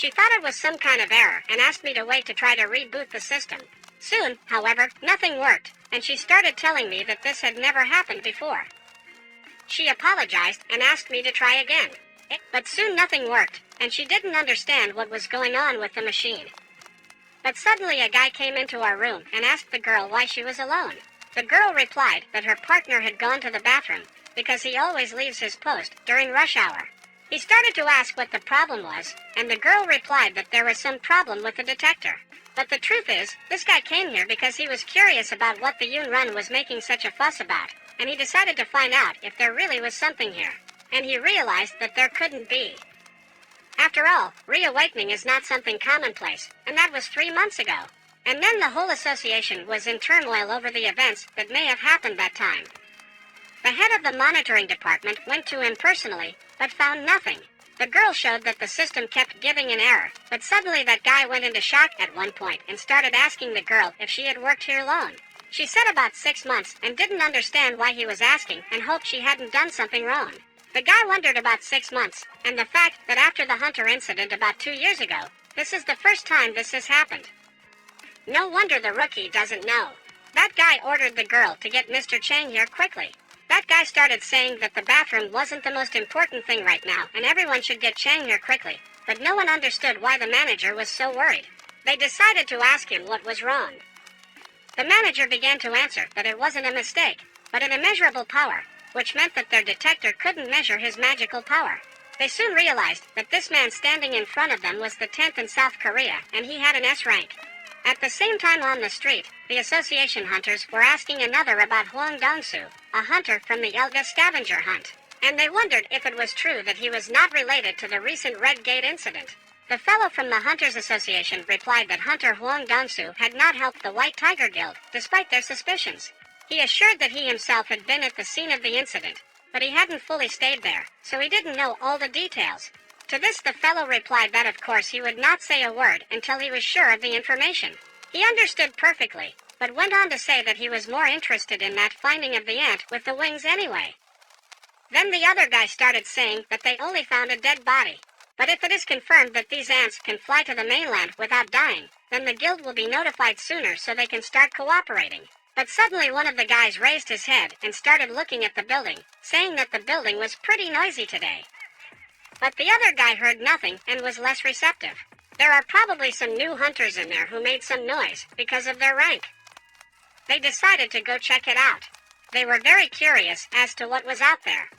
She thought it was some kind of error and asked me to wait to try to reboot the system. Soon, however, nothing worked, and she started telling me that this had never happened before. She apologized and asked me to try again. But soon nothing worked, and she didn't understand what was going on with the machine. But suddenly a guy came into our room and asked the girl why she was alone. The girl replied that her partner had gone to the bathroom because he always leaves his post during rush hour. He started to ask what the problem was, and the girl replied that there was some problem with the detector. But the truth is, this guy came here because he was curious about what the Yoon Run was making such a fuss about, and he decided to find out if there really was something here. And he realized that there couldn't be. After all, reawakening is not something commonplace, and that was 3 months ago. And then the whole association was in turmoil over the events that may have happened that time. The head of the monitoring department went to him personally, but found nothing. The girl showed that the system kept giving an error, but suddenly that guy went into shock at one point and started asking the girl if she had worked here alone. She said about 6 months and didn't understand why he was asking and hoped she hadn't done something wrong. The guy wondered about 6 months, and the fact that after the Hunter incident about 2 years ago, this is the first time this has happened. No wonder the rookie doesn't know. That guy ordered the girl to get Mr. Chang here quickly. That guy started saying that the bathroom wasn't the most important thing right now and everyone should get Chang here quickly, but no one understood why the manager was so worried. They decided to ask him what was wrong. The manager began to answer that it wasn't a mistake, but an immeasurable power, which meant that their detector couldn't measure his magical power. They soon realized that this man standing in front of them was the 10th in South Korea, and he had an S rank. At the same time on the street, the association hunters were asking another about Hwang Dong-soo, a hunter from the Elga scavenger hunt, and they wondered if it was true that he was not related to the recent Red Gate incident. The fellow from the Hunters Association replied that Hunter Hwang Dong-soo had not helped the White Tiger Guild, despite their suspicions. He assured that he himself had been at the scene of the incident, but he hadn't fully stayed there, so he didn't know all the details. To this the fellow replied that of course he would not say a word until he was sure of the information. He understood perfectly, but went on to say that he was more interested in that finding of the ant with the wings anyway. Then the other guy started saying that they only found a dead body. But if it is confirmed that these ants can fly to the mainland without dying, then the guild will be notified sooner so they can start cooperating. But suddenly one of the guys raised his head and started looking at the building, saying that the building was pretty noisy today. But the other guy heard nothing and was less receptive. There are probably some new hunters in there who made some noise because of their rank. They decided to go check it out. They were very curious as to what was out there.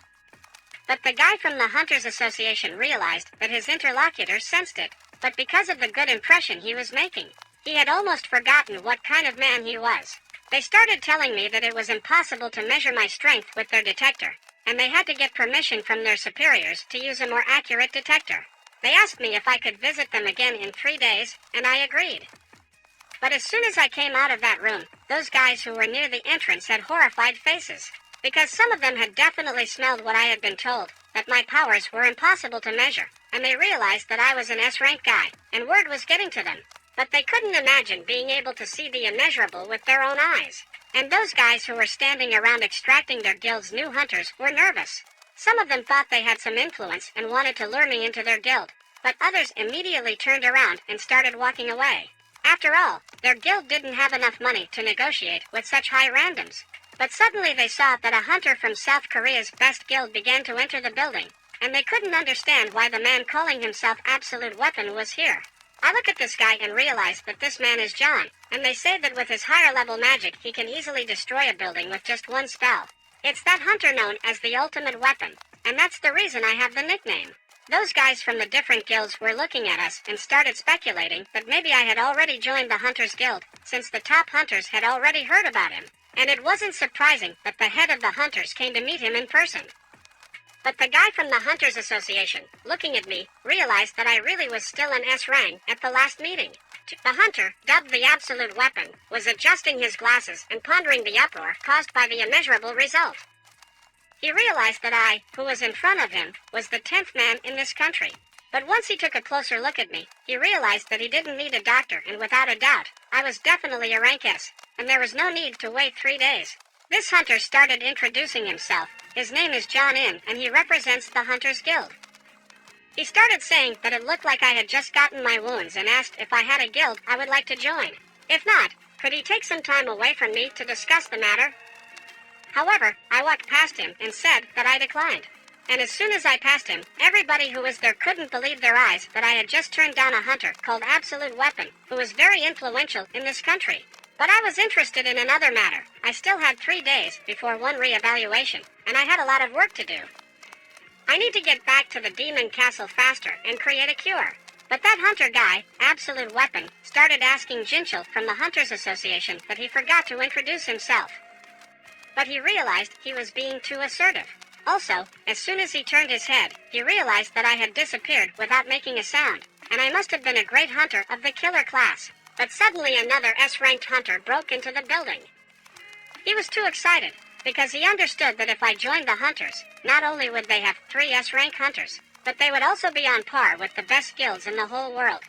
But the guy from the Hunters Association realized that his interlocutor sensed it, but because of the good impression he was making, he had almost forgotten what kind of man he was. They started telling me that it was impossible to measure my strength with their detector, and they had to get permission from their superiors to use a more accurate detector. They asked me if I could visit them again in 3 days, and I agreed. But as soon as I came out of that room, those guys who were near the entrance had horrified faces, because some of them had definitely smelled what I had been told, that my powers were impossible to measure, and they realized that I was an S-rank guy, and word was getting to them. But they couldn't imagine being able to see the immeasurable with their own eyes. And those guys who were standing around extracting their guild's new hunters were nervous. Some of them thought they had some influence and wanted to lure me into their guild, but others immediately turned around and started walking away. After all, their guild didn't have enough money to negotiate with such high randoms. But suddenly they saw that a hunter from South Korea's best guild began to enter the building, and they couldn't understand why the man calling himself Absolute Weapon was here. I look at this guy and realize that this man is John, and they say that with his higher level magic he can easily destroy a building with just one spell. It's that hunter known as the Ultimate Weapon, and that's the reason I have the nickname. Those guys from the different guilds were looking at us and started speculating that maybe I had already joined the Hunters Guild, since the top hunters had already heard about him. And it wasn't surprising that the head of the hunters came to meet him in person. But the guy from the Hunters Association, looking at me, realized that I really was still an S-rank at the last meeting. The hunter, dubbed the Absolute Weapon, was adjusting his glasses and pondering the uproar caused by the immeasurable result. He realized that I, who was in front of him, was the 10th man in this country. But once he took a closer look at me, he realized that he didn't need a doctor, and without a doubt, I was definitely a rank S, and there was no need to wait 3 days. This hunter started introducing himself. His name is John In, and he represents the Hunters Guild. He started saying that it looked like I had just gotten my wounds and asked if I had a guild I would like to join. If not, could he take some time away from me to discuss the matter? However, I walked past him and said that I declined. And as soon as I passed him, everybody who was there couldn't believe their eyes that I had just turned down a hunter called Absolute Weapon, who was very influential in this country. But I was interested in another matter. I still had 3 days before one re-evaluation, and I had a lot of work to do. I need to get back to the demon castle faster and create a cure. But that hunter guy, Absolute Weapon, started asking Jinchul from the Hunters Association that he forgot to introduce himself. But he realized he was being too assertive. Also, as soon as he turned his head, he realized that I had disappeared without making a sound, and I must have been a great hunter of the killer class. But suddenly another S-ranked hunter broke into the building. He was too excited, because he understood that if I joined the hunters, not only would they have 3 S-rank hunters, but they would also be on par with the best guilds in the whole world.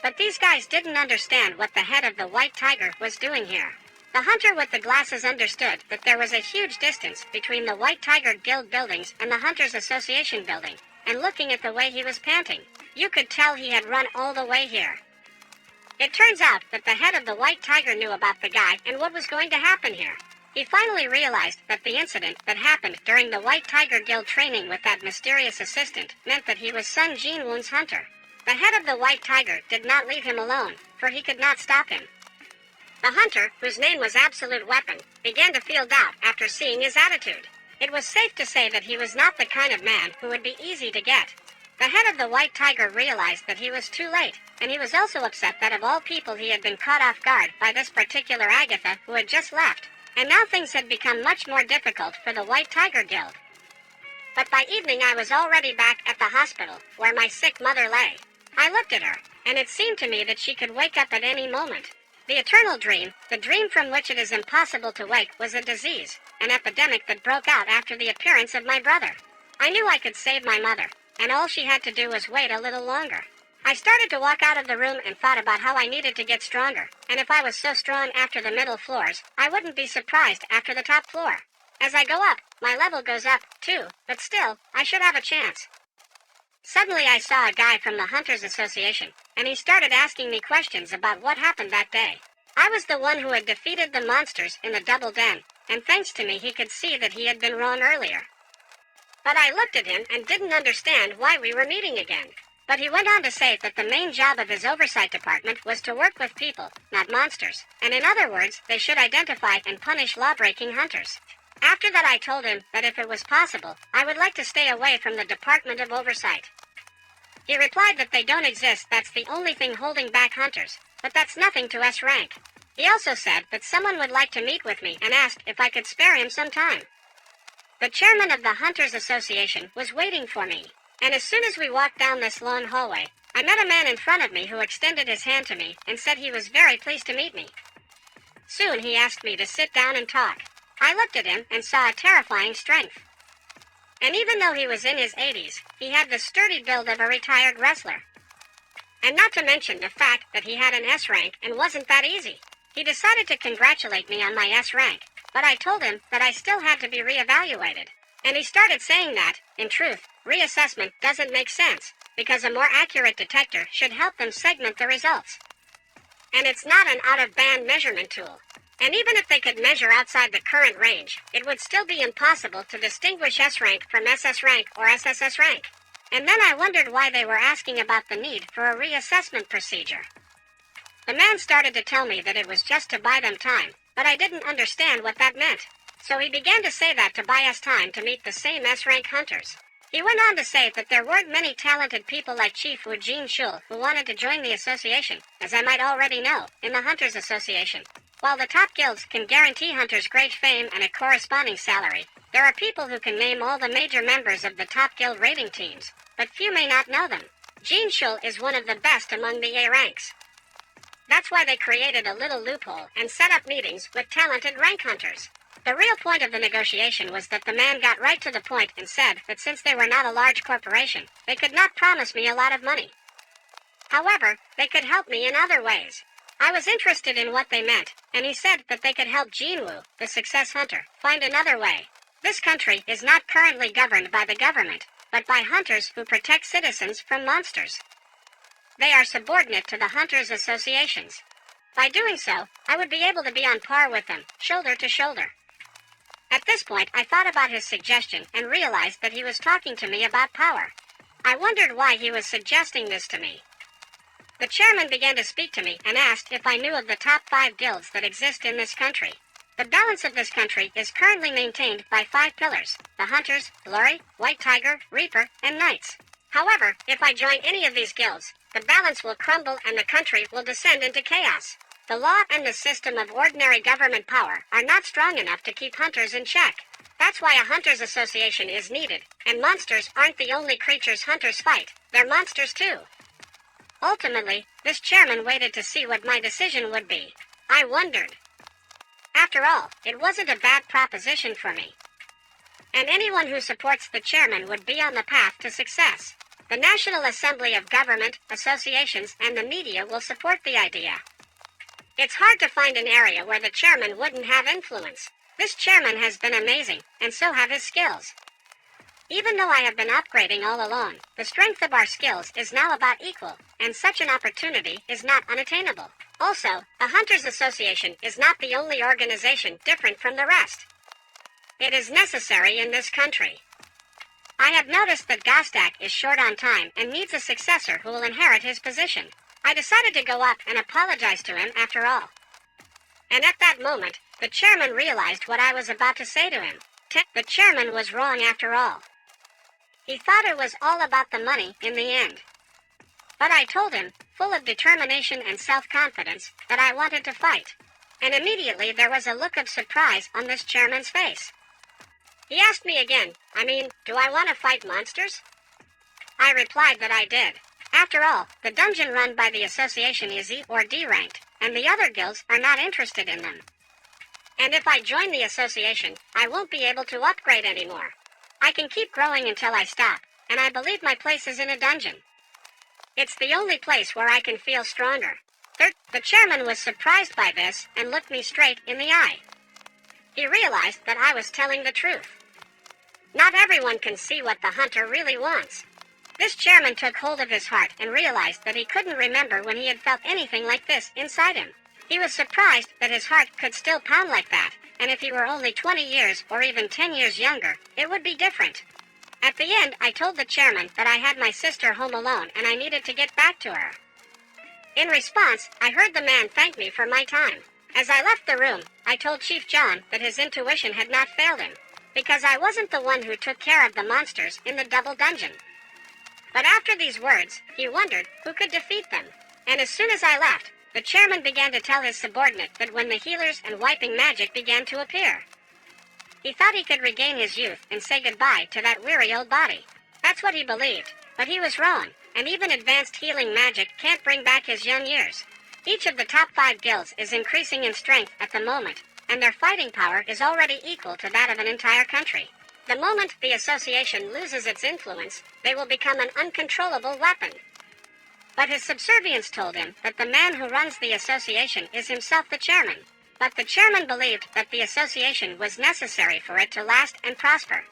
But these guys didn't understand what the head of the White Tiger was doing here. The hunter with the glasses understood that there was a huge distance between the White Tiger Guild buildings and the Hunters Association building, and looking at the way he was panting, you could tell he had run all the way here. It turns out that the head of the White Tiger knew about the guy and what was going to happen here. He finally realized that the incident that happened during the White Tiger Guild training with that mysterious assistant meant that he was Sun Jinwoo's hunter. The head of the White Tiger did not leave him alone, for he could not stop him. The hunter, whose name was Absolute Weapon, began to feel doubt after seeing his attitude. It was safe to say that he was not the kind of man who would be easy to get. The head of the White Tiger realized that he was too late, and he was also upset that of all people he had been caught off guard by this particular Agatha who had just left, and now things had become much more difficult for the White Tiger Guild. But by evening I was already back at the hospital, where my sick mother lay. I looked at her, and it seemed to me that she could wake up at any moment. The eternal dream, the dream from which it is impossible to wake, was a disease, an epidemic that broke out after the appearance of my brother. I knew I could save my mother, and all she had to do was wait a little longer. I started to walk out of the room and thought about how I needed to get stronger, and if I was so strong after the middle floors, I wouldn't be surprised after the top floor. As I go up, my level goes up, too, but still, I should have a chance. Suddenly I saw a guy from the Hunters Association, and he started asking me questions about what happened that day. I was the one who had defeated the monsters in the double den, and thanks to me he could see that he had been wrong earlier. But I looked at him and didn't understand why we were meeting again. But he went on to say that the main job of his oversight department was to work with people, not monsters, and in other words, they should identify and punish law-breaking hunters. After that I told him that if it was possible, I would like to stay away from the Department of Oversight. He replied that they don't exist, that's the only thing holding back hunters, but that's nothing to S rank. He also said that someone would like to meet with me and asked if I could spare him some time. The chairman of the Hunters Association was waiting for me, and as soon as we walked down this long hallway, I met a man in front of me who extended his hand to me and said he was very pleased to meet me. Soon he asked me to sit down and talk. I looked at him and saw a terrifying strength. And even though he was in his 80s, he had the sturdy build of a retired wrestler. And not to mention the fact that he had an S rank and wasn't that easy. He decided to congratulate me on my S rank, but I told him that I still had to be reevaluated. And he started saying that, in truth, reassessment doesn't make sense, because a more accurate detector should help them segment the results. And it's not an out-of-band measurement tool. And even if they could measure outside the current range, it would still be impossible to distinguish S rank from SS rank or SSS rank. And then I wondered why they were asking about the need for a reassessment procedure. The man started to tell me that it was just to buy them time, but I didn't understand what that meant. So he began to say that to buy us time to meet the same S-rank hunters. He went on to say that there weren't many talented people like Chief Wu Jin-shul who wanted to join the association, as I might already know, in the Hunters Association. While the top guilds can guarantee hunters great fame and a corresponding salary, there are people who can name all the major members of the top guild rating teams, but few may not know them. Jin-shul is one of the best among the A ranks. That's why they created a little loophole and set up meetings with talented rank hunters. The real point of the negotiation was that the man got right to the point and said that since they were not a large corporation, they could not promise me a lot of money. However, they could help me in other ways. I was interested in what they meant, and he said that they could help Jinwoo, the success hunter, find another way. This country is not currently governed by the government, but by hunters who protect citizens from monsters. They are subordinate to the hunters' associations. By doing so, I would be able to be on par with them, shoulder to shoulder. At this point, I thought about his suggestion and realized that he was talking to me about power. I wondered why he was suggesting this to me. The chairman began to speak to me and asked if I knew of the top 5 guilds that exist in this country. The balance of this country is currently maintained by 5 pillars: the Hunters, Glory, White Tiger, Reaper, and Knights. However, if I join any of these guilds, the balance will crumble and the country will descend into chaos. The law and the system of ordinary government power are not strong enough to keep hunters in check. That's why a hunters association is needed, and monsters aren't the only creatures hunters fight, they're monsters too. Ultimately, this chairman waited to see what my decision would be. I wondered. After all, it wasn't a bad proposition for me. And anyone who supports the chairman would be on the path to success. The National Assembly of Government, Associations, and the media will support the idea. It's hard to find an area where the chairman wouldn't have influence. This chairman has been amazing, and so have his skills. Even though I have been upgrading all along, the strength of our skills is now about equal, and such an opportunity is not unattainable. Also, the Hunters Association is not the only organization different from the rest. It is necessary in this country. I have noticed that Gostak is short on time and needs a successor who will inherit his position. I decided to go up and apologize to him after all. And at that moment, the chairman realized what I was about to say to him. The chairman was wrong after all. He thought it was all about the money in the end. But I told him, full of determination and self-confidence, that I wanted to fight. And immediately there was a look of surprise on this chairman's face. He asked me again, do I want to fight monsters? I replied that I did. After all, the dungeon run by the association is E or D ranked, and the other guilds are not interested in them. And if I join the association, I won't be able to upgrade anymore. I can keep growing until I stop, and I believe my place is in a dungeon. It's the only place where I can feel stronger. The chairman was surprised by this and looked me straight in the eye. He realized that I was telling the truth. Not everyone can see what the hunter really wants. This chairman took hold of his heart and realized that he couldn't remember when he had felt anything like this inside him. He was surprised that his heart could still pound like that, and if he were only 20 years or even 10 years younger, it would be different. At the end, I told the chairman that I had my sister home alone and I needed to get back to her. In response, I heard the man thank me for my time. As I left the room, I told Chief John that his intuition had not failed him, because I wasn't the one who took care of the monsters in the double dungeon. But after these words, he wondered who could defeat them. And as soon as I left, the chairman began to tell his subordinate that when the healers and wiping magic began to appear, he thought he could regain his youth and say goodbye to that weary old body. That's what he believed, but he was wrong, and even advanced healing magic can't bring back his young years. Each of the top 5 guilds is increasing in strength at the moment, and their fighting power is already equal to that of an entire country. The moment the association loses its influence, they will become an uncontrollable weapon. But his subservience told him that the man who runs the association is himself the chairman. But the chairman believed that the association was necessary for it to last and prosper.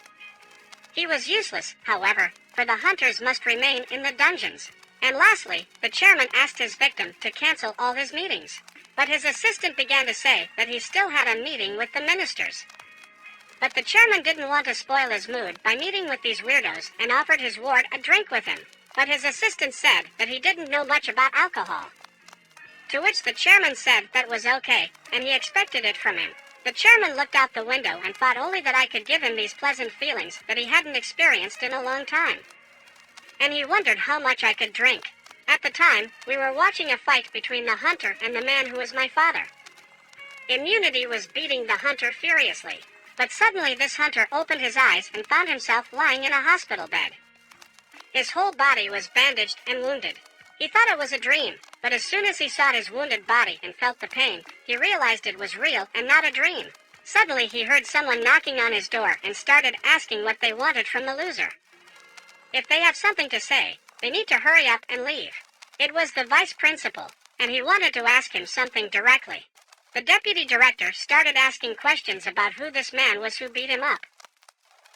He was useless, however, for the hunters must remain in the dungeons. And lastly, the chairman asked his victim to cancel all his meetings. But his assistant began to say that he still had a meeting with the ministers. But the chairman didn't want to spoil his mood by meeting with these weirdos and offered his ward a drink with him. But his assistant said that he didn't know much about alcohol. To which the chairman said that was okay, and he expected it from him. The chairman looked out the window and thought only that I could give him these pleasant feelings that he hadn't experienced in a long time. And he wondered how much I could drink. At the time, we were watching a fight between the hunter and the man who was my father. Immunity was beating the hunter furiously. But suddenly this hunter opened his eyes and found himself lying in a hospital bed. His whole body was bandaged and wounded. He thought it was a dream, but as soon as he saw his wounded body and felt the pain, he realized it was real and not a dream. Suddenly he heard someone knocking on his door and started asking what they wanted from the loser. If they have something to say, they need to hurry up and leave. It was the vice principal, and he wanted to ask him something directly. The deputy director started asking questions about who this man was who beat him up.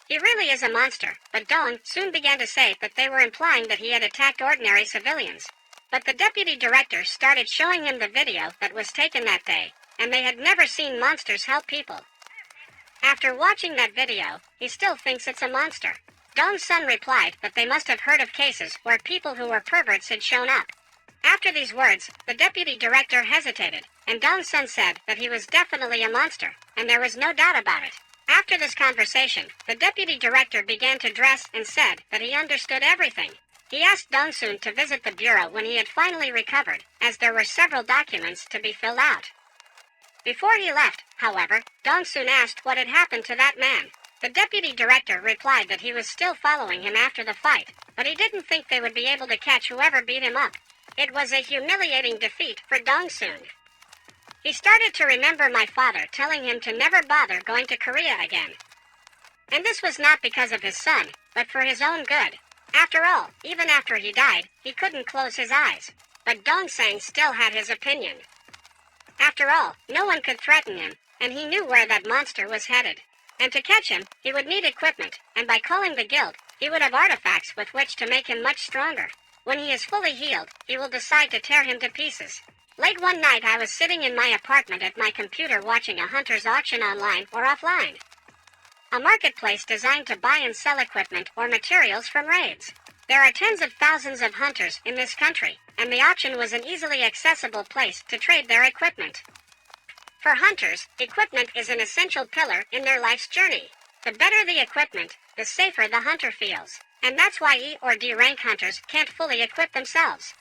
He really is a monster, but Dong soon began to say that they were implying that he had attacked ordinary civilians. But the deputy director started showing him the video that was taken that day, and they had never seen monsters help people. After watching that video, he still thinks it's a monster. Dong's son replied that they must have heard of cases where people who were perverts had shown up. After these words, the deputy director hesitated, and Dong's son said that he was definitely a monster, and there was no doubt about it. After this conversation, the deputy director began to dress and said that he understood everything. He asked Dongsun to visit the bureau when he had finally recovered, as there were several documents to be filled out. Before he left, however, Dongsun asked what had happened to that man. The deputy director replied that he was still following him after the fight, but he didn't think they would be able to catch whoever beat him up. It was a humiliating defeat for Dongsun. He started to remember my father telling him to never bother going to Korea again. And this was not because of his son, but for his own good. After all, even after he died, he couldn't close his eyes. But Dongsang still had his opinion. After all, no one could threaten him, and he knew where that monster was headed. And to catch him, he would need equipment, and by calling the guild, he would have artifacts with which to make him much stronger. When he is fully healed, he will decide to tear him to pieces. Late one night I was sitting in my apartment at my computer watching a hunter's auction online or offline. A marketplace designed to buy and sell equipment or materials from raids. There are tens of thousands of hunters in this country, and the auction was an easily accessible place to trade their equipment. For hunters, equipment is an essential pillar in their life's journey. The better the equipment, the safer the hunter feels, and that's why E or D rank hunters can't fully equip themselves.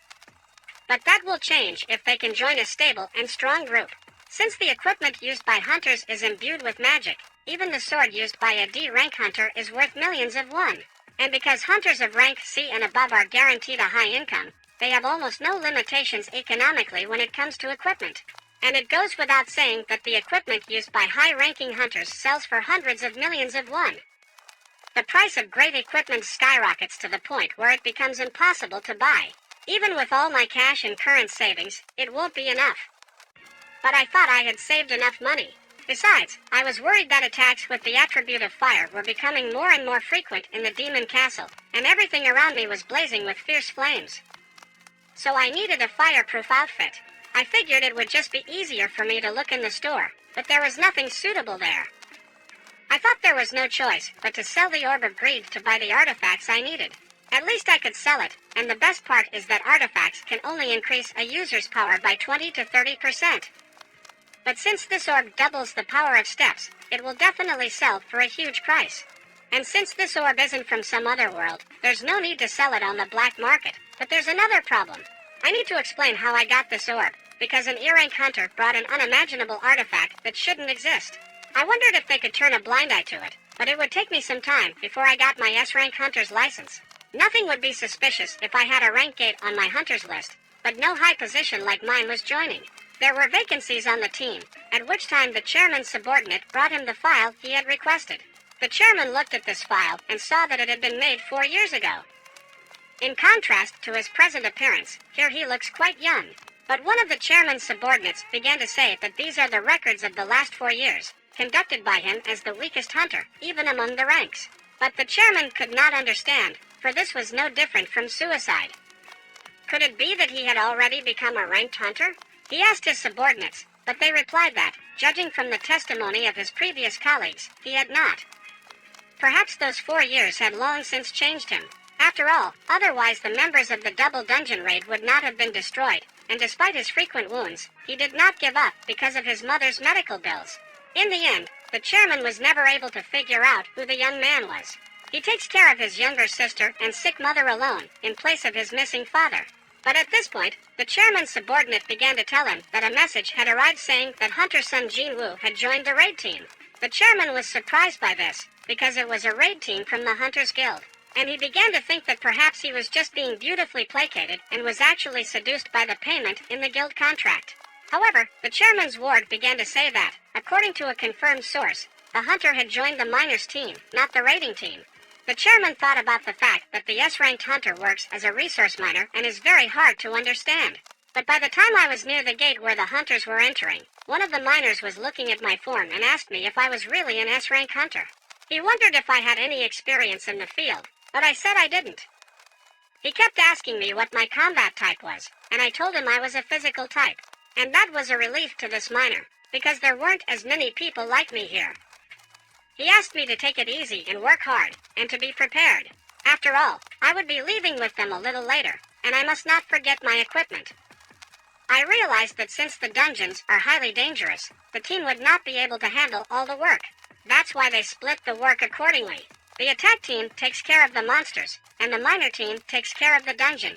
But that will change if they can join a stable and strong group. Since the equipment used by hunters is imbued with magic, even the sword used by a D rank hunter is worth millions of won. And because hunters of rank C and above are guaranteed a high income, they have almost no limitations economically when it comes to equipment. And it goes without saying that the equipment used by high-ranking hunters sells for hundreds of millions of won. The price of great equipment skyrockets to the point where it becomes impossible to buy. Even with all my cash and current savings, it won't be enough. But I thought I had saved enough money. Besides, I was worried that attacks with the attribute of fire were becoming more and more frequent in the demon castle, and everything around me was blazing with fierce flames. So I needed a fireproof outfit. I figured it would just be easier for me to look in the store, but there was nothing suitable there. I thought there was no choice but to sell the Orb of Greed to buy the artifacts I needed. At least I could sell it, and the best part is that artifacts can only increase a user's power by 20 to 30%. But since this orb doubles the power of steps, it will definitely sell for a huge price. And since this orb isn't from some other world, there's no need to sell it on the black market. But there's another problem. I need to explain how I got this orb, because an E-rank hunter brought an unimaginable artifact that shouldn't exist. I wondered if they could turn a blind eye to it, but it would take me some time before I got my S-rank hunter's license. Nothing would be suspicious if I had a rank gate on my hunter's list, but no high position like mine was joining. There were vacancies on the team, at which time the chairman's subordinate brought him the file he had requested. The chairman looked at this file and saw that it had been made 4 years ago. In contrast to his present appearance, here he looks quite young. But one of the chairman's subordinates began to say that these are the records of the last 4 years, conducted by him as the weakest hunter, even among the ranks. But the chairman could not understand, for this was no different from suicide. Could it be that he had already become a ranked hunter? He asked his subordinates, but they replied that, judging from the testimony of his previous colleagues, he had not. Perhaps those 4 years had long since changed him. After all, otherwise the members of the double dungeon raid would not have been destroyed, and despite his frequent wounds, he did not give up because of his mother's medical bills. In the end, the chairman was never able to figure out who the young man was. He takes care of his younger sister and sick mother alone, in place of his missing father. But at this point, the chairman's subordinate began to tell him that a message had arrived saying that hunter's son Jinwoo had joined the raid team. The chairman was surprised by this, because it was a raid team from the Hunters Guild, and he began to think that perhaps he was just being beautifully placated and was actually seduced by the payment in the guild contract. However, the chairman's ward began to say that, according to a confirmed source, the hunter had joined the miners team, not the raiding team. The chairman thought about the fact that the S-ranked hunter works as a resource miner and is very hard to understand. But by the time I was near the gate where the hunters were entering, one of the miners was looking at my form and asked me if I was really an S-rank hunter. He wondered if I had any experience in the field, but I said I didn't. He kept asking me what my combat type was, and I told him I was a physical type, and that was a relief to this miner, because there weren't as many people like me here. He asked me to take it easy and work hard, and to be prepared. After all, I would be leaving with them a little later, and I must not forget my equipment. I realized that since the dungeons are highly dangerous, the team would not be able to handle all the work. That's why they split the work accordingly. The attack team takes care of the monsters, and the miner team takes care of the dungeon.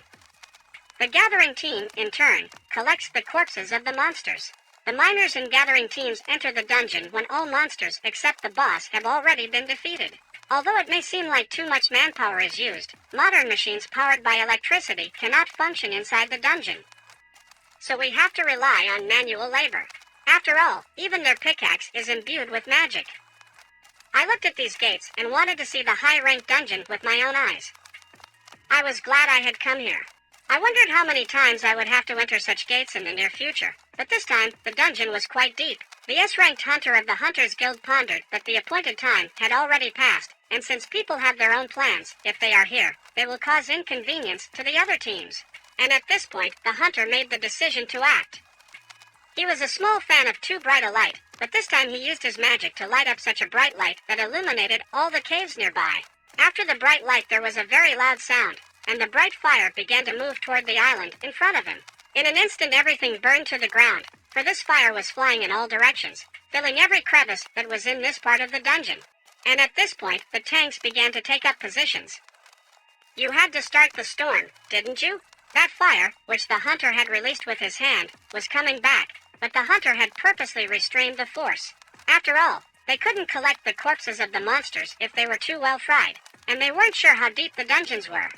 The gathering team, in turn, collects the corpses of the monsters. The miners and gathering teams enter the dungeon when all monsters except the boss have already been defeated. Although it may seem like too much manpower is used, modern machines powered by electricity cannot function inside the dungeon. So we have to rely on manual labor. After all, even their pickaxe is imbued with magic. I looked at these gates and wanted to see the high-ranked dungeon with my own eyes. I was glad I had come here. I wondered how many times I would have to enter such gates in the near future, but this time the dungeon was quite deep. The S-ranked hunter of the Hunters Guild pondered that the appointed time had already passed, and since people have their own plans, if they are here, they will cause inconvenience to the other teams. And at this point, the hunter made the decision to act. He was a small fan of too bright a light, but this time he used his magic to light up such a bright light that illuminated all the caves nearby. After the bright light there was a very loud sound, and the bright fire began to move toward the island in front of him. In an instant everything burned to the ground, for this fire was flying in all directions, filling every crevice that was in this part of the dungeon. And at this point, the tanks began to take up positions. You had to start the storm, didn't you? That fire, which the hunter had released with his hand, was coming back, but the hunter had purposely restrained the force. After all, they couldn't collect the corpses of the monsters if they were too well fried, and they weren't sure how deep the dungeons were.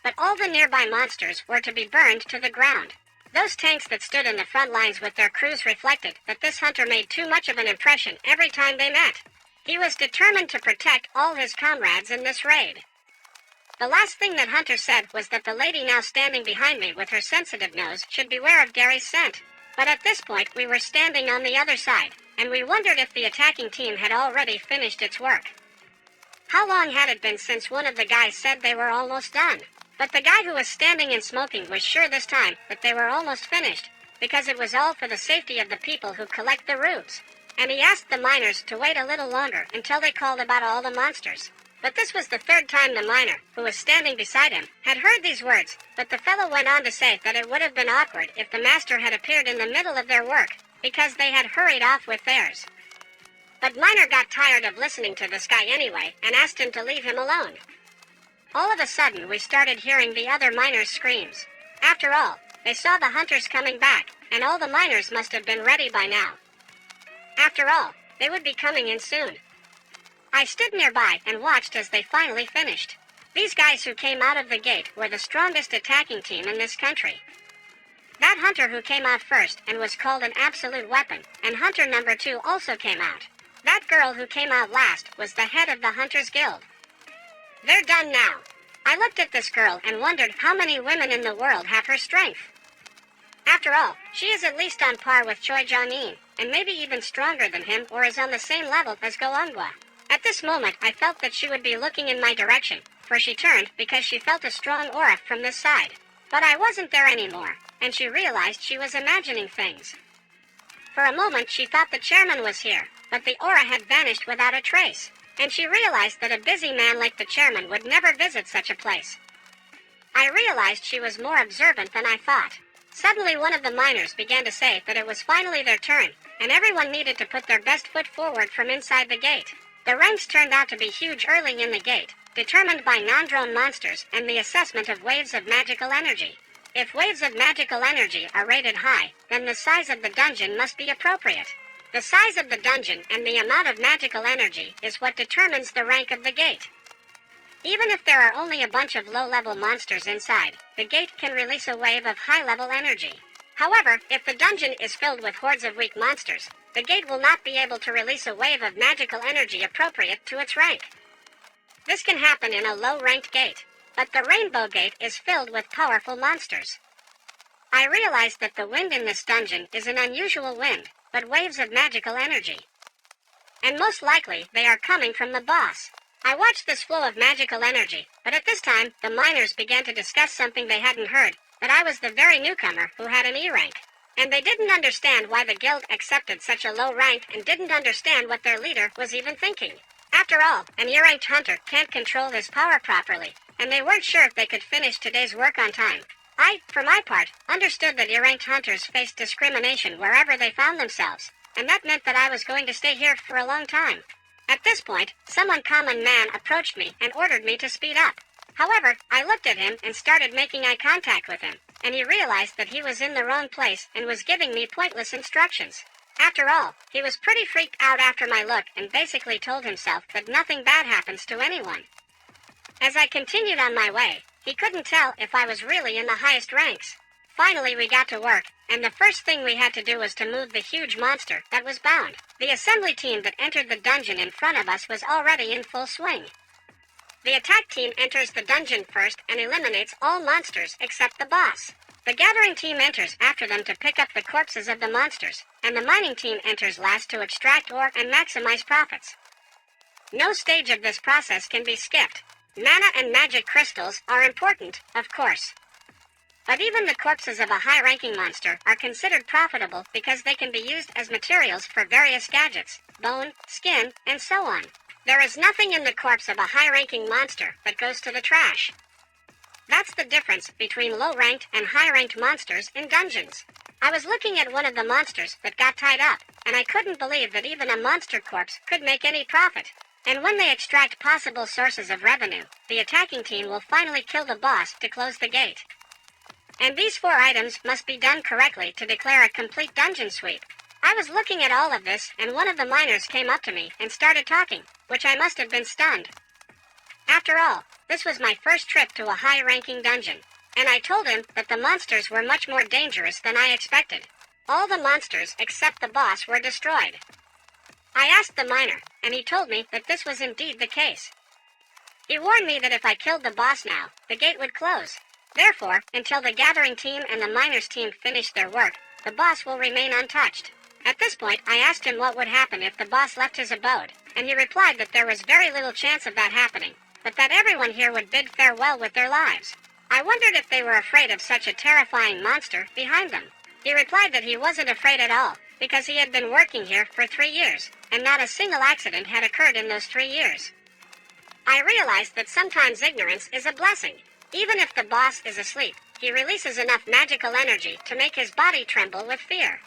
But all the nearby monsters were to be burned to the ground. Those tanks that stood in the front lines with their crews reflected that this hunter made too much of an impression every time they met. He was determined to protect all his comrades in this raid. The last thing that Hunter said was that the lady now standing behind me with her sensitive nose should beware of Gary's scent. But at this point we were standing on the other side, and we wondered if the attacking team had already finished its work. How long had it been since one of the guys said they were almost done? But the guy who was standing and smoking was sure this time that they were almost finished, because it was all for the safety of the people who collect the roots. And he asked the miners to wait a little longer until they called about all the monsters. But this was the third time the miner, who was standing beside him, had heard these words, but the fellow went on to say that it would have been awkward if the master had appeared in the middle of their work, because they had hurried off with theirs. But Miner got tired of listening to this guy anyway, and asked him to leave him alone. All of a sudden, we started hearing the other miners' screams. After all, they saw the hunters coming back, and all the miners must have been ready by now. After all, they would be coming in soon. I stood nearby and watched as they finally finished. These guys who came out of the gate were the strongest attacking team in this country. That hunter who came out first and was called an absolute weapon, and hunter number 2 also came out. That girl who came out last was the head of the Hunters Guild. They're done now. I looked at this girl and wondered how many women in the world have her strength. After all, she is at least on par with Choi Jong-in, and maybe even stronger than him or is on the same level as Goungwa. At this moment, I felt that she would be looking in my direction, for she turned because she felt a strong aura from this side. But I wasn't there anymore, and she realized she was imagining things. For a moment, she thought the chairman was here, but the aura had vanished without a trace, and she realized that a busy man like the chairman would never visit such a place. I realized she was more observant than I thought. Suddenly, one of the miners began to say that it was finally their turn, and everyone needed to put their best foot forward from inside the gate. The ranks turned out to be huge early in the gate, determined by non-drone monsters and the assessment of waves of magical energy. If waves of magical energy are rated high, then the size of the dungeon must be appropriate. The size of the dungeon and the amount of magical energy is what determines the rank of the gate. Even if there are only a bunch of low-level monsters inside, the gate can release a wave of high-level energy. However, if the dungeon is filled with hordes of weak monsters, the gate will not be able to release a wave of magical energy appropriate to its rank. This can happen in a low-ranked gate, but the Rainbow Gate is filled with powerful monsters. I realized that the wind in this dungeon is an unusual wind, but waves of magical energy. And most likely, they are coming from the boss. I watched this flow of magical energy, but at this time, the miners began to discuss something they hadn't heard, that I was the very newcomer who had an E rank. And they didn't understand why the guild accepted such a low rank and didn't understand what their leader was even thinking. After all, an E-ranked hunter can't control his power properly, and they weren't sure if they could finish today's work on time. I, for my part, understood that E-ranked hunters faced discrimination wherever they found themselves, and that meant that I was going to stay here for a long time. At this point, some uncommon man approached me and ordered me to speed up. However, I looked at him and started making eye contact with him, and he realized that he was in the wrong place and was giving me pointless instructions. After all, he was pretty freaked out after my look and basically told himself that nothing bad happens to anyone. As I continued on my way, he couldn't tell if I was really in the highest ranks. Finally, we got to work, and the first thing we had to do was to move the huge monster that was bound. The assembly team that entered the dungeon in front of us was already in full swing. The attack team enters the dungeon first and eliminates all monsters except the boss. The gathering team enters after them to pick up the corpses of the monsters, and the mining team enters last to extract ore and maximize profits. No stage of this process can be skipped. Mana and magic crystals are important, of course. But even the corpses of a high-ranking monster are considered profitable because they can be used as materials for various gadgets, bone, skin, and so on. There is nothing in the corpse of a high-ranking monster that goes to the trash. That's the difference between low-ranked and high-ranked monsters in dungeons. I was looking at one of the monsters that got tied up, and I couldn't believe that even a monster corpse could make any profit. And when they extract possible sources of revenue, the attacking team will finally kill the boss to close the gate. And these 4 items must be done correctly to declare a complete dungeon sweep. I was looking at all of this, and one of the miners came up to me and started talking, which I must have been stunned. After all, this was my first trip to a high-ranking dungeon, and I told him that the monsters were much more dangerous than I expected. All the monsters except the boss were destroyed. I asked the miner, and he told me that this was indeed the case. He warned me that if I killed the boss now, the gate would close. Therefore, until the gathering team and the miners team finish their work, the boss will remain untouched. At this point, I asked him what would happen if the boss left his abode, and he replied that there was very little chance of that happening, but that everyone here would bid farewell with their lives. I wondered if they were afraid of such a terrifying monster behind them. He replied that he wasn't afraid at all, because he had been working here for 3 years, and not a single accident had occurred in those 3 years. I realized that sometimes ignorance is a blessing. Even if the boss is asleep, he releases enough magical energy to make his body tremble with fear.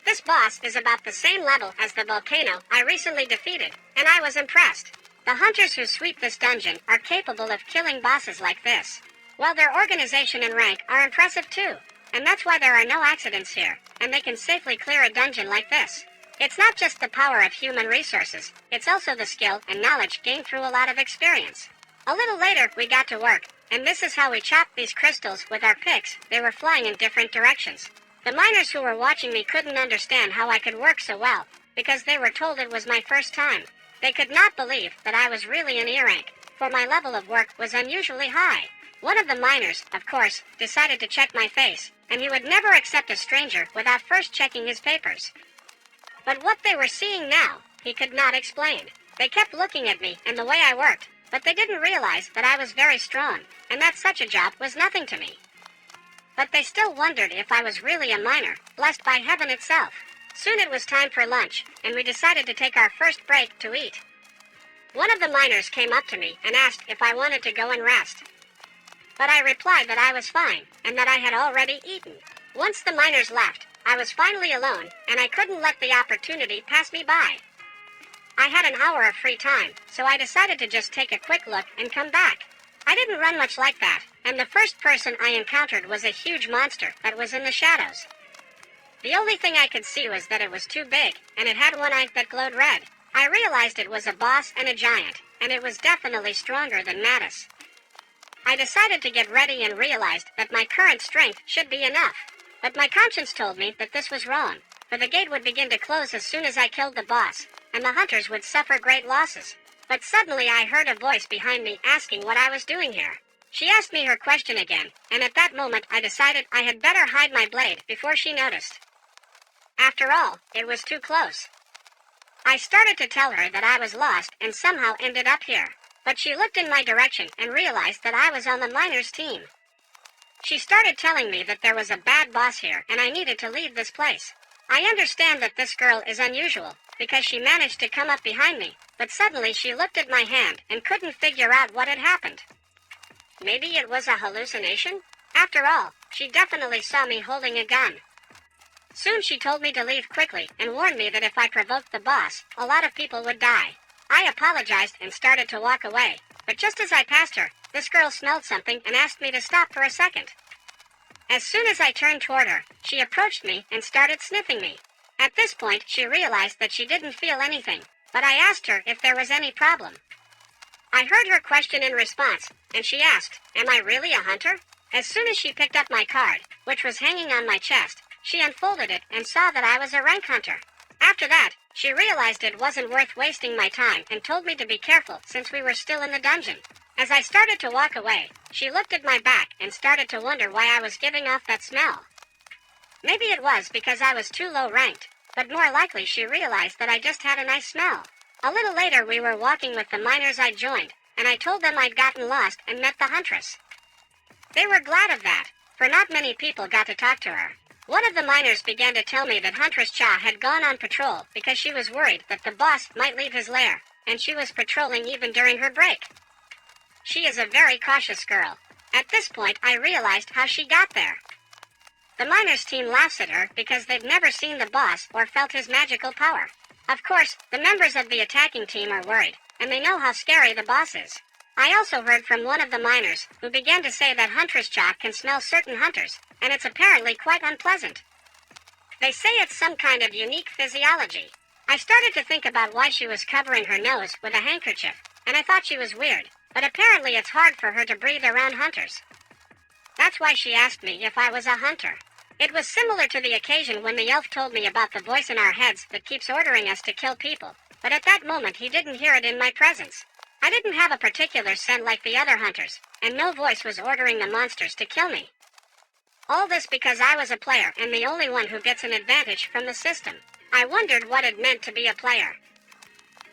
This boss is about the same level as the volcano I recently defeated, and I was impressed. The hunters who sweep this dungeon are capable of killing bosses like this, while their organization and rank are impressive too, and that's why there are no accidents here, and they can safely clear a dungeon like this. It's not just the power of human resources, it's also the skill and knowledge gained through a lot of experience. A little later, we got to work, and this is how we chopped these crystals with our picks. They were flying in different directions. The miners who were watching me couldn't understand how I could work so well, because they were told it was my first time. They could not believe that I was really an E rank, for my level of work was unusually high. One of the miners, of course, decided to check my face, and he would never accept a stranger without first checking his papers. But what they were seeing now, he could not explain. They kept looking at me and the way I worked, but they didn't realize that I was very strong, and that such a job was nothing to me. But they still wondered if I was really a miner, blessed by heaven itself. Soon it was time for lunch, and we decided to take our first break to eat. One of the miners came up to me and asked if I wanted to go and rest. But I replied that I was fine, and that I had already eaten. Once the miners left, I was finally alone, and I couldn't let the opportunity pass me by. I had an hour of free time, so I decided to just take a quick look and come back. I didn't run much like that, and the first person I encountered was a huge monster that was in the shadows. The only thing I could see was that it was too big, and it had one eye that glowed red. I realized it was a boss and a giant, and it was definitely stronger than Mattis. I decided to get ready and realized that my current strength should be enough. But my conscience told me that this was wrong, for the gate would begin to close as soon as I killed the boss, and the hunters would suffer great losses. But suddenly I heard a voice behind me asking what I was doing here. She asked me her question again, and at that moment I decided I had better hide my blade before she noticed. After all, it was too close. I started to tell her that I was lost and somehow ended up here, but she looked in my direction and realized that I was on the miners' team. She started telling me that there was a bad boss here and I needed to leave this place. I understand that this girl is unusual, because she managed to come up behind me, but suddenly she looked at my hand and couldn't figure out what had happened. Maybe it was a hallucination? After all, she definitely saw me holding a gun. Soon she told me to leave quickly and warned me that if I provoked the boss, a lot of people would die. I apologized and started to walk away, but just as I passed her, this girl smelled something and asked me to stop for a second. As soon as I turned toward her, she approached me and started sniffing me. At this point, she realized that she didn't feel anything, but I asked her if there was any problem. I heard her question in response, and she asked, "Am I really a hunter?" As soon as she picked up my card, which was hanging on my chest, she unfolded it and saw that I was a rank hunter. After that, she realized it wasn't worth wasting my time and told me to be careful since we were still in the dungeon. As I started to walk away, she looked at my back and started to wonder why I was giving off that smell. Maybe it was because I was too low ranked, but more likely she realized that I just had a nice smell. A little later we were walking with the miners I'd joined, and I told them I'd gotten lost and met the huntress. They were glad of that, for not many people got to talk to her. One of the miners began to tell me that Huntress Cha had gone on patrol because she was worried that the boss might leave his lair, and she was patrolling even during her break. She is a very cautious girl. At this point, I realized how she got there. The miners' team laughs at her because they've never seen the boss or felt his magical power. Of course, the members of the attacking team are worried, and they know how scary the boss is. I also heard from one of the miners, who began to say that Huntress Cha can smell certain hunters, and it's apparently quite unpleasant. They say it's some kind of unique physiology. I started to think about why she was covering her nose with a handkerchief, and I thought she was weird, but apparently it's hard for her to breathe around hunters. That's why she asked me if I was a hunter. It was similar to the occasion when the elf told me about the voice in our heads that keeps ordering us to kill people, but at that moment he didn't hear it in my presence. I didn't have a particular scent like the other hunters, and no voice was ordering the monsters to kill me. All this because I was a player and the only one who gets an advantage from the system. I wondered what it meant to be a player.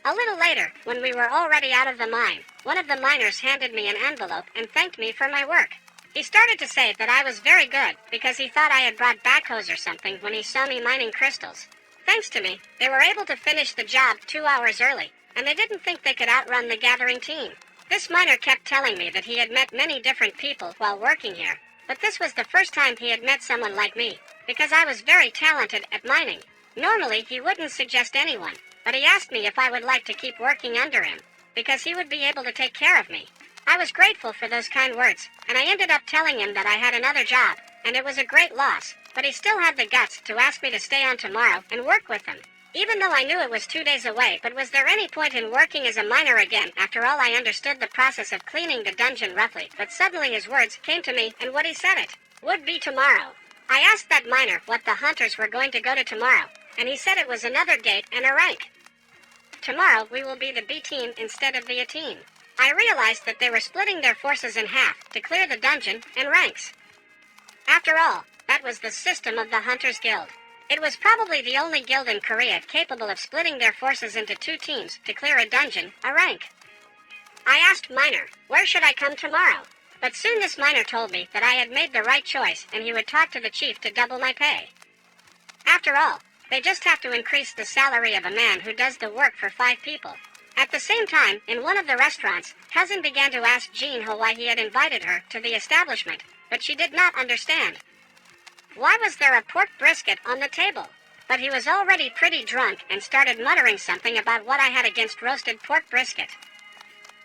A little later, when we were already out of the mine, one of the miners handed me an envelope and thanked me for my work. He started to say that I was very good because he thought I had brought backhoes or something when he saw me mining crystals. Thanks to me, they were able to finish the job 2 hours early, and they didn't think they could outrun the gathering team. This miner kept telling me that he had met many different people while working here, but this was the first time he had met someone like me, because I was very talented at mining. Normally, he wouldn't suggest anyone, but he asked me if I would like to keep working under him, because he would be able to take care of me. I was grateful for those kind words, and I ended up telling him that I had another job, and it was a great loss, but he still had the guts to ask me to stay on tomorrow and work with him. Even though I knew it was 2 days away, but was there any point in working as a miner again? After all, I understood the process of cleaning the dungeon roughly, but suddenly his words came to me, and what he said it would be tomorrow. I asked that miner what the hunters were going to go to tomorrow, and he said it was another gate and a rank. Tomorrow we will be the B team instead of the A team. I realized that they were splitting their forces in half to clear the dungeon and ranks. After all, that was the system of the Hunters Guild. It was probably the only guild in Korea capable of splitting their forces into 2 teams to clear a dungeon, a rank. I asked Miner, where should I come tomorrow? But soon this miner told me that I had made the right choice and he would talk to the chief to double my pay. After all, they just have to increase the salary of a man who does the work for 5 people. At the same time, in one of the restaurants, Cousin began to ask Jinho why he had invited her to the establishment, but she did not understand. Why was there a pork brisket on the table? But he was already pretty drunk and started muttering something about what I had against roasted pork brisket.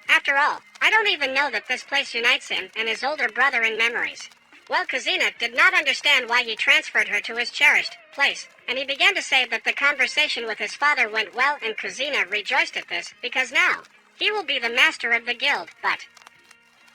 After all, I don't even know that this place unites him and his older brother in memories. Well, Kazina did not understand why he transferred her to his cherished place, and he began to say that the conversation with his father went well, and Kazina rejoiced at this, because now he will be the master of the guild. But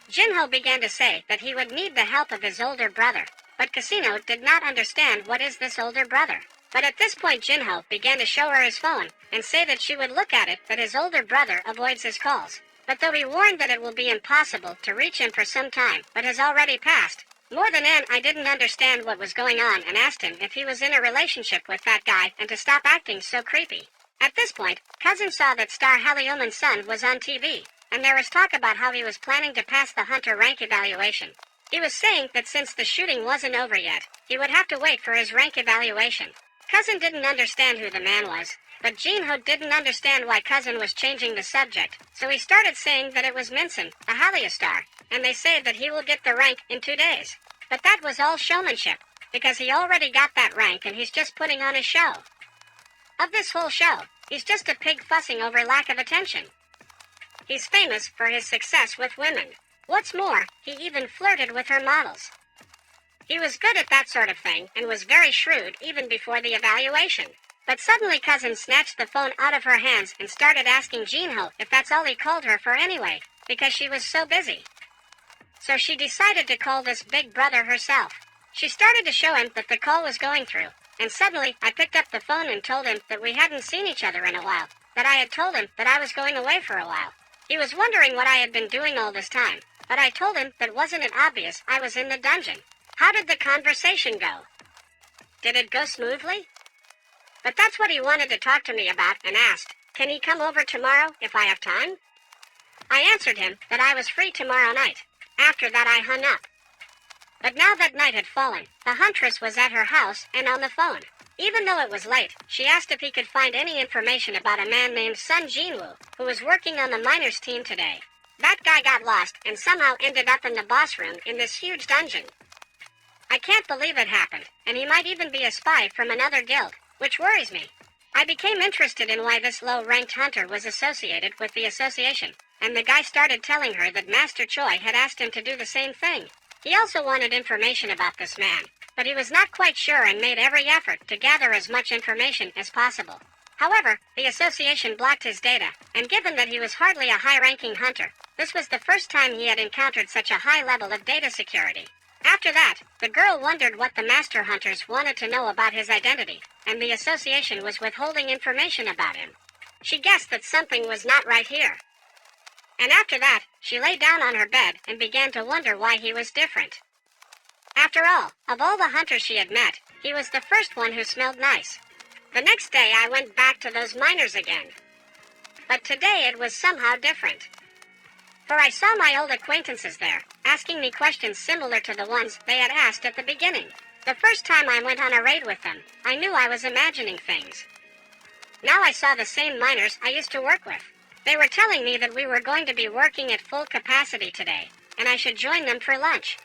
Jinho began to say that he would need the help of his older brother, but Casino did not understand what is this older brother. But at this point Jinho began to show her his phone, and say that she would look at it, that his older brother avoids his calls. But though he warned that it will be impossible to reach him for some time, but has already passed. More than I didn't understand what was going on and asked him if he was in a relationship with that guy and to stop acting so creepy. At this point, Cousin saw that star Hallyoman's son was on TV, and there was talk about how he was planning to pass the hunter rank evaluation. He was saying that since the shooting wasn't over yet, he would have to wait for his rank evaluation. Cousin didn't understand who the man was, but Jinwoo didn't understand why Cousin was changing the subject, so he started saying that it was Minson, a Hallyu star, and they say that he will get the rank in 2 days. But that was all showmanship, because he already got that rank and he's just putting on a show. Of this whole show, he's just a pig fussing over lack of attention. He's famous for his success with women. What's more, he even flirted with her models. He was good at that sort of thing and was very shrewd even before the evaluation. But suddenly Cousin snatched the phone out of her hands and started asking Jinwoo if that's all he called her for anyway, because she was so busy. So she decided to call this big brother herself. She started to show him that the call was going through, and suddenly I picked up the phone and told him that we hadn't seen each other in a while, that I had told him that I was going away for a while. He was wondering what I had been doing all this time, but I told him that wasn't it obvious I was in the dungeon. How did the conversation go? Did it go smoothly? But that's what he wanted to talk to me about and asked, can he come over tomorrow if I have time? I answered him that I was free tomorrow night. After that I hung up. But now that night had fallen, the huntress was at her house and on the phone. Even though it was late, she asked if he could find any information about a man named Sun Jinwoo, who was working on the miners team today. That guy got lost and somehow ended up in the boss room in this huge dungeon. I can't believe it happened, and he might even be a spy from another guild, which worries me. I became interested in why this low-ranked hunter was associated with the association, and the guy started telling her that Master Choi had asked him to do the same thing. He also wanted information about this man, but he was not quite sure and made every effort to gather as much information as possible. However, the association blocked his data, and given that he was hardly a high-ranking hunter, this was the first time he had encountered such a high level of data security. After that, the girl wondered what the master hunters wanted to know about his identity, and the association was withholding information about him. She guessed that something was not right here. And after that, she lay down on her bed and began to wonder why he was different. After all, of all the hunters she had met, he was the first one who smelled nice. The next day I went back to those miners again. But today it was somehow different. For I saw my old acquaintances there, asking me questions similar to the ones they had asked at the beginning. The first time I went on a raid with them, I knew I was imagining things. Now I saw the same miners I used to work with. They were telling me that we were going to be working at full capacity today, and I should join them for lunch.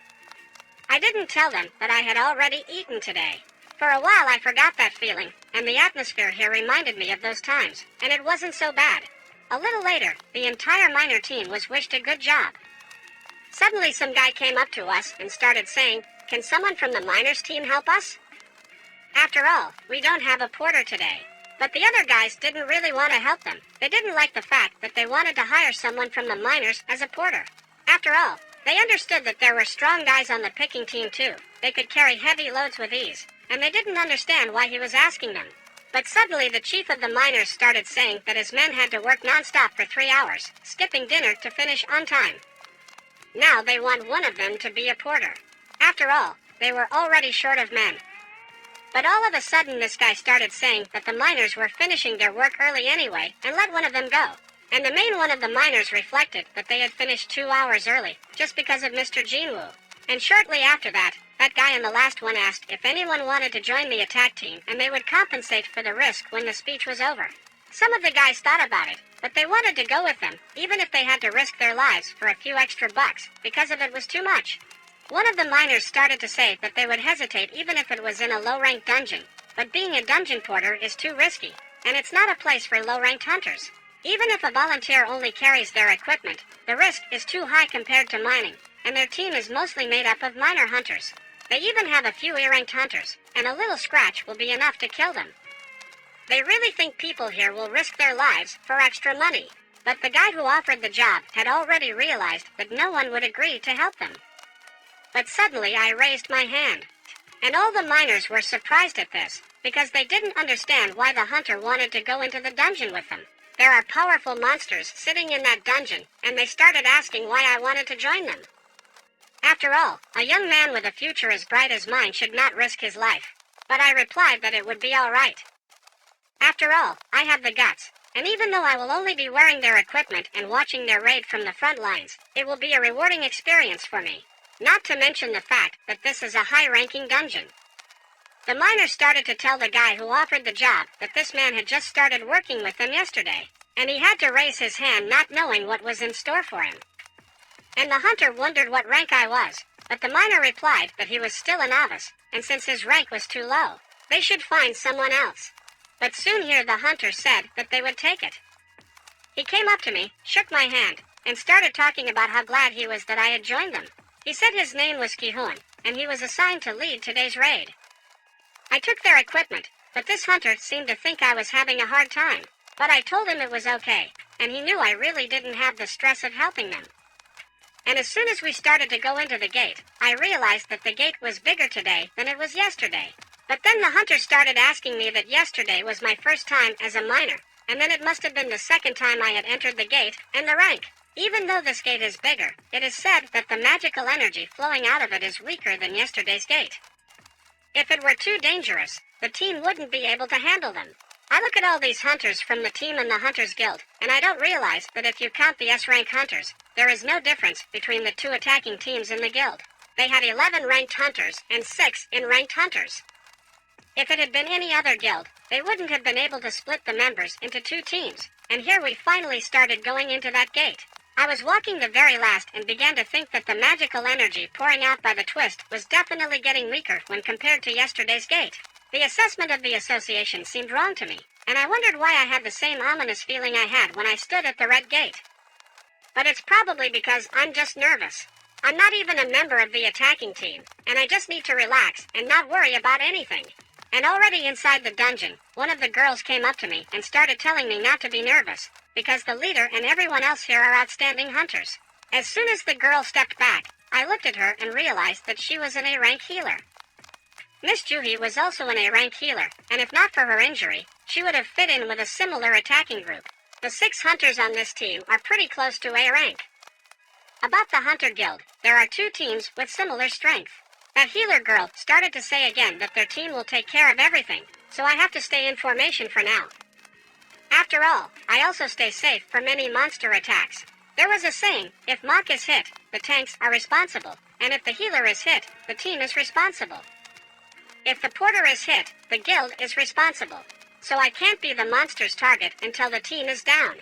I didn't tell them that I had already eaten today. For a while I forgot that feeling, and the atmosphere here reminded me of those times, and it wasn't so bad. A little later, the entire miner team was wished a good job. Suddenly some guy came up to us and started saying, "Can someone from the miners team help us?" After all, we don't have a porter today. But the other guys didn't really want to help them. They didn't like the fact that they wanted to hire someone from the miners as a porter. After all, they understood that there were strong guys on the picking team too. They could carry heavy loads with ease, and they didn't understand why he was asking them. But suddenly the chief of the miners started saying that his men had to work non-stop for 3 hours, skipping dinner to finish on time. Now they want one of them to be a porter. After all, they were already short of men. But all of a sudden this guy started saying that the miners were finishing their work early anyway and let one of them go. And the main one of the miners reflected that they had finished 2 hours early just because of Mr. Jinwoo. And shortly after that, that guy in the last one asked if anyone wanted to join the attack team and they would compensate for the risk when the speech was over. Some of the guys thought about it, but they wanted to go with them, even if they had to risk their lives for a few extra bucks, because if it was too much. One of the miners started to say that they would hesitate even if it was in a low-ranked dungeon, but being a dungeon porter is too risky, and it's not a place for low-ranked hunters. Even if a volunteer only carries their equipment, the risk is too high compared to mining, and their team is mostly made up of miner hunters. They even have a few E-ranked hunters, and a little scratch will be enough to kill them. They really think people here will risk their lives for extra money, but the guy who offered the job had already realized that no one would agree to help them. But suddenly I raised my hand, and all the miners were surprised at this, because they didn't understand why the hunter wanted to go into the dungeon with them. There are powerful monsters sitting in that dungeon, and they started asking why I wanted to join them. After all, a young man with a future as bright as mine should not risk his life. But I replied that it would be all right. After all, I have the guts, and even though I will only be wearing their equipment and watching their raid from the front lines, it will be a rewarding experience for me. Not to mention the fact that this is a high-ranking dungeon. The miner started to tell the guy who offered the job that this man had just started working with them yesterday, and he had to raise his hand not knowing what was in store for him. And the hunter wondered what rank I was, but the miner replied that he was still a novice, and since his rank was too low, they should find someone else. But soon here the hunter said that they would take it. He came up to me, shook my hand, and started talking about how glad he was that I had joined them. He said his name was Ki-hoon, and he was assigned to lead today's raid. I took their equipment, but this hunter seemed to think I was having a hard time, but I told him it was okay, and he knew I really didn't have the stress of helping them. And as soon as we started to go into the gate, I realized that the gate was bigger today than it was yesterday. But then the hunter started asking me that yesterday was my first time as a miner, and then it must have been the second time I had entered the gate and the rank. Even though this gate is bigger, it is said that the magical energy flowing out of it is weaker than yesterday's gate. If it were too dangerous, the team wouldn't be able to handle them. I look at all these hunters from the team and the Hunters Guild, and I don't realize that if you count the S-rank hunters, there is no difference between the two attacking teams in the guild. They had 11 ranked hunters and 6 in-ranked hunters. If it had been any other guild, they wouldn't have been able to split the members into 2 teams, and here we finally started going into that gate. I was walking the very last and began to think that the magical energy pouring out by the twist was definitely getting weaker when compared to yesterday's gate. The assessment of the association seemed wrong to me, and I wondered why I had the same ominous feeling I had when I stood at the red gate. But it's probably because I'm just nervous. I'm not even a member of the attacking team, and I just need to relax and not worry about anything. And already inside the dungeon, one of the girls came up to me and started telling me not to be nervous, because the leader and everyone else here are outstanding hunters. As soon as the girl stepped back, I looked at her and realized that she was an A-rank healer. Miss Juhi was also an A-rank healer, and if not for her injury, she would have fit in with a similar attacking group. The 6 hunters on this team are pretty close to A-rank. About the Hunter Guild, there are 2 teams with similar strength. That healer girl started to say again that their team will take care of everything, so I have to stay in formation for now. After all, I also stay safe from any monster attacks. There was a saying, if Mach is hit, the tanks are responsible, and if the healer is hit, the team is responsible. If the porter is hit, the guild is responsible, so I can't be the monster's target until the team is down.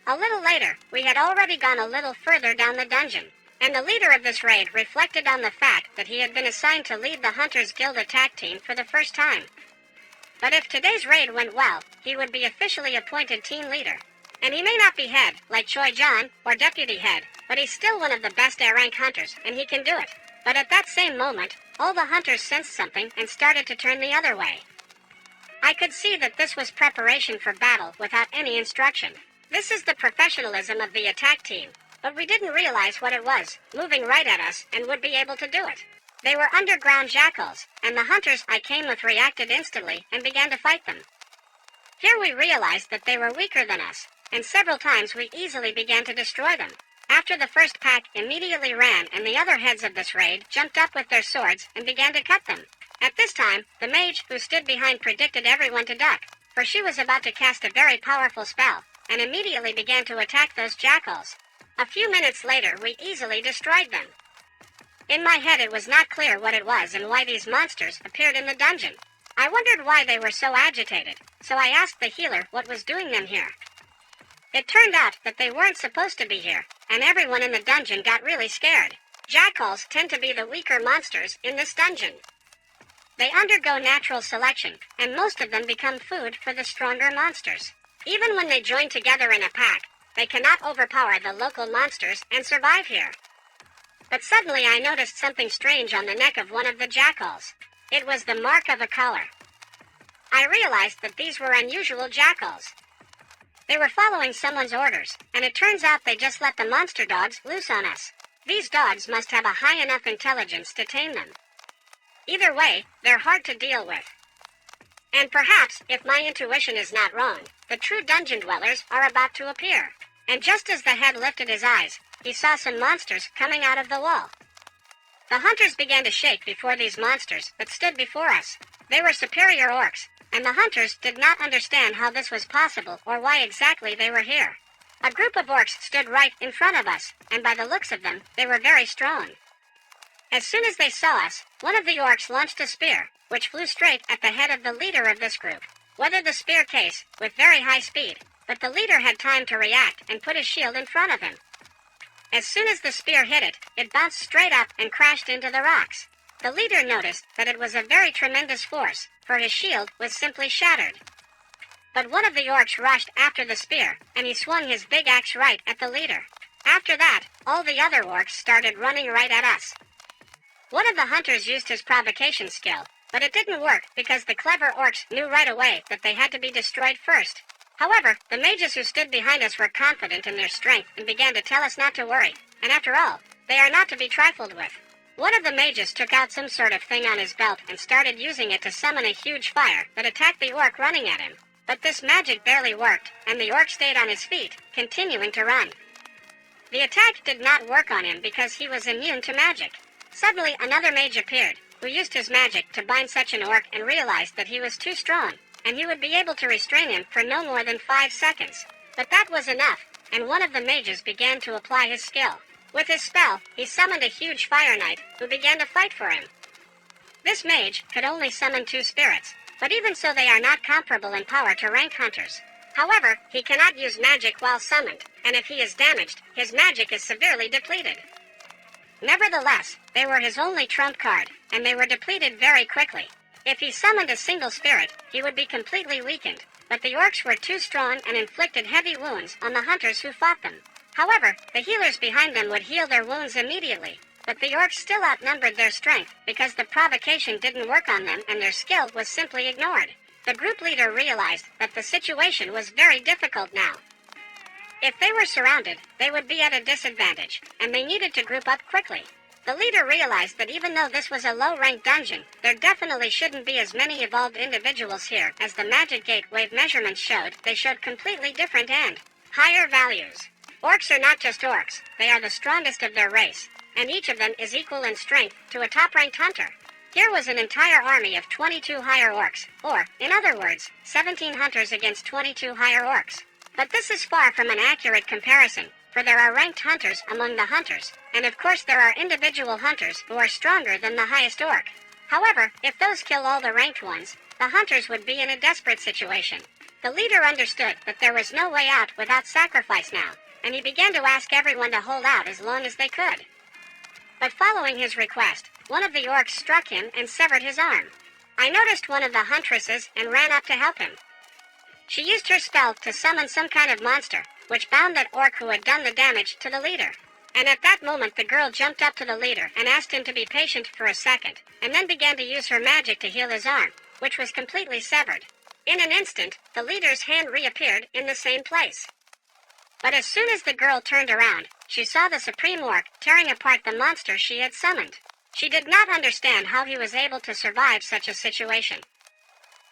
A little later, we had already gone a little further down the dungeon, and the leader of this raid reflected on the fact that he had been assigned to lead the Hunters Guild attack team for the first time. But if today's raid went well, he would be officially appointed team leader. And he may not be head, like Choi John, or deputy head, but he's still one of the best A-rank hunters, and he can do it. But at that same moment, all the hunters sensed something and started to turn the other way. I could see that this was preparation for battle without any instruction. This is the professionalism of the attack team, but we didn't realize what it was, moving right at us, and would be able to do it. They were underground jackals, and the hunters I came with reacted instantly and began to fight them. Here we realized that they were weaker than us, and several times we easily began to destroy them. After the first pack immediately ran and the other heads of this raid jumped up with their swords and began to cut them. At this time, the mage who stood behind predicted everyone to duck, for she was about to cast a very powerful spell, and immediately began to attack those jackals. A few minutes later, we easily destroyed them. In my head it was not clear what it was and why these monsters appeared in the dungeon. I wondered why they were so agitated, so I asked the healer what was doing them here. It turned out that they weren't supposed to be here, and everyone in the dungeon got really scared. Jackals tend to be the weaker monsters in this dungeon. They undergo natural selection, and most of them become food for the stronger monsters. Even when they join together in a pack, they cannot overpower the local monsters and survive here. But suddenly I noticed something strange on the neck of one of the jackals. It was the mark of a collar. I realized that these were unusual jackals. They were following someone's orders, and it turns out they just let the monster dogs loose on us. These dogs must have a high enough intelligence to tame them. Either way, they're hard to deal with. And perhaps, if my intuition is not wrong, the true dungeon dwellers are about to appear. And just as the head lifted his eyes, he saw some monsters coming out of the wall. The hunters began to shake before these monsters that stood before us. They were superior orcs, and the hunters did not understand how this was possible or why exactly they were here. A group of orcs stood right in front of us, and by the looks of them, they were very strong. As soon as they saw us, one of the orcs launched a spear, which flew straight at the head of the leader of this group. Weathered the spear case with very high speed, but the leader had time to react and put his shield in front of him. As soon as the spear hit it, it bounced straight up and crashed into the rocks. The leader noticed that it was a very tremendous force, for his shield was simply shattered. But one of the orcs rushed after the spear, and he swung his big axe right at the leader. After that, all the other orcs started running right at us. One of the hunters used his provocation skill, but it didn't work because the clever orcs knew right away that they had to be destroyed first. However, the mages who stood behind us were confident in their strength and began to tell us not to worry, and after all, they are not to be trifled with. One of the mages took out some sort of thing on his belt and started using it to summon a huge fire that attacked the orc running at him. But this magic barely worked, and the orc stayed on his feet, continuing to run. The attack did not work on him because he was immune to magic. Suddenly another mage appeared, who used his magic to bind such an orc and realized that he was too strong, and he would be able to restrain him for no more than 5 seconds. But that was enough, and one of the mages began to apply his skill. With his spell, he summoned a huge fire knight, who began to fight for him. This mage could only summon 2 spirits, but even so they are not comparable in power to ranked hunters. However, he cannot use magic while summoned, and if he is damaged, his magic is severely depleted. Nevertheless, they were his only trump card, and they were depleted very quickly. If he summoned a single spirit, he would be completely weakened, but the orcs were too strong and inflicted heavy wounds on the hunters who fought them. However, the healers behind them would heal their wounds immediately, but the orcs still outnumbered their strength because the provocation didn't work on them and their skill was simply ignored. The group leader realized that the situation was very difficult now. If they were surrounded, they would be at a disadvantage, and they needed to group up quickly. The leader realized that even though this was a low-ranked dungeon, there definitely shouldn't be as many evolved individuals here as the Magic Gate wave measurements showed. They showed completely different and higher values. Orcs are not just orcs, they are the strongest of their race, and each of them is equal in strength to a top-ranked hunter. Here was an entire army of 22 higher orcs, or, in other words, 17 hunters against 22 higher orcs. But this is far from an accurate comparison, for there are ranked hunters among the hunters, and of course there are individual hunters who are stronger than the highest orc. However, if those kill all the ranked ones, the hunters would be in a desperate situation. The leader understood that there was no way out without sacrifice now, and he began to ask everyone to hold out as long as they could. But following his request, one of the orcs struck him and severed his arm. I noticed one of the huntresses and ran up to help him. She used her spell to summon some kind of monster, which bound that orc who had done the damage to the leader. And at that moment the girl jumped up to the leader and asked him to be patient for a second, and then began to use her magic to heal his arm, which was completely severed. In an instant, the leader's hand reappeared in the same place. But as soon as the girl turned around, she saw the supreme orc tearing apart the monster she had summoned. She did not understand how he was able to survive such a situation.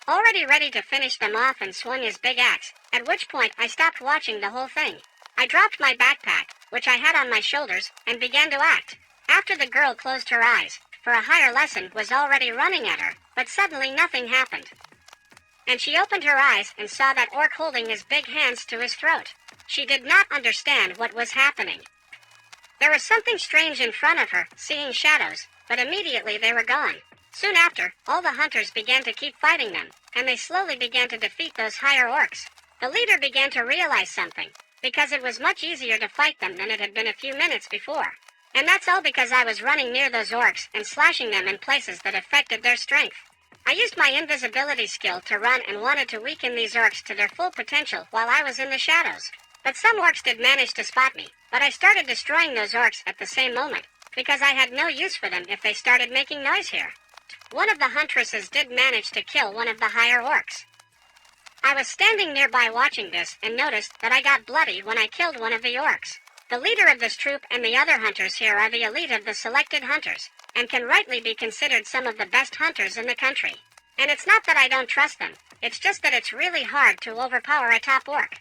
Already ready to finish them off and swung his big axe, at which point I stopped watching the whole thing. I dropped my backpack, which I had on my shoulders, and began to act. After the girl closed her eyes, for a higher lesson was already running at her, but suddenly nothing happened. And she opened her eyes and saw that orc holding his big hands to his throat. She did not understand what was happening. There was something strange in front of her, seeing shadows, but immediately they were gone. Soon after, all the hunters began to keep fighting them, and they slowly began to defeat those higher orcs. The leader began to realize something, because it was much easier to fight them than it had been a few minutes before. And that's all because I was running near those orcs and slashing them in places that affected their strength. I used my invisibility skill to run and wanted to weaken these orcs to their full potential while I was in the shadows. But some orcs did manage to spot me, but I started destroying those orcs at the same moment, because I had no use for them if they started making noise here. One of the huntresses did manage to kill one of the higher orcs. I was standing nearby watching this and noticed that I got bloody when I killed one of the orcs. The leader of this troop and the other hunters here are the elite of the selected hunters, and can rightly be considered some of the best hunters in the country. And it's not that I don't trust them, it's just that it's really hard to overpower a top orc.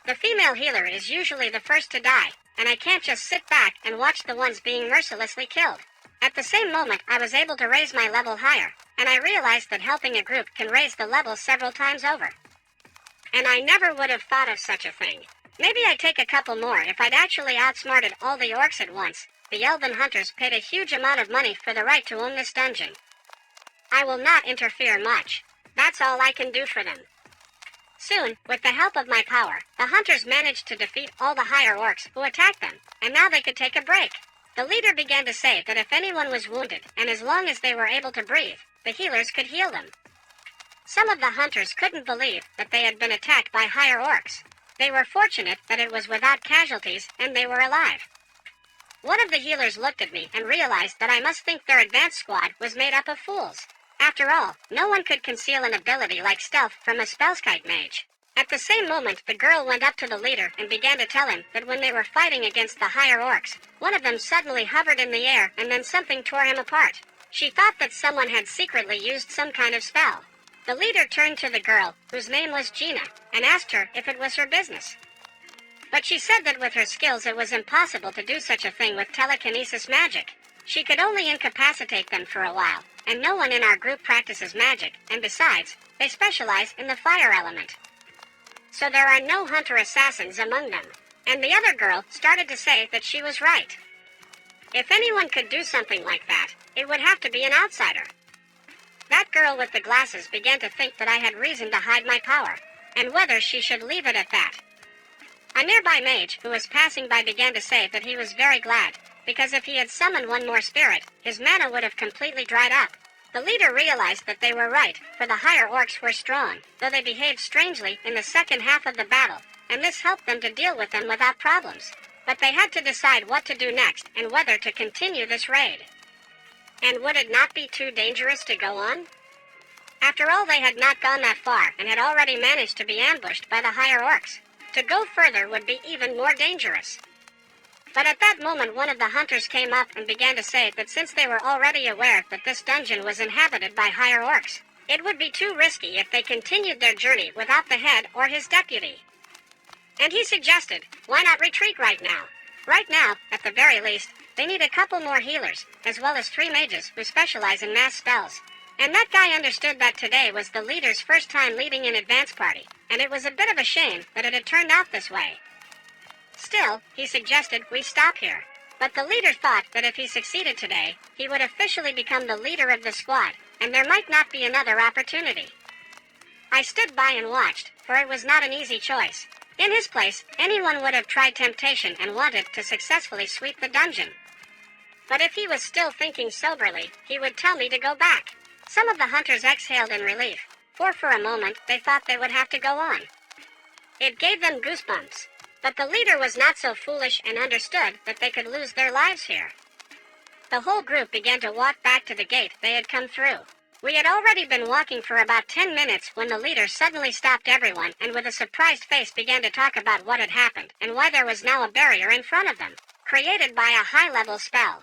The female healer is usually the first to die, and I can't just sit back and watch the ones being mercilessly killed. At the same moment I was able to raise my level higher, and I realized that helping a group can raise the level several times over. And I never would have thought of such a thing. Maybe I'd take a couple more if I'd actually outsmarted all the orcs at once. The elven hunters paid a huge amount of money for the right to own this dungeon. I will not interfere much. That's all I can do for them. Soon, with the help of my power, the hunters managed to defeat all the higher orcs who attacked them, and now they could take a break. The leader began to say that if anyone was wounded, and as long as they were able to breathe, the healers could heal them. Some of the hunters couldn't believe that they had been attacked by higher orcs. They were fortunate that it was without casualties and they were alive. One of the healers looked at me and realized that I must think their advanced squad was made up of fools. After all, no one could conceal an ability like stealth from a spellskite mage. At the same moment, the girl went up to the leader and began to tell him that when they were fighting against the higher orcs, one of them suddenly hovered in the air and then something tore him apart. She thought that someone had secretly used some kind of spell. The leader turned to the girl, whose name was Gina, and asked her if it was her business. But she said that with her skills it was impossible to do such a thing with telekinesis magic. She could only incapacitate them for a while, and no one in our group practices magic, and besides, they specialize in the fire element. So there are no hunter assassins among them. And the other girl started to say that she was right. If anyone could do something like that, it would have to be an outsider. That girl with the glasses began to think that I had reason to hide my power, and whether she should leave it at that. A nearby mage who was passing by began to say that he was very glad, because if he had summoned one more spirit, his mana would have completely dried up. The leader realized that they were right, for the higher orcs were strong, though they behaved strangely in the second half of the battle, and this helped them to deal with them without problems. But they had to decide what to do next and whether to continue this raid. And would it not be too dangerous to go on? After all, they had not gone that far and had already managed to be ambushed by the higher orcs. To go further would be even more dangerous. But at that moment one of the hunters came up and began to say that since they were already aware that this dungeon was inhabited by higher orcs, it would be too risky if they continued their journey without the head or his deputy. And he suggested, why not retreat right now? Right now, at the very least, they need a couple more healers, as well as 3 mages who specialize in mass spells. And that guy understood that today was the leader's first time leading an advance party, and it was a bit of a shame that it had turned out this way. Still, he suggested we stop here. But the leader thought that if he succeeded today, he would officially become the leader of the squad, and there might not be another opportunity. I stood by and watched, for it was not an easy choice. In his place, anyone would have tried temptation and wanted to successfully sweep the dungeon. But if he was still thinking soberly, he would tell me to go back. Some of the hunters exhaled in relief, for a moment they thought they would have to go on. It gave them goosebumps. But the leader was not so foolish and understood that they could lose their lives here. The whole group began to walk back to the gate they had come through. We had already been walking for about 10 minutes when the leader suddenly stopped everyone and with a surprised face began to talk about what had happened and why there was now a barrier in front of them, created by a high-level spell.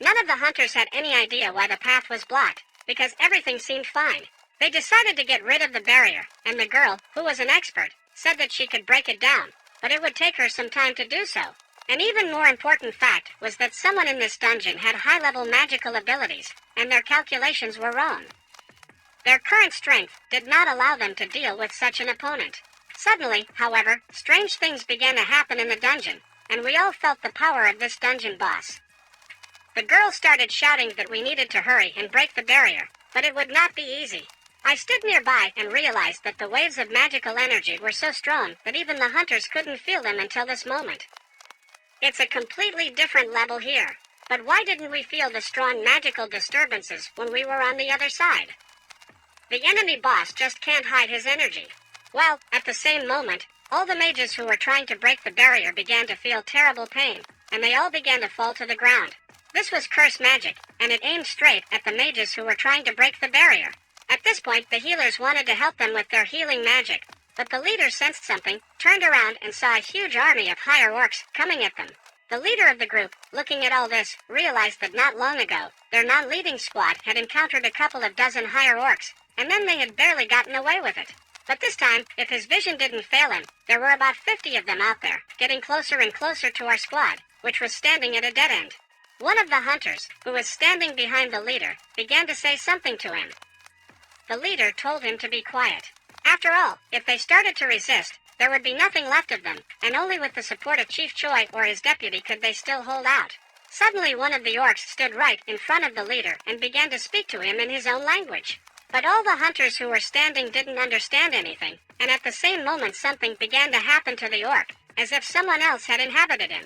None of the hunters had any idea why the path was blocked, because everything seemed fine. They decided to get rid of the barrier, and the girl, who was an expert, said that she could break it down, but it would take her some time to do so. An even more important fact was that someone in this dungeon had high-level magical abilities, and their calculations were wrong. Their current strength did not allow them to deal with such an opponent. Suddenly, however, strange things began to happen in the dungeon, and we all felt the power of this dungeon boss. The girl started shouting that we needed to hurry and break the barrier, but it would not be easy. I stood nearby and realized that the waves of magical energy were so strong that even the hunters couldn't feel them until this moment. It's a completely different level here, but why didn't we feel the strong magical disturbances when we were on the other side? The enemy boss just can't hide his energy. Well, at the same moment, all the mages who were trying to break the barrier began to feel terrible pain, and they all began to fall to the ground. This was curse magic, and it aimed straight at the mages who were trying to break the barrier. At this point, the healers wanted to help them with their healing magic, but the leader sensed something, turned around, and saw a huge army of higher orcs coming at them. The leader of the group, looking at all this, realized that not long ago, their non-leading squad had encountered a couple of dozen higher orcs, and then they had barely gotten away with it. But this time, if his vision didn't fail him, there were about 50 of them out there, getting closer and closer to our squad, which was standing at a dead end. One of the hunters, who was standing behind the leader, began to say something to him. The leader told him to be quiet. After all, if they started to resist, there would be nothing left of them, and only with the support of Chief Choi or his deputy could they still hold out. Suddenly one of the orcs stood right in front of the leader and began to speak to him in his own language. But all the hunters who were standing didn't understand anything, and at the same moment something began to happen to the orc, as if someone else had inhabited him.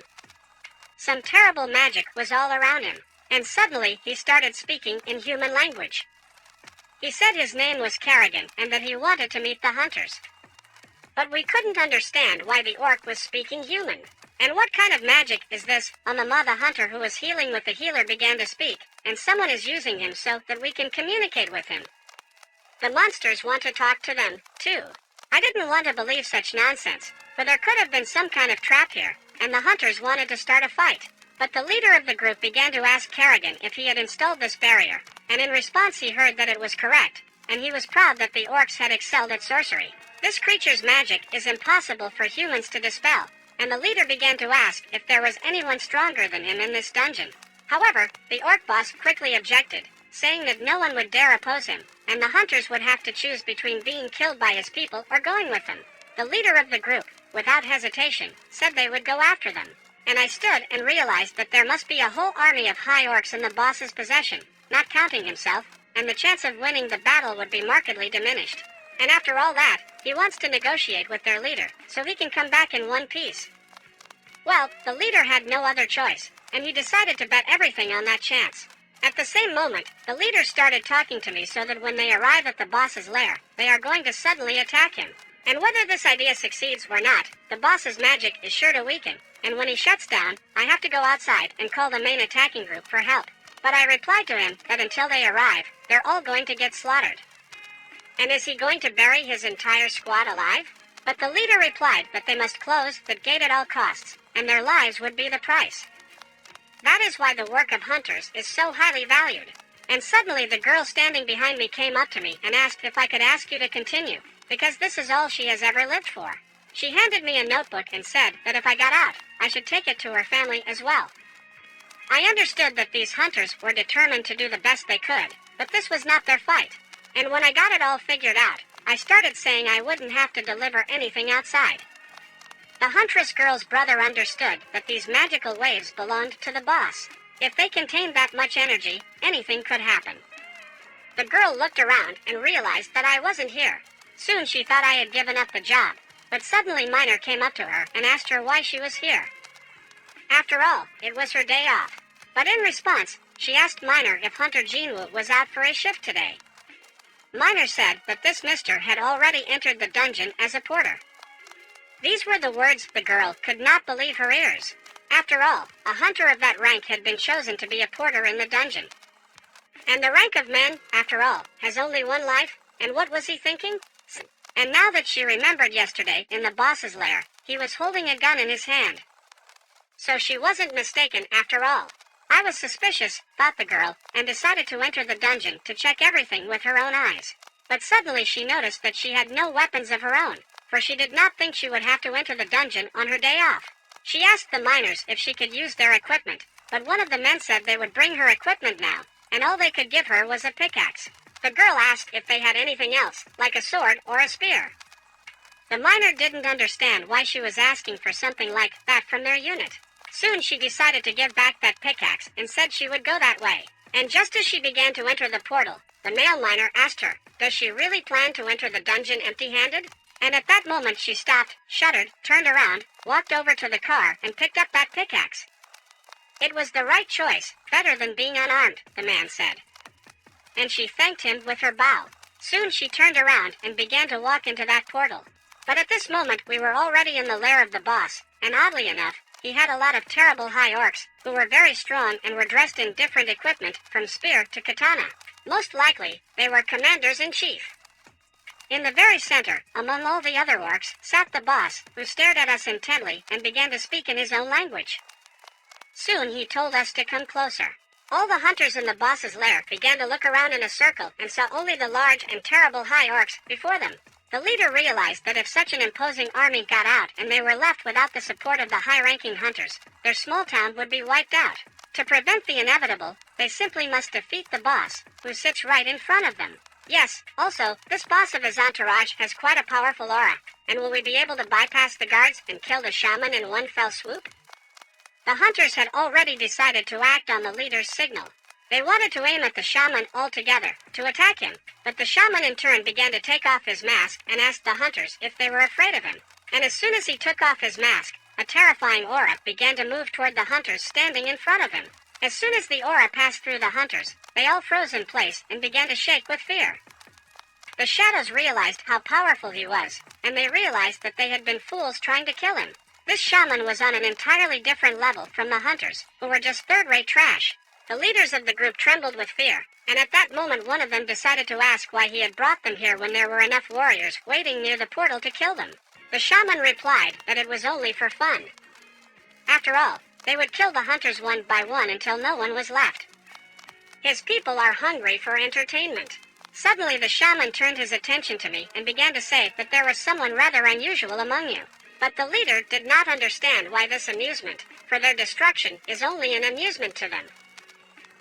Some terrible magic was all around him, and suddenly he started speaking in human language. He said his name was Kerrigan and that he wanted to meet the hunters. But we couldn't understand why the orc was speaking human. And what kind of magic is this? Amama, the hunter who was healing with the healer, began to speak, and someone is using him so that we can communicate with him. The monsters want to talk to them, too. I didn't want to believe such nonsense, for there could have been some kind of trap here, and the hunters wanted to start a fight. But the leader of the group began to ask Kerrigan if he had installed this barrier, and in response he heard that it was correct, and he was proud that the orcs had excelled at sorcery. This creature's magic is impossible for humans to dispel, and the leader began to ask if there was anyone stronger than him in this dungeon. However, the orc boss quickly objected, saying that no one would dare oppose him, and the hunters would have to choose between being killed by his people or going with him. The leader of the group, without hesitation, said they would go after them. And I stood and realized that there must be a whole army of high orcs in the boss's possession, not counting himself, and the chance of winning the battle would be markedly diminished. And after all that, he wants to negotiate with their leader, so he can come back in one piece. Well, the leader had no other choice, and he decided to bet everything on that chance. At the same moment, the leader started talking to me so that when they arrive at the boss's lair, they are going to suddenly attack him. And whether this idea succeeds or not, the boss's magic is sure to weaken, and when he shuts down, I have to go outside and call the main attacking group for help. But I replied to him that until they arrive, they're all going to get slaughtered. And is he going to bury his entire squad alive? But the leader replied that they must close the gate at all costs, and their lives would be the price. That is why the work of hunters is so highly valued. And suddenly the girl standing behind me came up to me and asked if I could ask you to continue, because this is all she has ever lived for. She handed me a notebook and said that if I got out, I should take it to her family as well. I understood that these hunters were determined to do the best they could, but this was not their fight. And when I got it all figured out, I started saying I wouldn't have to deliver anything outside. The huntress girl's brother understood that these magical waves belonged to the boss. If they contained that much energy, anything could happen. The girl looked around and realized that I wasn't here. Soon she thought I had given up the job, but suddenly Miner came up to her and asked her why she was here. After all, it was her day off. But in response, she asked Miner if Hunter Jinwoo was out for a shift today. Miner said that this mister had already entered the dungeon as a porter. These were the words the girl could not believe her ears. After all, a hunter of that rank had been chosen to be a porter in the dungeon. And the rank of men, after all, has only one life, and what was he thinking? And now that she remembered yesterday in the boss's lair, he was holding a gun in his hand. So she wasn't mistaken after all. I was suspicious, thought the girl, and decided to enter the dungeon to check everything with her own eyes. But suddenly she noticed that she had no weapons of her own, for she did not think she would have to enter the dungeon on her day off. She asked the miners if she could use their equipment, but one of the men said they would bring her equipment now, and all they could give her was a pickaxe. The girl asked if they had anything else, like a sword or a spear. The miner didn't understand why she was asking for something like that from their unit. Soon she decided to give back that pickaxe and said she would go that way. And just as she began to enter the portal, the male miner asked her, does she really plan to enter the dungeon empty-handed? And at that moment she stopped, shuddered, turned around, walked over to the car, and picked up that pickaxe. It was the right choice, better than being unarmed, the man said. And she thanked him with her bow. Soon she turned around and began to walk into that portal. But at this moment we were already in the lair of the boss, and oddly enough, he had a lot of terrible high orcs, who were very strong and were dressed in different equipment, from spear to katana. Most likely, they were commanders-in-chief. In the very center, among all the other orcs, sat the boss, who stared at us intently and began to speak in his own language. Soon he told us to come closer. All the hunters in the boss's lair began to look around in a circle and saw only the large and terrible high orcs before them. The leader realized that if such an imposing army got out and they were left without the support of the high-ranking hunters, their small town would be wiped out. To prevent the inevitable, they simply must defeat the boss, who sits right in front of them. Yes, also, this boss of his entourage has quite a powerful aura, and will we be able to bypass the guards and kill the shaman in one fell swoop? The hunters had already decided to act on the leader's signal. They wanted to aim at the shaman altogether, to attack him, but the shaman in turn began to take off his mask and asked the hunters if they were afraid of him. And as soon as he took off his mask, a terrifying aura began to move toward the hunters standing in front of him. As soon as the aura passed through the hunters, they all froze in place and began to shake with fear. The shadows realized how powerful he was, and they realized that they had been fools trying to kill him. This shaman was on an entirely different level from the hunters, who were just third-rate trash. The leaders of the group trembled with fear, and at that moment one of them decided to ask why he had brought them here when there were enough warriors waiting near the portal to kill them. The shaman replied that it was only for fun. After all, they would kill the hunters one by one until no one was left. His people are hungry for entertainment. Suddenly the shaman turned his attention to me and began to say that there was someone rather unusual among you. But the leader did not understand why this amusement, for their destruction, is only an amusement to them.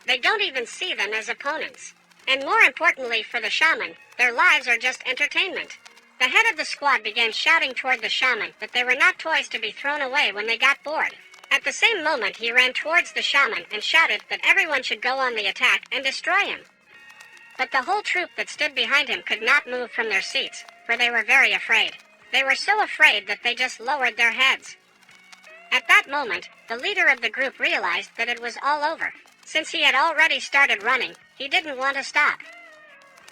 They don't even see them as opponents. And more importantly for the shaman, their lives are just entertainment. The head of the squad began shouting toward the shaman that they were not toys to be thrown away when they got bored. At the same moment he ran towards the shaman and shouted that everyone should go on the attack and destroy him. But the whole troop that stood behind him could not move from their seats, for they were very afraid. They were so afraid that they just lowered their heads. At that moment, the leader of the group realized that it was all over. Since he had already started running, he didn't want to stop.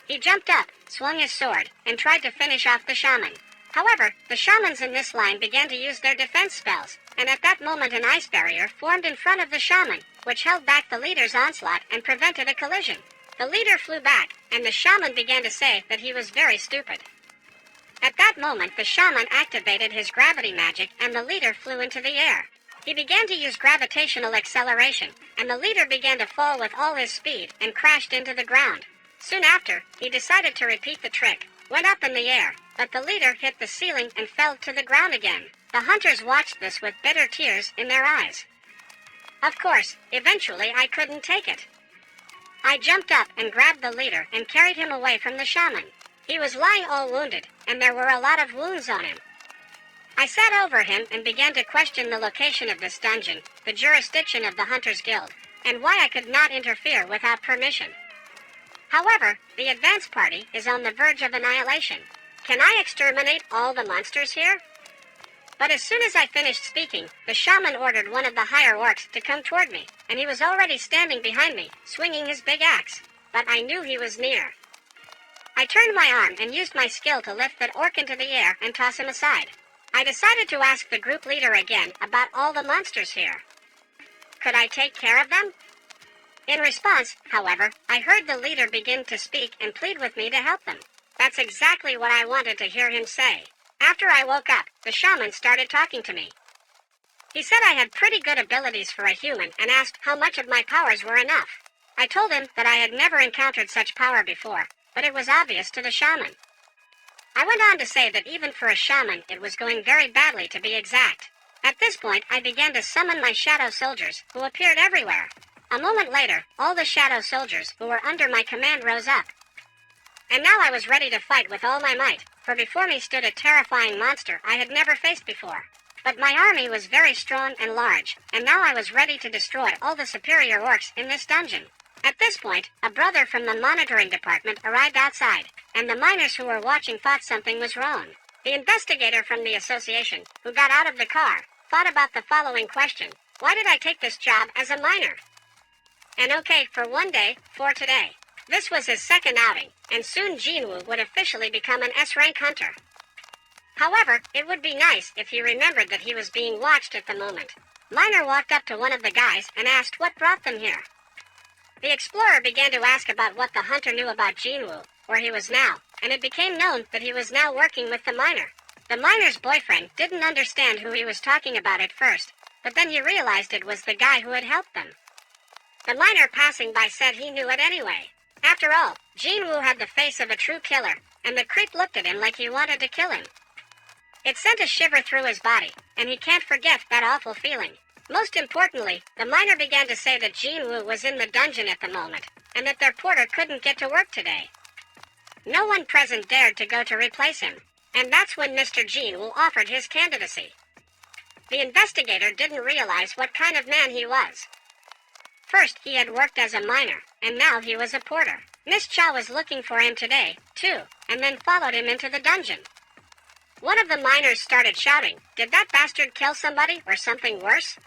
He jumped up, swung his sword, and tried to finish off the shaman. However, the shamans in this line began to use their defense spells, and at that moment an ice barrier formed in front of the shaman, which held back the leader's onslaught and prevented a collision. The leader flew back, and the shaman began to say that he was very stupid. At that moment the shaman activated his gravity magic and the leader flew into the air. He began to use gravitational acceleration, and the leader began to fall with all his speed and crashed into the ground. Soon after, he decided to repeat the trick, went up in the air, but the leader hit the ceiling and fell to the ground again. The hunters watched this with bitter tears in their eyes. Of course, eventually I couldn't take it. I jumped up and grabbed the leader and carried him away from the shaman. He was lying all wounded, and there were a lot of wounds on him. I sat over him and began to question the location of this dungeon, the jurisdiction of the Hunters Guild, and why I could not interfere without permission. However, the advance party is on the verge of annihilation. Can I exterminate all the monsters here? But as soon as I finished speaking, the shaman ordered one of the higher orcs to come toward me, and he was already standing behind me, swinging his big axe. But I knew he was near. I turned my arm and used my skill to lift that orc into the air and toss him aside. I decided to ask the group leader again about all the monsters here. Could I take care of them? In response, however, I heard the leader begin to speak and plead with me to help them. That's exactly what I wanted to hear him say. After I woke up, the shaman started talking to me. He said I had pretty good abilities for a human and asked how much of my powers were enough. I told him that I had never encountered such power before, but it was obvious to the shaman. I went on to say that even for a shaman, it was going very badly to be exact. At this point, I began to summon my shadow soldiers, who appeared everywhere. A moment later, all the shadow soldiers who were under my command rose up. And now I was ready to fight with all my might, for before me stood a terrifying monster I had never faced before. But my army was very strong and large, and now I was ready to destroy all the superior orcs in this dungeon. At this point, a brother from the monitoring department arrived outside, and the miners who were watching thought something was wrong. The investigator from the association, who got out of the car, thought about the following question: why did I take this job as a miner? And okay, for one day, for today. This was his second outing, and soon Jinwoo would officially become an S-rank hunter. However, it would be nice if he remembered that he was being watched at the moment. Miner walked up to one of the guys and asked what brought them here. The explorer began to ask about what the hunter knew about Jinwoo, where he was now, and it became known that he was now working with the miner. The miner's boyfriend didn't understand who he was talking about at first, but then he realized it was the guy who had helped them. The miner passing by said he knew it anyway. After all, Jinwoo had the face of a true killer, and the creep looked at him like he wanted to kill him. It sent a shiver through his body, and he can't forget that awful feeling. Most importantly, the miner began to say that Jinwoo was in the dungeon at the moment, and that their porter couldn't get to work today. No one present dared to go to replace him, and that's when Mr. Jinwoo offered his candidacy. The investigator didn't realize what kind of man he was. First, he had worked as a miner, and now he was a porter. Miss Cha was looking for him today, too, and then followed him into the dungeon. One of the miners started shouting, "Did that bastard kill somebody or something worse?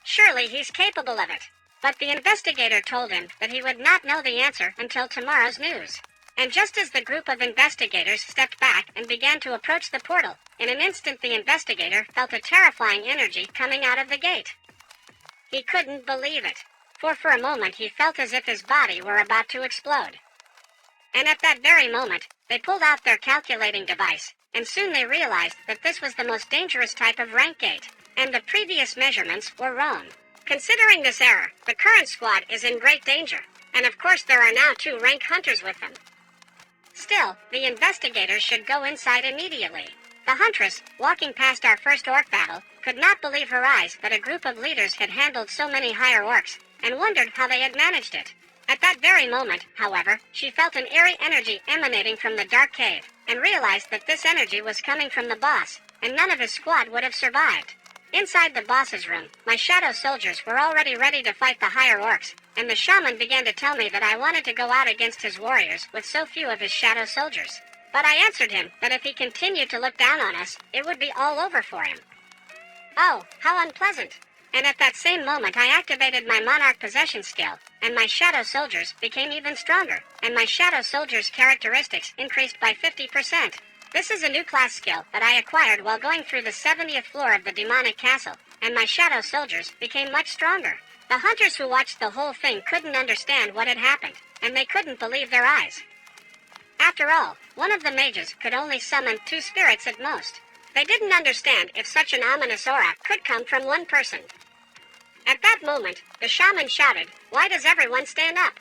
Surely he's capable of it." But the investigator told him that he would not know the answer until tomorrow's news. And just as the group of investigators stepped back and began to approach the portal, in an instant the investigator felt a terrifying energy coming out of the gate. He couldn't believe it, for a moment he felt as if his body were about to explode. And at that very moment, they pulled out their calculating device, and soon they realized that this was the most dangerous type of rank gate, and the previous measurements were wrong. Considering this error, the current squad is in great danger, and of course there are now 2 rank hunters with them. Still, the investigators should go inside immediately. The huntress, walking past our first orc battle, could not believe her eyes that a group of leaders had handled so many higher orcs, and wondered how they had managed it. At that very moment, however, she felt an eerie energy emanating from the dark cave, and realized that this energy was coming from the boss, and none of his squad would have survived. Inside the boss's room, my shadow soldiers were already ready to fight the higher orcs, and the shaman began to tell me that I wanted to go out against his warriors with so few of his shadow soldiers. But I answered him that if he continued to look down on us, it would be all over for him. Oh, how unpleasant. And at that same moment I activated my monarch possession skill, and my shadow soldiers became even stronger, and my shadow soldiers' characteristics increased by 50%. This is a new class skill that I acquired while going through the 70th floor of the demonic castle, and my shadow soldiers became much stronger. The hunters who watched the whole thing couldn't understand what had happened, and they couldn't believe their eyes. After all, one of the mages could only summon 2 spirits at most. They didn't understand if such an ominous aura could come from one person. At that moment, the shaman shouted, "Why does everyone stand up?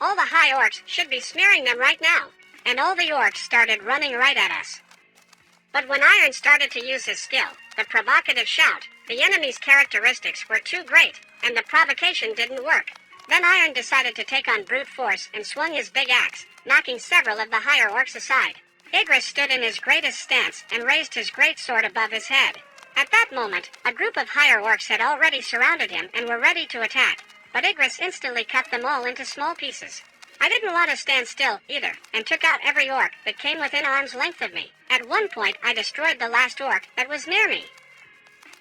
All the high orcs should be smearing them right now." And all the orcs started running right at us. But when Iron started to use his skill, the provocative shout, the enemy's characteristics were too great, and the provocation didn't work. Then Iron decided to take on brute force and swung his big axe, knocking several of the higher orcs aside. Igris stood in his greatest stance and raised his great sword above his head. At that moment, a group of higher orcs had already surrounded him and were ready to attack, but Igris instantly cut them all into small pieces. I didn't want to stand still, either, and took out every orc that came within arm's length of me. At one point, I destroyed the last orc that was near me.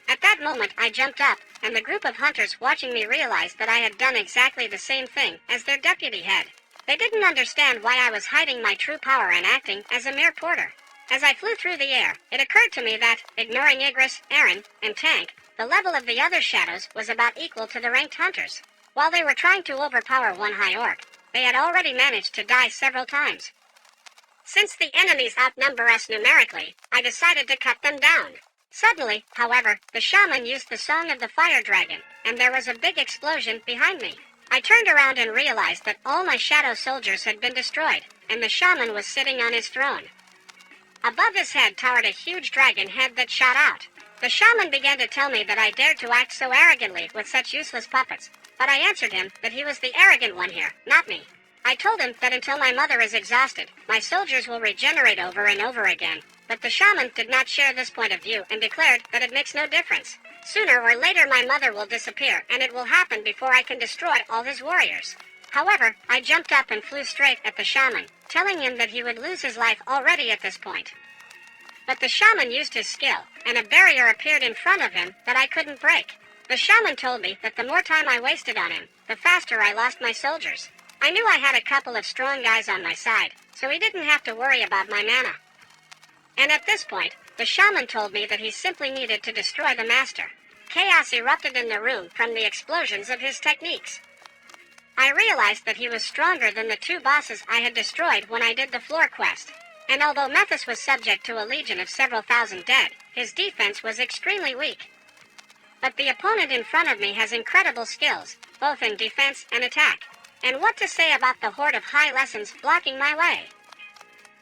At that moment, I jumped up, and the group of hunters watching me realized that I had done exactly the same thing as their deputy head. They didn't understand why I was hiding my true power and acting as a mere porter. As I flew through the air, it occurred to me that, ignoring Igris, Aaron, and Tank, the level of the other shadows was about equal to the ranked hunters. While they were trying to overpower one high orc, they had already managed to die several times. Since the enemies outnumber us numerically, I decided to cut them down. Suddenly, however, the shaman used the Song of the Fire Dragon, and there was a big explosion behind me. I turned around and realized that all my shadow soldiers had been destroyed, and the shaman was sitting on his throne. Above his head towered a huge dragon head that shot out. The shaman began to tell me that I dared to act so arrogantly with such useless puppets, but I answered him that he was the arrogant one here, not me. I told him that until my mother is exhausted, my soldiers will regenerate over and over again, but the shaman did not share this point of view and declared that it makes no difference. Sooner or later my mother will disappear, and it will happen before I can destroy all his warriors. However, I jumped up and flew straight at the shaman, telling him that he would lose his life already at this point. But the shaman used his skill, and a barrier appeared in front of him that I couldn't break. The shaman told me that the more time I wasted on him, the faster I lost my soldiers. I knew I had a couple of strong guys on my side, so he didn't have to worry about my mana. And at this point, the shaman told me that he simply needed to destroy the master. Chaos erupted in the room from the explosions of his techniques. I realized that he was stronger than the 2 bosses I had destroyed when I did the floor quest. And although Methus was subject to a legion of several thousand dead, his defense was extremely weak. But the opponent in front of me has incredible skills, both in defense and attack. And what to say about the horde of high lessons blocking my way?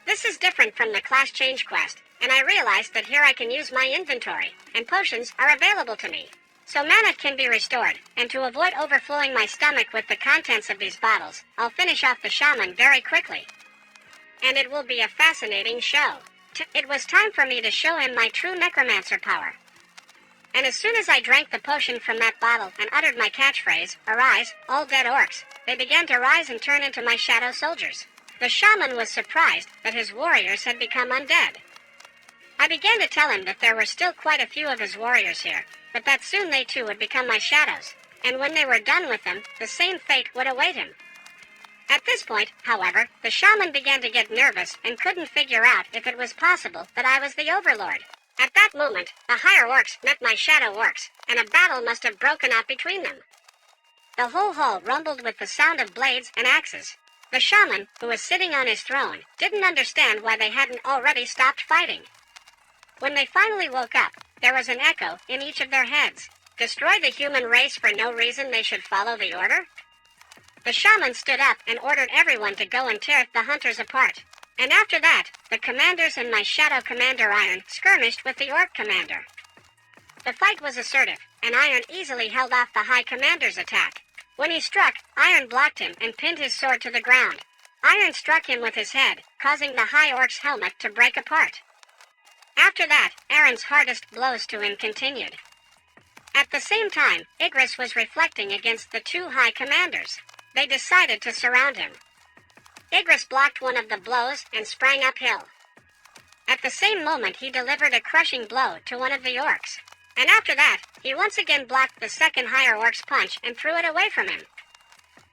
This is different from the class change quest, and I realized that here I can use my inventory, and potions are available to me. so mana can be restored, and to avoid overflowing my stomach with the contents of these bottles, I'll finish off the shaman very quickly. And it will be a fascinating show. It was time for me to show him my true necromancer power. And as soon as I drank the potion from that bottle and uttered my catchphrase, "Arise, all dead orcs," they began to rise and turn into my shadow soldiers. The shaman was surprised that his warriors had become undead. I began to tell him that there were still quite a few of his warriors here, but that soon they too would become my shadows, and when they were done with them, the same fate would await him. At this point, however, the shaman began to get nervous and couldn't figure out if it was possible that I was the overlord. At that moment, the higher orcs met my shadow orcs, and a battle must have broken out between them. The whole hall rumbled with the sound of blades and axes. The shaman, who was sitting on his throne, didn't understand why they hadn't already stopped fighting. When they finally woke up, there was an echo in each of their heads. Destroy the human race for no reason they should follow the order? The shaman stood up and ordered everyone to go and tear the hunters apart. And after that, the commanders and my shadow commander Iron skirmished with the orc commander. The fight was assertive, and Iron easily held off the high commander's attack. When he struck, Iron blocked him and pinned his sword to the ground. Iron struck him with his head, causing the high orc's helmet to break apart. After that, Aaron's hardest blows to him continued. At the same time, Igris was reflecting against the two high commanders. They decided to surround him. Igris blocked one of the blows and sprang uphill. At the same moment he delivered a crushing blow to one of the orcs. And after that, he once again blocked the second higher orc's punch and threw it away from him.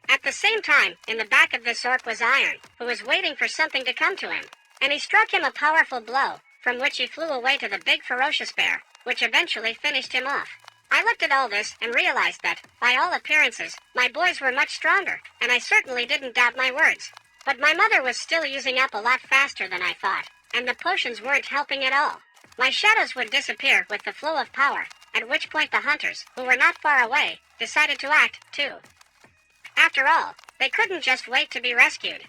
At the same time, in the back of this orc was Iron, who was waiting for something to come to him. And he struck him a powerful blow, from which he flew away to the big ferocious bear, which eventually finished him off. I looked at all this and realized that, by all appearances, my boys were much stronger, and I certainly didn't doubt my words. But my mother was still using up a lot faster than I thought, and the potions weren't helping at all. My shadows would disappear with the flow of power, at which point the hunters, who were not far away, decided to act, too. After all, they couldn't just wait to be rescued.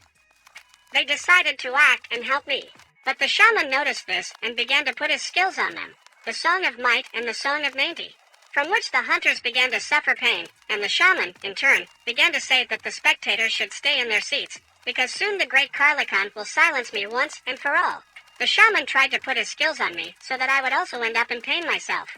They decided to act and help me. But the shaman noticed this and began to put his skills on them, the Song of Might and the Song of Nainty, from which the hunters began to suffer pain, and the shaman, in turn, began to say that the spectators should stay in their seats, because soon the great Karlakan will silence me once and for all. The shaman tried to put his skills on me so that I would also end up in pain myself.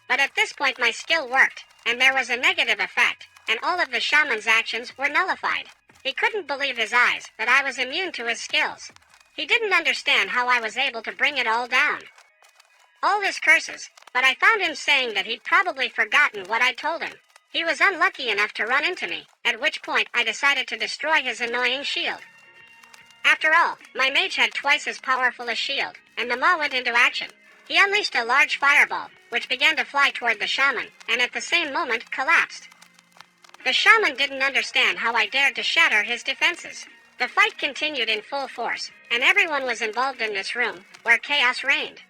But at this point my skill worked, and there was a negative effect, and all of the shaman's actions were nullified. He couldn't believe his eyes that I was immune to his skills. He didn't understand how I was able to bring it all down. All his curses, but I found him saying that he'd probably forgotten what I told him. He was unlucky enough to run into me, at which point I decided to destroy his annoying shield. After all, my mage had twice as powerful a shield, and the Maw went into action. He unleashed a large fireball, which began to fly toward the shaman, and at the same moment collapsed. The shaman didn't understand how I dared to shatter his defenses. The fight continued in full force, and everyone was involved in this room, where chaos reigned.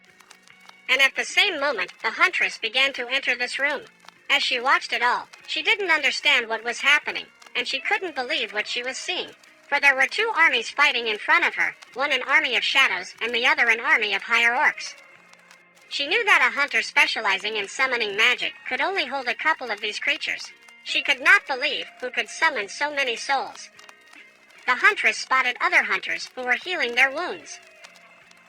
And at the same moment, the huntress began to enter this room. As she watched it all, she didn't understand what was happening, and she couldn't believe what she was seeing. For there were two armies fighting in front of her, one an army of shadows and the other an army of higher orcs. She knew that a hunter specializing in summoning magic could only hold a couple of these creatures. She could not believe who could summon so many souls. The huntress spotted other hunters who were healing their wounds.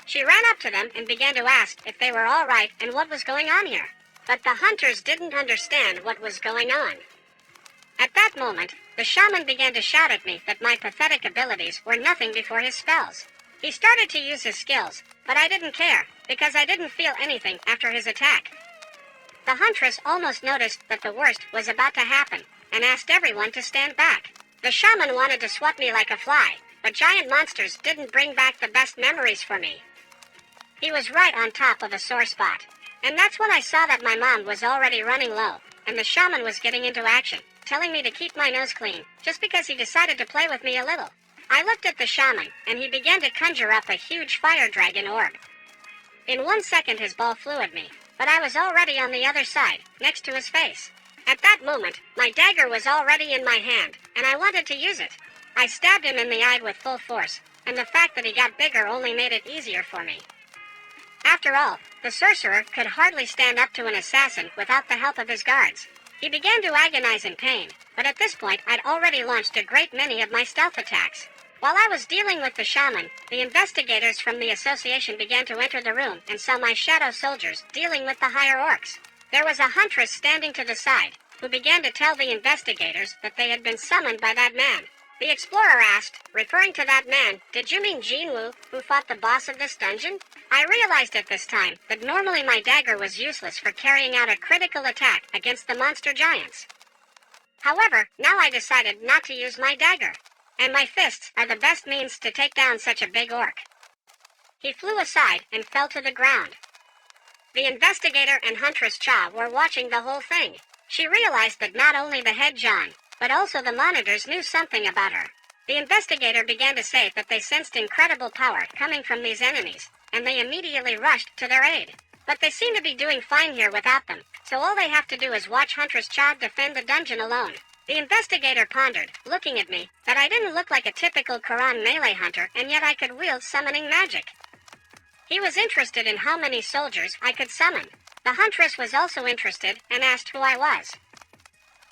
She ran up to them and began to ask if they were all right and what was going on here. But the hunters didn't understand what was going on. At that moment, the shaman began to shout at me that my pathetic abilities were nothing before his spells. He started to use his skills, but I didn't care, because I didn't feel anything after his attack. The huntress almost noticed that the worst was about to happen, and asked everyone to stand back. The shaman wanted to swat me like a fly, but giant monsters didn't bring back the best memories for me. He was right on top of a sore spot, and that's when I saw that my mom was already running low, and the shaman was getting into action, telling me to keep my nose clean, just because he decided to play with me a little. I looked at the shaman, and he began to conjure up a huge fire dragon orb. In 1 second his ball flew at me, but I was already on the other side, next to his face. At that moment, my dagger was already in my hand, and I wanted to use it. I stabbed him in the eye with full force, and the fact that he got bigger only made it easier for me. After all, the sorcerer could hardly stand up to an assassin without the help of his guards. He began to agonize in pain, but at this point I'd already launched a great many of my stealth attacks. While I was dealing with the shaman, the investigators from the association began to enter the room and saw my shadow soldiers dealing with the higher orcs. There was a huntress standing to the side, who began to tell the investigators that they had been summoned by that man. The explorer asked, referring to that man, "Did you mean Jinwoo, who fought the boss of this dungeon?" I realized at this time that normally my dagger was useless for carrying out a critical attack against the monster giants. However, now I decided not to use my dagger, and my fists are the best means to take down such a big orc. He flew aside and fell to the ground. The investigator and Huntress Cha were watching the whole thing. She realized that not only the head John, but also the monitors knew something about her. The investigator began to say that they sensed incredible power coming from these enemies, and they immediately rushed to their aid. But they seem to be doing fine here without them, so all they have to do is watch Huntress Cha defend the dungeon alone. The investigator pondered, looking at me, that I didn't look like a typical Quran melee hunter, and yet I could wield summoning magic. He was interested in how many soldiers I could summon. The huntress was also interested and asked who I was.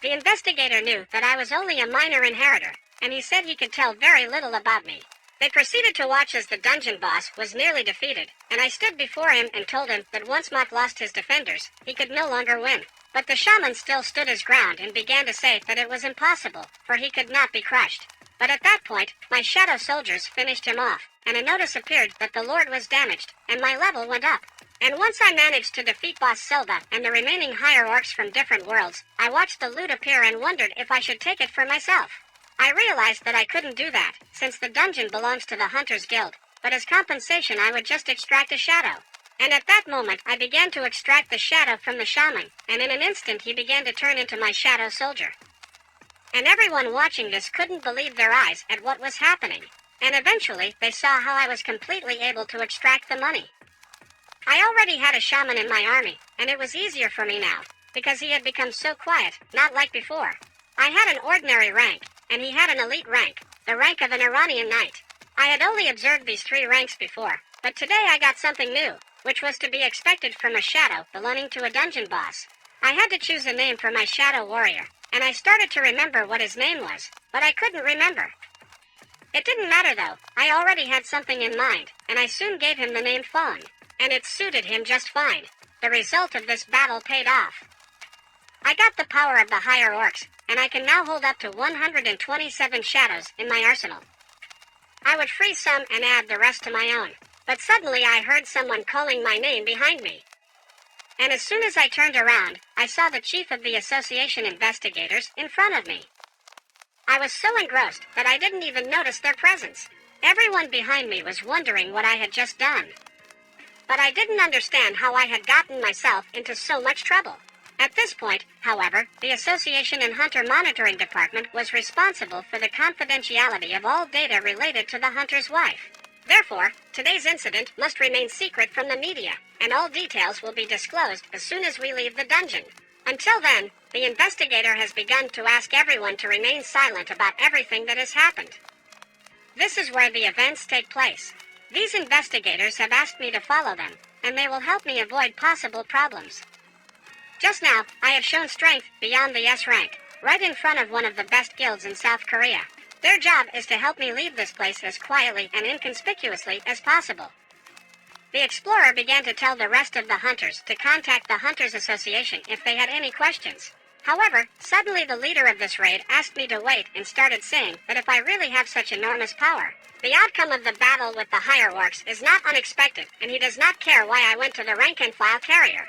The investigator knew that I was only a minor inheritor, and he said he could tell very little about me. They proceeded to watch as the dungeon boss was nearly defeated, and I stood before him and told him that once Mok lost his defenders, he could no longer win. But the shaman still stood his ground and began to say that it was impossible, for he could not be crushed. But at that point, my shadow soldiers finished him off, and a notice appeared that the Lord was damaged, and my level went up. And once I managed to defeat Boss Silva and the remaining higher orcs from different worlds, I watched the loot appear and wondered if I should take it for myself. I realized that I couldn't do that, since the dungeon belongs to the Hunters Guild, but as compensation I would just extract a shadow. And at that moment I began to extract the shadow from the shaman, and in an instant he began to turn into my shadow soldier. And everyone watching this couldn't believe their eyes at what was happening, and eventually they saw how I was completely able to extract the money. I already had a shaman in my army, and it was easier for me now, because he had become so quiet, not like before. I had an ordinary rank, and he had an elite rank, the rank of an Iranian knight. I had only observed these 3 ranks before, but today I got something new, which was to be expected from a shadow belonging to a dungeon boss. I had to choose a name for my shadow warrior, and I started to remember what his name was, but I couldn't remember. It didn't matter though, I already had something in mind, and I soon gave him the name Fawn, and it suited him just fine. The result of this battle paid off. I got the power of the higher orcs, and I can now hold up to 127 shadows in my arsenal. I would freeze some and add the rest to my own, but suddenly I heard someone calling my name behind me. And as soon as I turned around, I saw the chief of the association investigators in front of me. I was so engrossed that I didn't even notice their presence. Everyone behind me was wondering what I had just done. But I didn't understand how I had gotten myself into so much trouble. At this point, however, the Association and Hunter Monitoring Department was responsible for the confidentiality of all data related to the hunter's wife. Therefore, today's incident must remain secret from the media, and all details will be disclosed as soon as we leave the dungeon. Until then, the investigator has begun to ask everyone to remain silent about everything that has happened. This is where the events take place. These investigators have asked me to follow them, and they will help me avoid possible problems. Just now, I have shown strength beyond the S rank, right in front of one of the best guilds in South Korea. Their job is to help me leave this place as quietly and inconspicuously as possible. The explorer began to tell the rest of the hunters to contact the Hunters Association if they had any questions. However, suddenly the leader of this raid asked me to wait and started saying that if I really have such enormous power, the outcome of the battle with the higher orcs is not unexpected, and he does not care why I went to the rank-and-file carrier.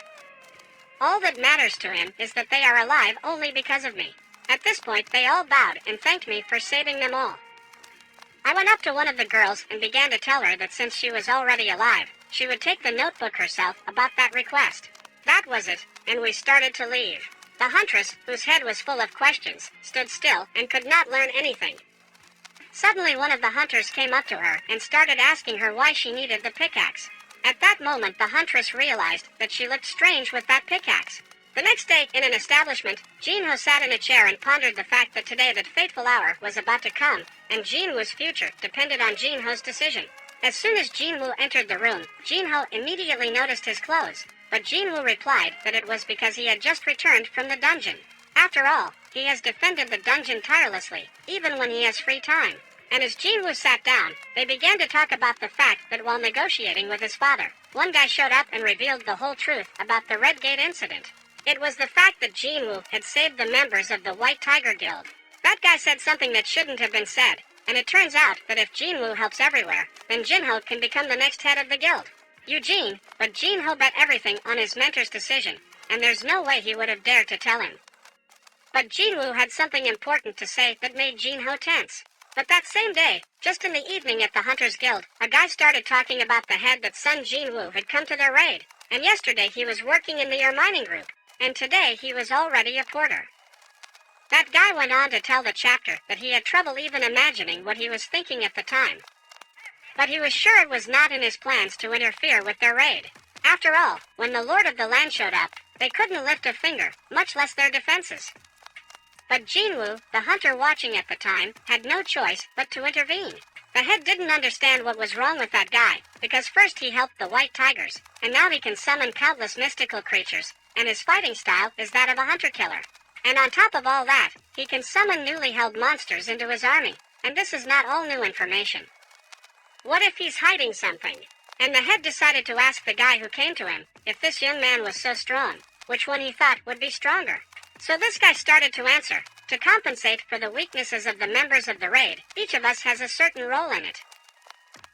All that matters to him is that they are alive only because of me. At this point, they all bowed and thanked me for saving them all. I went up to one of the girls and began to tell her that since she was already alive, she would take the notebook herself about that request. That was it, and we started to leave. The huntress, whose head was full of questions, stood still and could not learn anything. Suddenly one of the hunters came up to her and started asking her why she needed the pickaxe. At that moment the huntress realized that she looked strange with that pickaxe. The next day, in an establishment, Jinwoo sat in a chair and pondered the fact that today that fateful hour was about to come, and Jinwoo's future depended on Jinwoo's decision. As soon as Jinwoo entered the room, Jinho immediately noticed his clothes, but Jinwoo replied that it was because he had just returned from the dungeon. After all, he has defended the dungeon tirelessly, even when he has free time. And as Jinwoo sat down, they began to talk about the fact that while negotiating with his father, one guy showed up and revealed the whole truth about the Red Gate incident. It was the fact that Jinwoo had saved the members of the White Tiger Guild. That guy said something that shouldn't have been said, and it turns out that if Jinwoo helps everywhere, then Jinho can become the next head of the guild. Eugene, but Jinho bet everything on his mentor's decision, and there's no way he would have dared to tell him. But Jinwoo had something important to say that made Jinho tense. But that same day, just in the evening at the Hunters Guild, a guy started talking about the head that Sun Jinwoo had come to their raid, and yesterday he was working in the air mining group, and today he was already a porter. That guy went on to tell the chapter that he had trouble even imagining what he was thinking at the time. But he was sure it was not in his plans to interfere with their raid. After all, when the Lord of the Land showed up, they couldn't lift a finger, much less their defenses. But Jinwoo, the hunter watching at the time, had no choice but to intervene. The head didn't understand what was wrong with that guy, because first he helped the White Tigers, and now he can summon countless mystical creatures, and his fighting style is that of a hunter-killer. And on top of all that, he can summon newly held monsters into his army, and this is not all new information. What if he's hiding something? And the head decided to ask the guy who came to him if this young man was so strong, which one he thought would be stronger. So this guy started to answer, to compensate for the weaknesses of the members of the raid, each of us has a certain role in it.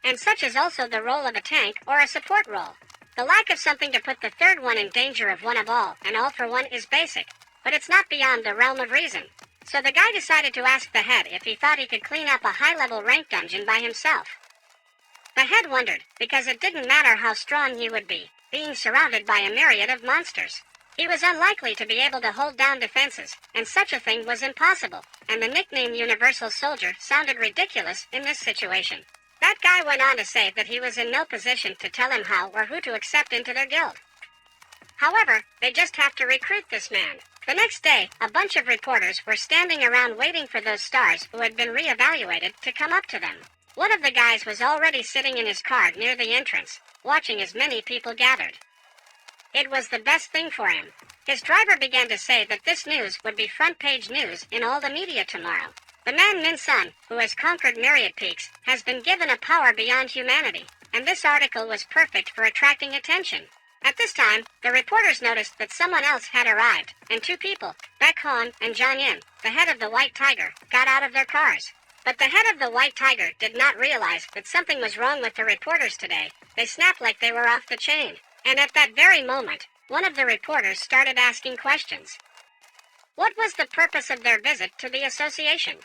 And such is also the role of a tank or a support role. The lack of something to put the third one in danger of one of all, and all for one is basic, but it's not beyond the realm of reason. So the guy decided to ask the head if he thought he could clean up a high-level rank dungeon by himself. The head wondered, because it didn't matter how strong he would be, being surrounded by a myriad of monsters. He was unlikely to be able to hold down defenses, and such a thing was impossible, and the nickname Universal Soldier sounded ridiculous in this situation. That guy went on to say that he was in no position to tell him how or who to accept into their guild. However, they just have to recruit this man. The next day, a bunch of reporters were standing around waiting for those stars who had been re-evaluated to come up to them. One of the guys was already sitting in his car near the entrance, watching as many people gathered. It was the best thing for him. His driver began to say that this news would be front-page news in all the media tomorrow. The man Min-sun, who has conquered myriad peaks, has been given a power beyond humanity, and this article was perfect for attracting attention. At this time, the reporters noticed that someone else had arrived, and two people, Baek Hon and Jang In, the head of the White Tiger, got out of their cars. But the head of the White Tiger did not realize that something was wrong with the reporters today. They snapped like they were off the chain. And at that very moment, one of the reporters started asking questions. What was the purpose of their visit to the association?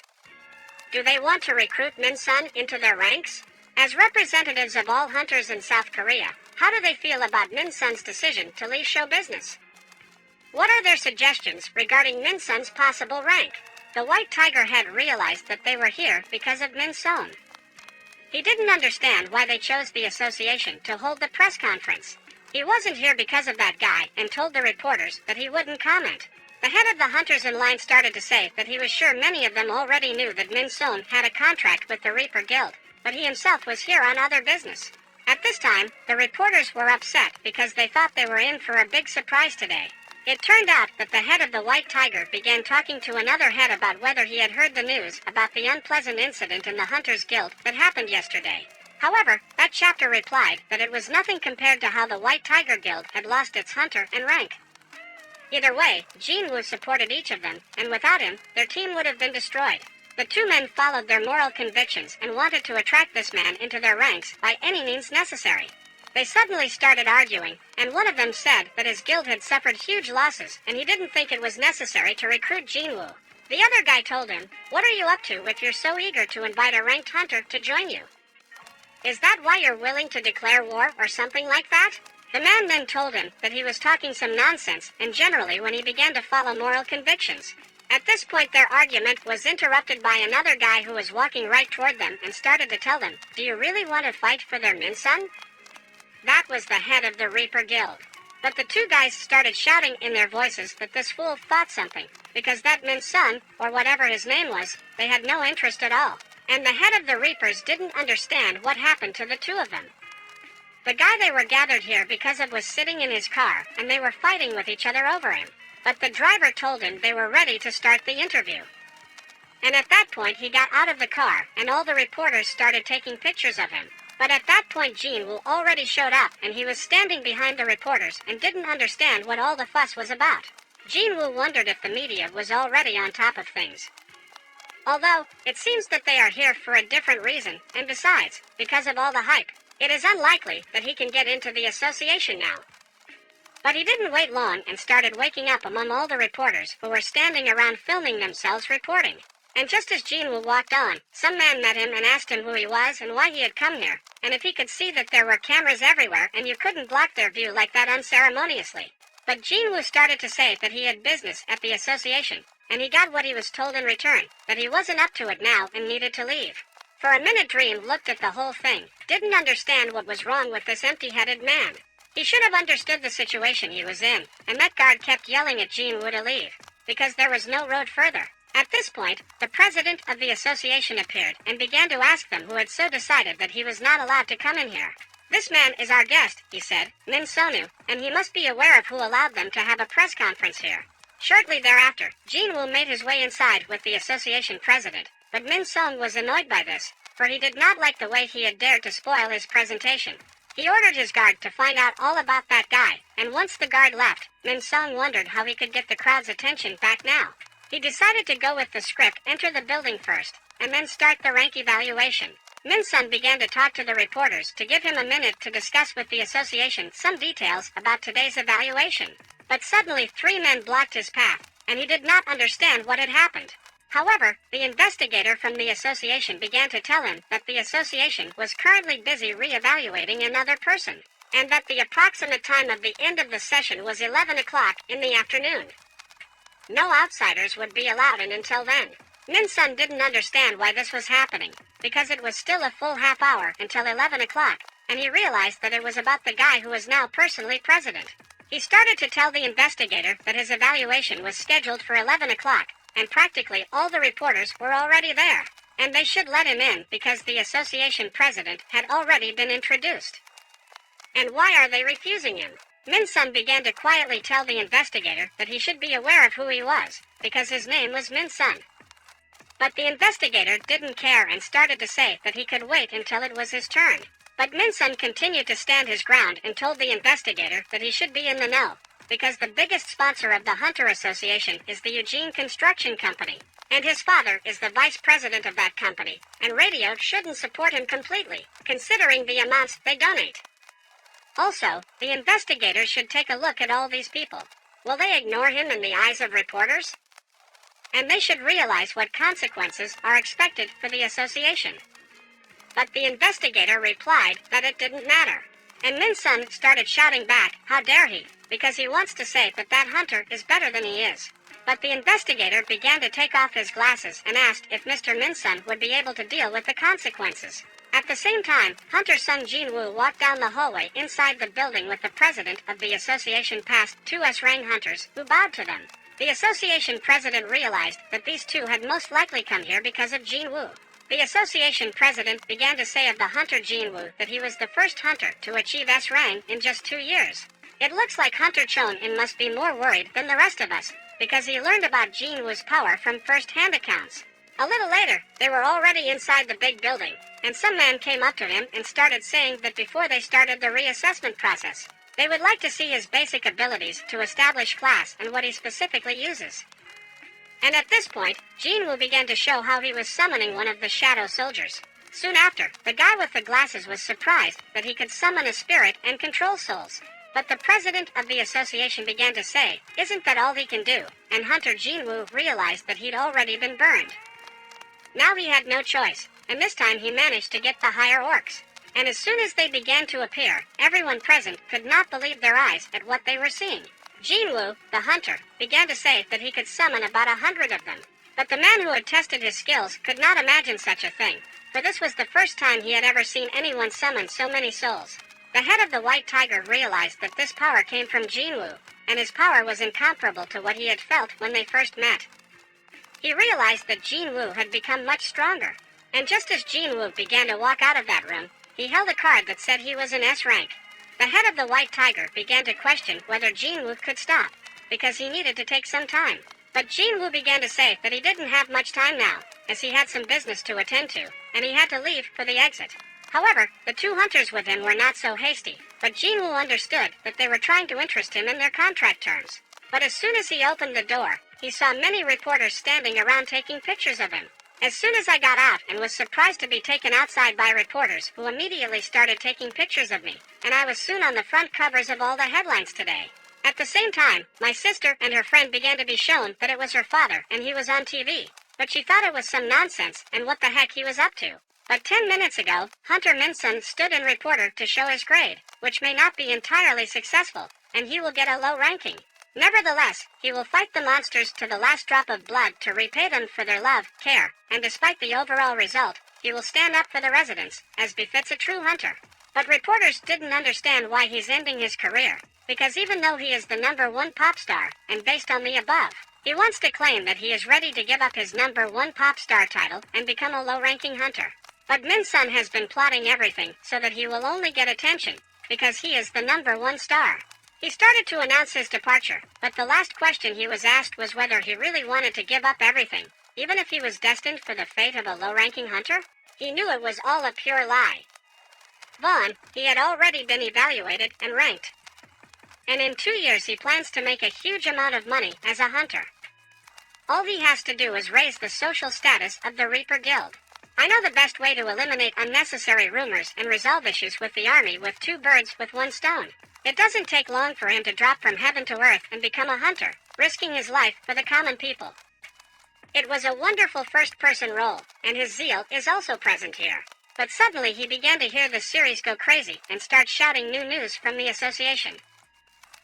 Do they want to recruit Min-sun into their ranks? As representatives of all hunters in South Korea, how do they feel about Min-sun's decision to leave show business? What are their suggestions regarding Min-sun's possible rank? The White Tiger head realized that they were here because of Min-sun. He didn't understand why they chose the association to hold the press conference. He wasn't here because of that guy and told the reporters that he wouldn't comment. The head of the hunters in line started to say that he was sure many of them already knew that Min-sun had a contract with the Reaper Guild, but he himself was here on other business. At this time, the reporters were upset because they thought they were in for a big surprise today. It turned out that the head of the White Tiger began talking to another head about whether he had heard the news about the unpleasant incident in the Hunters Guild that happened yesterday. However, that chapter replied that it was nothing compared to how the White Tiger Guild had lost its hunter and rank. Either way, Jinwoo supported each of them, and without him, their team would have been destroyed. The two men followed their moral convictions and wanted to attract this man into their ranks by any means necessary. They suddenly started arguing, and one of them said that his guild had suffered huge losses and he didn't think it was necessary to recruit Jinwoo. The other guy told him, "What are you up to if you're so eager to invite a ranked hunter to join you? Is that why you're willing to declare war or something like that?" The man then told him that he was talking some nonsense, and generally when he began to follow moral convictions. At this point their argument was interrupted by another guy who was walking right toward them and started to tell them, "Do you really want to fight for their Min-sun?" That was the head of the Reaper Guild. But the two guys started shouting in their voices that this fool thought something, because that Min-sun, or whatever his name was, they had no interest at all. and the head of the Reapers didn't understand what happened to the two of them. The guy they were gathered here because of was sitting in his car, and they were fighting with each other over him. But the driver told him they were ready to start the interview. And at that point he got out of the car, and all the reporters started taking pictures of him. But at that point Jinwoo already showed up, and he was standing behind the reporters and didn't understand what all the fuss was about. Jinwoo wondered if the media was already on top of things. Although, it seems that they are here for a different reason, and besides, because of all the hype, it is unlikely that he can get into the association now. But he didn't wait long and started waking up among all the reporters who were standing around filming themselves reporting. And just as Jinwoo walked on, some man met him and asked him who he was and why he had come here, and if he could see that there were cameras everywhere and you couldn't block their view like that unceremoniously. But Jinwoo started to say that he had business at the association, and he got what he was told in return, that he wasn't up to it now and needed to leave. For a minute Dream looked at the whole thing, didn't understand what was wrong with this empty-headed man. He should have understood the situation he was in, and that guard kept yelling at Jinwoo to leave, because there was no road further. At this point, the president of the association appeared and began to ask them who had so decided that he was not allowed to come in here. "This man is our guest," he said, Min Sonu, "and he must be aware of who allowed them to have a press conference here." Shortly thereafter, Jinwoo made his way inside with the association president, but Min Song was annoyed by this, for he did not like the way he had dared to spoil his presentation. He ordered his guard to find out all about that guy, and once the guard left, Min Song wondered how he could get the crowd's attention back now. He decided to go with the script, enter the building first, and then start the rank evaluation. Min Sun began to talk to the reporters to give him a minute to discuss with the association some details about today's evaluation. But suddenly 3 men blocked his path, and he did not understand what had happened. However, the investigator from the association began to tell him that the association was currently busy re-evaluating another person, and that the approximate time of the end of the session was 11 o'clock in the afternoon. No outsiders would be allowed in until then. Min Sun didn't understand why this was happening, because it was still a full half hour until 11 o'clock, and he realized that it was about the guy who was now personally president. He started to tell the investigator that his evaluation was scheduled for 11 o'clock, and practically all the reporters were already there, and they should let him in because the association president had already been introduced. And why are they refusing him? Min Sun began to quietly tell the investigator that he should be aware of who he was, because his name was Min Sun. But the investigator didn't care and started to say that he could wait until it was his turn. But Min Sun continued to stand his ground and told the investigator that he should be in the know, because the biggest sponsor of the Hunter Association is the Eugene Construction Company, and his father is the vice president of that company, and radio shouldn't support him completely, considering the amounts they donate. Also, the investigators should take a look at all these people. Will they ignore him in the eyes of reporters? And they should realize what consequences are expected for the association. But the investigator replied that it didn't matter. And Min Sun started shouting back, "How dare he?" because he wants to say that that hunter is better than he is. But the investigator began to take off his glasses and asked if Mr. Min Sun would be able to deal with the consequences. At the same time, Hunter Sung Jinwoo walked down the hallway inside the building with the president of the association past 2 S-Rang hunters, who bowed to them. The association president realized that these two had most likely come here because of Jinwoo. The association president began to say of the hunter Jinwoo that he was the first hunter to achieve S-Rang in just 2 years. It looks like Hunter Chon-in must be more worried than the rest of us, because he learned about Jinwoo's power from first-hand accounts. A little later, they were already inside the big building, and some man came up to him and started saying that before they started the reassessment process, they would like to see his basic abilities to establish class and what he specifically uses. And at this point, Jinwoo began to show how he was summoning one of the shadow soldiers. Soon after, the guy with the glasses was surprised that he could summon a spirit and control souls. But the president of the association began to say, "Isn't that all he can do?" And Hunter Jinwoo realized that he'd already been burned. Now he had no choice, and this time he managed to get the higher orcs. And as soon as they began to appear, everyone present could not believe their eyes at what they were seeing. Jinwoo, the hunter, began to say that he could summon about 100 of them. But the man who had tested his skills could not imagine such a thing, for this was the first time he had ever seen anyone summon so many souls. The head of the White Tiger realized that this power came from Jinwoo, and his power was incomparable to what he had felt when they first met. He realized that Jinwoo had become much stronger, And just as Jinwoo began to walk out of that room, he held a card that said he was in S rank. The head of the White Tiger began to question whether Jinwoo could stop, because he needed to take some time. But Jinwoo began to say that he didn't have much time now, as he had some business to attend to, and he had to leave for the exit. However, the two hunters with him were not so hasty, but Jinwoo understood that they were trying to interest him in their contract terms. But as soon as he opened the door, he saw many reporters standing around taking pictures of him. As soon as I got out and was surprised to be taken outside by reporters who immediately started taking pictures of me, and I was soon on the front covers of all the headlines today. At the same time, my sister and her friend began to be shown that it was her father and he was on TV, but she thought it was some nonsense and what the heck he was up to. But 10 minutes ago, Hunter Min-sun stood in reporter to show his grade, which may not be entirely successful, and he will get a low ranking. Nevertheless, he will fight the monsters to the last drop of blood to repay them for their love, care, and despite the overall result, he will stand up for the residents, as befits a true hunter. But reporters didn't understand why he's ending his career, because even though he is the #1 pop star, and based on the above, he wants to claim that he is ready to give up his #1 pop star title and become a low-ranking hunter. But Min-sun has been plotting everything so that he will only get attention, because he is the #1 star. He started to announce his departure, but the last question he was asked was whether he really wanted to give up everything, even if he was destined for the fate of a low-ranking hunter. He knew it was all a pure lie. Vaughn, he had already been evaluated and ranked. And in 2 years he plans to make a huge amount of money as a hunter. All he has to do is raise the social status of the Reaper Guild. I know the best way to eliminate unnecessary rumors and resolve issues with the army with 2 birds with 1 stone. It doesn't take long for him to drop from heaven to earth and become a hunter, risking his life for the common people. It was a wonderful first-person role, and his zeal is also present here. But suddenly he began to hear the series go crazy and start shouting new news from the association.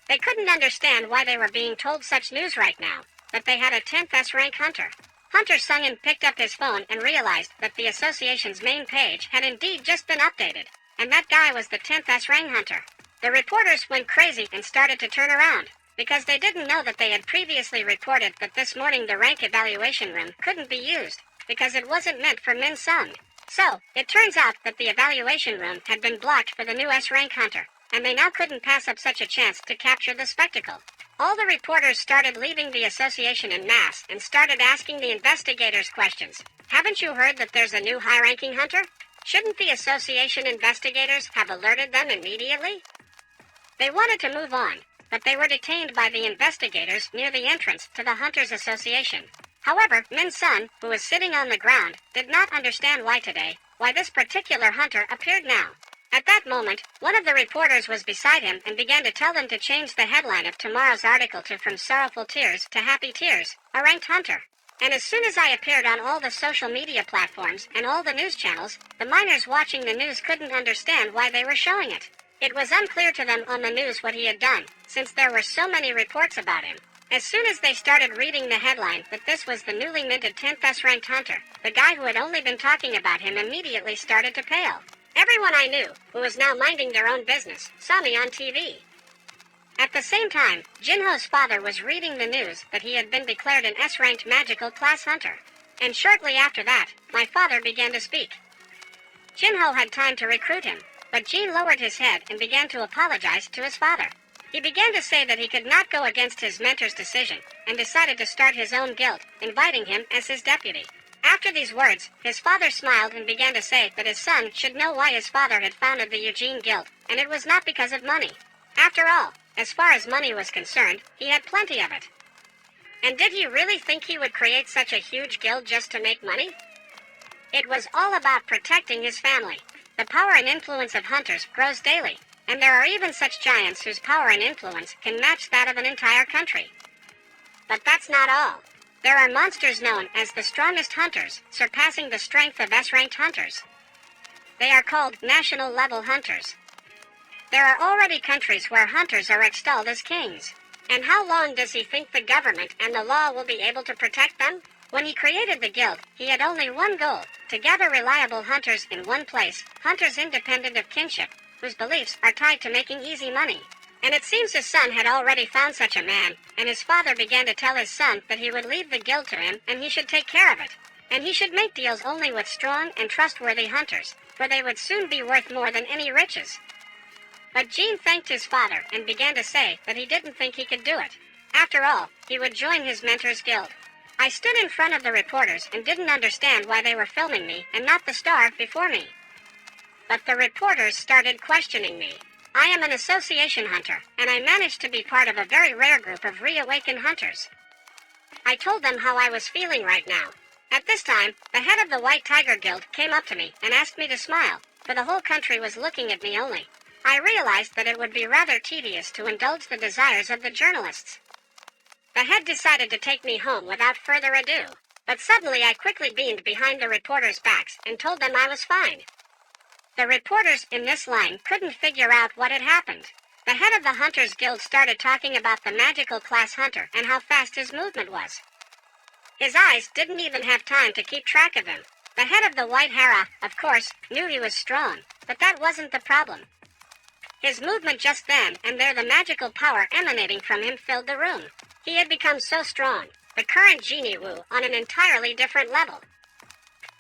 They couldn't understand why they were being told such news right now, that they had a 10th S-rank hunter. Hunter Sung-in picked up his phone and realized that the association's main page had indeed just been updated, and that guy was the 10th S-rank hunter. The reporters went crazy and started to turn around, because they didn't know that they had previously reported that this morning the rank evaluation room couldn't be used, because it wasn't meant for Min-sun. So, it turns out that the evaluation room had been blocked for the new S-rank hunter, and they now couldn't pass up such a chance to capture the spectacle. All the reporters started leaving the association en masse and started asking the investigators questions. Haven't you heard that there's a new high-ranking hunter? Shouldn't the association investigators have alerted them immediately? They wanted to move on, but they were detained by the investigators near the entrance to the Hunters Association. However, Min-sun, who was sitting on the ground, did not understand why this particular hunter appeared now. At that moment, one of the reporters was beside him and began to tell them to change the headline of tomorrow's article to From Sorrowful Tears to Happy Tears, a ranked hunter. And as soon as I appeared on all the social media platforms and all the news channels, the miners watching the news couldn't understand why they were showing it. It was unclear to them on the news what he had done, since there were so many reports about him. As soon as they started reading the headline that this was the newly minted 10th S-ranked hunter, the guy who had only been talking about him immediately started to pale. Everyone I knew, who was now minding their own business, saw me on TV. At the same time, Jinho's father was reading the news that he had been declared an S-ranked magical class hunter. And shortly after that, my father began to speak. Jinho had time to recruit him, but Jin lowered his head and began to apologize to his father. He began to say that he could not go against his mentor's decision, and decided to start his own guild, inviting him as his deputy. After these words, his father smiled and began to say that his son should know why his father had founded the Eugene Guild, and it was not because of money. After all, as far as money was concerned, he had plenty of it. And did he really think he would create such a huge guild just to make money? It was all about protecting his family. The power and influence of hunters grows daily, and there are even such giants whose power and influence can match that of an entire country. But that's not all. There are monsters known as the strongest hunters, surpassing the strength of S-ranked hunters. They are called national-level hunters. There are already countries where hunters are extolled as kings. And how long does he think the government and the law will be able to protect them? When he created the guild, he had only one goal: to gather reliable hunters in one place, hunters independent of kinship, whose beliefs are tied to making easy money. And it seems his son had already found such a man, and his father began to tell his son that he would leave the guild to him and he should take care of it. and he should make deals only with strong and trustworthy hunters, for they would soon be worth more than any riches. But Jean thanked his father and began to say that he didn't think he could do it. After all, he would join his mentor's guild. I stood in front of the reporters and didn't understand why they were filming me and not the star before me. But the reporters started questioning me. I am an association hunter, and I managed to be part of a very rare group of reawakened hunters. I told them how I was feeling right now. At this time, the head of the White Tiger Guild came up to me and asked me to smile, for the whole country was looking at me only. I realized that it would be rather tedious to indulge the desires of the journalists. The head decided to take me home without further ado, but suddenly I quickly beamed behind the reporters' backs and told them I was fine. The reporters in this line couldn't figure out what had happened. The head of the Hunters Guild started talking about the magical class hunter and how fast his movement was. His eyes didn't even have time to keep track of him. The head of the White Hera, of course, knew he was strong, but that wasn't the problem. His movement just then and there, the magical power emanating from him filled the room. He had become so strong, the current jinwoo on an entirely different level.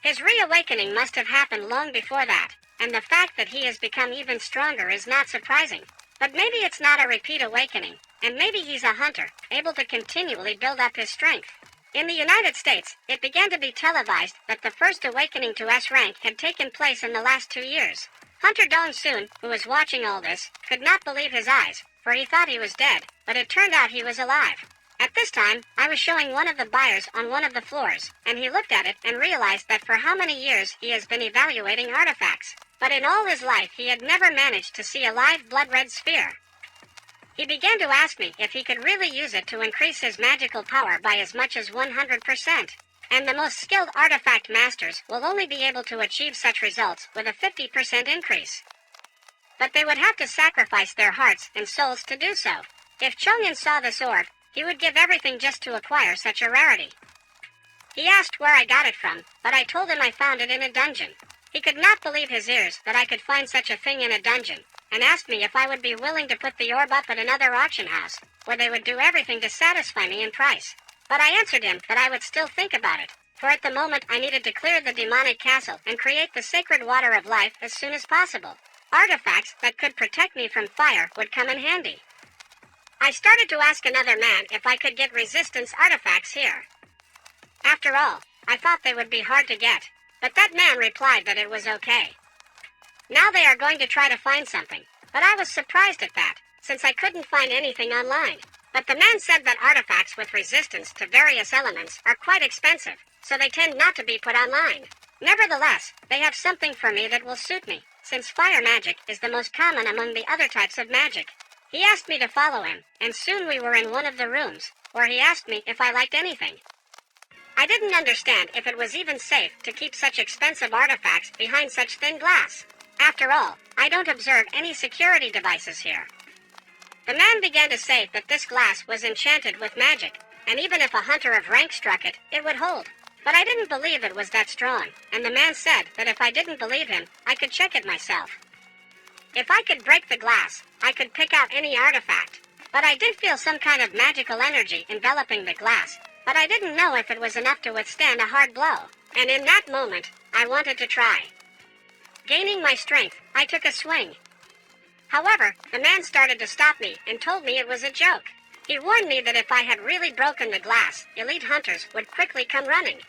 His reawakening must have happened long before that, and the fact that he has become even stronger is not surprising. But maybe it's not a repeat awakening, and maybe he's a hunter, able to continually build up his strength. In the United States, it began to be televised that the first awakening to S rank had taken place in the last 2 years. Hunter Dong-soon, who was watching all this, could not believe his eyes, for he thought he was dead, but it turned out he was alive. At this time, I was showing one of the buyers on one of the floors, and he looked at it and realized that for how many years he has been evaluating artifacts, but in all his life he had never managed to see a live blood-red sphere. He began to ask me if he could really use it to increase his magical power by as much as 100%. And the most skilled artifact masters will only be able to achieve such results with a 50% increase. But they would have to sacrifice their hearts and souls to do so. If Chongyun saw this orb, he would give everything just to acquire such a rarity. He asked where I got it from, but I told him I found it in a dungeon. He could not believe his ears that I could find such a thing in a dungeon, and asked me if I would be willing to put the orb up at another auction house, where they would do everything to satisfy me in price. But I answered him that I would still think about it, for at the moment I needed to clear the demonic castle and create the sacred water of life as soon as possible. Artifacts that could protect me from fire would come in handy. I started to ask another man if I could get resistance artifacts here. After all, I thought they would be hard to get, but that man replied that it was okay. Now they are going to try to find something, but I was surprised at that, since I couldn't find anything online. But the man said that artifacts with resistance to various elements are quite expensive, so they tend not to be put online. Nevertheless, they have something for me that will suit me, since fire magic is the most common among the other types of magic. He asked me to follow him, and soon we were in one of the rooms, where he asked me if I liked anything. I didn't understand if it was even safe to keep such expensive artifacts behind such thin glass. After all, I don't observe any security devices here. The man began to say that this glass was enchanted with magic, and even if a hunter of rank struck it, it would hold. But I didn't believe it was that strong, and the man said that if I didn't believe him, I could check it myself. If I could break the glass, I could pick out any artifact. But I did feel some kind of magical energy enveloping the glass, but I didn't know if it was enough to withstand a hard blow, and in that moment, I wanted to try. Gaining my strength, I took a swing. However, the man started to stop me and told me it was a joke. He warned me that if I had really broken the glass, elite hunters would quickly come running.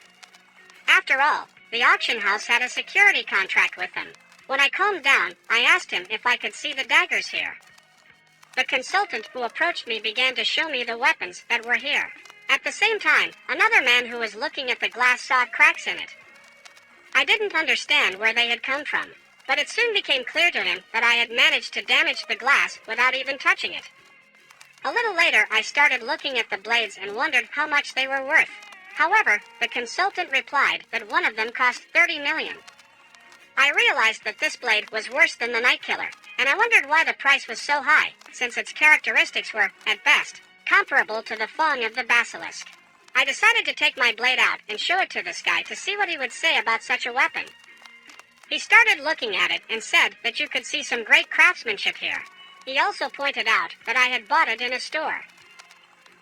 After all, the auction house had a security contract with them. When I calmed down, I asked him if I could see the daggers here. The consultant who approached me began to show me the weapons that were here. At the same time, another man who was looking at the glass saw cracks in it. I didn't understand where they had come from, but it soon became clear to him that I had managed to damage the glass without even touching it. A little later, I started looking at the blades and wondered how much they were worth. However, the consultant replied that one of them cost 30 million. I realized that this blade was worse than the Night Killer, and I wondered why the price was so high, since its characteristics were, at best, comparable to the Fong of the Basilisk. I decided to take my blade out and show it to this guy to see what he would say about such a weapon. He started looking at it and said that you could see some great craftsmanship here. He also pointed out that I had bought it in a store.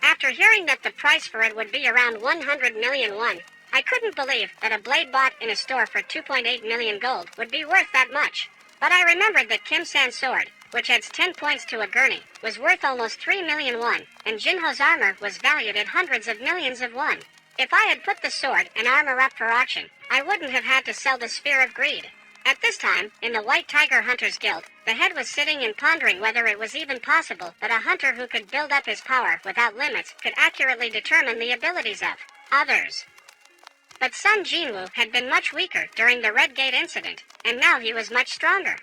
After hearing that the price for it would be around 100 million won, I couldn't believe that a blade bought in a store for 2.8 million gold would be worth that much. But I remembered that Kim-san's sword, which adds 10 points to a gurney, was worth almost 3 million won, and Jinho's armor was valued at hundreds of millions of won. If I had put the sword and armor up for auction, I wouldn't have had to sell the Sphere of Greed. At this time, in the White Tiger Hunters Guild, the head was sitting and pondering whether it was even possible that a hunter who could build up his power without limits could accurately determine the abilities of others. But Sun Jinwoo had been much weaker during the Red Gate incident, and now he was much stronger.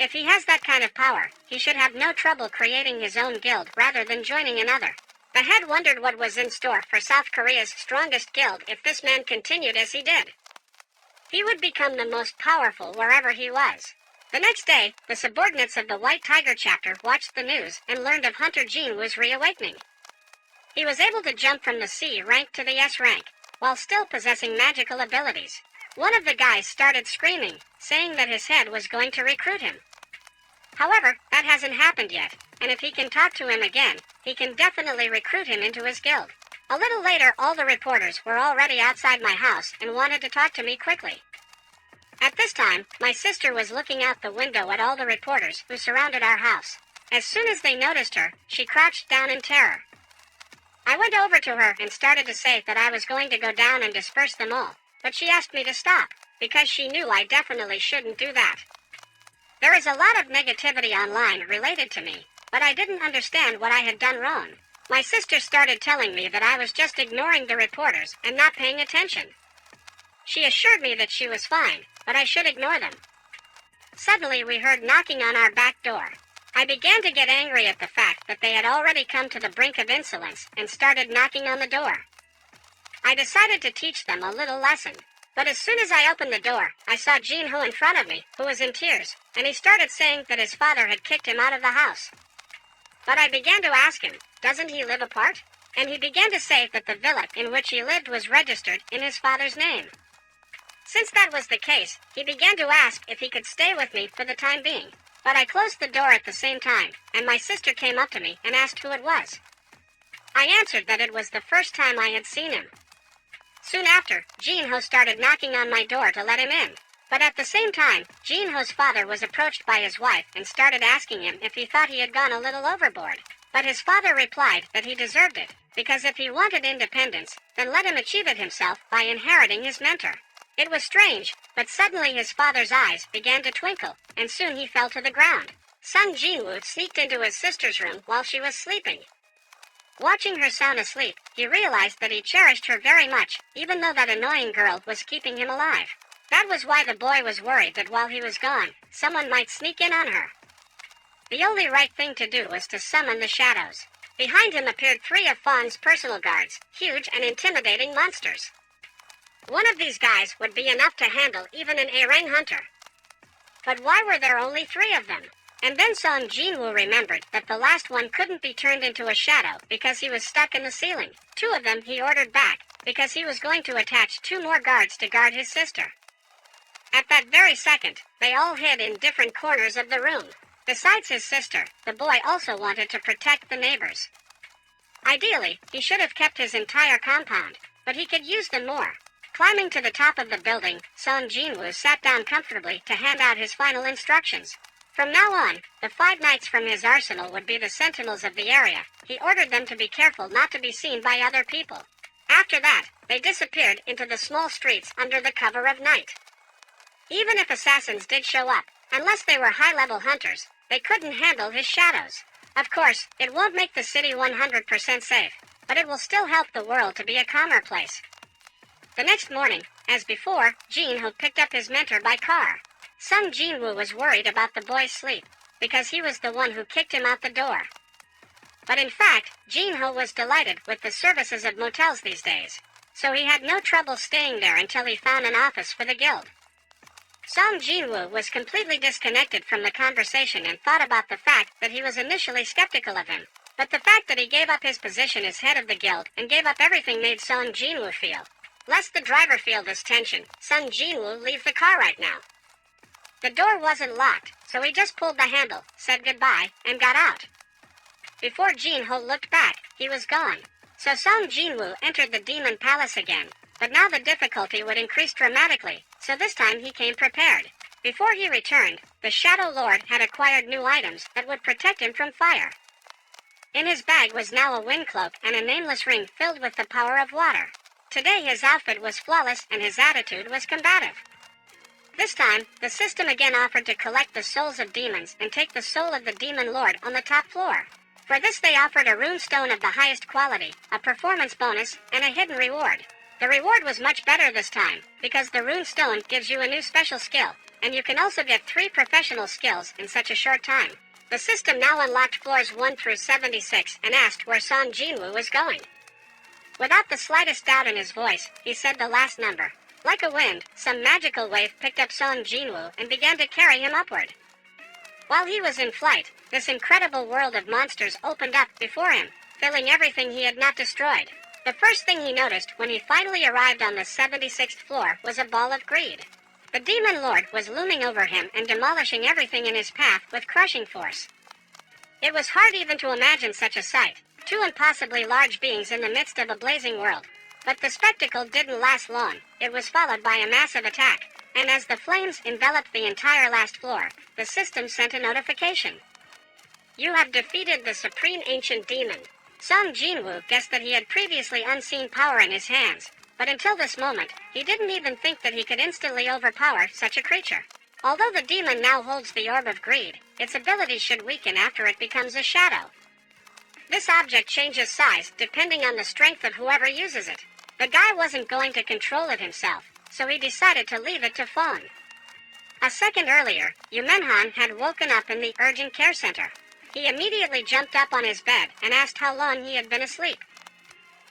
If he has that kind of power, he should have no trouble creating his own guild rather than joining another. The head wondered what was in store for South Korea's strongest guild if this man continued as he did. He would become the most powerful wherever he was. The next day, the subordinates of the White Tiger chapter watched the news and learned of Hunter Jinwoo's reawakening. He was able to jump from the C rank to the S rank, while still possessing magical abilities. One of the guys started screaming, saying that his head was going to recruit him. However, that hasn't happened yet, and if he can talk to him again, he can definitely recruit him into his guild. A little later, all the reporters were already outside my house and wanted to talk to me quickly. At this time, my sister was looking out the window at all the reporters who surrounded our house. As soon as they noticed her, she crouched down in terror. I went over to her and started to say that I was going to go down and disperse them all, but she asked me to stop, because she knew I definitely shouldn't do that. There is a lot of negativity online related to me, but I didn't understand what I had done wrong. My sister started telling me that I was just ignoring the reporters and not paying attention. She assured me that she was fine, but I should ignore them. Suddenly we heard knocking on our back door. I began to get angry at the fact that they had already come to the brink of insolence and started knocking on the door. I decided to teach them a little lesson. But as soon as I opened the door, I saw Jinho in front of me, who was in tears, and he started saying that his father had kicked him out of the house. But I began to ask him, doesn't he live apart? And he began to say that the villa in which he lived was registered in his father's name. Since that was the case, he began to ask if he could stay with me for the time being. But I closed the door at the same time, and my sister came up to me and asked who it was. I answered that it was the first time I had seen him. Soon after, Jinho started knocking on my door to let him in. But at the same time, Jinho's father was approached by his wife and started asking him if he thought he had gone a little overboard. But his father replied that he deserved it, because if he wanted independence, then let him achieve it himself by inheriting his mentor. It was strange, but suddenly his father's eyes began to twinkle, and soon he fell to the ground. Sun Jinwoo sneaked into his sister's room while she was sleeping. Watching her sound asleep, he realized that he cherished her very much, even though that annoying girl was keeping him alive. That was why the boy was worried that while he was gone, someone might sneak in on her. The only right thing to do was to summon the shadows. Behind him appeared 3 of Fawn's personal guards, huge and intimidating monsters. One of these guys would be enough to handle even an A-rank hunter. But why were there only 3 of them? And then Sun Jinwoo remembered that the last one couldn't be turned into a shadow because he was stuck in the ceiling. 2 of them he ordered back, because he was going to attach 2 more guards to guard his sister. At that very second, they all hid in different corners of the room. Besides his sister, the boy also wanted to protect the neighbors. Ideally, he should have kept his entire compound, but he could use them more. Climbing to the top of the building, Sun Jinwoo sat down comfortably to hand out his final instructions. From now on, the 5 knights from his arsenal would be the sentinels of the area. He ordered them to be careful not to be seen by other people. After that, they disappeared into the small streets under the cover of night. Even if assassins did show up, unless they were high-level hunters, they couldn't handle his shadows. Of course, it won't make the city 100% safe, but it will still help the world to be a calmer place. The next morning, as before, Jinho picked up his mentor by car. Sun Jinwoo was worried about the boy's sleep, because he was the one who kicked him out the door. But in fact, Jinho was delighted with the services of motels these days, so he had no trouble staying there until he found an office for the guild. Sun Jinwoo was completely disconnected from the conversation and thought about the fact that he was initially skeptical of him. But the fact that he gave up his position as head of the guild and gave up everything made Sun Jinwoo feel. Lest the driver feel this tension, Sun Jinwoo leave the car right now. The door wasn't locked, so he just pulled the handle, said goodbye, and got out. Before Jinho looked back, he was gone. So Sun Jinwoo entered the demon palace again. but now the difficulty would increase dramatically, so this time he came prepared. Before he returned, the Shadow Lord had acquired new items that would protect him from fire. In his bag was now a wind cloak and a nameless ring filled with the power of water. Today his outfit was flawless and his attitude was combative. This time, the system again offered to collect the souls of demons and take the soul of the Demon Lord on the top floor. For this they offered a rune stone of the highest quality, a performance bonus, and a hidden reward. The reward was much better this time, because the rune stone gives you a new special skill, and you can also get 3 professional skills in such a short time. The system now unlocked floors 1 through 76 and asked where Song Jinwoo was going. Without the slightest doubt in his voice, he said the last number. Like a wind, some magical wave picked up Song Jinwoo and began to carry him upward. While he was in flight, this incredible world of monsters opened up before him, filling everything he had not destroyed. The first thing he noticed when he finally arrived on the 76th floor was a ball of greed. The Demon Lord was looming over him and demolishing everything in his path with crushing force. It was hard even to imagine such a sight, 2 impossibly large beings in the midst of a blazing world. But the spectacle didn't last long. It was followed by a massive attack, and as the flames enveloped the entire last floor, the system sent a notification. You have defeated the Supreme Ancient Demon. Song Jinwoo guessed that he had previously unseen power in his hands, but until this moment, he didn't even think that he could instantly overpower such a creature. Although the demon now holds the Orb of Greed, its abilities should weaken after it becomes a shadow. This object changes size depending on the strength of whoever uses it. The guy wasn't going to control it himself, so he decided to leave it to Fawn. A second earlier, Yumenhan had woken up in the urgent care center. He immediately jumped up on his bed and asked how long he had been asleep.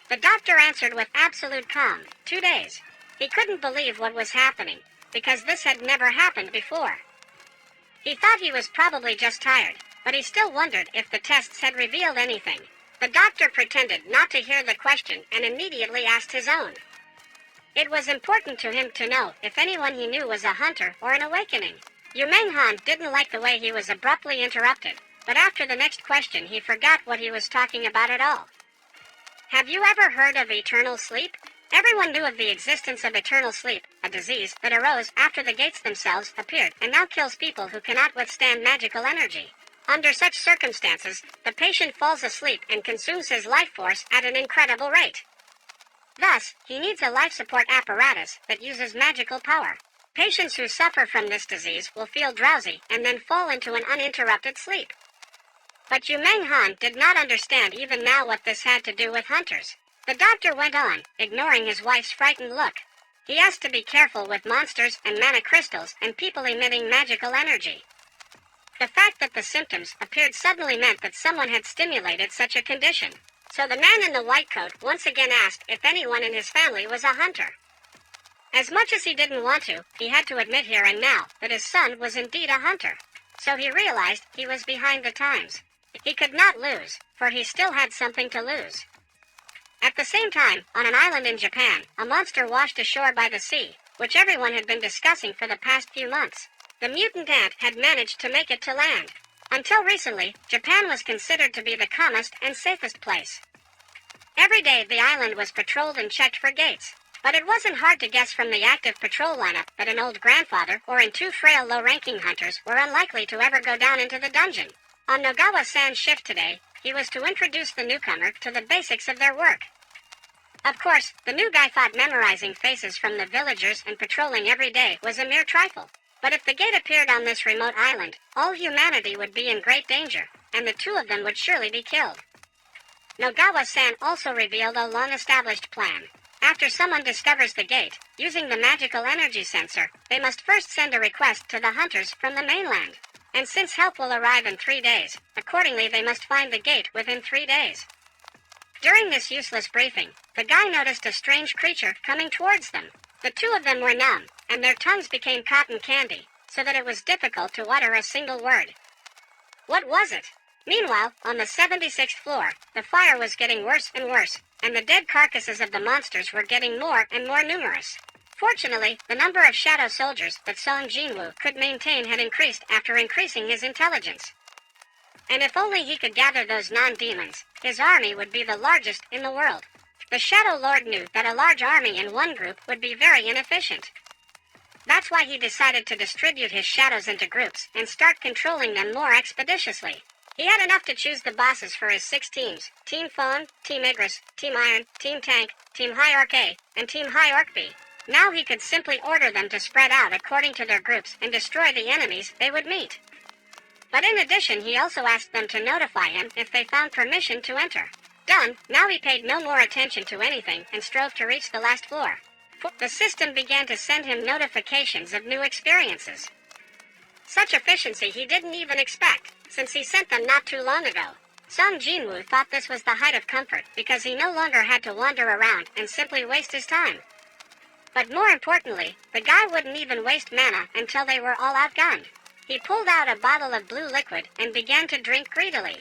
The doctor answered with absolute calm, 2 days. He couldn't believe what was happening, because this had never happened before. He thought he was probably just tired, but he still wondered if the tests had revealed anything. The doctor pretended not to hear the question and immediately asked his own. It was important to him to know if anyone he knew was a hunter or an awakening. Yumenhan didn't like the way he was abruptly interrupted, but after the next question he forgot what he was talking about at all. Have you ever heard of eternal sleep? Everyone knew of the existence of eternal sleep, a disease that arose after the gates themselves appeared and now kills people who cannot withstand magical energy. Under such circumstances, the patient falls asleep and consumes his life force at an incredible rate. Thus, he needs a life support apparatus that uses magical power. Patients who suffer from this disease will feel drowsy and then fall into an uninterrupted sleep. But Yumenhan did not understand even now what this had to do with hunters. The doctor went on, ignoring his wife's frightened look. He asked to be careful with monsters and mana crystals and people emitting magical energy. The fact that the symptoms appeared suddenly meant that someone had stimulated such a condition. So the man in the white coat once again asked if anyone in his family was a hunter. As much as he didn't want to, he had to admit here and now that his son was indeed a hunter. So he realized he was behind the times. He could not lose, for he still had something to lose. At the same time, on an island in Japan, a monster washed ashore by the sea, which everyone had been discussing for the past few months. The mutant ant had managed to make it to land. Until recently, Japan was considered to be the calmest and safest place. Every day the island was patrolled and checked for gates, but it wasn't hard to guess from the active patrol lineup that an old grandfather or two frail low-ranking hunters were unlikely to ever go down into the dungeon. On Nogawa-san's shift today, he was to introduce the newcomer to the basics of their work. Of course, the new guy thought memorizing faces from the villagers and patrolling every day was a mere trifle. But if the gate appeared on this remote island, all humanity would be in great danger, and the two of them would surely be killed. Nogawa-san also revealed a long-established plan. After someone discovers the gate, using the magical energy sensor, they must first send a request to the hunters from the mainland. And since help will arrive in 3 days, accordingly they must find the gate within 3 days. During this useless briefing, the guy noticed a strange creature coming towards them. The two of them were numb, and their tongues became cotton candy, so that it was difficult to utter a single word. What was it? Meanwhile, on the 76th floor, the fire was getting worse and worse, and the dead carcasses of the monsters were getting more and more numerous. Fortunately, the number of shadow soldiers that Song Jinwoo could maintain had increased after increasing his intelligence. And if only he could gather those non-demons, his army would be the largest in the world. The Shadow Lord knew that a large army in one group would be very inefficient. That's why he decided to distribute his shadows into groups and start controlling them more expeditiously. He had enough to choose the bosses for his 6 teams: Team Phone, Team Igris, Team Iron, Team Tank, Team High Orc A, and Team High Orc B. Now he could simply order them to spread out according to their groups and destroy the enemies they would meet. But in addition, he also asked them to notify him if they found permission to enter. Done. Now he paid no more attention to anything and strove to reach the last floor. The system began to send him notifications of new experiences. Such efficiency he didn't even expect, since he sent them not too long ago. Sung Jinwoo thought this was the height of comfort because he no longer had to wander around and simply waste his time. But more importantly, the guy wouldn't even waste mana until they were all outgunned. He pulled out a bottle of blue liquid and began to drink greedily.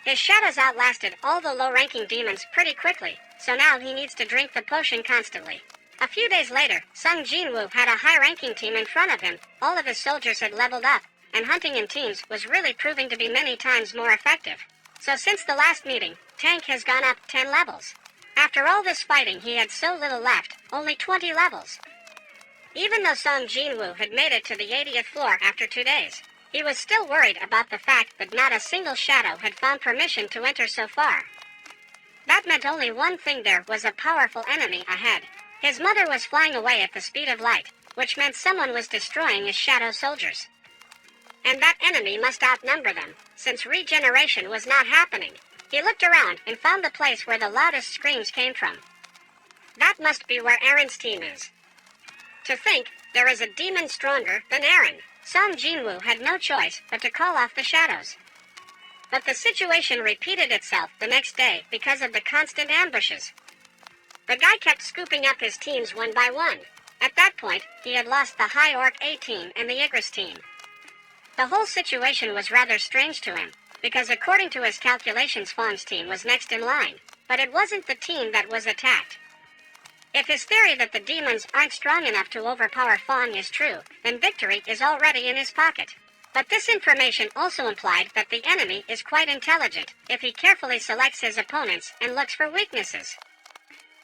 His shadows outlasted all the low-ranking demons pretty quickly, so now he needs to drink the potion constantly. A few days later, Sung Jinwoo had a high-ranking team in front of him. All of his soldiers had leveled up, and hunting in teams was really proving to be many times more effective. So since the last meeting, Tank has gone up 10 levels. After all this fighting, he had so little left, only 20 levels. Even though Sung Jinwoo had made it to the 80th floor after 2 days, he was still worried about the fact that not a single shadow had found permission to enter so far. That meant only one thing: there was a powerful enemy ahead. His mother was flying away at the speed of light, which meant someone was destroying his shadow soldiers. And that enemy must outnumber them, since regeneration was not happening. He looked around and found the place where the loudest screams came from. That must be where Aaron's team is. To think, there is a demon stronger than Aaron. Sung Jinwoo had no choice but to call off the shadows. But the situation repeated itself the next day because of the constant ambushes. The guy kept scooping up his teams one by one. At that point, he had lost the High Orc A team and the Igris team. The whole situation was rather strange to him, because according to his calculations, Fawn's team was next in line, but it wasn't the team that was attacked. If his theory that the demons aren't strong enough to overpower Fawn is true, then victory is already in his pocket. But this information also implied that the enemy is quite intelligent if he carefully selects his opponents and looks for weaknesses.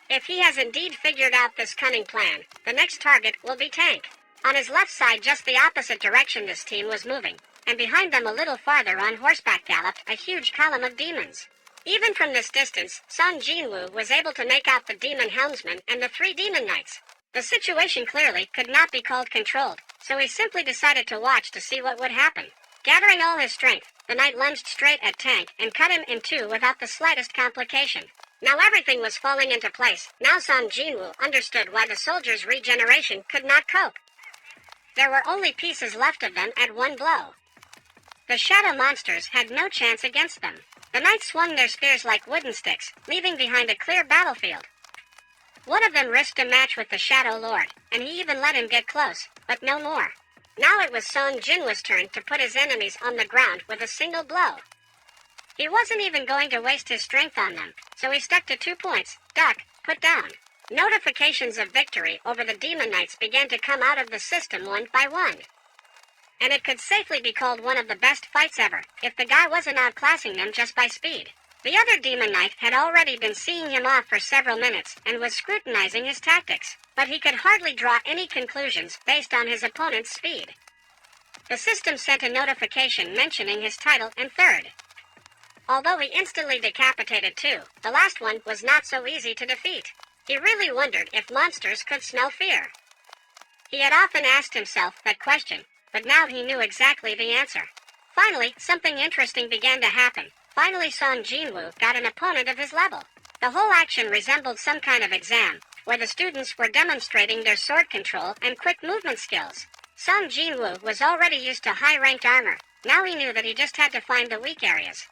If he has indeed figured out this cunning plan, the next target will be Tank. On his left side, just the opposite direction this team was moving, and behind them a little farther on horseback galloped a huge column of demons. Even from this distance, Sung Jinwoo was able to make out the demon helmsman and the 3 demon knights. The situation clearly could not be called controlled, so he simply decided to watch to see what would happen. Gathering all his strength, the knight lunged straight at Tank and cut him in 2 without the slightest complication. Now everything was falling into place. Now Sung Jinwoo understood why the soldiers' regeneration could not cope. There were only pieces left of them at one blow. The shadow monsters had no chance against them. The knights swung their spears like wooden sticks, leaving behind a clear battlefield. One of them risked a match with the Shadow Lord, and he even let him get close, but no more. Now it was Sung Jinwoo's turn to put his enemies on the ground with a single blow. He wasn't even going to waste his strength on them, so he stuck to 2 points: duck, put down. Notifications of victory over the demon knights began to come out of the system one by one. And it could safely be called one of the best fights ever, if the guy wasn't outclassing them just by speed. The other demon knight had already been seeing him off for several minutes and was scrutinizing his tactics, but he could hardly draw any conclusions based on his opponent's speed. The system sent a notification mentioning his title and third. Although he instantly decapitated 2, the last one was not so easy to defeat. He really wondered if monsters could smell fear. He had often asked himself that question, but now he knew exactly the answer. Finally, something interesting began to happen. Finally, Sung Jinwoo got an opponent of his level. The whole action resembled some kind of exam, where the students were demonstrating their sword control and quick movement skills. Sung Jinwoo was already used to high-ranked armor. Now he knew that he just had to find the weak areas.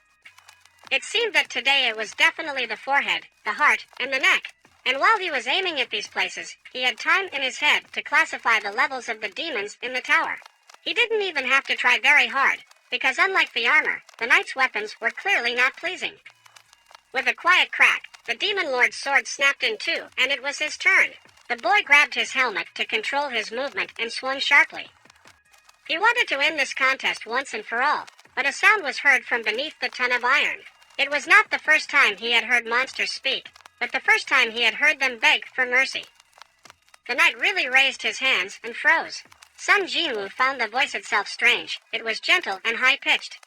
It seemed that today it was definitely the forehead, the heart, and the neck. And while he was aiming at these places, he had time in his head to classify the levels of the demons in the tower. He didn't even have to try very hard, because unlike the armor, the knight's weapons were clearly not pleasing. With a quiet crack, the demon lord's sword snapped in 2, and it was his turn. The boy grabbed his helmet to control his movement and swung sharply. He wanted to end this contest once and for all, but a sound was heard from beneath the ton of iron. It was not the first time he had heard monsters speak, but the first time he had heard them beg for mercy. The knight really raised his hands and froze. Sung Jinwoo found the voice itself strange. It was gentle and high-pitched.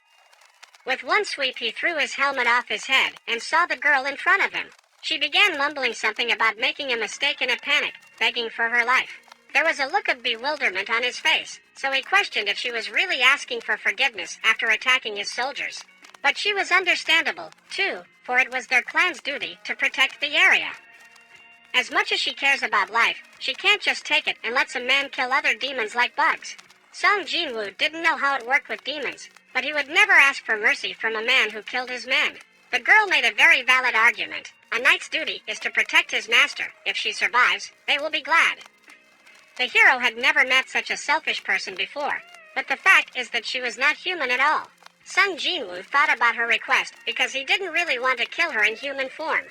With one sweep he threw his helmet off his head and saw the girl in front of him. She began mumbling something about making a mistake in a panic, begging for her life. There was a look of bewilderment on his face, so he questioned if she was really asking for forgiveness after attacking his soldiers. But she was understandable, too, for it was their clan's duty to protect the area. As much as she cares about life, she can't just take it and let some man kill other demons like bugs. Song Jinwoo didn't know how it worked with demons, but he would never ask for mercy from a man who killed his men. The girl made a very valid argument. A knight's duty is to protect his master. If she survives, they will be glad. The hero had never met such a selfish person before, but the fact is that she was not human at all. Sung Jinwoo thought about her request because he didn't really want to kill her in human form.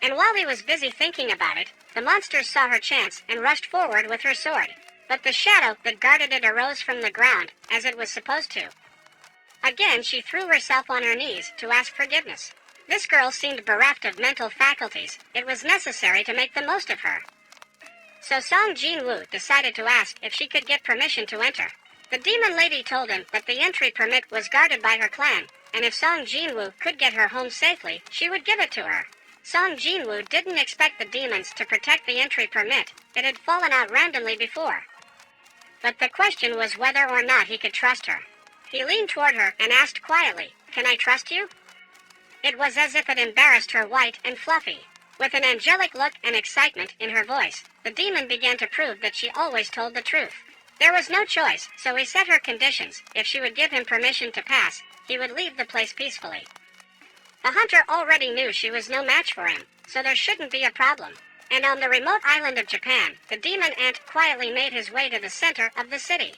And while he was busy thinking about it, the monsters saw her chance and rushed forward with her sword. But the shadow that guarded it arose from the ground, as it was supposed to. Again, she threw herself on her knees to ask forgiveness. This girl seemed bereft of mental faculties. It was necessary to make the most of her. So Song Jinwoo decided to ask if she could get permission to enter. The demon lady told him that the entry permit was guarded by her clan, and if Song Jinwoo could get her home safely, she would give it to her. Song Jinwoo didn't expect the demons to protect the entry permit. It had fallen out randomly before. But the question was whether or not he could trust her. He leaned toward her and asked quietly, "Can I trust you?" It was as if it embarrassed her white and fluffy. With an angelic look and excitement in her voice, the demon began to prove that she always told the truth. There was no choice, so he set her conditions. If she would give him permission to pass, he would leave the place peacefully. The hunter already knew she was no match for him, so there shouldn't be a problem. And on the remote island of Japan, the demon ant quietly made his way to the center of the city.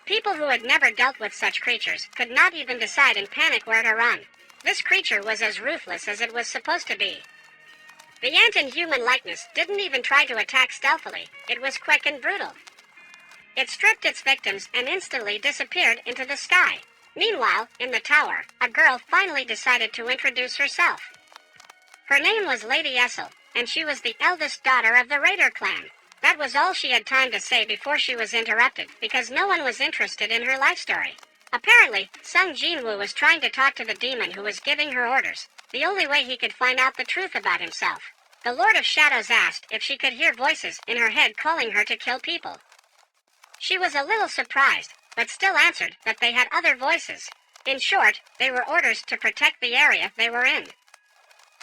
People who had never dealt with such creatures could not even decide in panic where to run. This creature was as ruthless as it was supposed to be. The ant in human likeness didn't even try to attack stealthily. It was quick and brutal. It stripped its victims and instantly disappeared into the sky. Meanwhile, in the tower, a girl finally decided to introduce herself. Her name was Lady Essel, and she was the eldest daughter of the Raider clan. That was all she had time to say before she was interrupted, because no one was interested in her life story. Apparently, Sung Jinwoo was trying to talk to the demon who was giving her orders, the only way he could find out the truth about himself. The Lord of Shadows asked if she could hear voices in her head calling her to kill people. She was a little surprised, but still answered that they had other voices. In short, they were orders to protect the area they were in.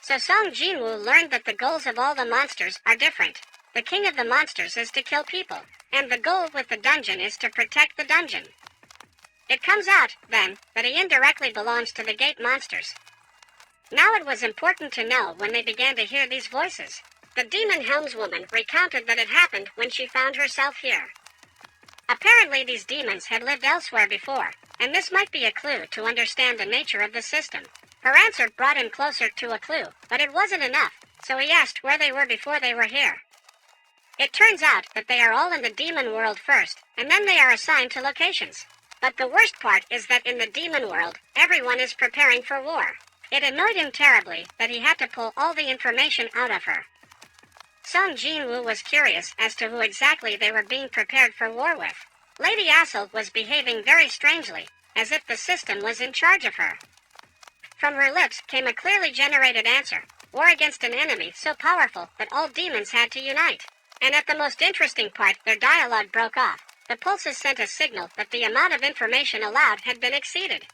So Song Jinwoo learned that the goals of all the monsters are different. The king of the monsters is to kill people, and the goal with the dungeon is to protect the dungeon. It comes out, then, that he indirectly belongs to the gate monsters. Now it was important to know when they began to hear these voices. The demon helmswoman recounted that it happened when she found herself here. Apparently these demons had lived elsewhere before, and this might be a clue to understand the nature of the system. Her answer brought him closer to a clue, but it wasn't enough, so he asked where they were before they were here. It turns out that they are all in the demon world first, and then they are assigned to locations. But the worst part is that in the demon world, everyone is preparing for war. It annoyed him terribly that he had to pull all the information out of her. Song Jinwoo was curious as to who exactly they were being prepared for war with. Lady Assel was behaving very strangely, as if the system was in charge of her. From her lips came a clearly generated answer, war against an enemy so powerful that all demons had to unite. And at the most interesting part, their dialogue broke off. The pulses sent a signal that the amount of information allowed had been exceeded.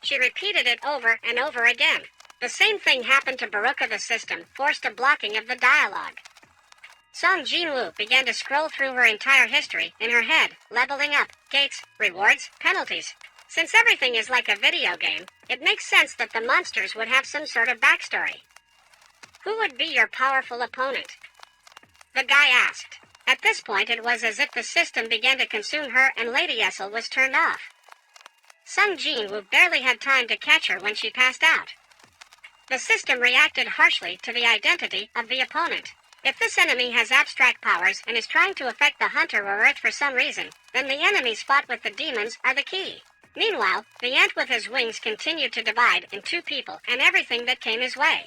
She repeated it over and over again. The same thing happened to Baruka. The system forced a blocking of the dialogue. Song Jinwoo began to scroll through her entire history in her head, leveling up, gates, rewards, penalties. Since everything is like a video game, it makes sense that the monsters would have some sort of backstory. Who would be your powerful opponent? The guy asked. At this point it was as if the system began to consume her and Lady Essel was turned off. Sung Jinwoo barely had time to catch her when she passed out. The system reacted harshly to the identity of the opponent. If this enemy has abstract powers and is trying to affect the hunter or Earth for some reason, then the enemies fought with the demons are the key. Meanwhile, the ant with his wings continued to divide in two people and everything that came his way.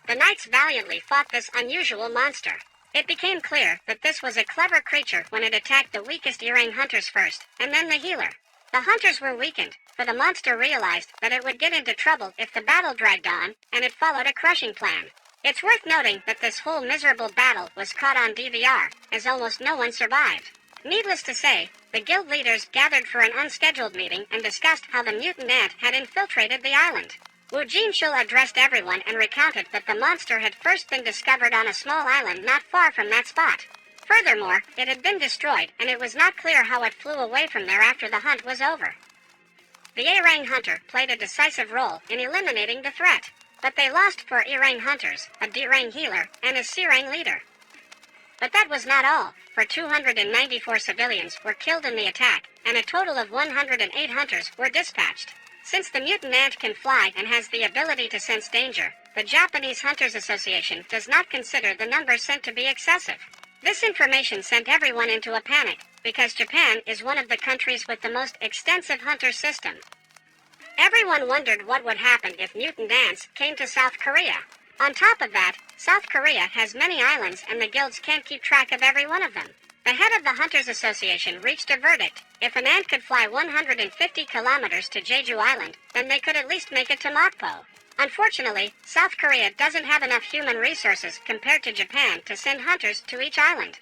The knights valiantly fought this unusual monster. It became clear that this was a clever creature when it attacked the weakest Irang hunters first, and then the healer. The hunters were weakened, for the monster realized that it would get into trouble if the battle dragged on, and it followed a crushing plan. It's worth noting that this whole miserable battle was caught on DVR, as almost no one survived. Needless to say, the guild leaders gathered for an unscheduled meeting and discussed how the mutant ant had infiltrated the island. Wu Jinshul addressed everyone and recounted that the monster had first been discovered on a small island not far from that spot. Furthermore, it had been destroyed, and it was not clear how it flew away from there after the hunt was over. The A-Rang hunter played a decisive role in eliminating the threat, but they lost 4 E-Rang hunters, a D-Rang healer, and a C-Rang leader. But that was not all, for 294 civilians were killed in the attack, and a total of 108 hunters were dispatched. Since the mutant ant can fly and has the ability to sense danger, the Japanese Hunters Association does not consider the numbers sent to be excessive. This information sent everyone into a panic, because Japan is one of the countries with the most extensive hunter system. Everyone wondered what would happen if mutant ants came to South Korea. On top of that, South Korea has many islands and the guilds can't keep track of every one of them. The head of the Hunters Association reached a verdict. If an ant could fly 150 kilometers to Jeju Island, then they could at least make it to Mokpo. Unfortunately, South Korea doesn't have enough human resources compared to Japan to send hunters to each island.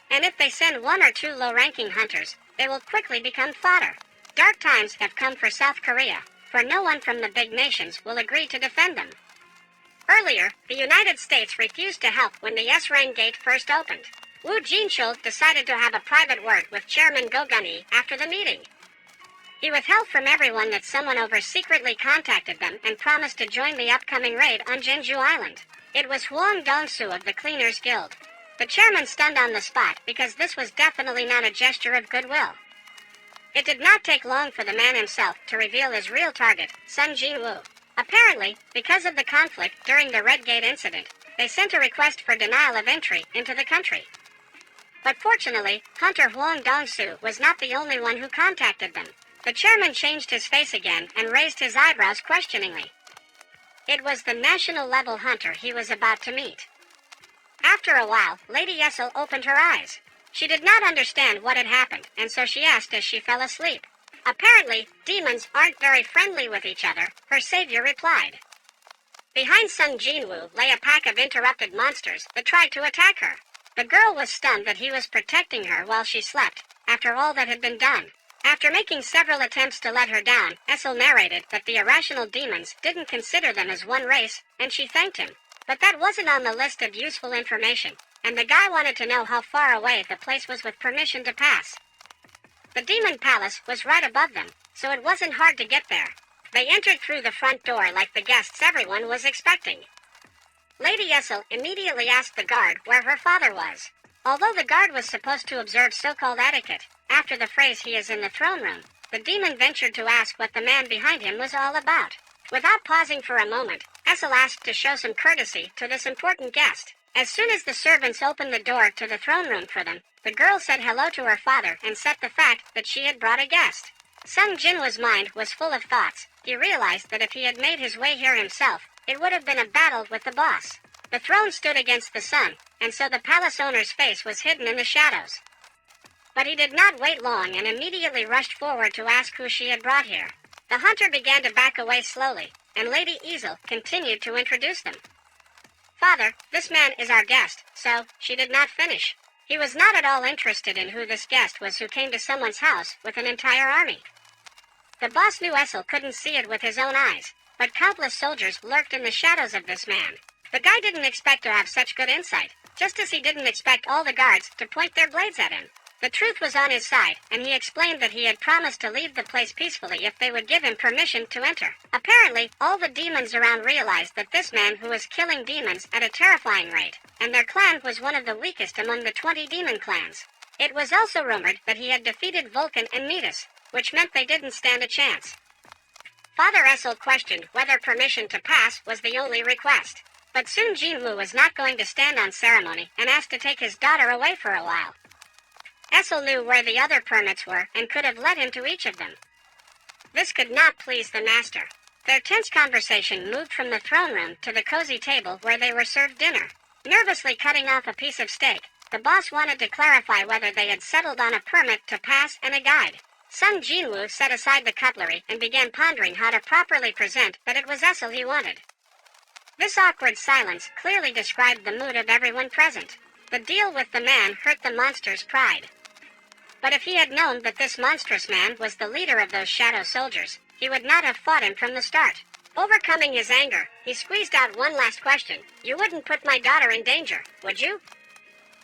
And if they send 1 or 2 low-ranking hunters, they will quickly become fodder. Dark times have come for South Korea, for no one from the big nations will agree to defend them. Earlier, the United States refused to help when the S-Rang gate first opened. Wu Jinshul decided to have a private word with Chairman Gogani after the meeting. He withheld from everyone that someone over secretly contacted them and promised to join the upcoming raid on Jeju Island. It was Huang Dongsu of the Cleaners Guild. The chairman stunned on the spot because this was definitely not a gesture of goodwill. It did not take long for the man himself to reveal his real target, Sun Jinwoo. Apparently, because of the conflict during the Red Gate incident, they sent a request for denial of entry into the country. But fortunately, Hunter Huang Dongsu was not the only one who contacted them. The chairman changed his face again and raised his eyebrows questioningly. It was the national-level hunter he was about to meet. After a while, Lady Yesel opened her eyes. She did not understand what had happened, and so she asked as she fell asleep. Apparently, demons aren't very friendly with each other, her savior replied. Behind Sun Jinwoo lay a pack of interrupted monsters that tried to attack her. The girl was stunned that he was protecting her while she slept, after all that had been done. After making several attempts to let her down, Essel narrated that the irrational demons didn't consider them as one race, and she thanked him. But that wasn't on the list of useful information, and the guy wanted to know how far away the place was with permission to pass. The demon palace was right above them, so it wasn't hard to get there. They entered through the front door like the guests everyone was expecting. Lady Essel immediately asked the guard where her father was. Although the guard was supposed to observe so-called etiquette, after the phrase "he is in the throne room," the demon ventured to ask what the man behind him was all about. Without pausing for a moment, Essel asked to show some courtesy to this important guest. As soon as the servants opened the door to the throne room for them, the girl said hello to her father and set the fact that she had brought a guest. Sung Jinwoo's mind was full of thoughts. He realized that if he had made his way here himself, it would have been a battle with the boss. The throne stood against the sun, and so the palace owner's face was hidden in the shadows. But he did not wait long and immediately rushed forward to ask who she had brought here. The hunter began to back away slowly, and Lady Easel continued to introduce them. "Father, this man is our guest," so she did not finish. He was not at all interested in who this guest was who came to someone's house with an entire army. The boss knew Essel couldn't see it with his own eyes, but countless soldiers lurked in the shadows of this man. The guy didn't expect to have such good insight, just as he didn't expect all the guards to point their blades at him. The truth was on his side, and he explained that he had promised to leave the place peacefully if they would give him permission to enter. Apparently, all the demons around realized that this man who was killing demons at a terrifying rate, and their clan was one of the weakest among the 20 demon clans. It was also rumored that he had defeated Vulcan and Metis, which meant they didn't stand a chance. Father Essel questioned whether permission to pass was the only request. But soon Jinwoo was not going to stand on ceremony and asked to take his daughter away for a while. Essel knew where the other permits were and could have led him to each of them. This could not please the master. Their tense conversation moved from the throne room to the cozy table where they were served dinner. Nervously cutting off a piece of steak, the boss wanted to clarify whether they had settled on a permit to pass and a guide. Sung Jinwoo set aside the cutlery and began pondering how to properly present that it was Essel he wanted. This awkward silence clearly described the mood of everyone present. The deal with the man hurt the monster's pride. But if he had known that this monstrous man was the leader of those shadow soldiers, he would not have fought him from the start. Overcoming his anger, he squeezed out one last question. "You wouldn't put my daughter in danger, would you?"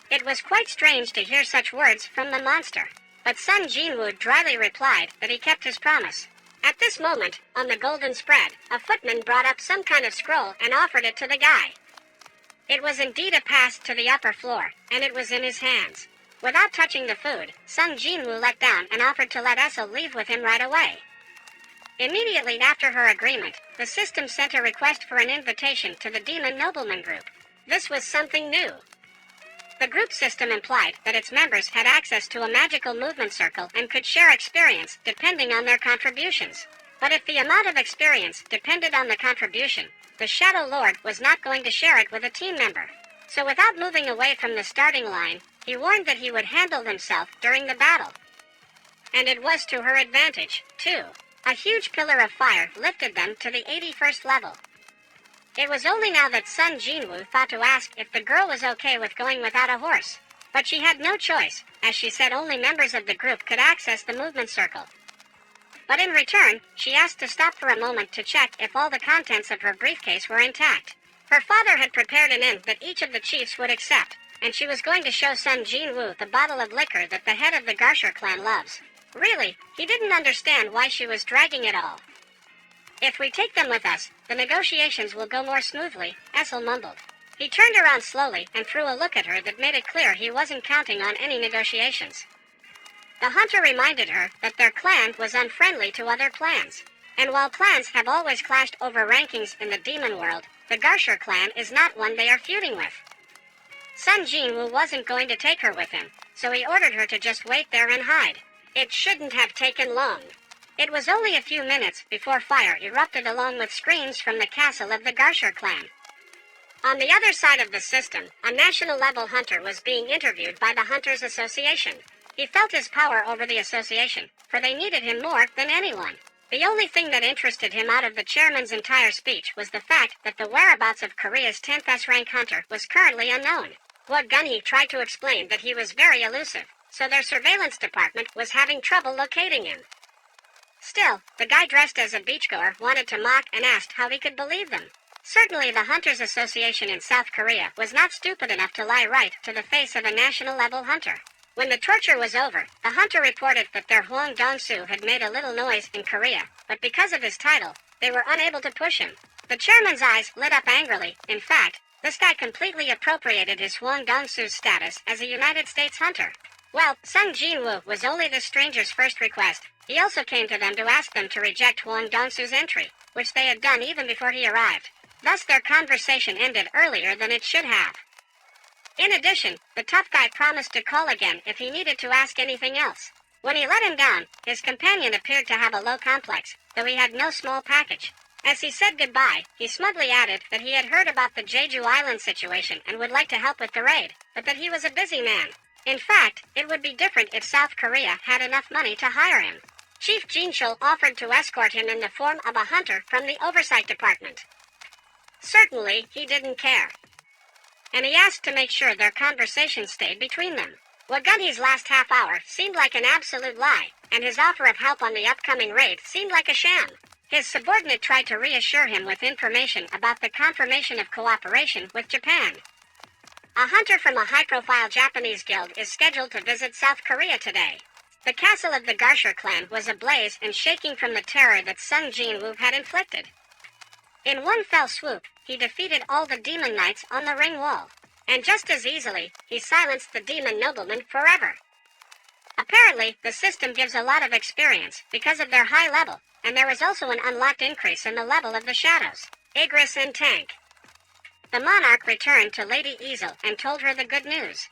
It was quite strange to hear such words from the monster, but Sun Jinwoo dryly replied that he kept his promise. At this moment, on the golden spread, a footman brought up some kind of scroll and offered it to the guy. It was indeed a pass to the upper floor, and it was in his hands. Without touching the food, Sung Jinwoo let down and offered to let Essel leave with him right away. Immediately after her agreement, the system sent a request for an invitation to the Demon Nobleman group. This was something new. The group system implied that its members had access to a magical movement circle and could share experience depending on their contributions. But if the amount of experience depended on the contribution, the Shadow Lord was not going to share it with a team member. So without moving away from the starting line, he warned that he would handle himself during the battle. And it was to her advantage, too. A huge pillar of fire lifted them to the 81st level. It was only now that Sun Jinwoo thought to ask if the girl was okay with going without a horse. But she had no choice, as she said only members of the group could access the movement circle. But in return, she asked to stop for a moment to check if all the contents of her briefcase were intact. Her father had prepared an inn that each of the chiefs would accept, and she was going to show Sun Jinwoo the bottle of liquor that the head of the Garsher clan loves. Really, he didn't understand why she was dragging it all. "If we take them with us, the negotiations will go more smoothly," Essel mumbled. He turned around slowly and threw a look at her that made it clear he wasn't counting on any negotiations. The hunter reminded her that their clan was unfriendly to other clans. And while clans have always clashed over rankings in the demon world, the Garsher clan is not one they are feuding with. Sun Jinwoo wasn't going to take her with him, so he ordered her to just wait there and hide. It shouldn't have taken long. It was only a few minutes before fire erupted along with screams from the castle of the Garsher clan. On the other side of the system, a national-level hunter was being interviewed by the Hunters Association. He felt his power over the association, for they needed him more than anyone. The only thing that interested him out of the chairman's entire speech was the fact that the whereabouts of Korea's 10th S-rank hunter was currently unknown. What Gunhee tried to explain that he was very elusive, so their surveillance department was having trouble locating him. Still, the guy dressed as a beachgoer wanted to mock and asked how he could believe them. Certainly the Hunters Association in South Korea was not stupid enough to lie right to the face of a national-level hunter. When the torture was over, the hunter reported that their Hwang Dong-soo had made a little noise in Korea, but because of his title, they were unable to push him. The chairman's eyes lit up angrily. In fact, this guy completely appropriated his Hwang Dong-soo's status as a United States hunter. Well, Sung Jinwoo was only the stranger's first request. He also came to them to ask them to reject Hwang Dong-soo's entry, which they had done even before he arrived. Thus their conversation ended earlier than it should have. In addition, the tough guy promised to call again if he needed to ask anything else. When he let him down, his companion appeared to have a low complex, though he had no small package. As he said goodbye, he smugly added that he had heard about the Jeju Island situation and would like to help with the raid, but that he was a busy man. In fact, it would be different if South Korea had enough money to hire him. Chief Jinchul offered to escort him in the form of a hunter from the Oversight Department. Certainly, he didn't care. And he asked to make sure their conversation stayed between them. Wagunhee's last half hour seemed like an absolute lie, and his offer of help on the upcoming raid seemed like a sham. His subordinate tried to reassure him with information about the confirmation of cooperation with Japan. A hunter from a high-profile Japanese guild is scheduled to visit South Korea today. The castle of the Garsher clan was ablaze and shaking from the terror that Sung Jinwoo had inflicted. In one fell swoop, he defeated all the demon knights on the ring wall, and just as easily, he silenced the demon nobleman forever. Apparently, the system gives a lot of experience because of their high level, and there is also an unlocked increase in the level of the shadows, Igris and Tank. The monarch returned to Lady Easel and told her the good news.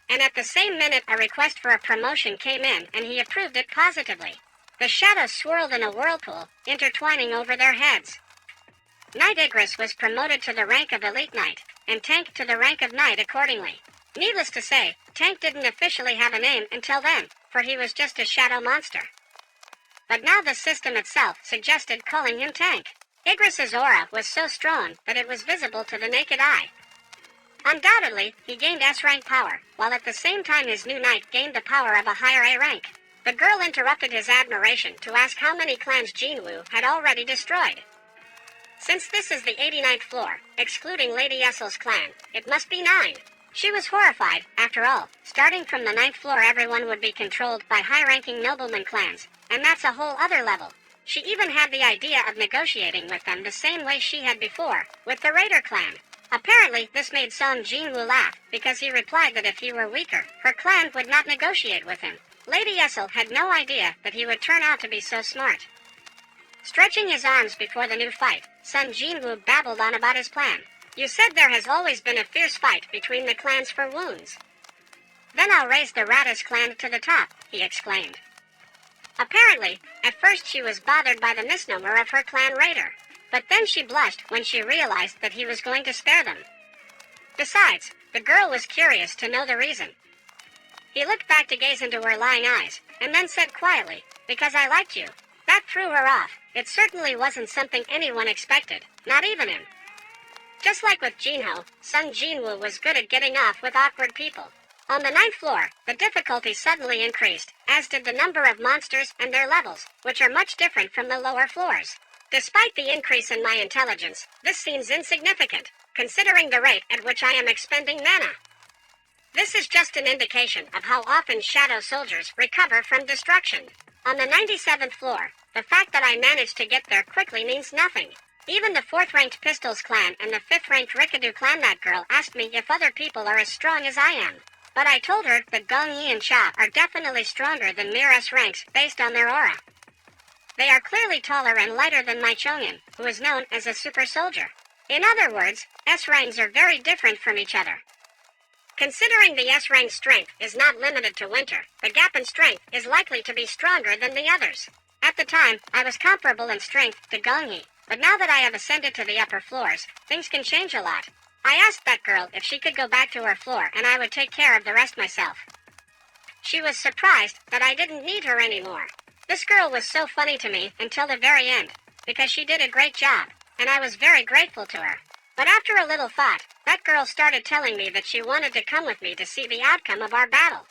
And at the same minute a request for a promotion came in and he approved it positively. The shadows swirled in a whirlpool, intertwining over their heads. Knight Igris was promoted to the rank of Elite Knight, and Tank to the rank of Knight accordingly. Needless to say, Tank didn't officially have a name until then, for he was just a shadow monster. But now the system itself suggested calling him Tank. Igris's aura was so strong that it was visible to the naked eye. Undoubtedly, he gained S-rank power, while at the same time his new knight gained the power of a higher A rank. The girl interrupted his admiration to ask how many clans Jinwoo had already destroyed. Since this is the 89th floor, excluding Lady Essel's clan, it must be 9. She was horrified. After all, starting from the 9th floor everyone would be controlled by high-ranking nobleman clans, and that's a whole other level. She even had the idea of negotiating with them the same way she had before, with the Raider clan. Apparently, this made Song Jinwoo laugh, because he replied that if he were weaker, her clan would not negotiate with him. Lady Essel had no idea that he would turn out to be so smart. Stretching his arms before the new fight, Sun Jinwoo babbled on about his plan. You said there has always been a fierce fight between the clans for wounds. Then I'll raise the Radis clan to the top, he exclaimed. Apparently, at first she was bothered by the misnomer of her clan Raider, but then she blushed when she realized that he was going to spare them. Besides, the girl was curious to know the reason. He looked back to gaze into her lying eyes, and then said quietly, "Because I liked you." That threw her off. It certainly wasn't something anyone expected, not even him. Just like with Jinho, Sun Jinwoo was good at getting off with awkward people. On the 9th floor, the difficulty suddenly increased, as did the number of monsters and their levels, which are much different from the lower floors. Despite the increase in my intelligence, this seems insignificant, considering the rate at which I am expending mana. This is just an indication of how often shadow soldiers recover from destruction. On the 97th floor, the fact that I managed to get there quickly means nothing. Even the 4th-ranked Pistols clan and the 5th-ranked Rikadu clan that girl asked me if other people are as strong as I am. But I told her that Gong Yi and Cha are definitely stronger than mere S ranks based on their aura. They are clearly taller and lighter than my Chong'an, who is known as a super soldier. In other words, S ranks are very different from each other. Considering the S rank strength is not limited to winter, the gap in strength is likely to be stronger than the others. At the time, I was comparable in strength to Gong Yi, but now that I have ascended to the upper floors, things can change a lot. I asked that girl if she could go back to her floor and I would take care of the rest myself. She was surprised that I didn't need her anymore. This girl was so funny to me until the very end, because she did a great job, and I was very grateful to her. But after a little thought, that girl started telling me that she wanted to come with me to see the outcome of our battle.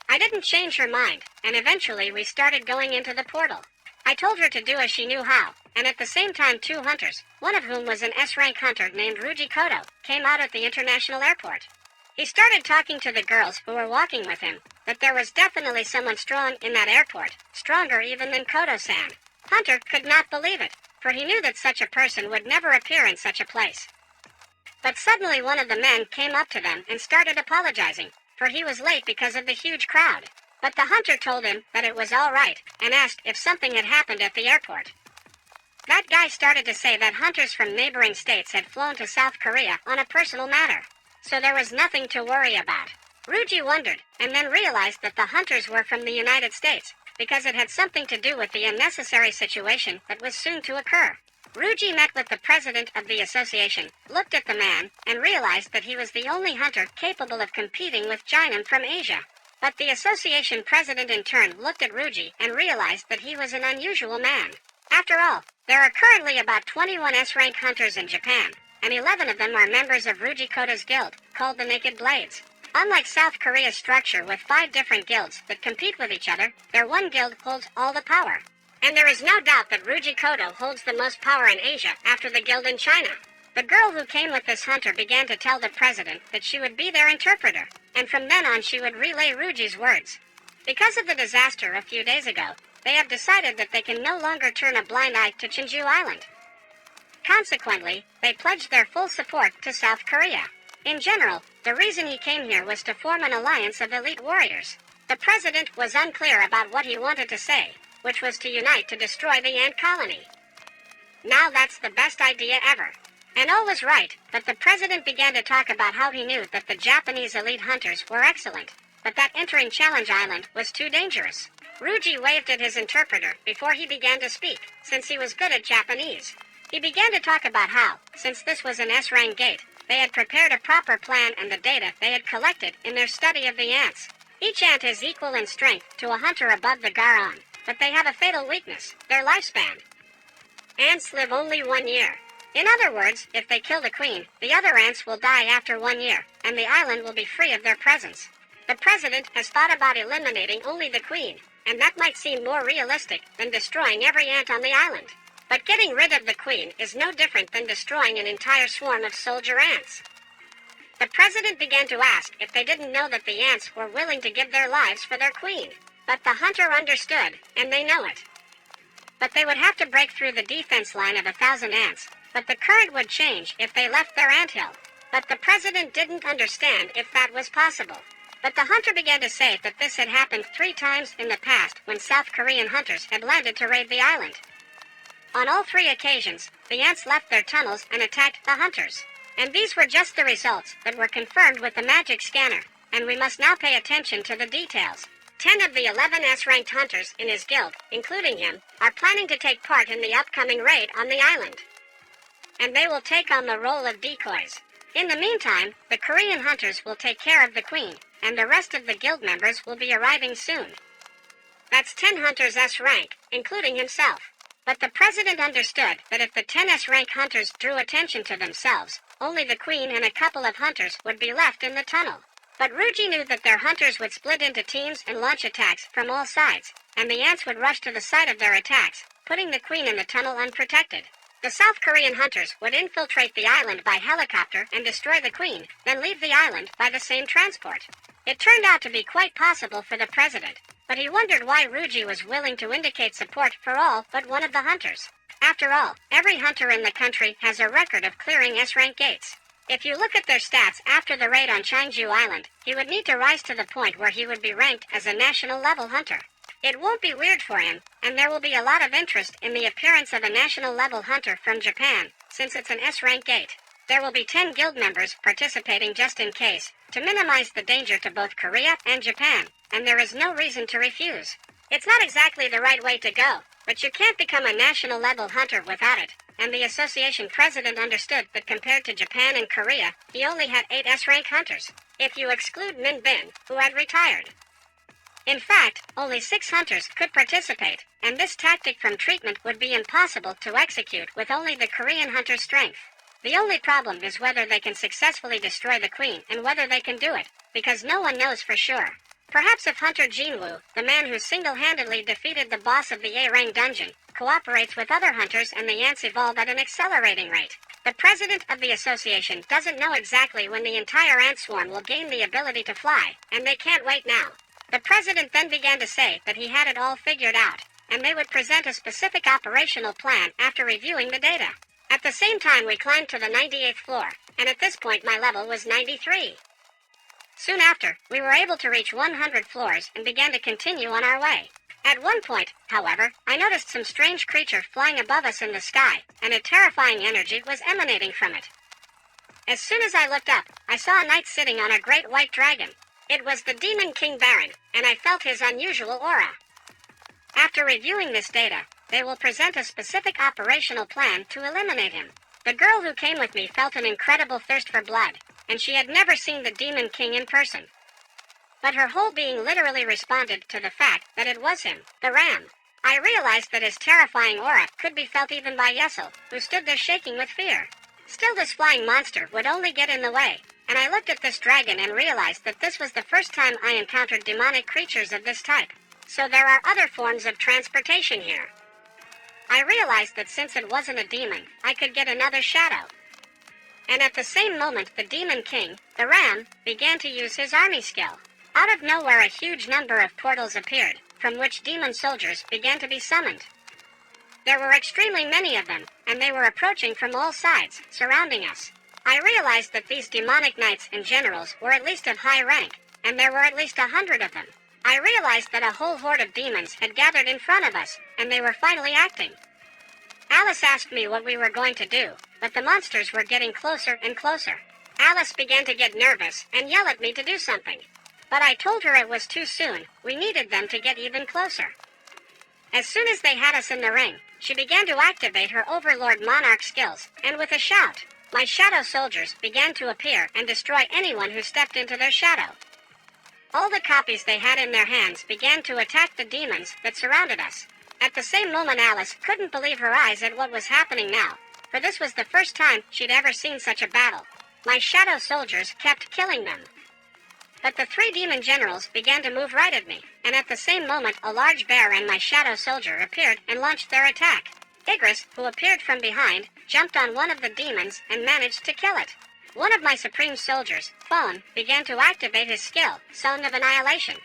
I didn't change her mind, and eventually we started going into the portal. I told her to do as she knew how, and at the same time 2 hunters, one of whom was an S-rank hunter named Ruji Koto, came out at the international airport. He started talking to the girls who were walking with him, that there was definitely someone strong in that airport, stronger even than Koto-san. Hunter could not believe it, for he knew that such a person would never appear in such a place. But suddenly one of the men came up to them and started apologizing, for he was late because of the huge crowd. But the hunter told him that it was all right, and asked if something had happened at the airport. That guy started to say that hunters from neighboring states had flown to South Korea on a personal matter, so there was nothing to worry about. Ruji wondered, and then realized that the hunters were from the United States, because it had something to do with the unnecessary situation that was soon to occur. Ruji met with the president of the association, looked at the man, and realized that he was the only hunter capable of competing with Jinam from Asia. But the association president in turn looked at Ruji and realized that he was an unusual man. After all, there are currently about 21 S-rank hunters in Japan, and 11 of them are members of Ruji Kota's guild, called the Naked Blades. Unlike South Korea's structure with 5 different guilds that compete with each other, their one guild holds all the power. And there is no doubt that Ruji Koto holds the most power in Asia after the guild in China. The girl who came with this hunter began to tell the president that she would be their interpreter, and from then on she would relay Ruji's words. Because of the disaster a few days ago, they have decided that they can no longer turn a blind eye to Jeonju Island. Consequently, they pledged their full support to South Korea. In general, the reason he came here was to form an alliance of elite warriors. The president was unclear about what he wanted to say, which was to unite to destroy the ant colony. Now that's the best idea ever. And all was right, but the president began to talk about how he knew that the Japanese elite hunters were excellent, but that entering Challenge Island was too dangerous. Ruji waved at his interpreter before he began to speak, since he was good at Japanese. He began to talk about how, since this was an S-rank gate, they had prepared a proper plan and the data they had collected in their study of the ants. Each ant is equal in strength to a hunter above the Garon, but they have a fatal weakness, their lifespan. Ants live only 1 year. In other words, if they kill the queen, the other ants will die after 1 year, and the island will be free of their presence. The president has thought about eliminating only the queen, and that might seem more realistic than destroying every ant on the island. But getting rid of the queen is no different than destroying an entire swarm of soldier ants. The president began to ask if they didn't know that the ants were willing to give their lives for their queen. But the hunter understood, and they know it. But they would have to break through the defense line of 1,000 ants, but the current would change if they left their anthill. But the president didn't understand if that was possible. But the hunter began to say that this had happened 3 times in the past when South Korean hunters had landed to raid the island. On all 3 occasions, the ants left their tunnels and attacked the hunters. And these were just the results that were confirmed with the magic scanner, and we must now pay attention to the details. 10 of the 11 S-ranked hunters in his guild, including him, are planning to take part in the upcoming raid on the island. And they will take on the role of decoys. In the meantime, the Korean hunters will take care of the queen, and the rest of the guild members will be arriving soon. That's 10 hunters S-rank, including himself. But the president understood that if the 10 S-rank hunters drew attention to themselves, only the queen and a couple of hunters would be left in the tunnel. But Ruji knew that their hunters would split into teams and launch attacks from all sides, and the ants would rush to the site of their attacks, putting the queen in the tunnel unprotected. The South Korean hunters would infiltrate the island by helicopter and destroy the queen, then leave the island by the same transport. It turned out to be quite possible for the president, but he wondered why Ruji was willing to indicate support for all but one of the hunters. After all, every hunter in the country has a record of clearing S-rank gates. If you look at their stats after the raid on Changju Island, he would need to rise to the point where he would be ranked as a national-level hunter. It won't be weird for him, and there will be a lot of interest in the appearance of a national-level hunter from Japan, since it's an S-rank gate. There will be 10 guild members participating just in case, to minimize the danger to both Korea and Japan, and there is no reason to refuse. It's not exactly the right way to go, but you can't become a national-level hunter without it, and the association president understood that compared to Japan and Korea, he only had 8 S-rank hunters, if you exclude Min Bin, who had retired. In fact, only 6 hunters could participate, and this tactic from treatment would be impossible to execute with only the Korean hunter's strength. The only problem is whether they can successfully destroy the queen and whether they can do it, because no one knows for sure. Perhaps if Hunter Jinwoo, the man who single-handedly defeated the boss of the A-Rang dungeon, cooperates with other hunters and the ants evolve at an accelerating rate. The president of the association doesn't know exactly when the entire ant swarm will gain the ability to fly, and they can't wait now. The president then began to say that he had it all figured out, and they would present a specific operational plan after reviewing the data. At the same time we climbed to the 98th floor, and at this point my level was 93. Soon after, we were able to reach 100 floors and began to continue on our way. At one point, however, I noticed some strange creature flying above us in the sky, and a terrifying energy was emanating from it. As soon as I looked up, I saw a knight sitting on a great white dragon. It was the Demon King Baron, and I felt his unusual aura. After reviewing this data, they will present a specific operational plan to eliminate him. The girl who came with me felt an incredible thirst for blood, and she had never seen the Demon King in person. But her whole being literally responded to the fact that it was him, the Ram. I realized that his terrifying aura could be felt even by Yesel, who stood there shaking with fear. Still, this flying monster would only get in the way, and I looked at this dragon and realized that this was the first time I encountered demonic creatures of this type. So there are other forms of transportation here. I realized that since it wasn't a demon, I could get another shadow. And at the same moment the Demon King, the Ram, began to use his army skill. Out of nowhere a huge number of portals appeared, from which demon soldiers began to be summoned. There were extremely many of them, and they were approaching from all sides, surrounding us. I realized that these demonic knights and generals were at least of high rank, and there were at least 100 of them. I realized that a whole horde of demons had gathered in front of us, and they were finally acting. Alice asked me what we were going to do, but the monsters were getting closer and closer. Alice began to get nervous and yell at me to do something. But I told her it was too soon. We needed them to get even closer. As soon as they had us in the ring, she began to activate her Overlord Monarch skills, and with a shout, my shadow soldiers began to appear and destroy anyone who stepped into their shadow. All the copies they had in their hands began to attack the demons that surrounded us. At the same moment, Alice couldn't believe her eyes at what was happening now, for this was the first time she'd ever seen such a battle. My shadow soldiers kept killing them. But the 3 demon generals began to move right at me, and at the same moment a large bear and my shadow soldier appeared and launched their attack. Igris, who appeared from behind, jumped on one of the demons and managed to kill it. One of my supreme soldiers, Fawn, began to activate his skill, Song of Annihilation.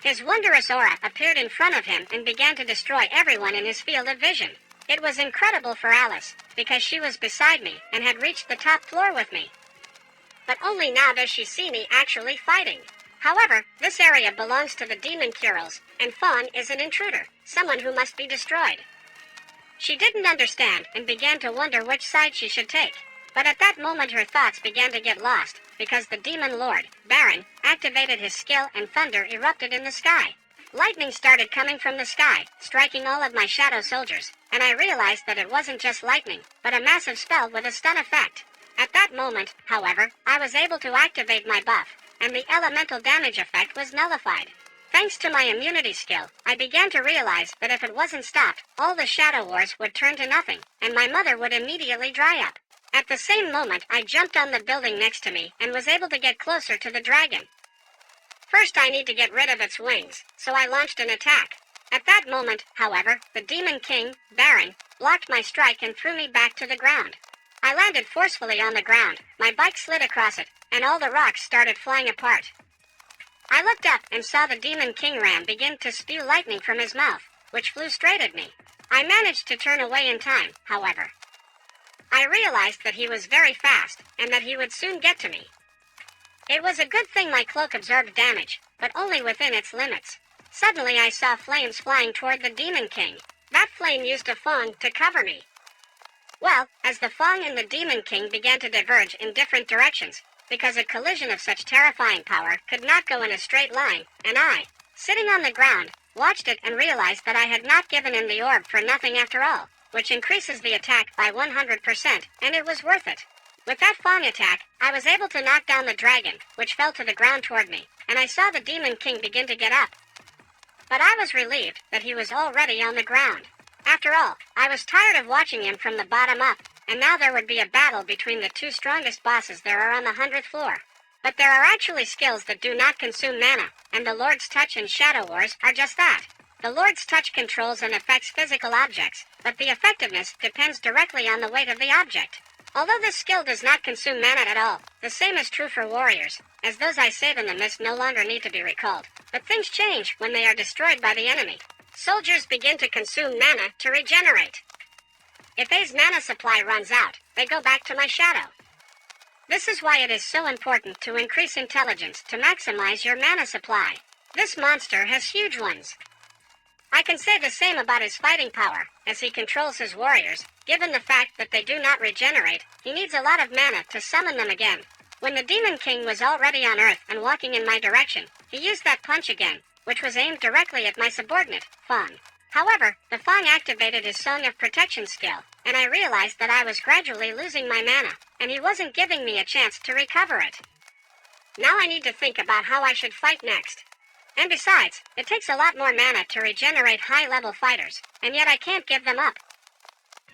His wondrous aura appeared in front of him and began to destroy everyone in his field of vision. It was incredible for Alice, because she was beside me and had reached the top floor with me. But only now does she see me actually fighting. However, this area belongs to the demon Kurils, and Fawn is an intruder, someone who must be destroyed. She didn't understand and began to wonder which side she should take. But at that moment her thoughts began to get lost, because the demon lord, Baron, activated his skill and thunder erupted in the sky. Lightning started coming from the sky, striking all of my shadow soldiers, and I realized that it wasn't just lightning, but a massive spell with a stun effect. At that moment, however, I was able to activate my buff, and the elemental damage effect was nullified. Thanks to my immunity skill, I began to realize that if it wasn't stopped, all the shadow wars would turn to nothing, and my mother would immediately dry up. At the same moment, I jumped on the building next to me and was able to get closer to the dragon. First, I need to get rid of its wings, so I launched an attack. At that moment, however, the Demon King, Baron, blocked my strike and threw me back to the ground. I landed forcefully on the ground, my bike slid across it, and all the rocks started flying apart. I looked up and saw the Demon King Ram begin to spew lightning from his mouth, which flew straight at me. I managed to turn away in time, however. I realized that he was very fast, and that he would soon get to me. It was a good thing my cloak absorbed damage, but only within its limits. Suddenly I saw flames flying toward the Demon King. That flame used a Fong to cover me. Well, as the Fong and the Demon King began to diverge in different directions, because a collision of such terrifying power could not go in a straight line, and I, sitting on the ground, watched it and realized that I had not given him the orb for nothing after all, which increases the attack by 100%, and it was worth it. With that Fong attack, I was able to knock down the dragon, which fell to the ground toward me, and I saw the Demon King begin to get up. But I was relieved that he was already on the ground. After all, I was tired of watching him from the bottom up, and now there would be a battle between the 2 strongest bosses there are on the 100th floor. But there are actually skills that do not consume mana, and the Lord's Touch and Shadow Wars are just that. The Lord's Touch controls and affects physical objects, but the effectiveness depends directly on the weight of the object. Although this skill does not consume mana at all, the same is true for warriors, as those I save in the mist no longer need to be recalled. But things change when they are destroyed by the enemy. Soldiers begin to consume mana to regenerate. If A's mana supply runs out, they go back to my shadow. This is why it is so important to increase intelligence to maximize your mana supply. This monster has huge ones. I can say the same about his fighting power, as he controls his warriors. Given the fact that they do not regenerate, he needs a lot of mana to summon them again. When the Demon King was already on Earth and walking in my direction, he used that punch again, which was aimed directly at my subordinate, Fong. However, the Fong activated his Song of Protection skill, and I realized that I was gradually losing my mana, and he wasn't giving me a chance to recover it. Now I need to think about how I should fight next. And besides, it takes a lot more mana to regenerate high-level fighters, and yet I can't give them up.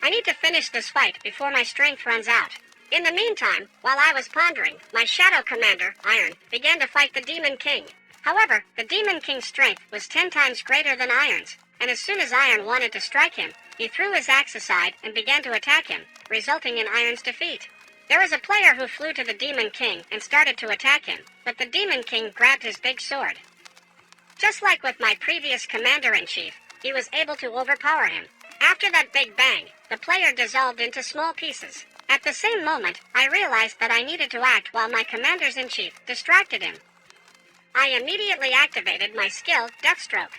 I need to finish this fight before my strength runs out. In the meantime, while I was pondering, my shadow commander, Iron, began to fight the Demon King. However, the Demon King's strength was 10 times greater than Iron's, and as soon as Iron wanted to strike him, he threw his axe aside and began to attack him, resulting in Iron's defeat. There was a player who flew to the Demon King and started to attack him, but the Demon King grabbed his big sword. Just like with my previous commander-in-chief, he was able to overpower him. After that big bang, the player dissolved into small pieces. At the same moment, I realized that I needed to act while my commanders-in-chief distracted him. I immediately activated my skill, Deathstroke.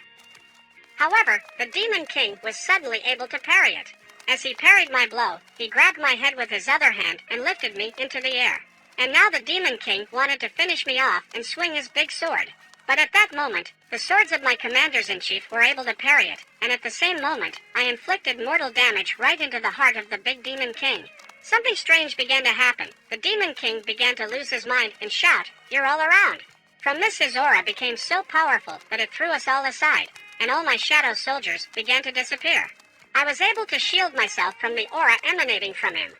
However, the Demon King was suddenly able to parry it. As he parried my blow, he grabbed my head with his other hand and lifted me into the air. And now the Demon King wanted to finish me off and swing his big sword. But at that moment, the swords of my commanders-in-chief were able to parry it, and at the same moment, I inflicted mortal damage right into the heart of the big Demon King. Something strange began to happen. The Demon King began to lose his mind and shout, "You're all around!" From this, his aura became so powerful that it threw us all aside, and all my shadow soldiers began to disappear. I was able to shield myself from the aura emanating from him.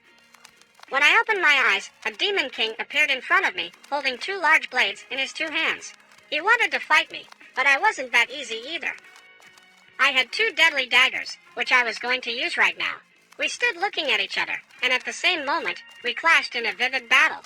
When I opened my eyes, a Demon King appeared in front of me, holding 2 large blades in his 2 hands. He wanted to fight me, but I wasn't that easy either. I had 2 deadly daggers, which I was going to use right now. We stood looking at each other, and at the same moment, we clashed in a vivid battle.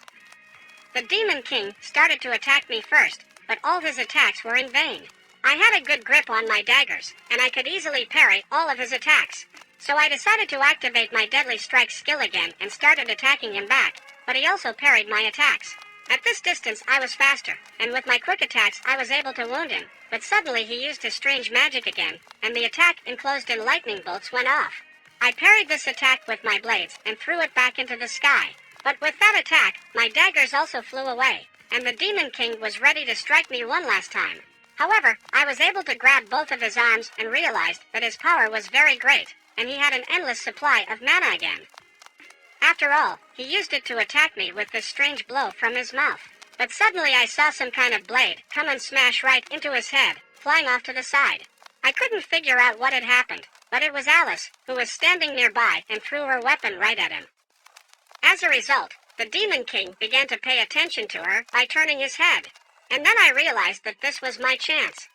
The Demon King started to attack me first, but all his attacks were in vain. I had a good grip on my daggers, and I could easily parry all of his attacks. So I decided to activate my Deadly Strike skill again and started attacking him back, but he also parried my attacks. At this distance I was faster, and with my quick attacks I was able to wound him, but suddenly he used his strange magic again, and the attack enclosed in lightning bolts went off. I parried this attack with my blades and threw it back into the sky, but with that attack, my daggers also flew away, and the Demon King was ready to strike me one last time. However, I was able to grab both of his arms and realized that his power was very great, and he had an endless supply of mana again. After all, he used it to attack me with this strange blow from his mouth. But suddenly I saw some kind of blade come and smash right into his head, flying off to the side. I couldn't figure out what had happened, but it was Alice, who was standing nearby and threw her weapon right at him. As a result, the Demon King began to pay attention to her by turning his head. And then I realized that this was my chance.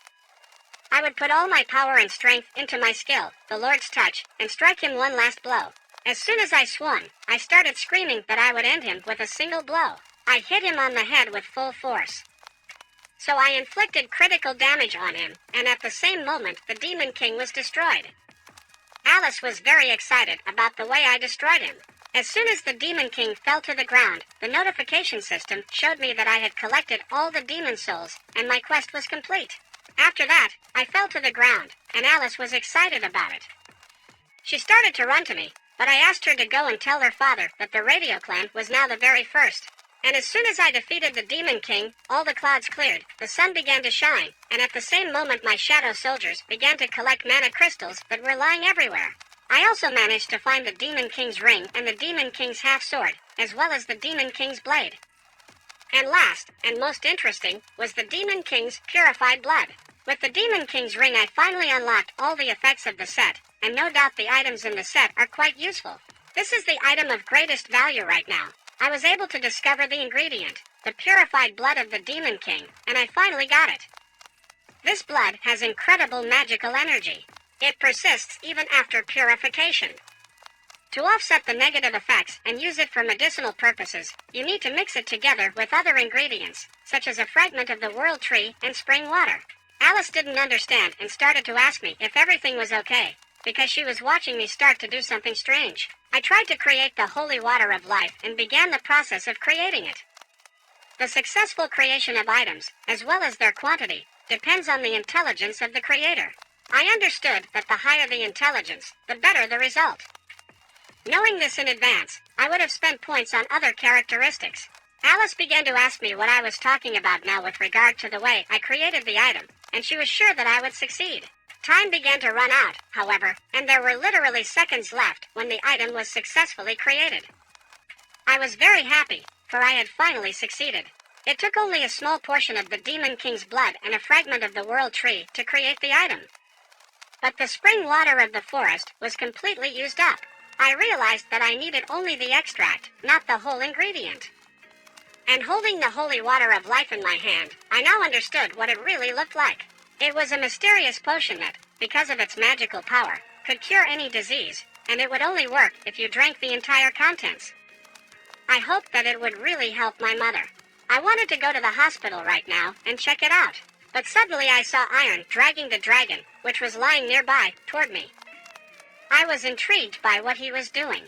I would put all my power and strength into my skill, the Lord's Touch, and strike him one last blow. As soon as I swung, I started screaming that I would end him with a single blow. I hit him on the head with full force. So I inflicted critical damage on him, and at the same moment the Demon King was destroyed. Alice was very excited about the way I destroyed him. As soon as the Demon King fell to the ground, the notification system showed me that I had collected all the demon souls, and my quest was complete. After that, I fell to the ground, and Alice was excited about it. She started to run to me, but I asked her to go and tell her father that the Radio Clan was now the very first. And as soon as I defeated the Demon King, all the clouds cleared, the sun began to shine, and at the same moment my shadow soldiers began to collect mana crystals that were lying everywhere. I also managed to find the Demon King's ring and the Demon King's half-sword, as well as the Demon King's blade. And last, and most interesting, was the Demon King's purified blood. With the Demon King's ring I finally unlocked all the effects of the set, and no doubt the items in the set are quite useful. This is the item of greatest value right now. I was able to discover the ingredient, the purified blood of the Demon King, and I finally got it. This blood has incredible magical energy. It persists even after purification. To offset the negative effects and use it for medicinal purposes, you need to mix it together with other ingredients, such as a fragment of the world tree and spring water. Alice didn't understand and started to ask me if everything was okay, because she was watching me start to do something strange. I tried to create the holy water of life and began the process of creating it. The successful creation of items, as well as their quantity, depends on the intelligence of the creator. I understood that the higher the intelligence, the better the result. Knowing this in advance, I would have spent points on other characteristics. Alice began to ask me what I was talking about now with regard to the way I created the item, and she was sure that I would succeed. Time began to run out, however, and there were literally seconds left when the item was successfully created. I was very happy, for I had finally succeeded. It took only a small portion of the Demon King's blood and a fragment of the world tree to create the item. But the spring water of the forest was completely used up. I realized that I needed only the extract, not the whole ingredient. And holding the holy water of life in my hand, I now understood what it really looked like. It was a mysterious potion that, because of its magical power, could cure any disease, and it would only work if you drank the entire contents. I hoped that it would really help my mother. I wanted to go to the hospital right now and check it out, but suddenly I saw Iron dragging the dragon, which was lying nearby, toward me. I was intrigued by what he was doing.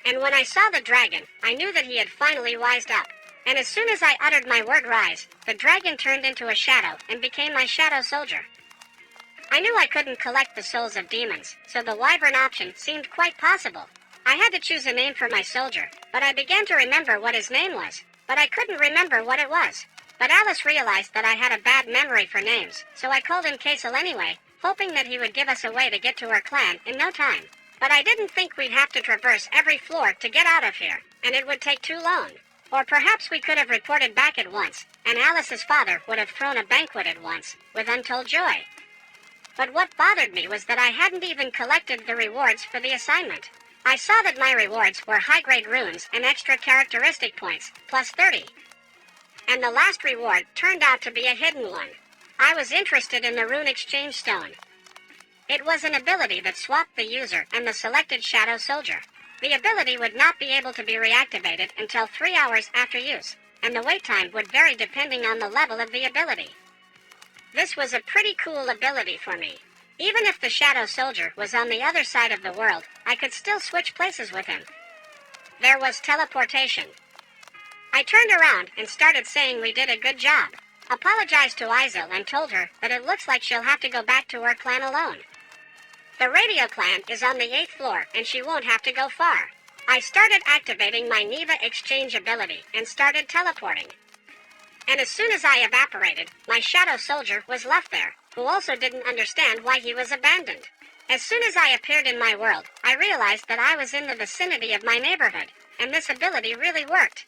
And when I saw the dragon, I knew that he had finally wised up. And as soon as I uttered my word rise, the dragon turned into a shadow and became my shadow soldier. I knew I couldn't collect the souls of demons, so the wyvern option seemed quite possible. I had to choose a name for my soldier, but I began to remember what his name was, but I couldn't remember what it was. But Alice realized that I had a bad memory for names, so I called him Kaisel anyway, hoping that he would give us a way to get to our clan in no time. But I didn't think we'd have to traverse every floor to get out of here, and it would take too long. Or perhaps we could have reported back at once, and Alice's father would have thrown a banquet at once, with untold joy. But what bothered me was that I hadn't even collected the rewards for the assignment. I saw that my rewards were high-grade runes and extra characteristic points, plus 30. And the last reward turned out to be a hidden one. I was interested in the rune exchange stone. It was an ability that swapped the user and the selected shadow soldier. The ability would not be able to be reactivated until 3 hours after use, and the wait time would vary depending on the level of the ability. This was a pretty cool ability for me. Even if the shadow soldier was on the other side of the world, I could still switch places with him. There was teleportation. I turned around and started saying we did a good job, apologized to Izel and told her that it looks like she'll have to go back to her clan alone. The radio clan is on the 8th floor and she won't have to go far. I started activating my Neva exchange ability and started teleporting. And as soon as I evaporated, my shadow soldier was left there, who also didn't understand why he was abandoned. As soon as I appeared in my world, I realized that I was in the vicinity of my neighborhood, and this ability really worked.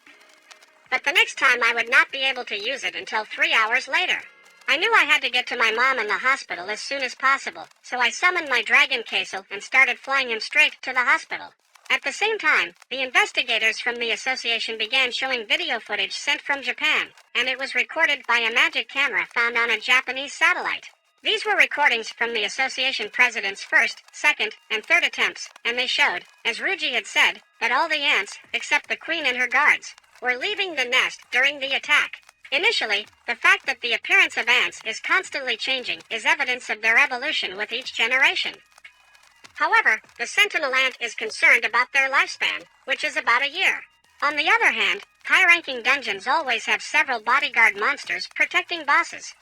But the next time I would not be able to use it until 3 hours later. I knew I had to get to my mom in the hospital as soon as possible, so I summoned my dragon Kaisel and started flying him straight to the hospital. At the same time, the investigators from the association began showing video footage sent from Japan, and it was recorded by a magic camera found on a Japanese satellite. These were recordings from the association president's first, second, and third attempts, and they showed, as Ruji had said, that all the ants, except the queen and her guards, were leaving the nest during the attack. Initially, the fact that the appearance of ants is constantly changing is evidence of their evolution with each generation. However, the sentinel ant is concerned about their lifespan, which is about a year. On the other hand, high-ranking dungeons always have several bodyguard monsters protecting bosses.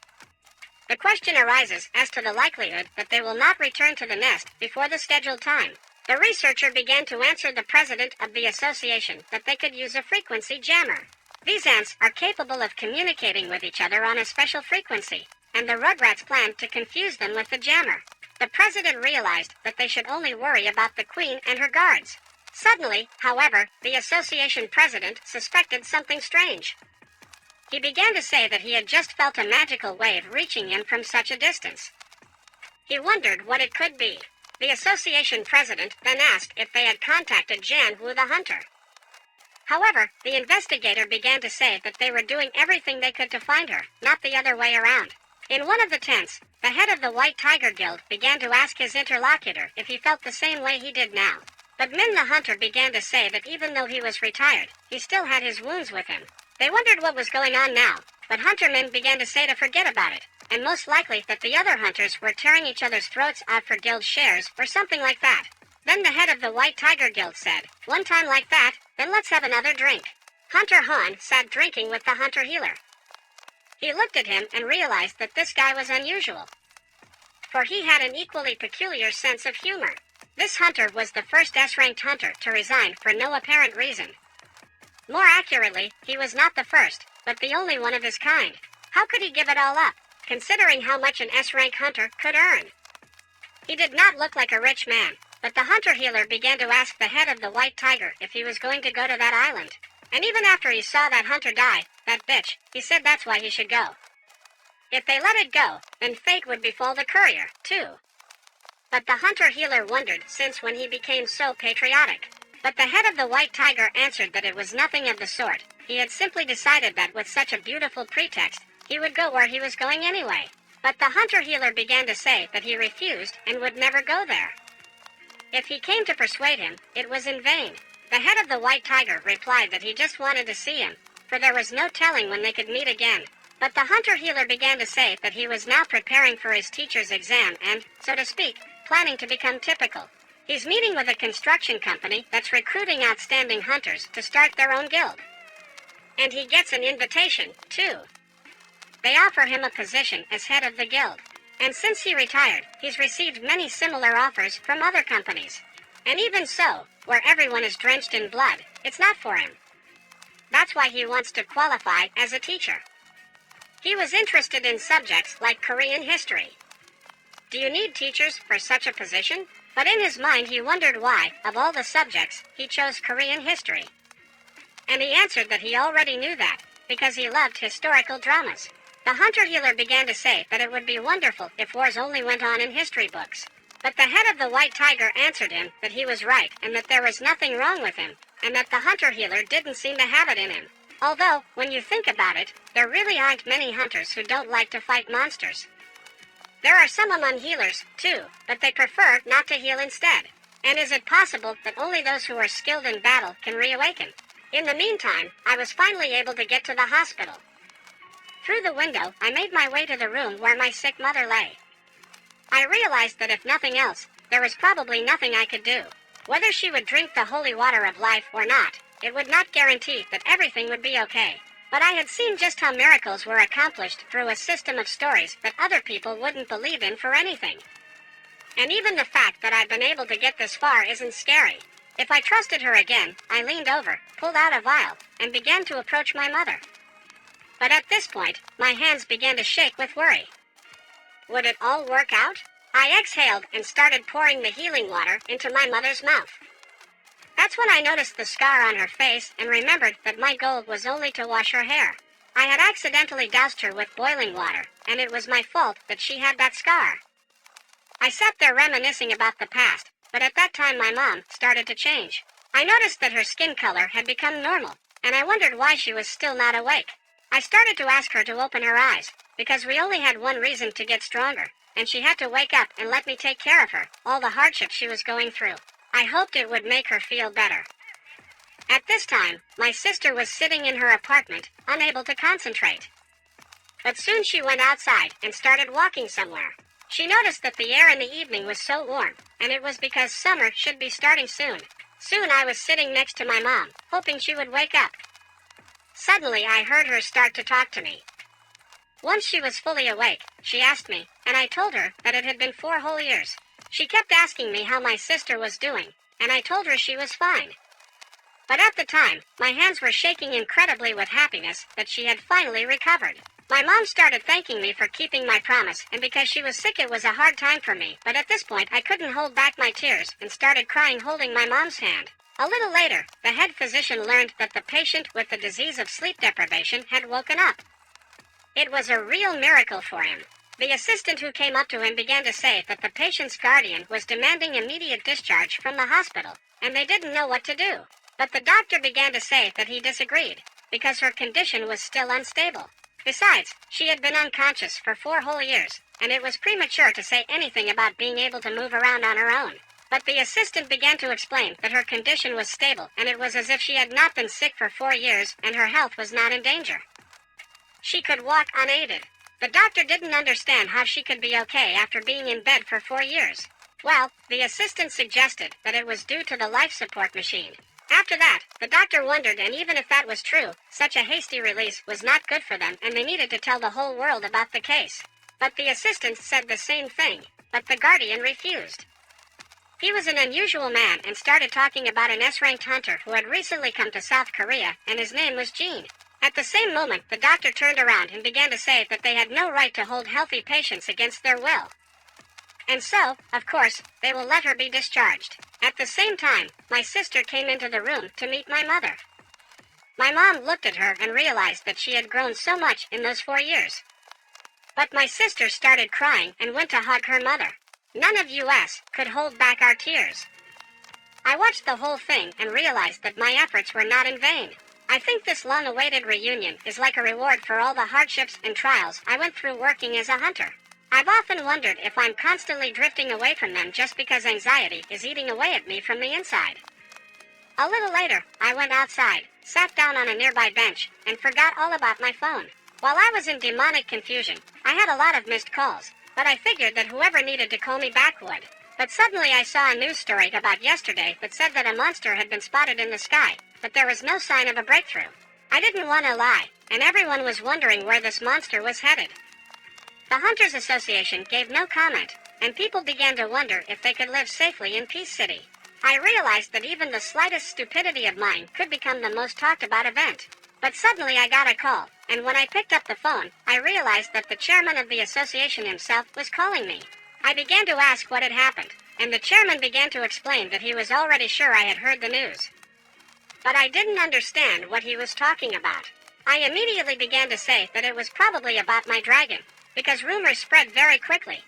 The question arises as to the likelihood that they will not return to the nest before the scheduled time. The researcher began to answer the president of the association that they could use a frequency jammer. These ants are capable of communicating with each other on a special frequency, and the Rugrats planned to confuse them with the jammer. The president realized that they should only worry about the queen and her guards. Suddenly, however, the association president suspected something strange. He began to say that he had just felt a magical wave reaching him from such a distance. He wondered what it could be. The association president then asked if they had contacted Jinwoo the hunter. However, the investigator began to say that they were doing everything they could to find her, not the other way around. In one of the tents, the head of the White Tiger Guild began to ask his interlocutor if he felt the same way he did now. But Min the hunter began to say that even though he was retired, he still had his wounds with him. They wondered what was going on now, but Hunter Min began to say to forget about it, and most likely that the other hunters were tearing each other's throats out for guild shares or something like that. Then the head of the White Tiger Guild said, "One time like that, then let's have another drink." Hunter Han sat drinking with the hunter healer. He looked at him and realized that this guy was unusual, for he had an equally peculiar sense of humor. This hunter was the first S-ranked hunter to resign for no apparent reason. More accurately, he was not the first, but the only one of his kind. How could he give it all up, considering how much an S-rank hunter could earn? He did not look like a rich man, but the hunter healer began to ask the head of the White Tiger if he was going to go to that island. And even after he saw that hunter die, that bitch, he said that's why he should go. If they let it go, then fate would befall the courier, too. But the hunter healer wondered since when he became so patriotic. But the head of the White Tiger answered that it was nothing of the sort. He had simply decided that with such a beautiful pretext, he would go where he was going anyway. But the hunter healer began to say that he refused and would never go there. If he came to persuade him, it was in vain. The head of the White Tiger replied that he just wanted to see him, for there was no telling when they could meet again. But the hunter healer began to say that he was now preparing for his teacher's exam and, so to speak, planning to become typical. He's meeting with a construction company that's recruiting outstanding hunters to start their own guild. And he gets an invitation, too. They offer him a position as head of the guild. And since he retired, he's received many similar offers from other companies. And even so, where everyone is drenched in blood, it's not for him. That's why he wants to qualify as a teacher. He was interested in subjects like Korean history. Do you need teachers for such a position? But in his mind he wondered why, of all the subjects, he chose Korean history. And he answered that he already knew that, because he loved historical dramas. The hunter healer began to say that it would be wonderful if wars only went on in history books. But the head of the white tiger answered him that he was right and that there was nothing wrong with him, and that the hunter healer didn't seem to have it in him. Although, when you think about it, there really aren't many hunters who don't like to fight monsters. There are some among healers, too, but they prefer not to heal instead. And is it possible that only those who are skilled in battle can reawaken? In the meantime, I was finally able to get to the hospital. Through the window, I made my way to the room where my sick mother lay. I realized that if nothing else, there was probably nothing I could do. Whether she would drink the holy water of life or not, it would not guarantee that everything would be okay. But I had seen just how miracles were accomplished through a system of stories that other people wouldn't believe in for anything. And even the fact that I'd been able to get this far isn't scary. If I trusted her again, I leaned over, pulled out a vial, and began to approach my mother. But at this point, my hands began to shake with worry. Would it all work out? I exhaled and started pouring the healing water into my mother's mouth. That's when I noticed the scar on her face and remembered that my goal was only to wash her hair. I had accidentally doused her with boiling water, and it was my fault that she had that scar. I sat there reminiscing about the past, but at that time my mom started to change. I noticed that her skin color had become normal, and I wondered why she was still not awake. I started to ask her to open her eyes, because we only had one reason to get stronger, and she had to wake up and let me take care of her, all the hardship she was going through. I hoped it would make her feel better. At this time, my sister was sitting in her apartment, unable to concentrate. But soon she went outside and started walking somewhere. She noticed that the air in the evening was so warm, and it was because summer should be starting soon. Soon I was sitting next to my mom, hoping she would wake up. Suddenly I heard her start to talk to me. Once she was fully awake, she asked me, and I told her that it had been 4 whole years. She kept asking me how my sister was doing, and I told her she was fine. But at the time, my hands were shaking incredibly with happiness that she had finally recovered. My mom started thanking me for keeping my promise, and because she was sick it was a hard time for me, but at this point I couldn't hold back my tears and started crying holding my mom's hand. A little later, the head physician learned that the patient with the disease of sleep deprivation had woken up. It was a real miracle for him. The assistant who came up to him began to say that the patient's guardian was demanding immediate discharge from the hospital, and they didn't know what to do. But the doctor began to say that he disagreed, because her condition was still unstable. Besides, she had been unconscious for 4 whole years, and it was premature to say anything about being able to move around on her own. But the assistant began to explain that her condition was stable, and it was as if she had not been sick for 4 years, and her health was not in danger. She could walk unaided. The doctor didn't understand how she could be okay after being in bed for 4 years. Well, the assistant suggested that it was due to the life support machine. After that, the doctor wondered, and even if that was true, such a hasty release was not good for them, and they needed to tell the whole world about the case. But the assistant said the same thing, but the guardian refused. He was an unusual man and started talking about an S-ranked hunter who had recently come to South Korea, and his name was Gene. At the same moment, the doctor turned around and began to say that they had no right to hold healthy patients against their will. And so, of course, they will let her be discharged. At the same time, my sister came into the room to meet my mother. My mom looked at her and realized that she had grown so much in those 4 years. But my sister started crying and went to hug her mother. None of us could hold back our tears. I watched the whole thing and realized that my efforts were not in vain. I think this long-awaited reunion is like a reward for all the hardships and trials I went through working as a hunter. I've often wondered if I'm constantly drifting away from them just because anxiety is eating away at me from the inside. A little later, I went outside, sat down on a nearby bench, and forgot all about my phone. While I was in demonic confusion, I had a lot of missed calls, but I figured that whoever needed to call me back would. But suddenly I saw a news story about yesterday that said that a monster had been spotted in the sky, but there was no sign of a breakthrough. I didn't want to lie, and everyone was wondering where this monster was headed. The Hunters Association gave no comment, and people began to wonder if they could live safely in Peace City. I realized that even the slightest stupidity of mine could become the most talked about event. But suddenly I got a call, and when I picked up the phone, I realized that the chairman of the association himself was calling me. I began to ask what had happened, and the chairman began to explain that he was already sure I had heard the news. But I didn't understand what he was talking about. I immediately began to say that it was probably about my dragon, because rumors spread very quickly.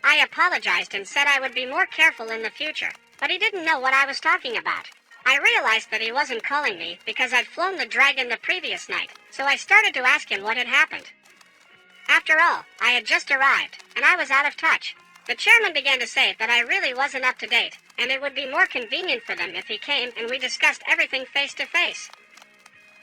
I apologized and said I would be more careful in the future, but he didn't know what I was talking about. I realized that he wasn't calling me because I'd flown the dragon the previous night, so I started to ask him what had happened. After all, I had just arrived, and I was out of touch. The chairman began to say that I really wasn't up to date, and it would be more convenient for them if he came and we discussed everything face to face.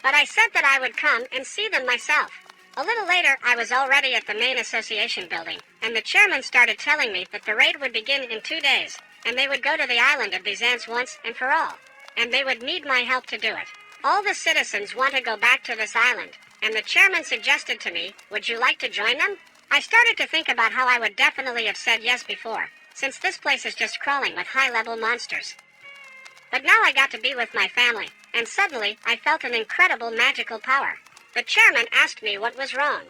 But I said that I would come and see them myself. A little later, I was already at the main association building, and the chairman started telling me that the raid would begin in 2 days, and they would go to the island of Byzance once and for all, and they would need my help to do it. All the citizens want to go back to this island, and the chairman suggested to me, would you like to join them? I started to think about how I would definitely have said yes before, since this place is just crawling with high-level monsters. But now I got to be with my family, and suddenly I felt an incredible magical power. The chairman asked me what was wrong.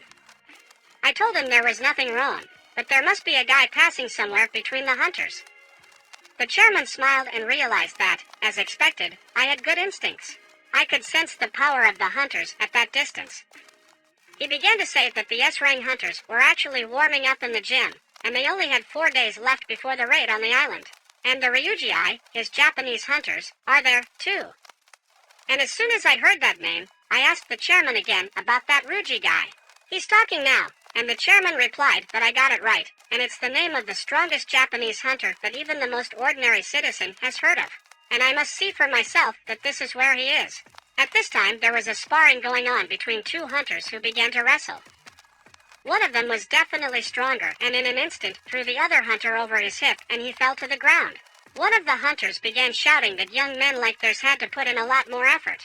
I told him there was nothing wrong, but there must be a guy passing somewhere between the hunters. The chairman smiled and realized that, as expected, I had good instincts. I could sense the power of the hunters at that distance. He began to say that the S-Rank hunters were actually warming up in the gym, and they only had 4 days left before the raid on the island. And the Ryuji, his Japanese hunters, are there, too. And as soon as I heard that name, I asked the chairman again about that Ryuji guy. He's talking now, and the chairman replied that I got it right, and it's the name of the strongest Japanese hunter that even the most ordinary citizen has heard of. And I must see for myself that this is where he is. At this time, there was a sparring going on between 2 hunters who began to wrestle. One of them was definitely stronger, and in an instant threw the other hunter over his hip, and he fell to the ground. One of the hunters began shouting that young men like theirs had to put in a lot more effort.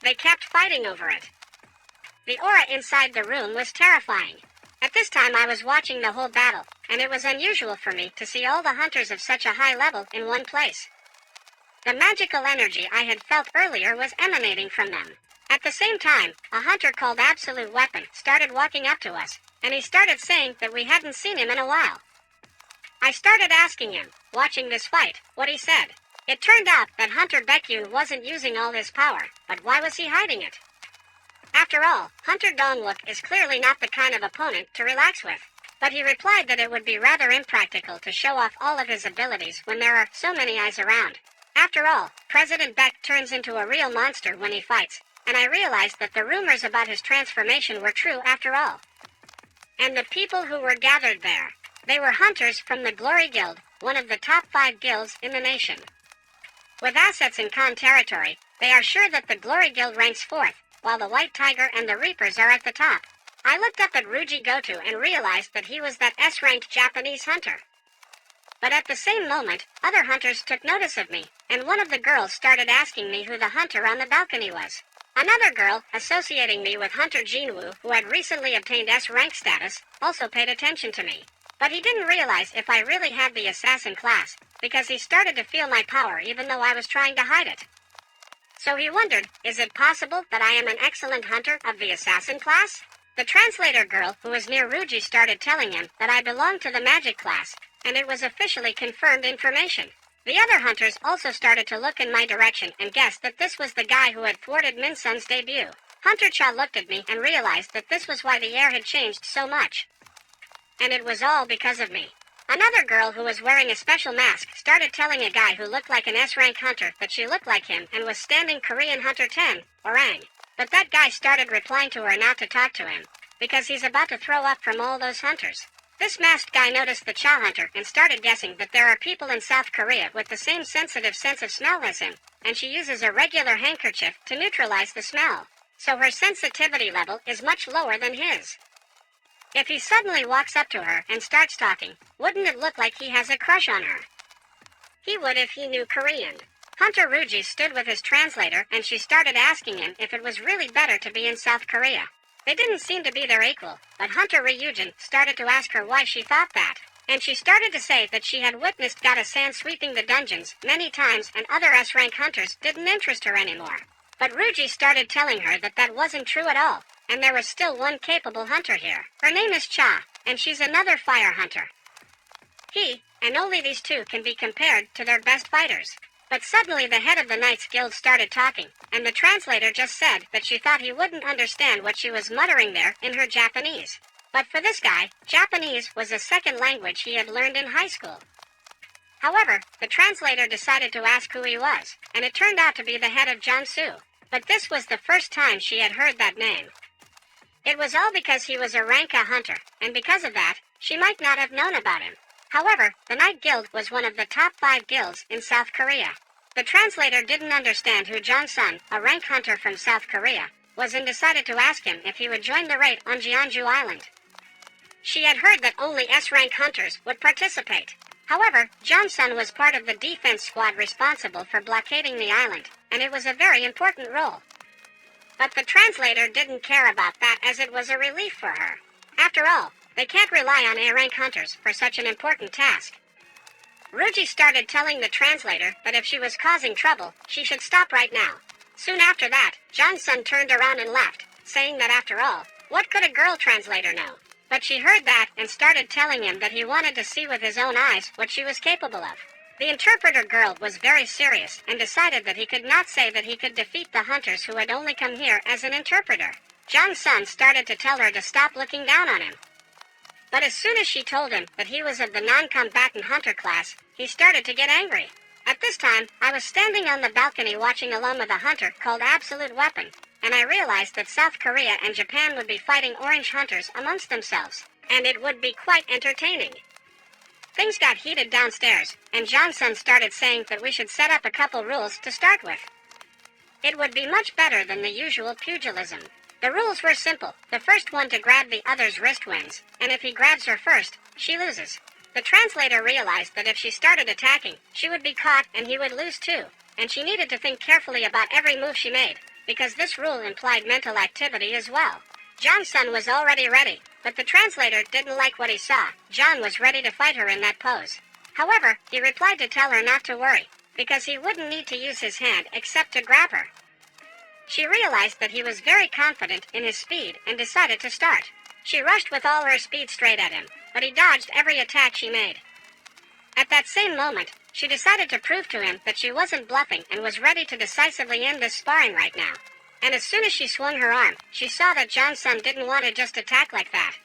They kept fighting over it. The aura inside the room was terrifying. At this time I was watching the whole battle, and it was unusual for me to see all the hunters of such a high level in one place. The magical energy I had felt earlier was emanating from them. At the same time, a hunter called Absolute Weapon started walking up to us, and he started saying that we hadn't seen him in a while. I started asking him, watching this fight, what he said. It turned out that Hunter Baekhyun wasn't using all his power, but why was he hiding it? After all, Hunter Dongwook is clearly not the kind of opponent to relax with. But he replied that it would be rather impractical to show off all of his abilities when there are so many eyes around. After all, President Beck turns into a real monster when he fights, and I realized that the rumors about his transformation were true after all. And the people who were gathered there, they were hunters from the Glory Guild, one of the top 5 guilds in the nation. With assets in Khan territory, they are sure that the Glory Guild ranks 4th, while the White Tiger and the Reapers are at the top. I looked up at Ryuji Goto and realized that he was that S-ranked Japanese hunter. But at the same moment, other hunters took notice of me, and one of the girls started asking me who the hunter on the balcony was. Another girl, associating me with Hunter Jinwoo, who had recently obtained S-rank status, also paid attention to me. But he didn't realize if I really had the assassin class, because he started to feel my power even though I was trying to hide it. So he wondered, is it possible that I am an excellent hunter of the assassin class? The translator girl who was near Ryuji started telling him that I belonged to the magic class, and it was officially confirmed information. The other hunters also started to look in my direction and guessed that this was the guy who had thwarted Minsun's debut. Hunter Cha looked at me and realized that this was why the air had changed so much. And it was all because of me. Another girl who was wearing a special mask started telling a guy who looked like an S-rank hunter that she looked like him and was standing Korean Hunter 10, Orang. But that guy started replying to her not to talk to him, because he's about to throw up from all those hunters. This masked guy noticed the Cha hunter and started guessing that there are people in South Korea with the same sensitive sense of smell as him, and she uses a regular handkerchief to neutralize the smell. So her sensitivity level is much lower than his. If he suddenly walks up to her and starts talking, wouldn't it look like he has a crush on her? He would if he knew Korean. Hunter Ryuji stood with his translator and she started asking him if it was really better to be in South Korea. They didn't seem to be their equal, but Hunter Ryujin started to ask her why she thought that. And she started to say that she had witnessed Gata-san sweeping the dungeons many times and other S-rank hunters didn't interest her anymore. But Ruji started telling her that that wasn't true at all, and there was still one capable hunter here. Her name is Cha, and she's another fire hunter. He, and only these two, can be compared to their best fighters. But suddenly the head of the Knights Guild started talking, and the translator just said that she thought he wouldn't understand what she was muttering there in her Japanese. But for this guy, Japanese was a second language he had learned in high school. However, the translator decided to ask who he was, and it turned out to be the head of Jiangsu. But this was the first time she had heard that name. It was all because he was a Ranka hunter, and because of that, she might not have known about him. However, the Knight Guild was one of the top 5 guilds in South Korea. The translator didn't understand who Jong-sun, a rank hunter from South Korea, was and decided to ask him if he would join the raid on Jeonju Island. She had heard that only S-rank hunters would participate. However, Jong-sun was part of the defense squad responsible for blockading the island, and it was a very important role. But the translator didn't care about that as it was a relief for her. After all, they can't rely on A-rank hunters for such an important task. Ruji started telling the translator that if she was causing trouble, she should stop right now. Soon after that, Jong-sun turned around and left, saying that after all, what could a girl translator know? But she heard that and started telling him that he wanted to see with his own eyes what she was capable of. The interpreter girl was very serious and decided that he could not say that he could defeat the hunters who had only come here as an interpreter. Jong-sun started to tell her to stop looking down on him. But as soon as she told him that he was of the non-combatant hunter class, he started to get angry. At this time, I was standing on the balcony watching along with a hunter called Absolute Weapon, and I realized that South Korea and Japan would be fighting orange hunters amongst themselves, and it would be quite entertaining. Things got heated downstairs, and Jong-sun started saying that we should set up a couple rules to start with. It would be much better than the usual pugilism. The rules were simple. The first one to grab the other's wrist wins, and if he grabs her first, she loses. The translator realized that if she started attacking, she would be caught and he would lose too, and she needed to think carefully about every move she made, because this rule implied mental activity as well. Jong-sun was already ready, but the translator didn't like what he saw. John was ready to fight her in that pose. However, he replied to tell her not to worry, because he wouldn't need to use his hand except to grab her. She realized that he was very confident in his speed and decided to start. She rushed with all her speed straight at him, but he dodged every attack she made. At that same moment, she decided to prove to him that she wasn't bluffing and was ready to decisively end this sparring right now. And as soon as she swung her arm, she saw that Jong-sun didn't want to just attack like that.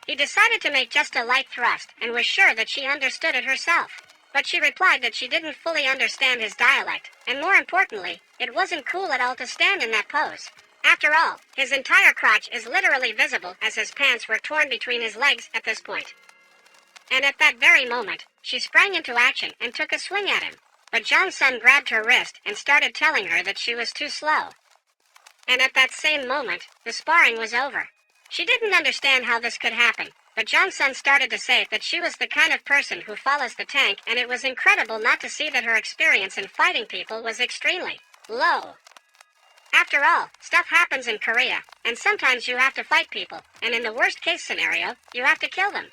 He decided to make just a light thrust and was sure that she understood it herself. But she replied that she didn't fully understand his dialect, and more importantly, it wasn't cool at all to stand in that pose. After all, his entire crotch is literally visible as his pants were torn between his legs at this point. And at that very moment, she sprang into action and took a swing at him. But Jong-sun grabbed her wrist and started telling her that she was too slow. And at that same moment, the sparring was over. She didn't understand how this could happen, but Jong-sun started to say that she was the kind of person who follows the tank, and it was incredible not to see that her experience in fighting people was extremely low. After all, stuff happens in Korea, and sometimes you have to fight people, and in the worst case scenario, you have to kill them.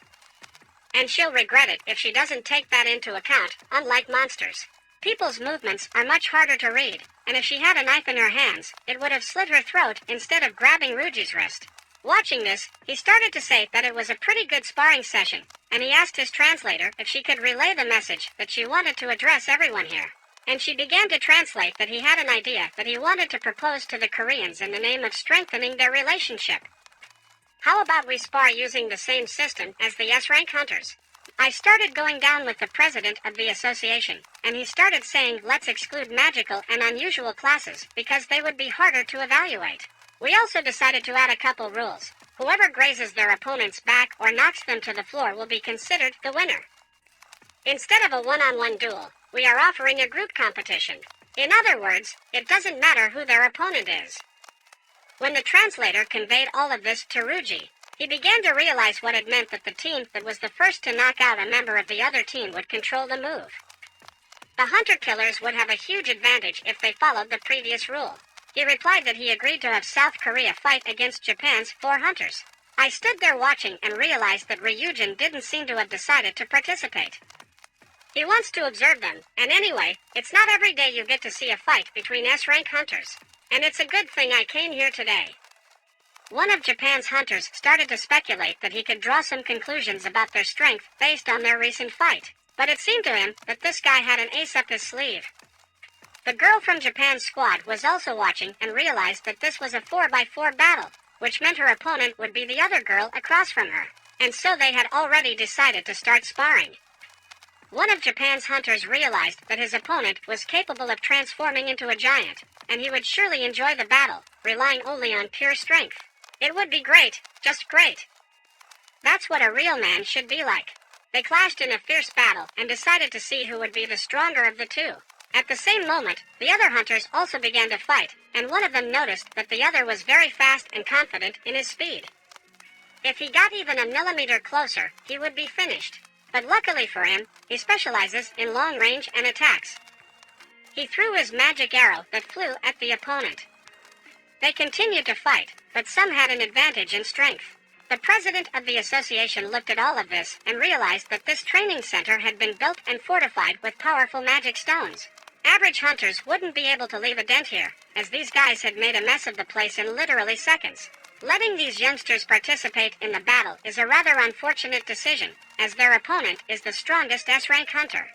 And she'll regret it if she doesn't take that into account, unlike monsters. People's movements are much harder to read, and if she had a knife in her hands, it would have slit her throat instead of grabbing Ruji's wrist. Watching this, he started to say that it was a pretty good sparring session, and he asked his translator if she could relay the message that she wanted to address everyone here. And she began to translate that he had an idea that he wanted to propose to the Koreans in the name of strengthening their relationship. How about we spar using the same system as the S-rank hunters? I started going down with the president of the association, and he started saying let's exclude magical and unusual classes because they would be harder to evaluate. We also decided to add a couple rules. Whoever grazes their opponent's back or knocks them to the floor will be considered the winner. Instead of a one-on-one duel, we are offering a group competition. In other words, it doesn't matter who their opponent is. When the translator conveyed all of this to Ruji, he began to realize what it meant that the team that was the first to knock out a member of the other team would control the move. The hunter-killers would have a huge advantage if they followed the previous rule. He replied that he agreed to have South Korea fight against Japan's 4 hunters. I stood there watching and realized that Ryujin didn't seem to have decided to participate. He wants to observe them, and anyway, it's not every day you get to see a fight between S-rank hunters, and it's a good thing I came here today. One of Japan's hunters started to speculate that he could draw some conclusions about their strength based on their recent fight, but it seemed to him that this guy had an ace up his sleeve. The girl from Japan's squad was also watching and realized that this was a 4x4 battle, which meant her opponent would be the other girl across from her, and so they had already decided to start sparring. One of Japan's hunters realized that his opponent was capable of transforming into a giant, and he would surely enjoy the battle, relying only on pure strength. It would be great, just great. That's what a real man should be like. They clashed in a fierce battle and decided to see who would be the stronger of the two. At the same moment, the other hunters also began to fight, and one of them noticed that the other was very fast and confident in his speed. If he got even a millimeter closer, he would be finished. But luckily for him, he specializes in long range and attacks. He threw his magic arrow that flew at the opponent. They continued to fight, but some had an advantage in strength. The president of the association looked at all of this and realized that this training center had been built and fortified with powerful magic stones. Average hunters wouldn't be able to leave a dent here, as these guys had made a mess of the place in literally seconds. Letting these youngsters participate in the battle is a rather unfortunate decision, as their opponent is the strongest S-rank hunter.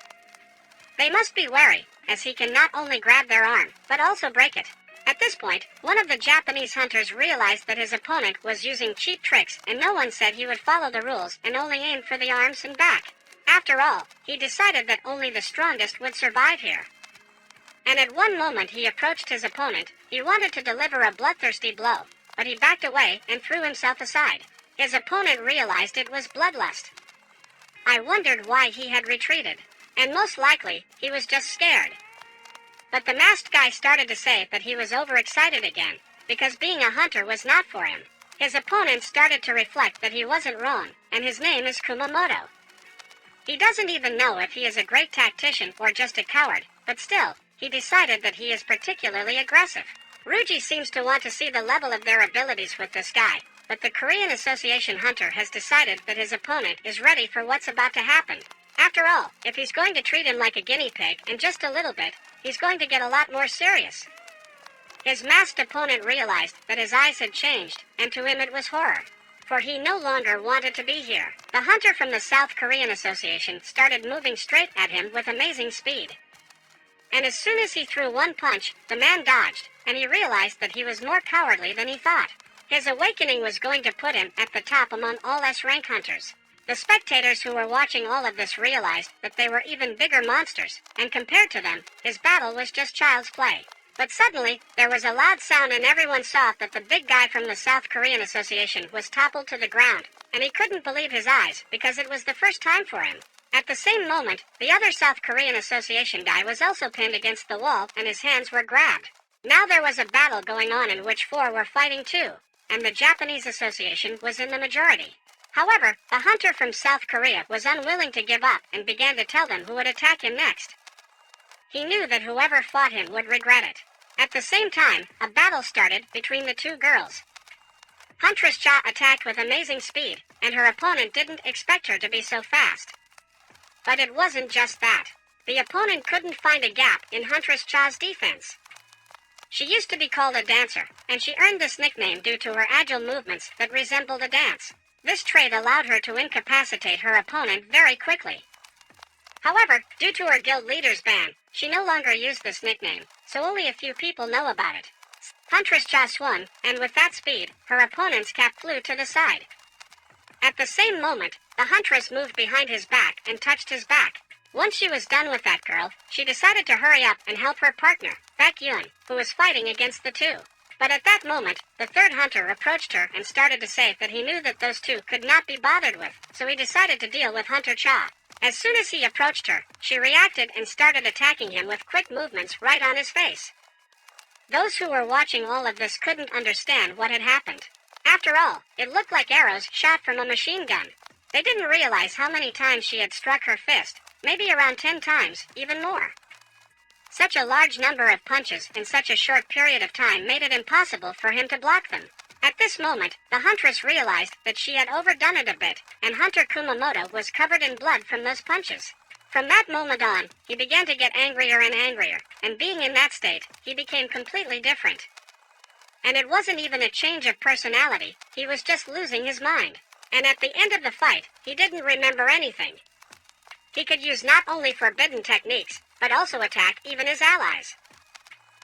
They must be wary, as he can not only grab their arm, but also break it. At this point, one of the Japanese hunters realized that his opponent was using cheap tricks and no one said he would follow the rules and only aim for the arms and back. After all, he decided that only the strongest would survive here. And at one moment he approached his opponent. He wanted to deliver a bloodthirsty blow, but he backed away and threw himself aside. His opponent realized it was bloodlust. I wondered why he had retreated, and most likely, he was just scared. But the masked guy started to say that he was overexcited again, because being a hunter was not for him. His opponent started to reflect that he wasn't wrong, and his name is Kumamoto. He doesn't even know if he is a great tactician or just a coward, but still, he decided that he is particularly aggressive. Ryuji seems to want to see the level of their abilities with this guy, but the Korean Association hunter has decided that his opponent is ready for what's about to happen. After all, if he's going to treat him like a guinea pig and just a little bit, he's going to get a lot more serious. His masked opponent realized that his eyes had changed, and to him it was horror, for he no longer wanted to be here. The hunter from the South Korean Association started moving straight at him with amazing speed. And as soon as he threw one punch, the man dodged, and he realized that he was more cowardly than he thought. His awakening was going to put him at the top among all S-rank hunters. The spectators who were watching all of this realized that they were even bigger monsters, and compared to them, his battle was just child's play. But suddenly, there was a loud sound and everyone saw that the big guy from the South Korean Association was toppled to the ground, and he couldn't believe his eyes because it was the first time for him. At the same moment, the other South Korean Association guy was also pinned against the wall and his hands were grabbed. Now there was a battle going on in which four were fighting too, and the Japanese Association was in the majority. However, the hunter from South Korea was unwilling to give up and began to tell them who would attack him next. He knew that whoever fought him would regret it. At the same time, a battle started between the two girls. Huntress Cha attacked with amazing speed, and her opponent didn't expect her to be so fast. But it wasn't just that. The opponent couldn't find a gap in Huntress Cha's defense. She used to be called a dancer, and she earned this nickname due to her agile movements that resembled a dance. This trait allowed her to incapacitate her opponent very quickly. However, due to her guild leader's ban, she no longer used this nickname, so only a few people know about it. Huntress Cha swung, and with that speed, her opponent's cap flew to the side. At the same moment, the huntress moved behind his back and touched his back. Once she was done with that girl, she decided to hurry up and help her partner, Baek Yun, who was fighting against the two. But at that moment, the third hunter approached her and started to say that he knew that those two could not be bothered with, so he decided to deal with Hunter Cha. As soon as he approached her, she reacted and started attacking him with quick movements right on his face. Those who were watching all of this couldn't understand what had happened. After all, it looked like arrows shot from a machine gun. They didn't realize how many times she had struck her fist, maybe around 10 times, even more. Such a large number of punches in such a short period of time made it impossible for him to block them. At this moment, the huntress realized that she had overdone it a bit, and Hunter Kumamoto was covered in blood from those punches. From that moment on, he began to get angrier and angrier, and being in that state, he became completely different. And it wasn't even a change of personality, he was just losing his mind. And at the end of the fight, he didn't remember anything. He could use not only forbidden techniques, but also attack even his allies.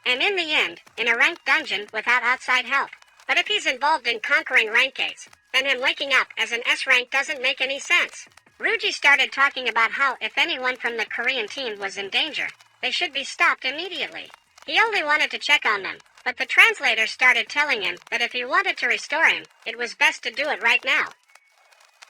And in the end, in a ranked dungeon without outside help. But if he's involved in conquering rank gates, then him waking up as an S rank doesn't make any sense. Ryuji started talking about how if anyone from the Korean team was in danger, they should be stopped immediately. He only wanted to check on them, but the translator started telling him that if he wanted to restore him, it was best to do it right now.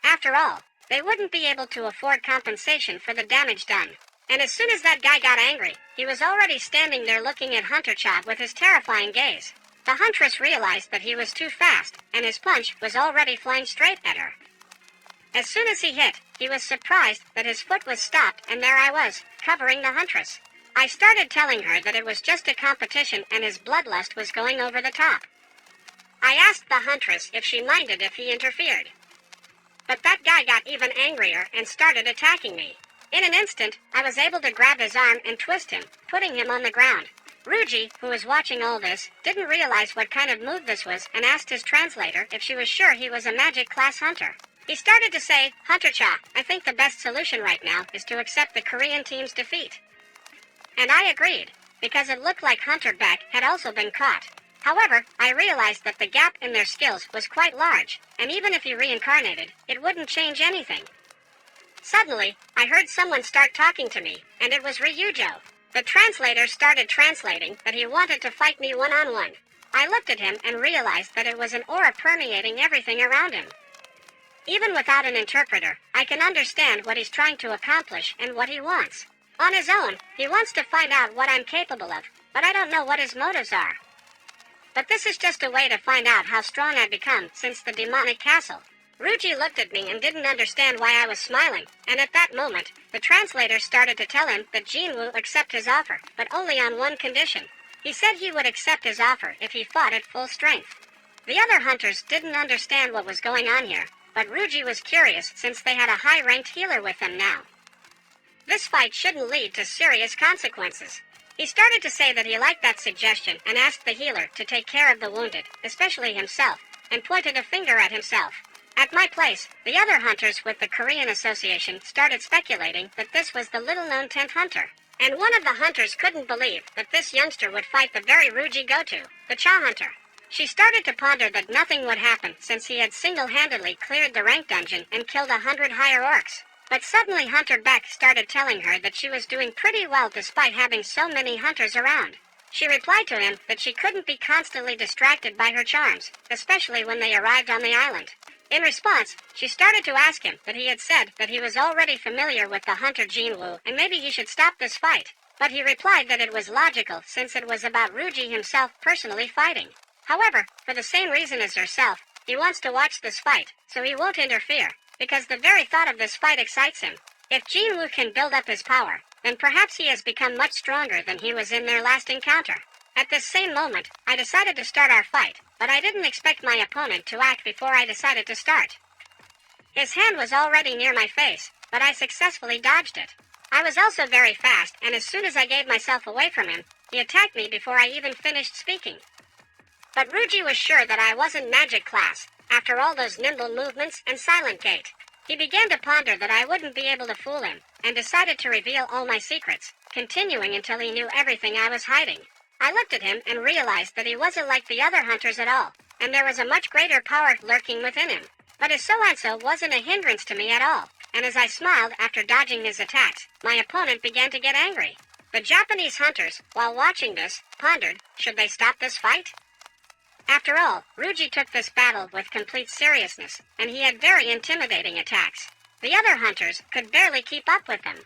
After all, they wouldn't be able to afford compensation for the damage done. And as soon as that guy got angry, he was already standing there looking at Hunter-cha with his terrifying gaze. The huntress realized that he was too fast, and his punch was already flying straight at her. As soon as he hit, he was surprised that his foot was stopped, and there I was, covering the huntress. I started telling her that it was just a competition and his bloodlust was going over the top. I asked the huntress if she minded if he interfered. But that guy got even angrier and started attacking me. In an instant, I was able to grab his arm and twist him, putting him on the ground. Ryuji, who was watching all this, didn't realize what kind of move this was and asked his translator if she was sure he was a magic class hunter. He started to say, "Hunter-cha, I think the best solution right now is to accept the Korean team's defeat." And I agreed, because it looked like Hunter Beck had also been caught. However, I realized that the gap in their skills was quite large, and even if he reincarnated, it wouldn't change anything. Suddenly, I heard someone start talking to me, and it was Ryujo. The translator started translating that he wanted to fight me one-on-one. I looked at him and realized that it was an aura permeating everything around him. Even without an interpreter, I can understand what he's trying to accomplish and what he wants. On his own, he wants to find out what I'm capable of, but I don't know what his motives are. But this is just a way to find out how strong I've become since the demonic castle. Ryuji looked at me and didn't understand why I was smiling, and at that moment, the translator started to tell him that jinwoo accept his offer, but only on one condition. He said he would accept his offer if he fought at full strength. The other hunters didn't understand what was going on here, but Ryuji was curious since they had a high-ranked healer with them now. This fight shouldn't lead to serious consequences. He started to say that he liked that suggestion and asked the healer to take care of the wounded, especially himself, and pointed a finger at himself. At my place, the other hunters with the Korean Association started speculating that this was the little-known 10th hunter. And one of the hunters couldn't believe that this youngster would fight the very Ryuji go-to, the Cha hunter. She started to ponder that nothing would happen since he had single-handedly cleared the rank dungeon and killed 100 higher orcs. But suddenly Hunter Beck started telling her that she was doing pretty well despite having so many hunters around. She replied to him that she couldn't be constantly distracted by her charms, especially when they arrived on the island. In response, she started to ask him that he had said that he was already familiar with the hunter jinwoo and maybe he should stop this fight. But he replied that it was logical since it was about Ryuji himself personally fighting. However, for the same reason as herself, he wants to watch this fight, so he won't interfere, because the very thought of this fight excites him. If jinwoo can build up his power, then perhaps he has become much stronger than he was in their last encounter. At this same moment, I decided to start our fight, but I didn't expect my opponent to act before I decided to start. His hand was already near my face, but I successfully dodged it. I was also very fast, and as soon as I gave myself away from him, he attacked me before I even finished speaking. But Ryuji was sure that I wasn't magic class, after all those nimble movements and silent gait. He began to ponder that I wouldn't be able to fool him, and decided to reveal all my secrets, continuing until he knew everything I was hiding. I looked at him and realized that he wasn't like the other hunters at all, and there was a much greater power lurking within him. But his so-and-so wasn't a hindrance to me at all, and as I smiled after dodging his attacks, my opponent began to get angry. The Japanese hunters, while watching this, pondered, should they stop this fight? After all, Ryuji took this battle with complete seriousness, and he had very intimidating attacks. The other hunters could barely keep up with him.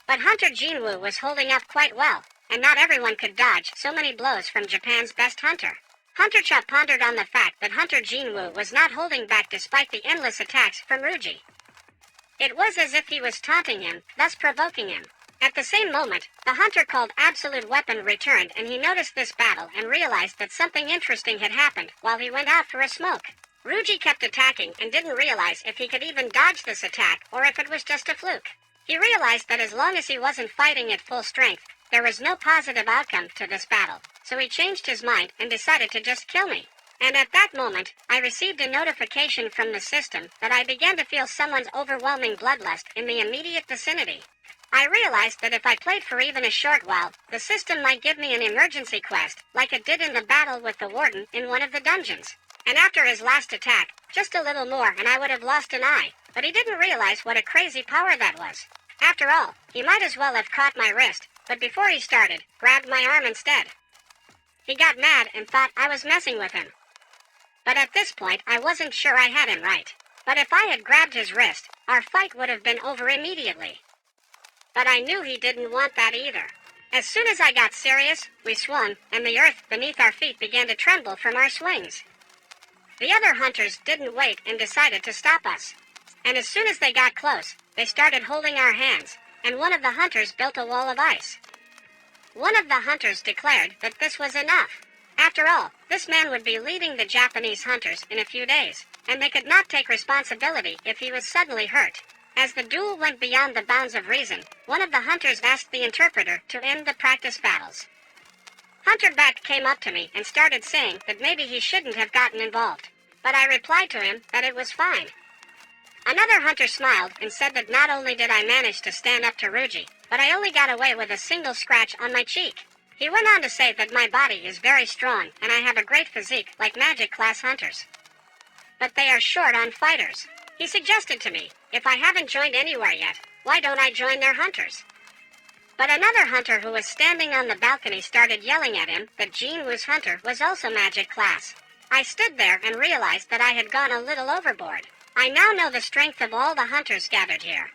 But Hunter Jinwoo was holding up quite well, and not everyone could dodge so many blows from Japan's best hunter. Hunter-cha pondered on the fact that Hunter Jinwoo was not holding back despite the endless attacks from Ryuji. It was as if he was taunting him, thus provoking him. At the same moment, the hunter called Absolute Weapon returned, and he noticed this battle and realized that something interesting had happened while he went out for a smoke. Ruji kept attacking and didn't realize if he could even dodge this attack or if it was just a fluke. He realized that as long as he wasn't fighting at full strength, there was no positive outcome to this battle, so he changed his mind and decided to just kill me. And at that moment, I received a notification from the system that I began to feel someone's overwhelming bloodlust in the immediate vicinity. I realized that if I played for even a short while, the system might give me an emergency quest, like it did in the battle with the warden in one of the dungeons. And after his last attack, just a little more and I would have lost an eye, but he didn't realize what a crazy power that was. After all, he might as well have caught my wrist, but before he started, grabbed my arm instead. He got mad and thought I was messing with him. But at this point, I wasn't sure I had him right. But if I had grabbed his wrist, our fight would have been over immediately. But I knew he didn't want that either. As soon as I got serious, we swung, and the earth beneath our feet began to tremble from our swings. The other hunters didn't wait and decided to stop us. And as soon as they got close, they started holding our hands, and one of the hunters built a wall of ice. One of the hunters declared that this was enough. After all, this man would be leading the Japanese hunters in a few days, and they could not take responsibility if he was suddenly hurt. As the duel went beyond the bounds of reason, one of the hunters asked the interpreter to end the practice battles. Hunter Beck came up to me and started saying that maybe he shouldn't have gotten involved, but I replied to him that it was fine. Another hunter smiled and said that not only did I manage to stand up to Ruji, but I only got away with a single scratch on my cheek. He went on to say that my body is very strong and I have a great physique like magic class hunters. But they are short on fighters. He suggested to me, if I haven't joined anywhere yet, why don't I join their hunters? But another hunter who was standing on the balcony started yelling at him that jinwoo's hunter was also magic class. I stood there and realized that I had gone a little overboard. I now know the strength of all the hunters gathered here.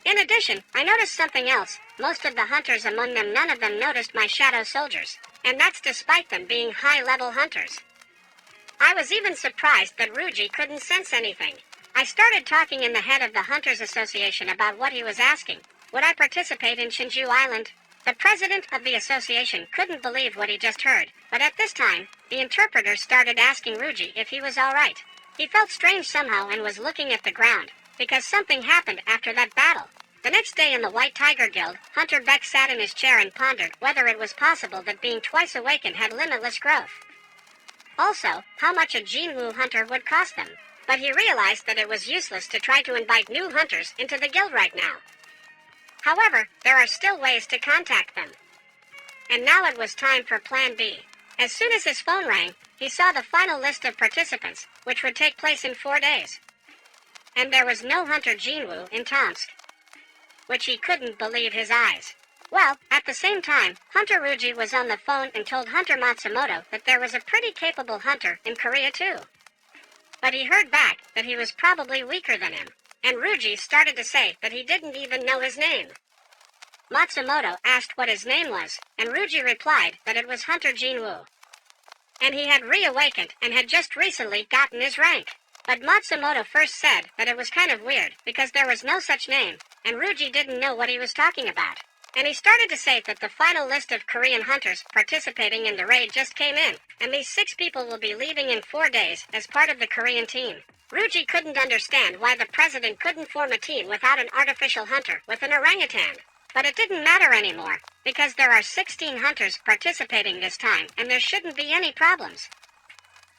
In addition, I noticed something else. Most of the hunters among them, none of them noticed my shadow soldiers, and that's despite them being high-level hunters. I was even surprised that Ruji couldn't sense anything. I started talking in the head of the Hunters Association about what he was asking. Would I participate in Shinju Island? The president of the association couldn't believe what he just heard, but at this time, the interpreter started asking Ruji if he was all right. He felt strange somehow and was looking at the ground, because something happened after that battle. The next day in the White Tiger Guild, Hunter Beck sat in his chair and pondered whether it was possible that being twice awakened had limitless growth. Also, how much a jinwoo hunter would cost them. But he realized that it was useless to try to invite new hunters into the guild right now. However, there are still ways to contact them. And now it was time for Plan B. As soon as his phone rang, he saw the final list of participants, which would take place in 4 days. And there was no Hunter Jinwoo in Tomsk, which he couldn't believe his eyes. Well, at the same time, Hunter Ruji was on the phone and told Hunter Matsumoto that there was a pretty capable hunter in Korea too. But he heard back that he was probably weaker than him, and Ruji started to say that he didn't even know his name. Matsumoto asked what his name was, and Ruji replied that it was Hunter Jinwoo. And he had reawakened and had just recently gotten his rank. But Matsumoto first said that it was kind of weird because there was no such name, and Ruji didn't know what he was talking about. And he started to say that the final list of Korean hunters participating in the raid just came in, and these 6 people will be leaving in 4 days as part of the Korean team. Ruji couldn't understand why the president couldn't form a team without an artificial hunter with an orangutan. But it didn't matter anymore, because there are 16 hunters participating this time, and there shouldn't be any problems.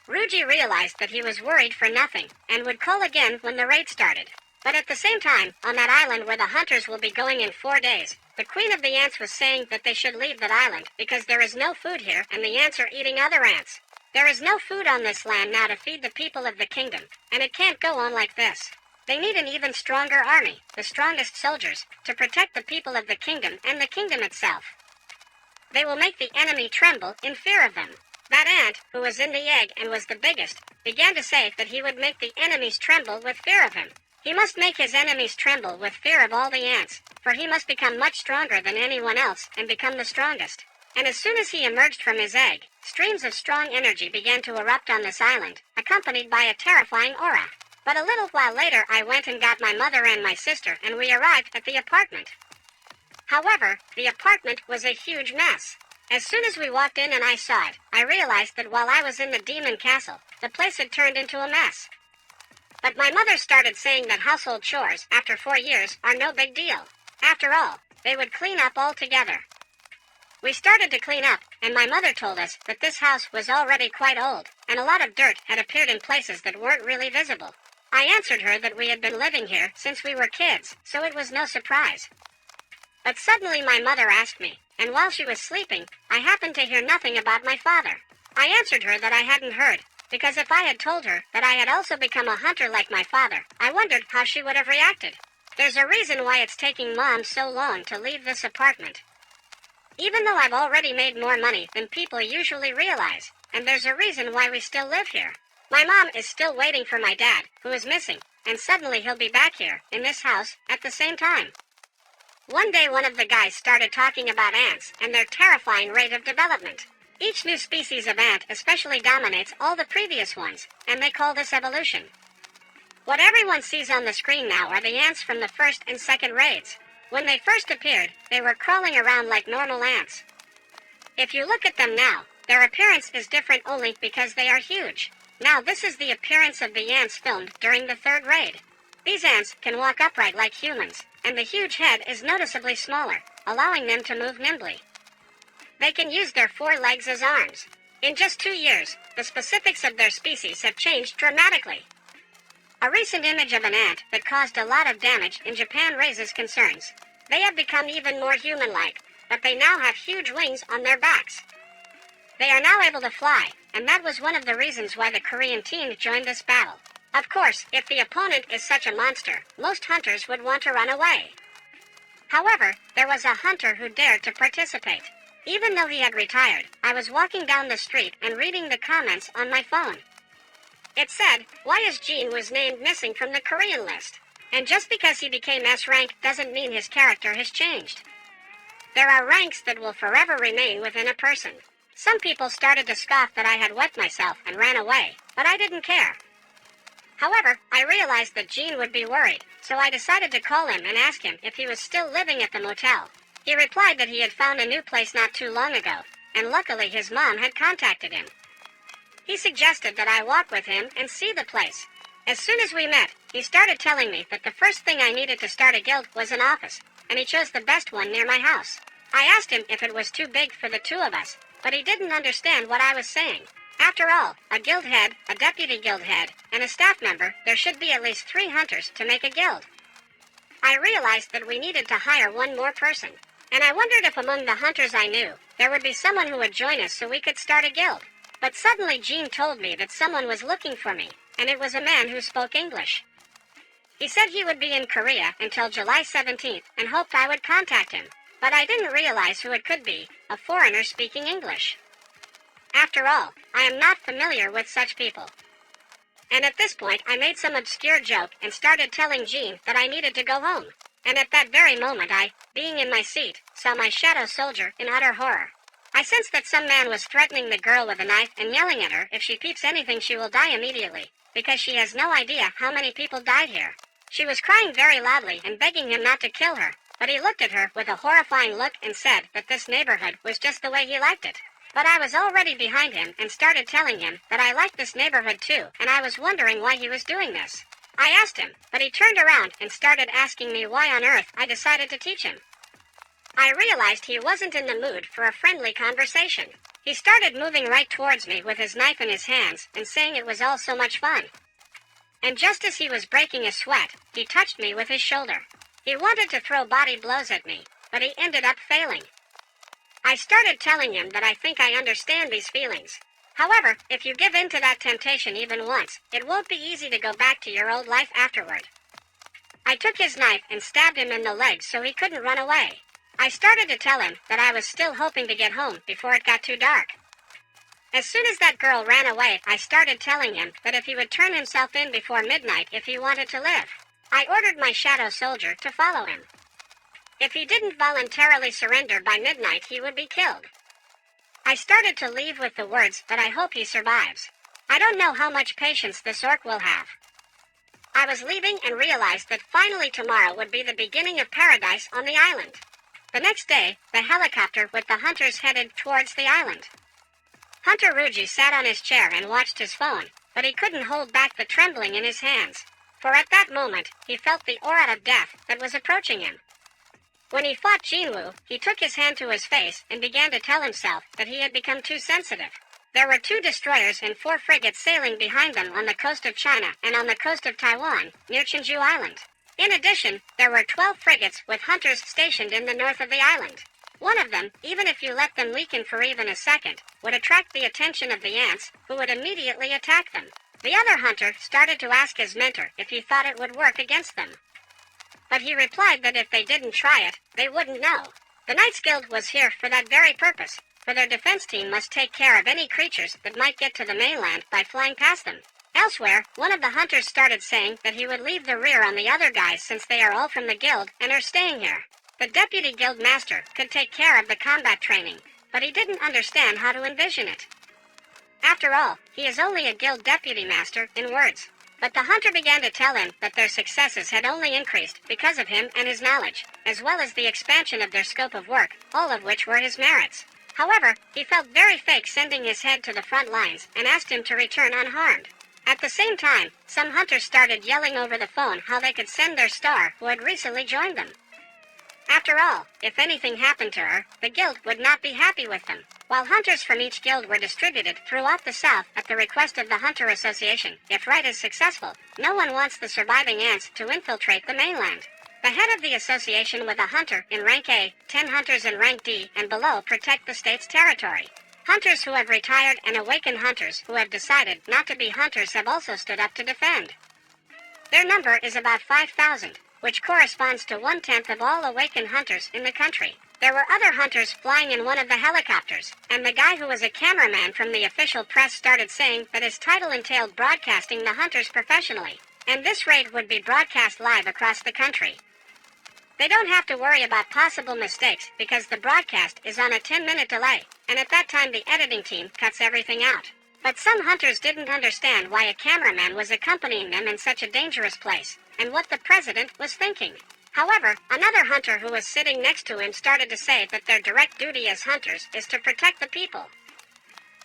Ruji realized that he was worried for nothing, and would call again when the raid started. But at the same time, on that island where the hunters will be going in 4 days, the Queen of the Ants was saying that they should leave that island because there is no food here and the ants are eating other ants. There is no food on this land now to feed the people of the kingdom, and it can't go on like this. They need an even stronger army, the strongest soldiers, to protect the people of the kingdom and the kingdom itself. They will make the enemy tremble in fear of them. That ant, who was in the egg and was the biggest, began to say that he would make the enemies tremble with fear of him. He must make his enemies tremble with fear of all the ants, for he must become much stronger than anyone else and become the strongest. And as soon as he emerged from his egg, streams of strong energy began to erupt on this island, accompanied by a terrifying aura. But a little while later I went and got my mother and my sister, and we arrived at the apartment. However, the apartment was a huge mess. As soon as we walked in and I saw it, I realized that while I was in the demon castle, the place had turned into a mess. But my mother started saying that household chores, after 4 years, are no big deal. After all, they would clean up all together. We started to clean up, and my mother told us that this house was already quite old, and a lot of dirt had appeared in places that weren't really visible. I answered her that we had been living here since we were kids, so it was no surprise. But suddenly my mother asked me, and while she was sleeping, I happened to hear nothing about my father. I answered her that I hadn't heard, because if I had told her that I had also become a hunter like my father, I wondered how she would have reacted. There's a reason why it's taking Mom so long to leave this apartment. Even though I've already made more money than people usually realize, and there's a reason why we still live here. My mom is still waiting for my dad, who is missing, and suddenly he'll be back here, in this house, at the same time. One day one of the guys started talking about ants and their terrifying rate of development. Each new species of ant especially dominates all the previous ones, and they call this evolution. What everyone sees on the screen now are the ants from the first and second raids. When they first appeared, they were crawling around like normal ants. If you look at them now, their appearance is different only because they are huge. Now this is the appearance of the ants filmed during the third raid. These ants can walk upright like humans, and the huge head is noticeably smaller, allowing them to move nimbly. They can use their 4 legs as arms. In just 2 years, the specifics of their species have changed dramatically. A recent image of an ant that caused a lot of damage in Japan raises concerns. They have become even more human-like, but they now have huge wings on their backs. They are now able to fly, and that was one of the reasons why the Korean team joined this battle. Of course, if the opponent is such a monster, most hunters would want to run away. However, there was a hunter who dared to participate. Even though he had retired, I was walking down the street and reading the comments on my phone. It said, "Why is Jin was named missing from the Korean list?" And just because he became S rank doesn't mean his character has changed. There are ranks that will forever remain within a person. Some people started to scoff that I had wet myself and ran away, but I didn't care. However, I realized that Jin would be worried, so I decided to call him and ask him if he was still living at the motel. He replied that he had found a new place not too long ago, and luckily his mom had contacted him. He suggested that I walk with him and see the place. As soon as we met, he started telling me that the first thing I needed to start a guild was an office, and he chose the best one near my house. I asked him if it was too big for the 2 of us, but he didn't understand what I was saying. After all, a guild head, a deputy guild head, and a staff member, there should be at least 3 hunters to make a guild. I realized that we needed to hire 1 more person, and I wondered if among the hunters I knew, there would be someone who would join us so we could start a guild. But suddenly Jin told me that someone was looking for me, and it was a man who spoke English. He said he would be in Korea until July 17th and hoped I would contact him, but I didn't realize who it could be, a foreigner speaking English. After all, I am not familiar with such people. And at this point I made some obscure joke and started telling Jin that I needed to go home. And at that very moment I, being in my seat, saw my shadow soldier in utter horror. I sensed that some man was threatening the girl with a knife and yelling at her if she peeps anything she will die immediately, because she has no idea how many people died here. She was crying very loudly and begging him not to kill her, but he looked at her with a horrifying look and said that this neighborhood was just the way he liked it. But I was already behind him and started telling him that I liked this neighborhood too, and I was wondering why he was doing this. I asked him, but he turned around and started asking me why on earth I decided to teach him. I realized he wasn't in the mood for a friendly conversation. He started moving right towards me with his knife in his hands and saying it was all so much fun. And just as he was breaking a sweat, he touched me with his shoulder. He wanted to throw body blows at me, but he ended up failing. I started telling him that I think I understand these feelings. However, if you give in to that temptation even once, it won't be easy to go back to your old life afterward. I took his knife and stabbed him in the leg so he couldn't run away. I started to tell him that I was still hoping to get home before it got too dark. As soon as that girl ran away, I started telling him that if he would turn himself in before midnight if he wanted to live. I ordered my shadow soldier to follow him. If he didn't voluntarily surrender by midnight, he would be killed. I started to leave with the words that I hope he survives. I don't know how much patience this orc will have. I was leaving and realized that finally tomorrow would be the beginning of paradise on the island. The next day, the helicopter with the hunters headed towards the island. Hunter Ruji sat on his chair and watched his phone, but he couldn't hold back the trembling in his hands, for at that moment, he felt the aura of death that was approaching him. When he fought Jinwoo, he took his hand to his face and began to tell himself that he had become too sensitive. There were 2 destroyers and 4 frigates sailing behind them on the coast of China and on the coast of Taiwan, near Chinju Island. In addition, there were 12 frigates with hunters stationed in the north of the island. One of them, even if you let them weaken for even a second, would attract the attention of the ants, who would immediately attack them. The other hunter started to ask his mentor if he thought it would work against them. But he replied that if they didn't try it, they wouldn't know. The Knights Guild was here for that very purpose, for their defense team must take care of any creatures that might get to the mainland by flying past them. Elsewhere, one of the hunters started saying that he would leave the rear on the other guys since they are all from the guild and are staying here. The deputy guild master could take care of the combat training, but he didn't understand how to envision it. After all, he is only a guild deputy master in words. But the hunter began to tell him that their successes had only increased because of him and his knowledge, as well as the expansion of their scope of work, all of which were his merits. However, he felt very fake sending his head to the front lines and asked him to return unharmed. At the same time, some hunters started yelling over the phone how they could send their star who had recently joined them. After all, if anything happened to her, the guild would not be happy with them. While hunters from each guild were distributed throughout the south at the request of the Hunter Association, if Right is successful, no one wants the surviving ants to infiltrate the mainland. The head of the association with a hunter in rank A, 10 hunters in rank D and below protect the state's territory. Hunters who have retired and awakened hunters who have decided not to be hunters have also stood up to defend. Their number is about 5,000, which corresponds to 1/10 of all awakened hunters in the country. There were other hunters flying in one of the helicopters, and the guy who was a cameraman from the official press started saying that his title entailed broadcasting the hunters professionally, and this raid would be broadcast live across the country. They don't have to worry about possible mistakes because the broadcast is on a 10-minute delay, and at that time the editing team cuts everything out. But some hunters didn't understand why a cameraman was accompanying them in such a dangerous place, and what the president was thinking. However, another hunter who was sitting next to him started to say that their direct duty as hunters is to protect the people.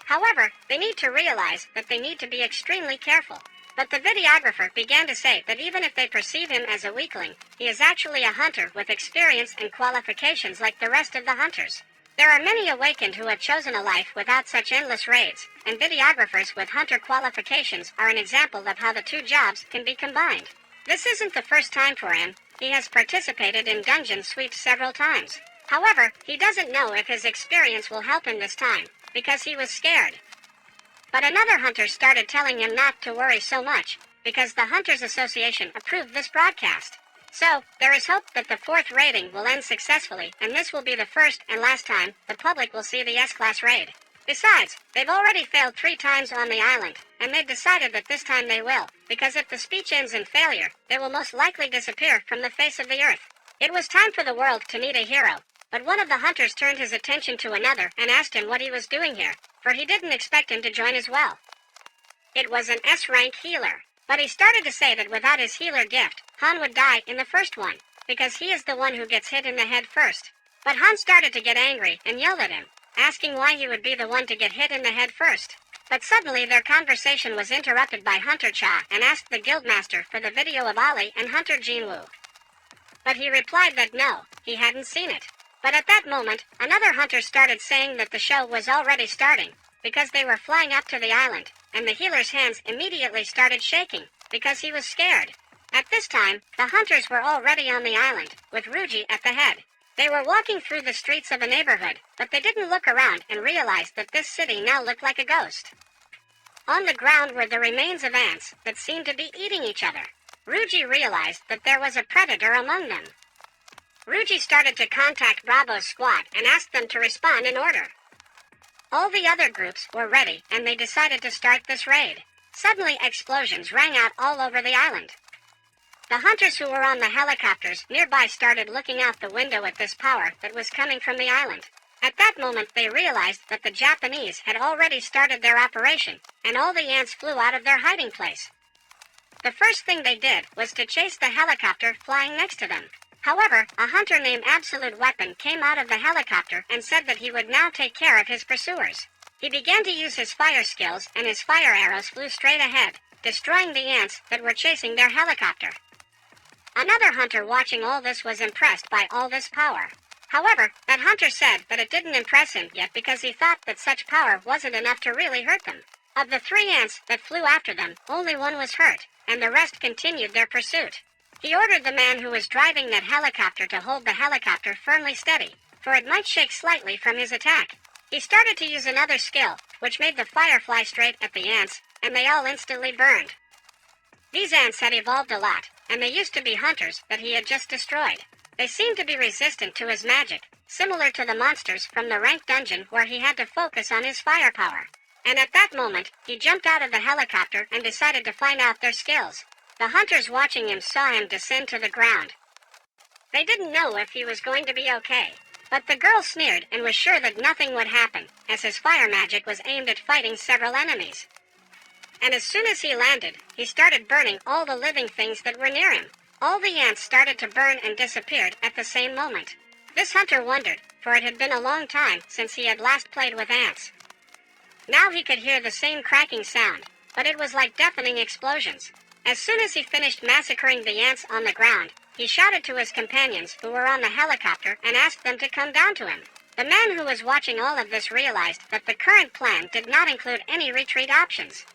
However, they need to realize that they need to be extremely careful. But the videographer began to say that even if they perceive him as a weakling, he is actually a hunter with experience and qualifications like the rest of the hunters. There are many awakened who have chosen a life without such endless raids, and videographers with hunter qualifications are an example of how the 2 jobs can be combined. This isn't the first time for him. He has participated in dungeon sweeps several times. However, he doesn't know if his experience will help him this time, because he was scared. But another hunter started telling him not to worry so much, because the Hunters Association approved this broadcast. So, there is hope that the 4th raiding will end successfully, and this will be the first and last time the public will see the S-Class raid. Besides, they've already failed 3 times on the island, and they've decided that this time they will, because if the speech ends in failure, they will most likely disappear from the face of the earth. It was time for the world to need a hero, but one of the hunters turned his attention to another and asked him what he was doing here, for he didn't expect him to join as well. It was an S-rank healer, but he started to say that without his healer gift, Han would die in the first one, because he is the one who gets hit in the head first. But Han started to get angry and yelled at him, asking why he would be the one to get hit in the head first. But suddenly their conversation was interrupted by Hunter Cha and asked the guildmaster for the video of Ali and Hunter Jinwoo. But he replied that no, he hadn't seen it. But at that moment, another hunter started saying that the show was already starting, because they were flying up to the island, and the healer's hands immediately started shaking, because he was scared. At this time, the hunters were already on the island, with Ruji at the head. They were walking through the streets of a neighborhood, but they didn't look around and realized that this city now looked like a ghost. On the ground were the remains of ants that seemed to be eating each other. Ruji realized that there was a predator among them. Ruji started to contact Bravo's squad and asked them to respond in order. All the other groups were ready, and they decided to start this raid. Suddenly explosions rang out all over the island. The hunters who were on the helicopters nearby started looking out the window at this power that was coming from the island. At that moment they realized that the Japanese had already started their operation, and all the ants flew out of their hiding place. The first thing they did was to chase the helicopter flying next to them. However, a hunter named Absolute Weapon came out of the helicopter and said that he would now take care of his pursuers. He began to use his fire skills, and his fire arrows flew straight ahead, destroying the ants that were chasing their helicopter. Another hunter watching all this was impressed by all this power. However, that hunter said that it didn't impress him yet because he thought that such power wasn't enough to really hurt them. Of the 3 ants that flew after them, only 1 was hurt, and the rest continued their pursuit. He ordered the man who was driving that helicopter to hold the helicopter firmly steady, for it might shake slightly from his attack. He started to use another skill, which made the fire fly straight at the ants, and they all instantly burned. These ants had evolved a lot, and they used to be hunters that he had just destroyed. They seemed to be resistant to his magic, similar to the monsters from the ranked dungeon where he had to focus on his firepower. And at that moment, he jumped out of the helicopter and decided to find out their skills. The hunters watching him saw him descend to the ground. They didn't know if he was going to be okay, but the girl sneered and was sure that nothing would happen, as his fire magic was aimed at fighting several enemies. And as soon as he landed, he started burning all the living things that were near him. All the ants started to burn and disappeared at the same moment. This hunter wondered, for it had been a long time since he had last played with ants. Now he could hear the same cracking sound, but it was like deafening explosions. As soon as he finished massacring the ants on the ground, he shouted to his companions who were on the helicopter and asked them to come down to him. The man who was watching all of this realized that the current plan did not include any retreat options.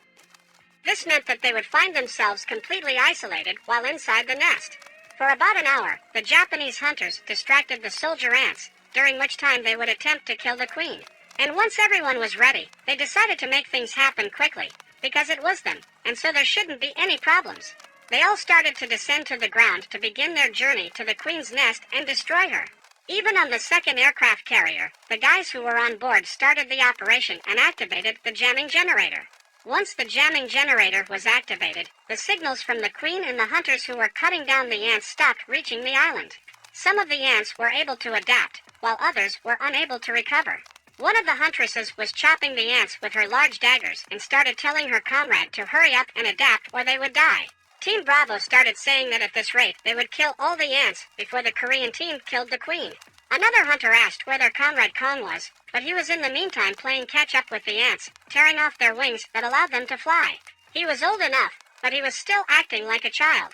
This meant that they would find themselves completely isolated while inside the nest. For about an hour, the Japanese hunters distracted the soldier ants, during which time they would attempt to kill the queen. And once everyone was ready, they decided to make things happen quickly, because it was them, and so there shouldn't be any problems. They all started to descend to the ground to begin their journey to the queen's nest and destroy her. Even on the second aircraft carrier, the guys who were on board started the operation and activated the jamming generator. Once the jamming generator was activated, the signals from the queen and the hunters who were cutting down the ants stopped reaching the island. Some of the ants were able to adapt, while others were unable to recover. One of the huntresses was chopping the ants with her large daggers and started telling her comrade to hurry up and adapt or they would die. Team Bravo started saying that at this rate they would kill all the ants before the Korean team killed the queen. Another hunter asked where their comrade Kong was, but he was in the meantime playing catch-up with the ants, tearing off their wings that allowed them to fly. He was old enough, but he was still acting like a child.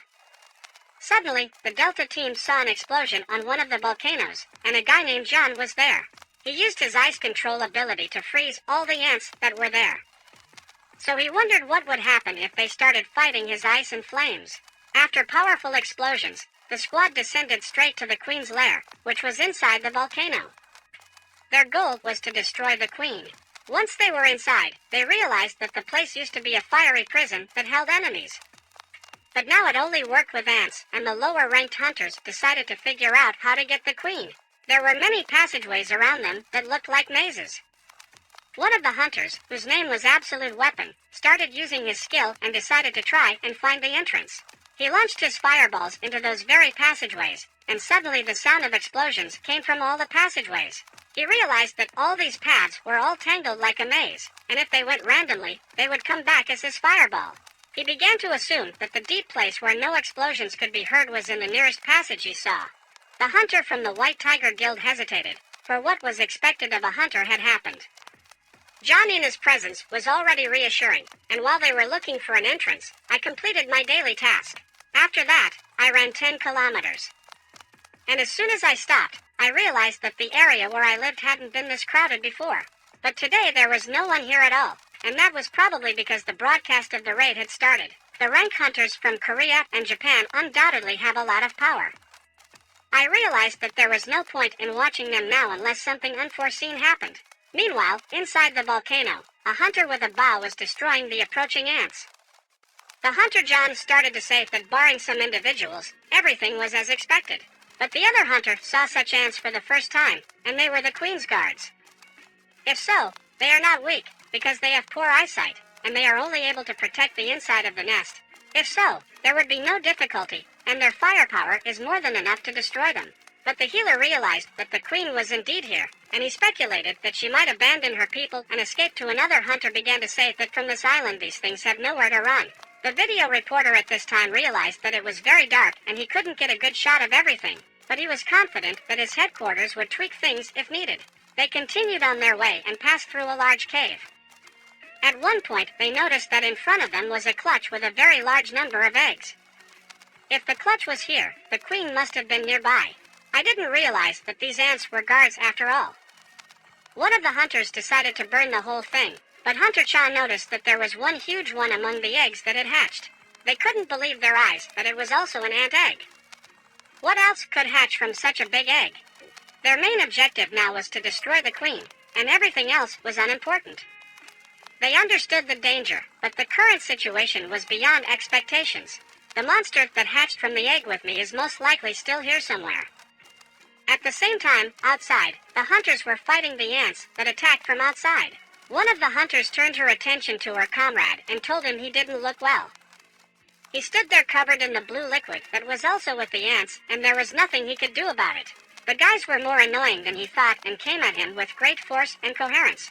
Suddenly, the Delta team saw an explosion on one of the volcanoes, and a guy named John was there. He used his ice control ability to freeze all the ants that were there. So he wondered what would happen if they started fighting his ice and flames. After powerful explosions, the squad descended straight to the queen's lair, which was inside the volcano. Their goal was to destroy the queen. Once they were inside, they realized that the place used to be a fiery prison that held enemies. But now it only worked with ants, and the lower-ranked hunters decided to figure out how to get the queen. There were many passageways around them that looked like mazes. One of the hunters, whose name was Absolute Weapon, started using his skill and decided to try and find the entrance. He launched his fireballs into those very passageways, and suddenly the sound of explosions came from all the passageways. He realized that all these paths were all tangled like a maze, and if they went randomly, they would come back as his fireball. He began to assume that the deep place where no explosions could be heard was in the nearest passage he saw. The hunter from the White Tiger Guild hesitated, for what was expected of a hunter had happened. John in his presence was already reassuring, and while they were looking for an entrance, I completed my daily task. After that, I ran 10 kilometers. And as soon as I stopped, I realized that the area where I lived hadn't been this crowded before. But today there was no one here at all, and that was probably because the broadcast of the raid had started. The rank hunters from Korea and Japan undoubtedly have a lot of power. I realized that there was no point in watching them now unless something unforeseen happened. Meanwhile, inside the volcano, a hunter with a bow was destroying the approaching ants. The hunter John started to say that barring some individuals, everything was as expected. But the other hunter saw such ants for the first time, and they were the queen's guards. If so, they are not weak, because they have poor eyesight, and they are only able to protect the inside of the nest. If so, there would be no difficulty, and their firepower is more than enough to destroy them. But the healer realized that the queen was indeed here, and he speculated that she might abandon her people and escape to another hunter began to say that from this island these things have nowhere to run. The video reporter at this time realized that it was very dark and he couldn't get a good shot of everything. but he was confident that his headquarters would tweak things if needed. They continued on their way and passed through a large cave. At one point, they noticed that in front of them was a clutch with a very large number of eggs. If the clutch was here, the queen must have been nearby. I didn't realize that these ants were guards after all. One of the hunters decided to burn the whole thing, but Hunter Cha noticed that there was one huge one among the eggs that had hatched. They couldn't believe their eyes that it was also an ant egg. What else could hatch from such a big egg? Their main objective now was to destroy the queen, and everything else was unimportant. They understood the danger, but the current situation was beyond expectations. The monster that hatched from the egg with me is most likely still here somewhere. At the same time, outside, the hunters were fighting the ants that attacked from outside. One of the hunters turned her attention to her comrade and told him he didn't look well. He stood there covered in the blue liquid that was also with the ants, and there was nothing he could do about it. The guys were more annoying than he thought and came at him with great force and coherence.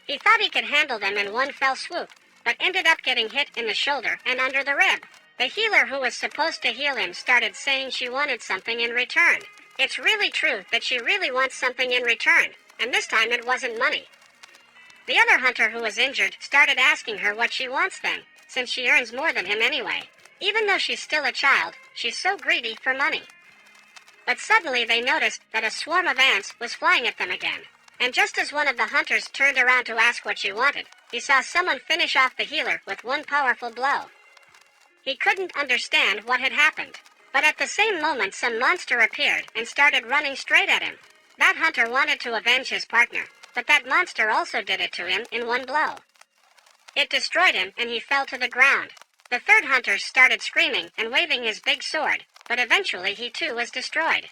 He thought he could handle them in one fell swoop, but ended up getting hit in the shoulder and under the rib. The healer who was supposed to heal him started saying she wanted something in return. It's really true that she really wants something in return, and this time it wasn't money. The other hunter who was injured started asking her what she wants then, since she earns more than him anyway. Even though she's still a child, she's so greedy for money. But suddenly they noticed that a swarm of ants was flying at them again. And just as one of the hunters turned around to ask what she wanted, he saw someone finish off the healer with one powerful blow. He couldn't understand what had happened. But at the same moment some monster appeared and started running straight at him. That hunter wanted to avenge his partner, but that monster also did it to him in one blow. It destroyed him and he fell to the ground. The third hunter started screaming and waving his big sword, but eventually he too was destroyed.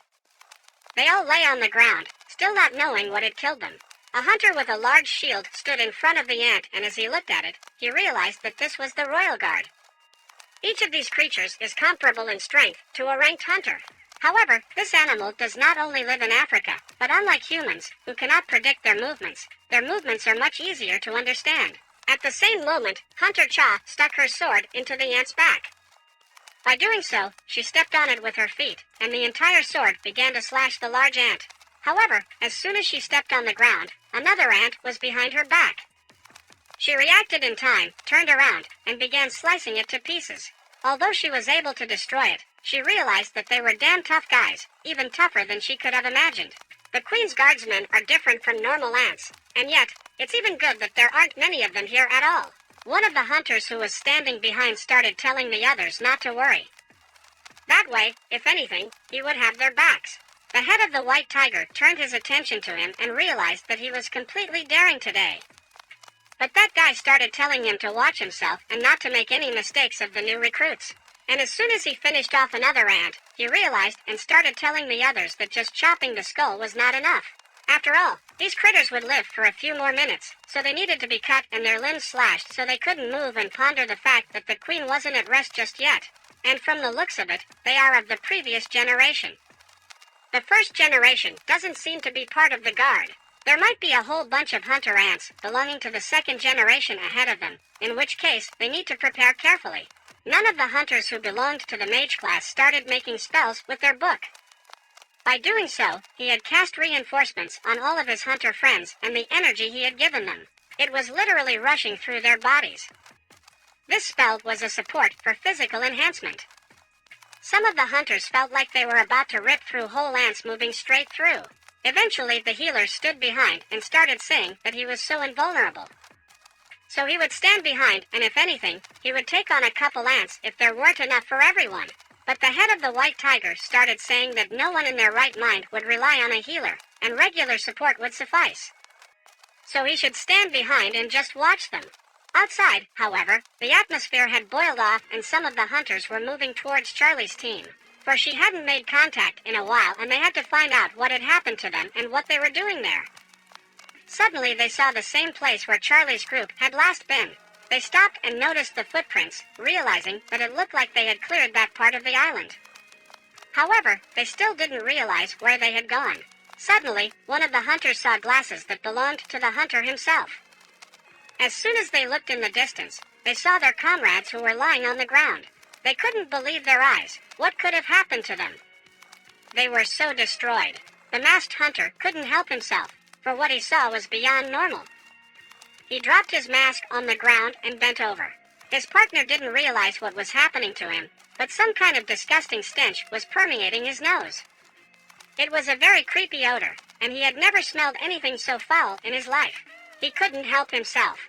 They all lay on the ground, still not knowing what had killed them. A hunter with a large shield stood in front of the ant, and as he looked at it, he realized that this was the royal guard. Each of these creatures is comparable in strength to a ranked hunter. However, this animal does not only live in Africa, but unlike humans, who cannot predict their movements are much easier to understand. At the same moment, Hunter Cha stuck her sword into the ant's back. By doing so, she stepped on it with her feet, and the entire sword began to slash the large ant. However, as soon as she stepped on the ground, another ant was behind her back. She reacted in time, turned around, and began slicing it to pieces. Although she was able to destroy it, she realized that they were damn tough guys, even tougher than she could have imagined. The Queen's guardsmen are different from normal ants, and yet, it's even good that there aren't many of them here at all. One of the hunters who was standing behind started telling the others not to worry. That way, if anything, he would have their backs. The head of the white tiger turned his attention to him and realized that he was completely daring today. But that guy started telling him to watch himself and not to make any mistakes of the new recruits. And as soon as he finished off another ant, he realized and started telling the others that just chopping the skull was not enough. After all, these critters would live for a few more minutes, so they needed to be cut and their limbs slashed so they couldn't move and ponder the fact that the queen wasn't at rest just yet. And from the looks of it, they are of the previous generation. The first generation doesn't seem to be part of the guard. There might be a whole bunch of hunter ants belonging to the second generation ahead of them, in which case they need to prepare carefully. None of the hunters who belonged to the mage class started making spells with their book. By doing so, he had cast reinforcements on all of his hunter friends and the energy he had given them. It was literally rushing through their bodies. This spell was a support for physical enhancement. Some of the hunters felt like they were about to rip through whole ants moving straight through. Eventually, the healer stood behind and started saying that he was so invulnerable. So he would stand behind, and if anything, he would take on a couple ants if there weren't enough for everyone. But the head of the white tiger started saying that no one in their right mind would rely on a healer, and regular support would suffice. So he should stand behind and just watch them. Outside, however, the atmosphere had boiled off and some of the hunters were moving towards Charlie's team. For she hadn't made contact in a while and they had to find out what had happened to them and what they were doing there. Suddenly they saw the same place where Charlie's group had last been. They stopped and noticed the footprints, realizing that it looked like they had cleared that part of the island. However, they still didn't realize where they had gone. Suddenly, one of the hunters saw glasses that belonged to the hunter himself. As soon as they looked in the distance, they saw their comrades who were lying on the ground. They couldn't believe their eyes. What could have happened to them? they were so destroyed. The masked hunter couldn't help himself, for what he saw was beyond normal. He dropped his mask on the ground and bent over. His partner didn't realize what was happening to him, but some kind of disgusting stench was permeating his nose. It was a very creepy odor, and he had never smelled anything so foul in his life. He couldn't help himself.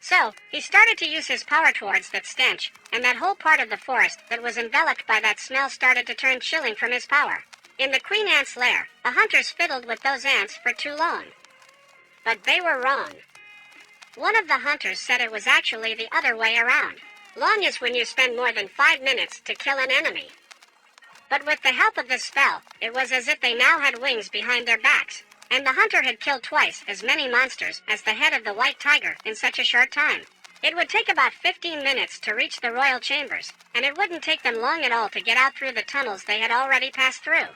So, he started to use his power towards that stench, and that whole part of the forest that was enveloped by that smell started to turn chilling from his power. In the queen ant's lair, the hunters fiddled with those ants for too long. But they were wrong. One of the hunters said it was actually the other way around. Long is when you spend more than 5 minutes to kill an enemy. But with the help of this spell, it was as if they now had wings behind their backs, and the hunter had killed twice as many monsters as the head of the white tiger in such a short time. It would take about 15 minutes to reach the royal chambers, and it wouldn't take them long at all to get out through the tunnels they had already passed through.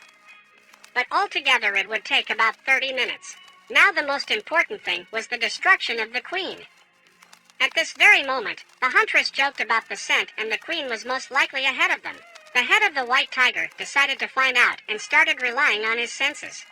But altogether it would take about 30 minutes. Now the most important thing was the destruction of the queen. At this very moment, the huntress joked about the scent and the queen was most likely ahead of them. The head of the white tiger decided to find out and started relying on his senses.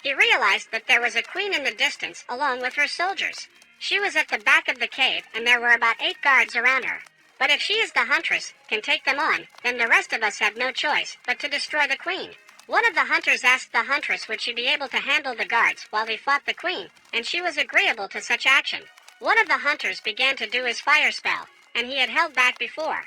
He realized that there was a queen in the distance along with her soldiers. She was at the back of the cave and there were about 8 guards around her. But if she is the huntress, can take them on, then the rest of us have no choice but to destroy the queen. One of the hunters asked the huntress would she be able to handle the guards while they fought the queen, and she was agreeable to such action. One of the hunters began to do his fire spell, and he had held back before.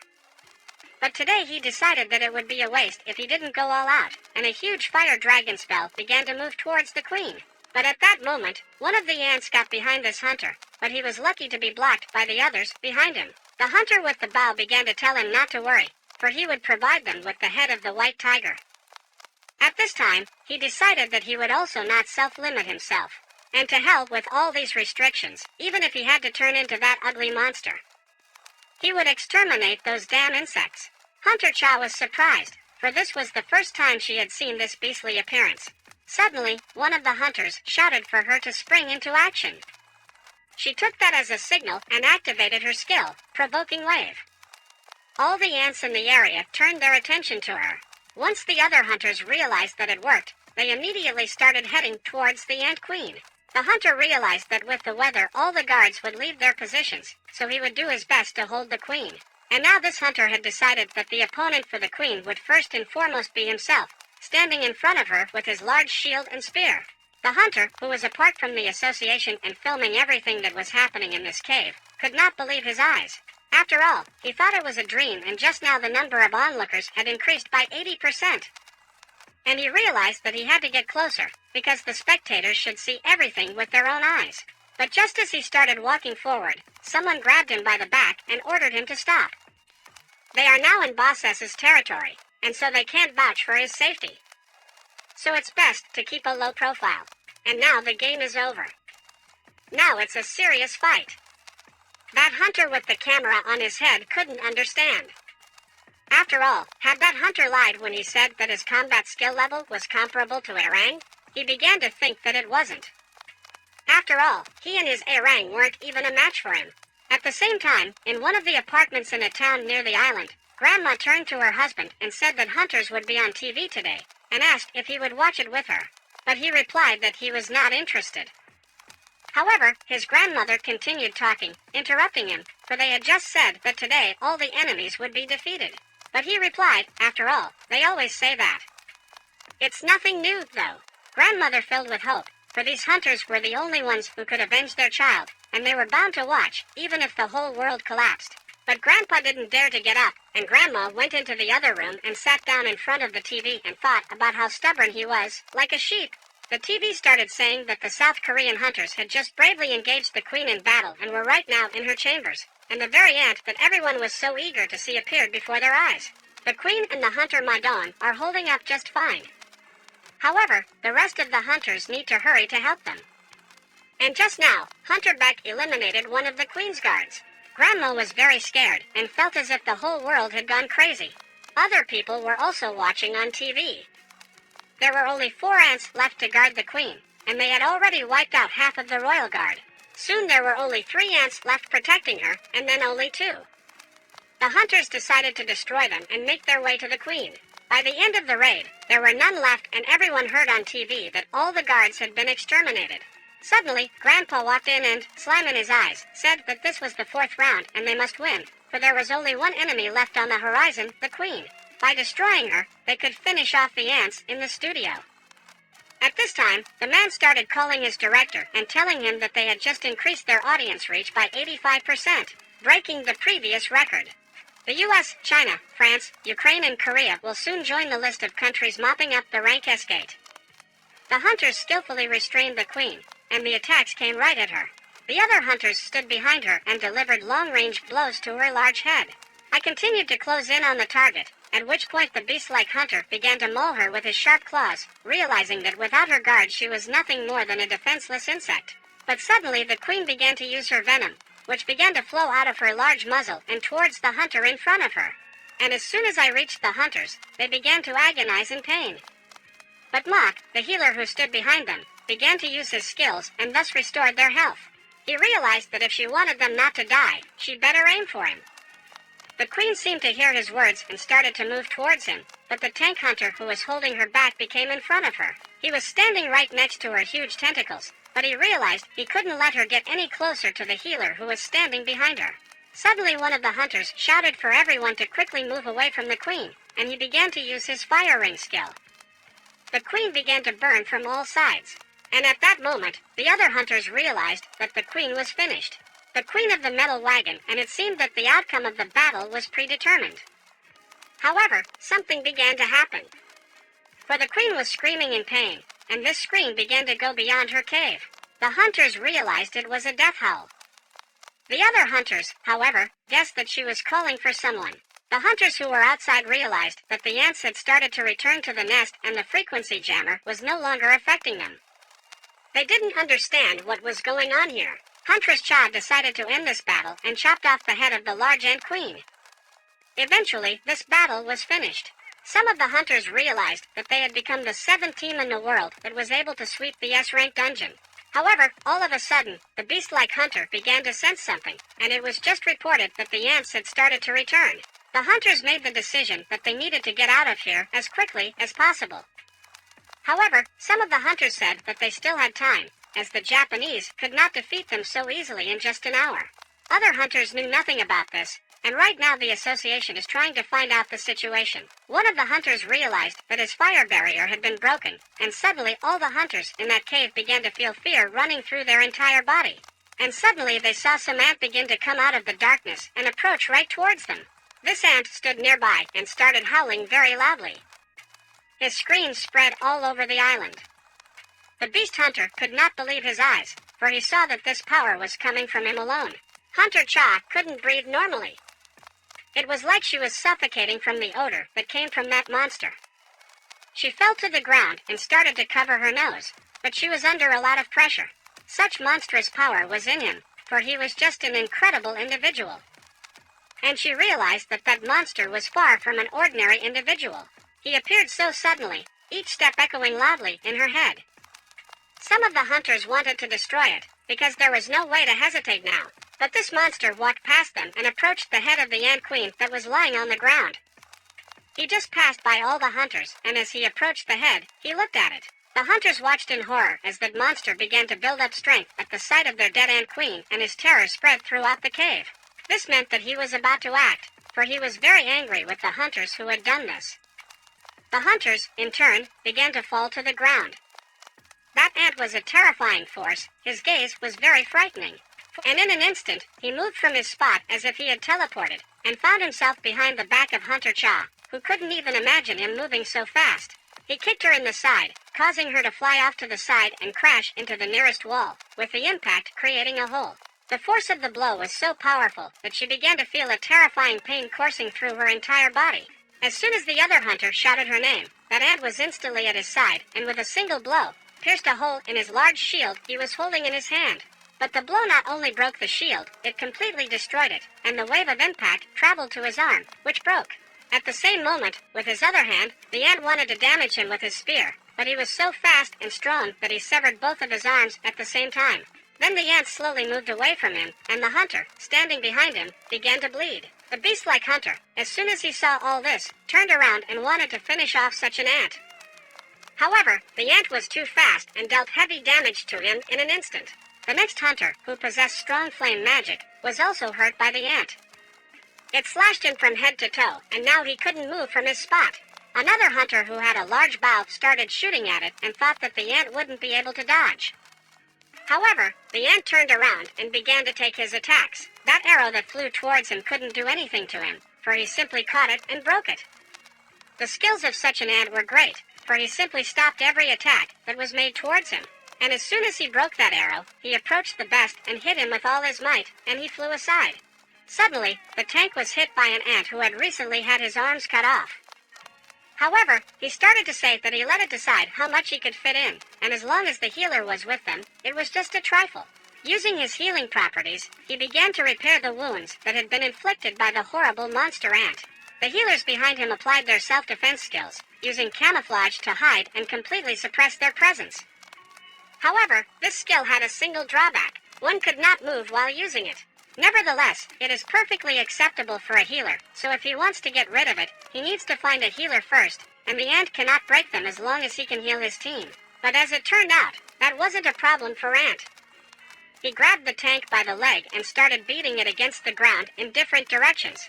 But today he decided that it would be a waste if he didn't go all out, and a huge fire dragon spell began to move towards the queen. But at that moment, one of the ants got behind this hunter, but he was lucky to be blocked by the others behind him. The hunter with the bow began to tell him not to worry, for he would provide them with the head of the white tiger. At this time, he decided that he would also not self-limit himself, and to hell with all these restrictions, even if he had to turn into that ugly monster. He would exterminate those damn insects. Hunter Cha was surprised, for this was the first time she had seen this beastly appearance. Suddenly, one of the hunters shouted for her to spring into action. She took that as a signal and activated her skill, Provoking Wave. All the ants in the area turned their attention to her. Once the other hunters realized that it worked, they immediately started heading towards the ant queen. The hunter realized that with the weather all the guards would leave their positions, so he would do his best to hold the queen. And now this hunter had decided that the opponent for the queen would first and foremost be himself, standing in front of her with his large shield and spear. The hunter, who was apart from the association and filming everything that was happening in this cave, could not believe his eyes. After all, he thought it was a dream and just now the number of onlookers had increased by 80%. And he realized that he had to get closer, because the spectators should see everything with their own eyes. But just as he started walking forward, someone grabbed him by the back and ordered him to stop. They are now in Boss S's territory, and so they can't vouch for his safety. So it's best to keep a low profile. And now the game is over. Now it's a serious fight. That hunter with the camera on his head couldn't understand. After all, had that hunter lied when he said that his combat skill level was comparable to Erang? He began to think that it wasn't. After all, he and his Erang weren't even a match for him. At the same time, in one of the apartments in a town near the island, Grandma turned to her husband and said that hunters would be on TV today, and asked if he would watch it with her. But he replied that he was not interested. However, his grandmother continued talking, interrupting him, for they had just said that today all the enemies would be defeated. But he replied, after all, they always say that. It's nothing new, though. Grandmother filled with hope, for these hunters were the only ones who could avenge their child, and they were bound to watch, even if the whole world collapsed. But Grandpa didn't dare to get up, and Grandma went into the other room and sat down in front of the TV and thought about how stubborn he was, like a sheep. The TV started saying that the South Korean hunters had just bravely engaged the queen in battle and were right now in her chambers, and the very ant that everyone was so eager to see appeared before their eyes. The queen and the hunter Madon are holding up just fine. However, the rest of the hunters need to hurry to help them. And just now, Hunter Beck eliminated one of the queen's guards. Grandma was very scared and felt as if the whole world had gone crazy. Other people were also watching on TV. There were only 4 ants left to guard the queen, and they had already wiped out half of the royal guard. Soon there were only 3 ants left protecting her, and then only 2. The hunters decided to destroy them and make their way to the queen. By the end of the raid, there were none left and everyone heard on TV that all the guards had been exterminated. Suddenly, Grandpa walked in and, slime in his eyes, said that this was the 4th round and they must win, for there was only one enemy left on the horizon, the Queen. By destroying her, they could finish off the ants in the studio. At this time, the man started calling his director and telling him that they had just increased their audience reach by 85%, breaking the previous record. The US, China, France, Ukraine and Korea will soon join the list of countries mopping up the rank escalate. The hunters skillfully restrained the Queen, and the attacks came right at her. The other hunters stood behind her and delivered long-range blows to her large head. I continued to close in on the target, at which point the beast-like hunter began to maul her with his sharp claws, realizing that without her guard she was nothing more than a defenseless insect. But suddenly the Queen began to use her venom, which began to flow out of her large muzzle and towards the hunter in front of her. And as soon as I reached the hunters, they began to agonize in pain. But Mok, the healer who stood behind them, began to use his skills and thus restored their health. He realized that if she wanted them not to die, she'd better aim for him. The Queen seemed to hear his words and started to move towards him, but the tank hunter who was holding her back became in front of her. He was standing right next to her huge tentacles, but he realized he couldn't let her get any closer to the healer who was standing behind her. Suddenly one of the hunters shouted for everyone to quickly move away from the Queen, and he began to use his fire ring skill. The Queen began to burn from all sides, and at that moment, the other hunters realized that the Queen was finished. The Queen of the metal wagon, and it seemed that the outcome of the battle was predetermined. However, something began to happen. For the Queen was screaming in pain, and this scream began to go beyond her cave. The hunters realized it was a death howl. The other hunters, however, guessed that she was calling for someone. The hunters who were outside realized that the ants had started to return to the nest and the frequency jammer was no longer affecting them. They didn't understand what was going on here. Huntress Cha decided to end this battle and chopped off the head of the large ant queen. Eventually, this battle was finished. Some of the hunters realized that they had become the 7th team in the world that was able to sweep the S-rank dungeon. However, all of a sudden, the beast-like hunter began to sense something, and it was just reported that the ants had started to return. The hunters made the decision that they needed to get out of here as quickly as possible. However, some of the hunters said that they still had time, as the Japanese could not defeat them so easily in just an hour. Other hunters knew nothing about this, and right now the association is trying to find out the situation. One of the hunters realized that his fire barrier had been broken, and suddenly all the hunters in that cave began to feel fear running through their entire body. And suddenly they saw some ant begin to come out of the darkness and approach right towards them. This ant stood nearby and started howling very loudly. His screams spread all over the island. The beast hunter could not believe his eyes, for he saw that this power was coming from him alone. Hunter Cha couldn't breathe normally. It was like she was suffocating from the odor that came from that monster. She fell to the ground and started to cover her nose, but she was under a lot of pressure. Such monstrous power was in him, for he was just an incredible individual. And she realized that that monster was far from an ordinary individual. He appeared so suddenly, each step echoing loudly in her head. Some of the hunters wanted to destroy it, because there was no way to hesitate now. But this monster walked past them and approached the head of the ant queen that was lying on the ground. He just passed by all the hunters, and as he approached the head, he looked at it. The hunters watched in horror as that monster began to build up strength at the sight of their dead ant queen, and his terror spread throughout the cave. This meant that he was about to act, for he was very angry with the hunters who had done this. The hunters, in turn, began to fall to the ground. That ant was a terrifying force. His gaze was very frightening. And in an instant, he moved from his spot as if he had teleported, and found himself behind the back of Hunter Cha, who couldn't even imagine him moving so fast. He kicked her in the side, causing her to fly off to the side and crash into the nearest wall, with the impact creating a hole. The force of the blow was so powerful that she began to feel a terrifying pain coursing through her entire body. As soon as the other hunter shouted her name, that ant was instantly at his side, and with a single blow, pierced a hole in his large shield he was holding in his hand. But the blow not only broke the shield, it completely destroyed it, and the wave of impact traveled to his arm, which broke. At the same moment, with his other hand, the ant wanted to damage him with his spear, but he was so fast and strong that he severed both of his arms at the same time. Then the ant slowly moved away from him, and the hunter, standing behind him, began to bleed. The beast-like hunter, as soon as he saw all this, turned around and wanted to finish off such an ant. However, the ant was too fast and dealt heavy damage to him in an instant. The next hunter, who possessed strong flame magic, was also hurt by the ant. It slashed him from head to toe, and now he couldn't move from his spot. Another hunter who had a large bow started shooting at it and thought that the ant wouldn't be able to dodge. However, the ant turned around and began to take his attacks. That arrow that flew towards him couldn't do anything to him, for he simply caught it and broke it. The skills of such an ant were great, for he simply stopped every attack that was made towards him. And as soon as he broke that arrow, he approached the best and hit him with all his might, and he flew aside. Suddenly, the tank was hit by an ant who had recently had his arms cut off. However, he started to say that he let it decide how much he could fit in, and as long as the healer was with them, it was just a trifle. Using his healing properties, he began to repair the wounds that had been inflicted by the horrible monster ant. The healers behind him applied their self-defense skills, using camouflage to hide and completely suppress their presence. However, this skill had a single drawback. One could not move while using it. Nevertheless, it is perfectly acceptable for a healer, so if he wants to get rid of it, he needs to find a healer first, and the ant cannot break them as long as he can heal his team. But as it turned out, that wasn't a problem for Ant. He grabbed the tank by the leg and started beating it against the ground in different directions.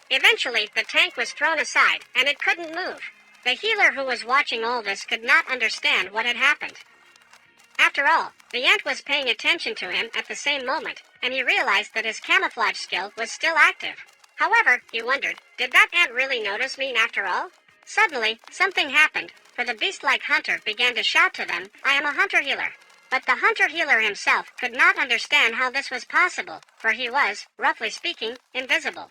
Eventually, the tank was thrown aside, and it couldn't move. The healer who was watching all this could not understand what had happened. After all, the ant was paying attention to him at the same moment, and he realized that his camouflage skill was still active. However, he wondered, did that ant really notice me after all? Suddenly, something happened, for the beast-like hunter began to shout to them, "I am a hunter-healer." But the hunter-healer himself could not understand how this was possible, for he was, roughly speaking, invisible.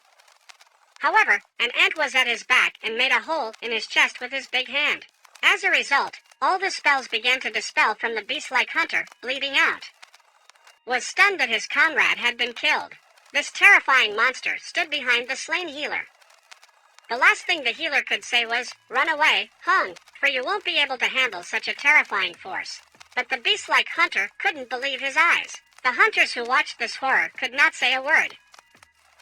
However, an ant was at his back and made a hole in his chest with his big hand. As a result, all the spells began to dispel from the beast-like hunter, bleeding out. Was stunned that his comrade had been killed. This terrifying monster stood behind the slain healer. The last thing the healer could say was, "Run away, Hung, for you won't be able to handle such a terrifying force." But the beast-like hunter couldn't believe his eyes. The hunters who watched this horror could not say a word.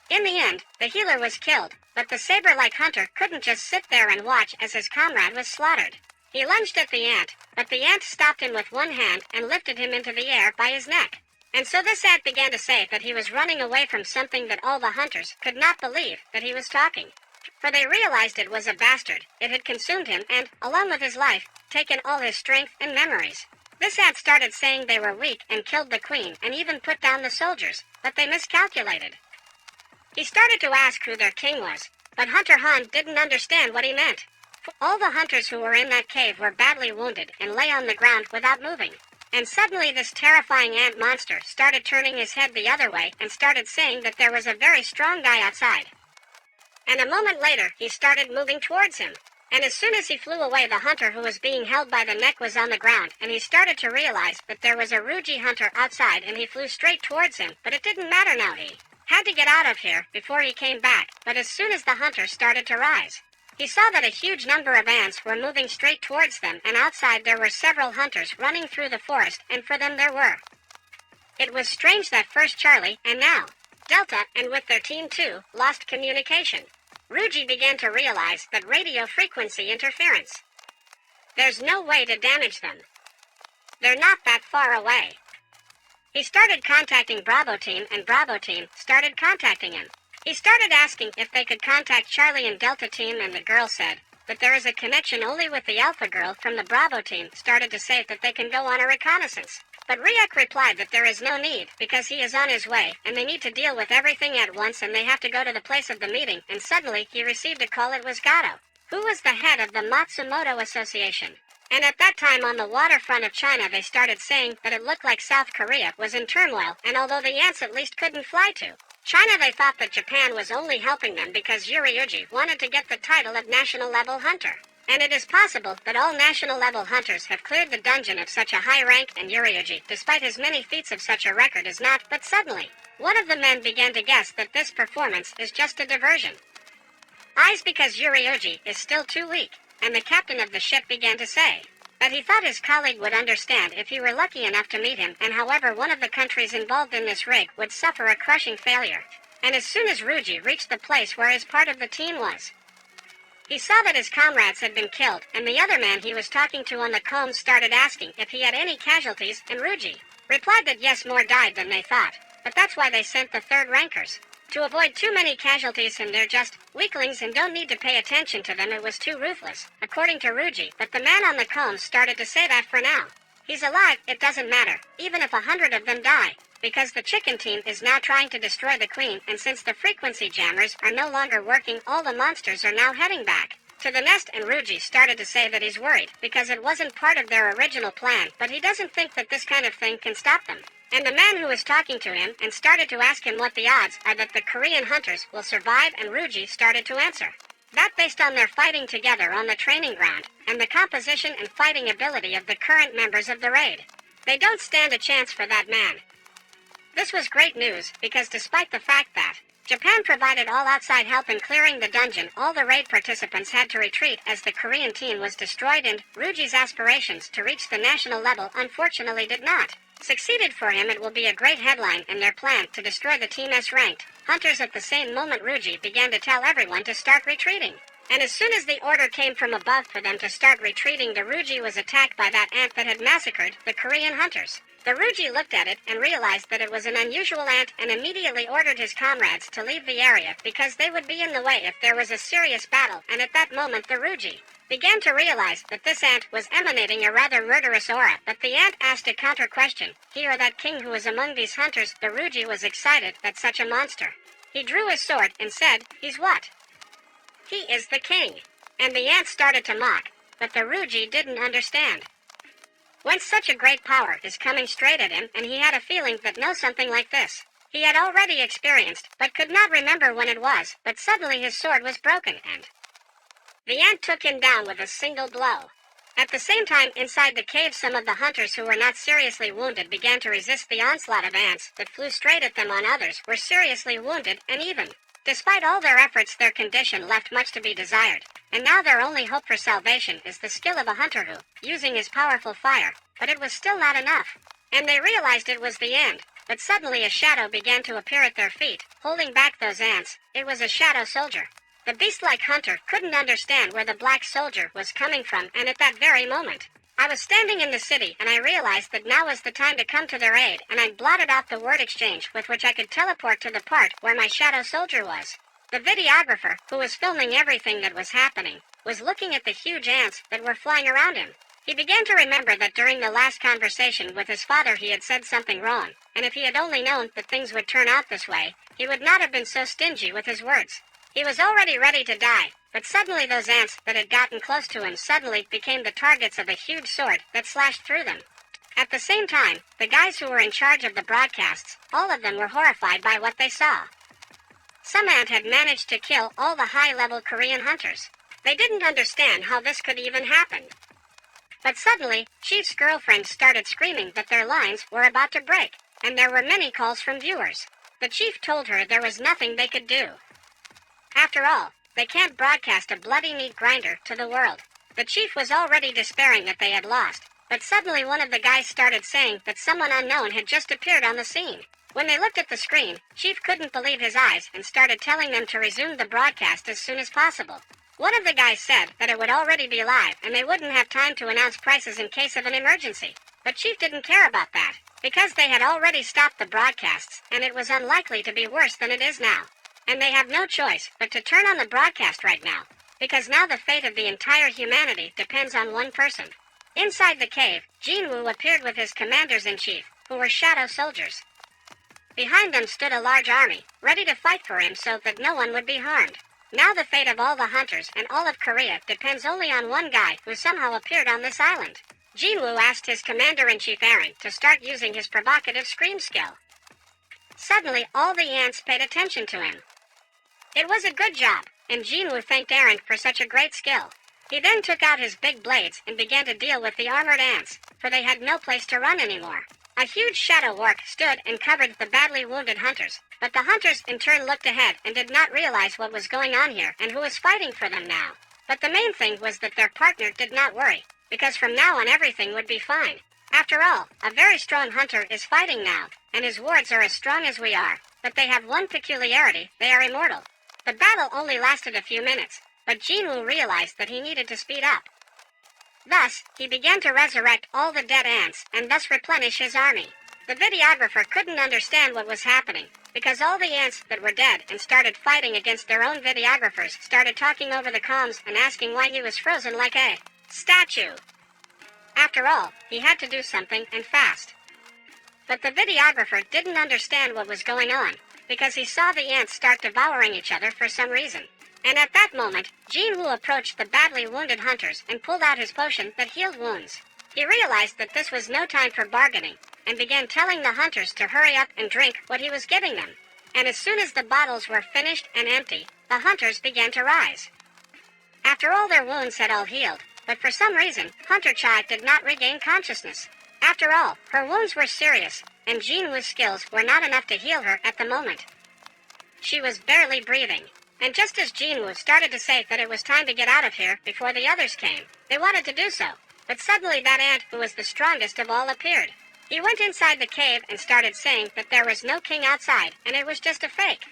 In the end, the healer was killed, but the saber-like hunter couldn't just sit there and watch as his comrade was slaughtered. He lunged at the ant, but the ant stopped him with one hand and lifted him into the air by his neck. And so this ant began to say that he was running away from something that all the hunters could not believe that he was talking. For they realized it was a bastard. It had consumed him and, along with his life, taken all his strength and memories. This ant started saying they were weak and killed the queen and even put down the soldiers, but they miscalculated. He started to ask who their king was, but Hunter Han didn't understand what he meant. All the hunters who were in that cave were badly wounded and lay on the ground without moving. And suddenly this terrifying ant monster started turning his head the other way and started saying that there was a very strong guy outside. And a moment later, he started moving towards him. And as soon as he flew away, the hunter who was being held by the neck was on the ground, and he started to realize that there was a Ruji hunter outside, and he flew straight towards him, but it didn't matter now. He had to get out of here before he came back, but as soon as the hunter started to rise, he saw that a huge number of ants were moving straight towards them, and outside there were several hunters running through the forest, and for them there were. It was strange that first Charlie, and now Delta, and with their team too, lost communication. Ruji began to realize that radio frequency interference. There's no way to damage them. They're not that far away. He started contacting Bravo Team, and Bravo Team started contacting him. He started asking if they could contact Charlie and Delta Team, and the girl said that there is a connection only with the Alpha girl from the Bravo Team started to say that they can go on a reconnaissance. But Ryuk replied that there is no need, because he is on his way, and they need to deal with everything at once, and they have to go to the place of the meeting, and suddenly he received a call. It was Gato, who was the head of the Matsumoto Association. And at that time on the waterfront of China they started saying that it looked like South Korea was in turmoil, and although the ants at least couldn't fly to China, they thought that Japan was only helping them because Yuriuji wanted to get the title of national level hunter. And it is possible that all national level hunters have cleared the dungeon of such a high rank, and Yuriuji, despite his many feats of such a record, is not. But suddenly, one of the men began to guess that this performance is just a diversion. Eyes, because Yuriuji is still too weak, and the captain of the ship began to say that he thought his colleague would understand if he were lucky enough to meet him, and however one of the countries involved in this rig would suffer a crushing failure. and as soon as Ruji reached the place where his part of the team was, he saw that his comrades had been killed, and the other man he was talking to on the comb started asking if he had any casualties, and Ruji replied that yes, more died than they thought, but that's why they sent the third rankers. To avoid too many casualties, and they're just weaklings and don't need to pay attention to them, it was too ruthless, according to Ruji, but the man on the comb started to say that for now, he's alive, it doesn't matter, even if 100 of them die, because the chicken team is now trying to destroy the queen, and since the frequency jammers are no longer working, all the monsters are now heading back to the nest, and Ruji started to say that he's worried, because it wasn't part of their original plan, but he doesn't think that this kind of thing can stop them. And the man who was talking to him and started to ask him what the odds are that the Korean hunters will survive, and Ruji started to answer that based on their fighting together on the training ground, and the composition and fighting ability of the current members of the raid, they don't stand a chance for that man. This was great news, because despite the fact that Japan provided all outside help in clearing the dungeon, all the raid participants had to retreat as the Korean team was destroyed, and Ruji's aspirations to reach the national level unfortunately did not succeeded for him. It will be a great headline in their plan to destroy the Team S ranked hunters. At the same moment, Ruji began to tell everyone to start retreating. And as soon as the order came from above for them to start retreating, the Ruji was attacked by that ant that had massacred the Korean hunters. The Ruji looked at it and realized that it was an unusual ant, and immediately ordered his comrades to leave the area because they would be in the way if there was a serious battle. And at that moment, the Ruji began to realize that this ant was emanating a rather murderous aura. But the ant asked a counter question: he or that king who is among these hunters? The Ruji was excited that such a monster. He drew his sword and said, "He's what? He is the king." And the ant started to mock, but the Ruji didn't understand. When such a great power is coming straight at him, and he had a feeling that something like this he had already experienced, but could not remember when it was, but suddenly his sword was broken, and the ant took him down with a single blow. At the same time, inside the cave, some of the hunters who were not seriously wounded began to resist the onslaught of ants that flew straight at them. On others were seriously wounded, and even despite all their efforts, their condition left much to be desired, and now their only hope for salvation is the skill of a hunter who, using his powerful fire, but it was still not enough, and they realized it was the end. But suddenly a shadow began to appear at their feet, holding back those ants. It was a shadow soldier. The beast-like hunter couldn't understand where the black soldier was coming from, and at that very moment, I was standing in the city, and I realized that now was the time to come to their aid, and I blotted out the word exchange with which I could teleport to the part where my shadow soldier was. The videographer, who was filming everything that was happening, was looking at the huge ants that were flying around him. He began to remember that during the last conversation with his father he had said something wrong, and if he had only known that things would turn out this way, he would not have been so stingy with his words. He was already ready to die, but suddenly those ants that had gotten close to him suddenly became the targets of a huge sword that slashed through them. At the same time, the guys who were in charge of the broadcasts, all of them were horrified by what they saw. Some ant had managed to kill all the high-level Korean hunters. They didn't understand how this could even happen. But suddenly, Chief's girlfriend started screaming that their lines were about to break, and there were many calls from viewers. The chief told her there was nothing they could do. After all, they can't broadcast a bloody meat grinder to the world. The chief was already despairing that they had lost, but suddenly one of the guys started saying that someone unknown had just appeared on the scene. When they looked at the screen, Chief couldn't believe his eyes and started telling them to resume the broadcast as soon as possible. One of the guys said that it would already be live and they wouldn't have time to announce prices in case of an emergency. But Chief didn't care about that, because they had already stopped the broadcasts, and it was unlikely to be worse than it is now. And they have no choice but to turn on the broadcast right now, because now the fate of the entire humanity depends on one person. Inside the cave, Jinwoo appeared with his commanders-in-chief, who were shadow soldiers. Behind them stood a large army, ready to fight for him so that no one would be harmed. Now the fate of all the hunters and all of Korea depends only on one guy who somehow appeared on this island. Jinwoo asked his commander-in-chief Aaron to start using his provocative scream skill. Suddenly, all the ants paid attention to him. It was a good job, and Jinwoo thanked Aaron for such a great skill. He then took out his big blades and began to deal with the armored ants, for they had no place to run anymore. A huge shadow orc stood and covered the badly wounded hunters, but the hunters in turn looked ahead and did not realize what was going on here and who was fighting for them now. But the main thing was that their partner did not worry, because from now on everything would be fine. After all, a very strong hunter is fighting now, and his words are as strong as we are. but they have one peculiarity: they are immortal. The battle only lasted a few minutes, but Jinwoo realized that he needed to speed up. Thus, he began to resurrect all the dead ants and thus replenish his army. The videographer couldn't understand what was happening, because all the ants that were dead and started fighting against their own videographers started talking over the comms and asking why he was frozen like a statue. After all, he had to do something, and fast. But the videographer didn't understand what was going on, because he saw the ants start devouring each other for some reason. And at that moment, Jinwoo approached the badly wounded hunters and pulled out his potion that healed wounds. He realized that this was no time for bargaining, and began telling the hunters to hurry up and drink what he was giving them. And as soon as the bottles were finished and empty, the hunters began to rise. After all, their wounds had all healed, but for some reason, Hunter Chai did not regain consciousness. After all, her wounds were serious, and Jinwoo's skills were not enough to heal her at the moment. She was barely breathing, and just as Jinwoo started to say that it was time to get out of here before the others came, they wanted to do so, but suddenly that ant who was the strongest of all appeared. He went inside the cave and started saying that there was no king outside, and it was just a fake.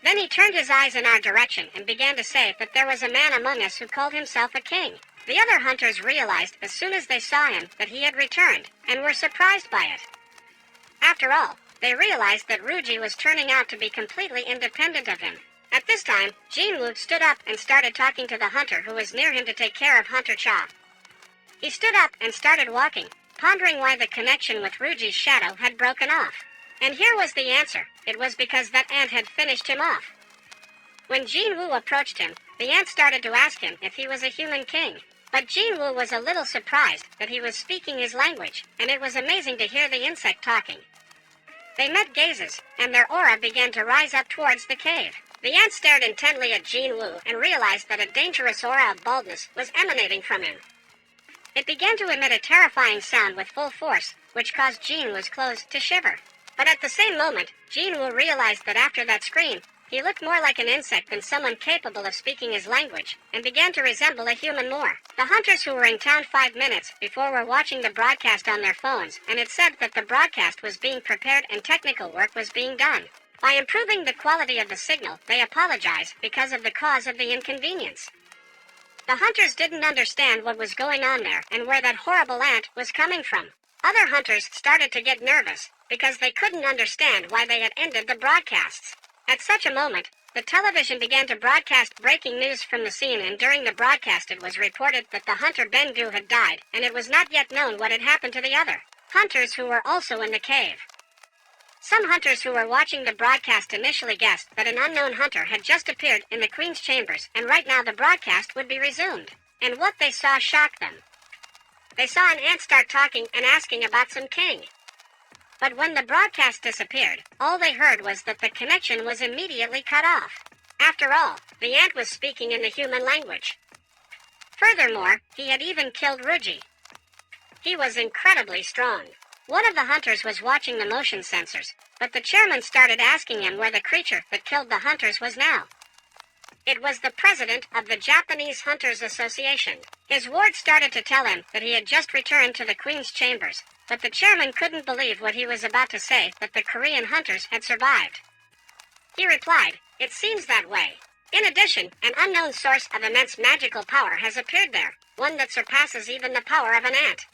Then he turned his eyes in our direction and began to say that there was a man among us who called himself a king. The other hunters realized as soon as they saw him that he had returned, and were surprised by it. After all, they realized that Ruji was turning out to be completely independent of him. At this time, Jinwoo stood up and started talking to the hunter who was near him to take care of Hunter Cha. He stood up and started walking, pondering why the connection with Ruji's shadow had broken off. And here was the answer: it was because that ant had finished him off. When Jinwoo approached him, the ant started to ask him if he was a human king. But Jinwoo was a little surprised that he was speaking his language, and it was amazing to hear the insect talking. They met gazes, and their aura began to rise up towards the cave. The ant stared intently at Jinwoo and realized that a dangerous aura of baldness was emanating from him. It began to emit a terrifying sound with full force, which caused Jinwoo's clothes to shiver. But at the same moment, Jinwoo realized that after that scream, he looked more like an insect than someone capable of speaking his language, and began to resemble a human more. The hunters who were in town 5 minutes before were watching the broadcast on their phones, and it said that the broadcast was being prepared and technical work was being done. By improving the quality of the signal, they apologized because of the cause of the inconvenience. The hunters didn't understand what was going on there and where that horrible ant was coming from. Other hunters started to get nervous because they couldn't understand why they had ended the broadcasts. At such a moment, the television began to broadcast breaking news from the scene, and during the broadcast it was reported that the hunter Bengu had died, and it was not yet known what had happened to the other hunters who were also in the cave. Some hunters who were watching the broadcast initially guessed that an unknown hunter had just appeared in the Queen's chambers, and right now the broadcast would be resumed. And what they saw shocked them. They saw an ant start talking and asking about some king. But when the broadcast disappeared, all they heard was that the connection was immediately cut off. After all, the ant was speaking in the human language. Furthermore, he had even killed Ruji. He was incredibly strong. One of the hunters was watching the motion sensors, but the chairman started asking him where the creature that killed the hunters was now. It was the president of the Japanese Hunters Association. His ward started to tell him that he had just returned to the Queen's chambers, but the chairman couldn't believe what he was about to say, that the Korean hunters had survived. He replied, "It seems that way. In addition, an unknown source of immense magical power has appeared there, one that surpasses even the power of an ant.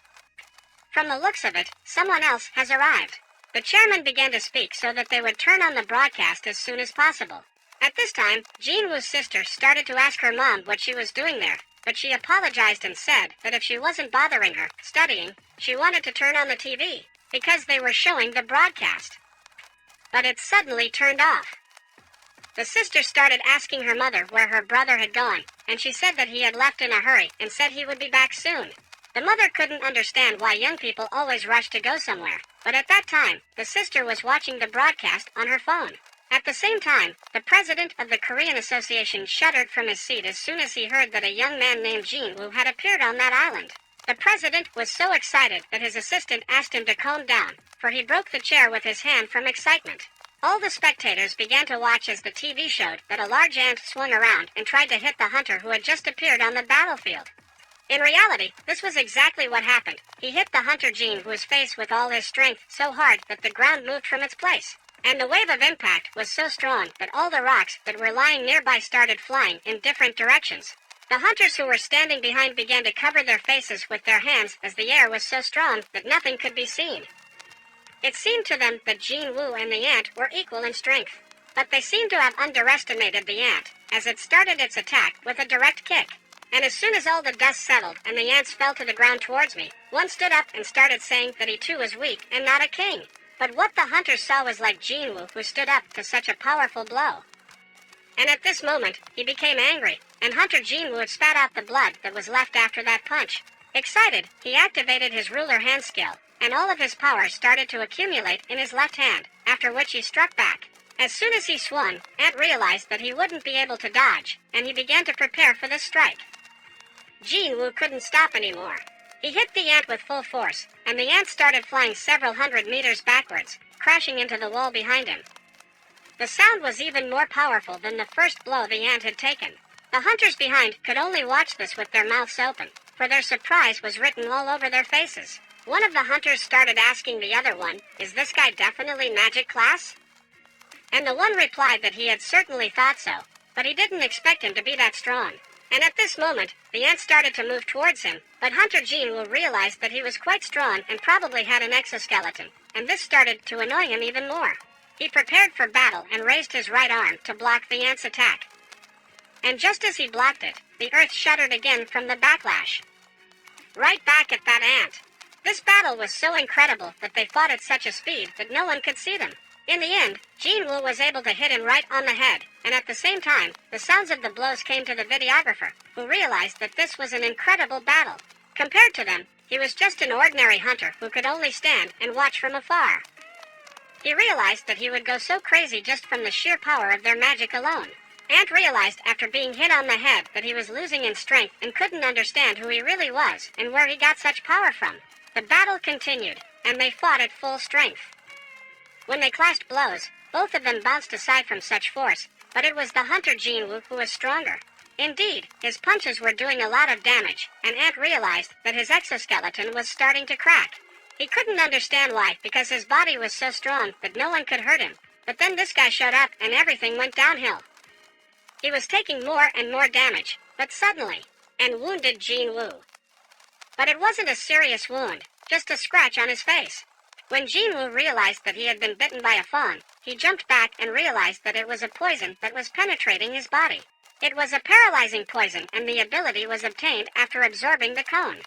From the looks of it, someone else has arrived." The chairman began to speak so that they would turn on the broadcast as soon as possible. At this time, Jinwoo's sister started to ask her mom what she was doing there, but she apologized and said that if she wasn't bothering her studying, she wanted to turn on the TV, because they were showing the broadcast. But it suddenly turned off. The sister started asking her mother where her brother had gone, and she said that he had left in a hurry and said he would be back soon. The mother couldn't understand why young people always rush to go somewhere, but at that time, the sister was watching the broadcast on her phone. At the same time, the president of the Korean Association shuddered from his seat as soon as he heard that a young man named Jinwoo had appeared on that island. The president was so excited that his assistant asked him to calm down, for he broke the chair with his hand from excitement. All the spectators began to watch as the TV showed that a large ant swung around and tried to hit the hunter who had just appeared on the battlefield. In reality, this was exactly what happened. He hit the hunter Jinwoo's face with all his strength so hard that the ground moved from its place. and the wave of impact was so strong that all the rocks that were lying nearby started flying in different directions. The hunters who were standing behind began to cover their faces with their hands as the air was so strong that nothing could be seen. It seemed to them that Jinwoo and the ant were equal in strength, but they seemed to have underestimated the ant, as it started its attack with a direct kick. And as soon as all the dust settled and the ants fell to the ground towards me, one stood up and started saying that he too was weak and not a king. But what the hunters saw was like Jinwoo, who stood up to such a powerful blow. And at this moment, he became angry, and Hunter Jinwoo had spat out the blood that was left after that punch. Excited, he activated his ruler hand skill, and all of his power started to accumulate in his left hand, after which he struck back. As soon as he swung, Ant realized that he wouldn't be able to dodge, and he began to prepare for the strike. Jinwoo couldn't stop anymore. He hit the ant with full force, and the ant started flying several hundred meters backwards, crashing into the wall behind him. The sound was even more powerful than the first blow the ant had taken. The hunters behind could only watch this with their mouths open, for their surprise was written all over their faces. One of the hunters started asking the other one, "Is this guy definitely magic class?" And the one replied that he had certainly thought so, but he didn't expect him to be that strong. And at this moment, the ant started to move towards him, but Hunter Jinwoo realized that he was quite strong and probably had an exoskeleton, and this started to annoy him even more. He prepared for battle and raised his right arm to block the ant's attack. And just as he blocked it, the earth shuddered again from the backlash. Right back at that ant. This battle was so incredible that they fought at such a speed that no one could see them. In the end, Jinwoo was able to hit him right on the head, and at the same time, the sounds of the blows came to the videographer, who realized that this was an incredible battle. Compared to them, he was just an ordinary hunter who could only stand and watch from afar. He realized that he would go so crazy just from the sheer power of their magic alone. Ant realized after being hit on the head that he was losing in strength and couldn't understand who he really was and where he got such power from. The battle continued, and they fought at full strength. When they clashed blows, both of them bounced aside from such force, but it was the hunter Jinwoo who was stronger. Indeed, his punches were doing a lot of damage, and Ant realized that his exoskeleton was starting to crack. He couldn't understand why, because his body was so strong that no one could hurt him, but then this guy showed up and everything went downhill. He was taking more and more damage, but suddenly, and wounded Jinwoo. But it wasn't a serious wound, just a scratch on his face. When Jinwoo realized that he had been bitten by a fawn, he jumped back and realized that it was a poison that was penetrating his body. It was a paralyzing poison, and the ability was obtained after absorbing the cone.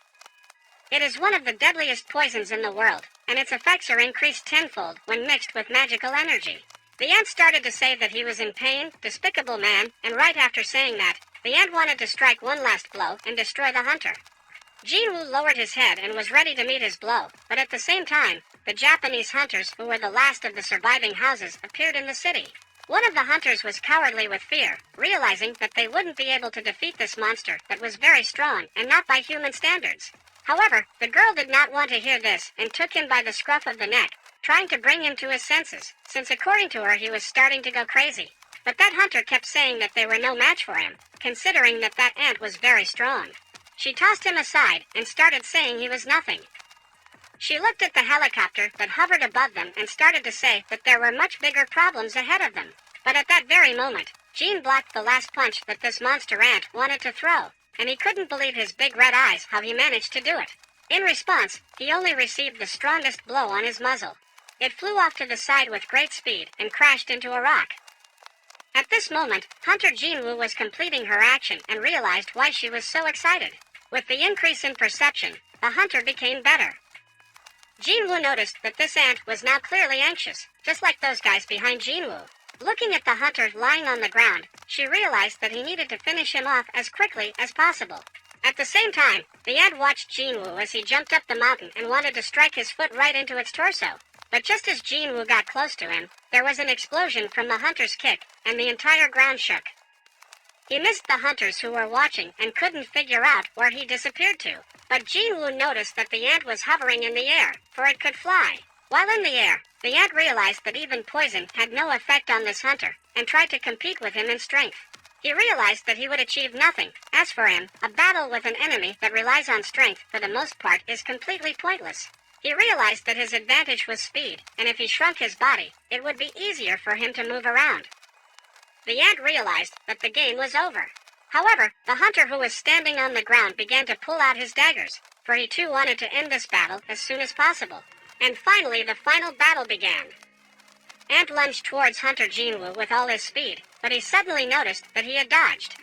It is one of the deadliest poisons in the world, and its effects are increased tenfold when mixed with magical energy. The ant started to say that he was in pain, despicable man, and right after saying that, the ant wanted to strike one last blow and destroy the hunter. Jinwoo lowered his head and was ready to meet his blow, but at the same time, the Japanese hunters, who were the last of the surviving houses, appeared in the city. One of the hunters was cowardly with fear, realizing that they wouldn't be able to defeat this monster that was very strong and not by human standards. However, the girl did not want to hear this and took him by the scruff of the neck, trying to bring him to his senses, since according to her he was starting to go crazy. But that hunter kept saying that they were no match for him, considering that that ant was very strong. She tossed him aside and started saying he was nothing. She looked at the helicopter that hovered above them and started to say that there were much bigger problems ahead of them. But at that very moment, Jean blocked the last punch that this monster ant wanted to throw, and he couldn't believe his big red eyes how he managed to do it. In response, he only received the strongest blow on his muzzle. It flew off to the side with great speed and crashed into a rock. At this moment, Hunter Jinwoo was completing her action and realized why she was so excited. With the increase in perception, the hunter became better. Jinwoo noticed that this ant was now clearly anxious, just like those guys behind Jinwoo. Looking at the hunter lying on the ground, she realized that he needed to finish him off as quickly as possible. At the same time, the ant watched Jinwoo as he jumped up the mountain and wanted to strike his foot right into its torso. But just as Jinwoo got close to him, there was an explosion from the hunter's kick, and the entire ground shook. He missed the hunters who were watching and couldn't figure out where he disappeared to. But Jinwoo noticed that the ant was hovering in the air, for it could fly. While in the air, the ant realized that even poison had no effect on this hunter, and tried to compete with him in strength. He realized that he would achieve nothing. As for him, a battle with an enemy that relies on strength for the most part is completely pointless. He realized that his advantage was speed, and if he shrunk his body, it would be easier for him to move around. The ant realized that the game was over. However, the hunter who was standing on the ground began to pull out his daggers, for he too wanted to end this battle as soon as possible. And finally, the final battle began. Ant lunged towards Hunter Jinwoo with all his speed, but he suddenly noticed that he had dodged.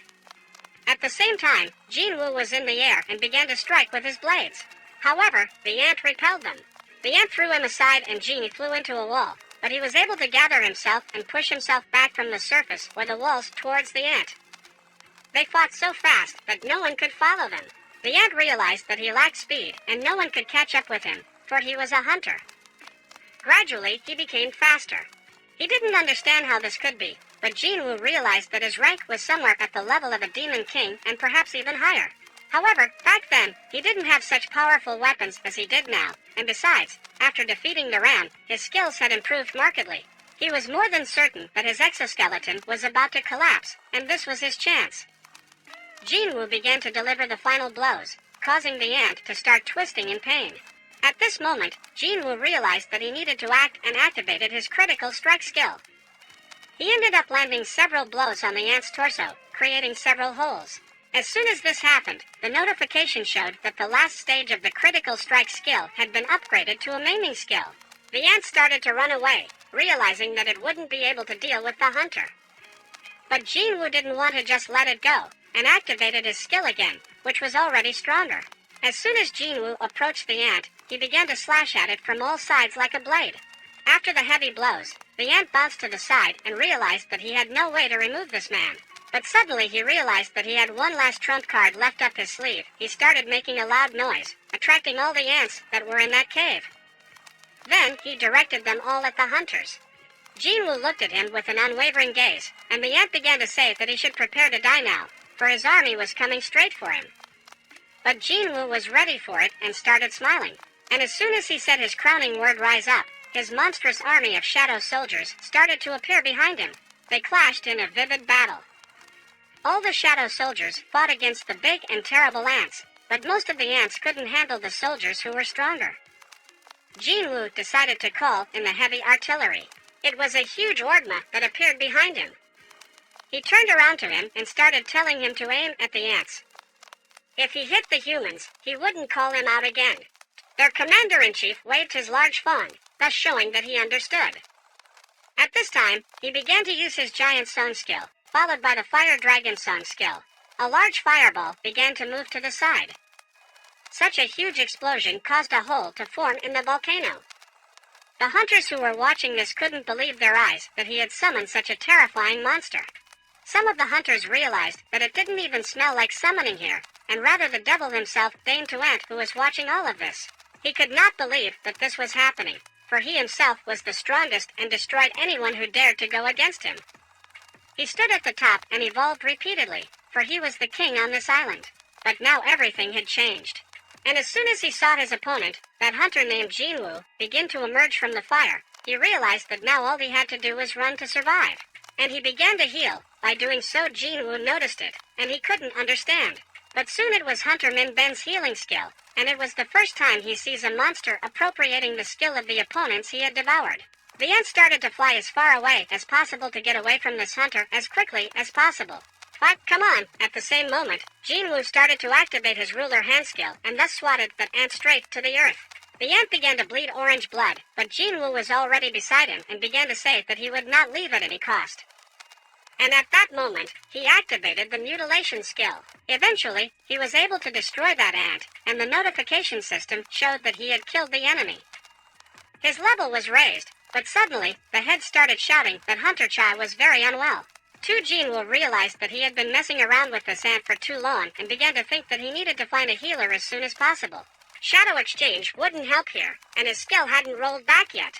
At the same time, Jinwoo was in the air and began to strike with his blades. However, the ant repelled them. The ant threw him aside and Jin flew into a wall, but he was able to gather himself and push himself back from the surface or the walls towards the ant. They fought so fast that no one could follow them. The ant realized that he lacked speed and no one could catch up with him, for he was a hunter. Gradually, he became faster. He didn't understand how this could be, but Jinwoo realized that his rank was somewhere at the level of a demon king and perhaps even higher. However, back then, he didn't have such powerful weapons as he did now, and besides, after defeating the ram, his skills had improved markedly. He was more than certain that his exoskeleton was about to collapse, and this was his chance. Jinwoo began to deliver the final blows, causing the ant to start twisting in pain. At this moment, Jinwoo realized that he needed to act and activated his critical strike skill. He ended up landing several blows on the ant's torso, creating several holes. As soon as this happened, the notification showed that the last stage of the critical strike skill had been upgraded to a maiming skill. The ant started to run away, realizing that it wouldn't be able to deal with the hunter. But Jinwoo didn't want to just let it go, and activated his skill again, which was already stronger. As soon as Jinwoo approached the ant, he began to slash at it from all sides like a blade. After the heavy blows, the ant bounced to the side and realized that he had no way to remove this man. But suddenly he realized that he had one last trump card left up his sleeve. He started making a loud noise, attracting all the ants that were in that cave. Then he directed them all at the hunters. Jinwoo looked at him with an unwavering gaze, and the ant began to say that he should prepare to die now, for his army was coming straight for him. But Jinwoo was ready for it and started smiling. And as soon as he said his crowning word, rise up, his monstrous army of shadow soldiers started to appear behind him. They clashed in a vivid battle. All the shadow soldiers fought against the big and terrible ants, but most of the ants couldn't handle the soldiers who were stronger. Jinwoo decided to call in the heavy artillery. It was a huge Ordma that appeared behind him. He turned around to him and started telling him to aim at the ants. If he hit the humans, he wouldn't call him out again. Their commander-in-chief waved his large fawn, thus showing that he understood. At this time, he began to use his giant song skill, followed by the fire dragon song skill. A large fireball began to move to the side. Such a huge explosion caused a hole to form in the volcano. The hunters who were watching this couldn't believe their eyes that he had summoned such a terrifying monster. Some of the hunters realized that it didn't even smell like summoning here, and rather the devil himself deigned to Ant, who was watching all of this. He could not believe that this was happening, for he himself was the strongest and destroyed anyone who dared to go against him. He stood at the top and evolved repeatedly, for he was the king on this island. But now everything had changed. And as soon as he saw his opponent, that hunter named Jinwoo, begin to emerge from the fire, he realized that now all he had to do was run to survive. And he began to heal. By doing so, Jinwoo noticed it, and he couldn't understand. But soon it was Hunter Min Ben's healing skill, and it was the first time he sees a monster appropriating the skill of the opponents he had devoured. The ant started to fly as far away as possible to get away from this hunter as quickly as possible. But, come on! At the same moment, Jinwoo started to activate his ruler hand skill, and thus swatted that ant straight to the earth. The ant began to bleed orange blood, but Jinwoo was already beside him and began to say that he would not leave at any cost. And at that moment, he activated the mutilation skill. Eventually, he was able to destroy that ant, and the notification system showed that he had killed the enemy. His level was raised, but suddenly, the head started shouting that Hunter Chai was very unwell. Jinwoo realized that he had been messing around with this ant for too long and began to think that he needed to find a healer as soon as possible. Shadow exchange wouldn't help here, and his skill hadn't rolled back yet.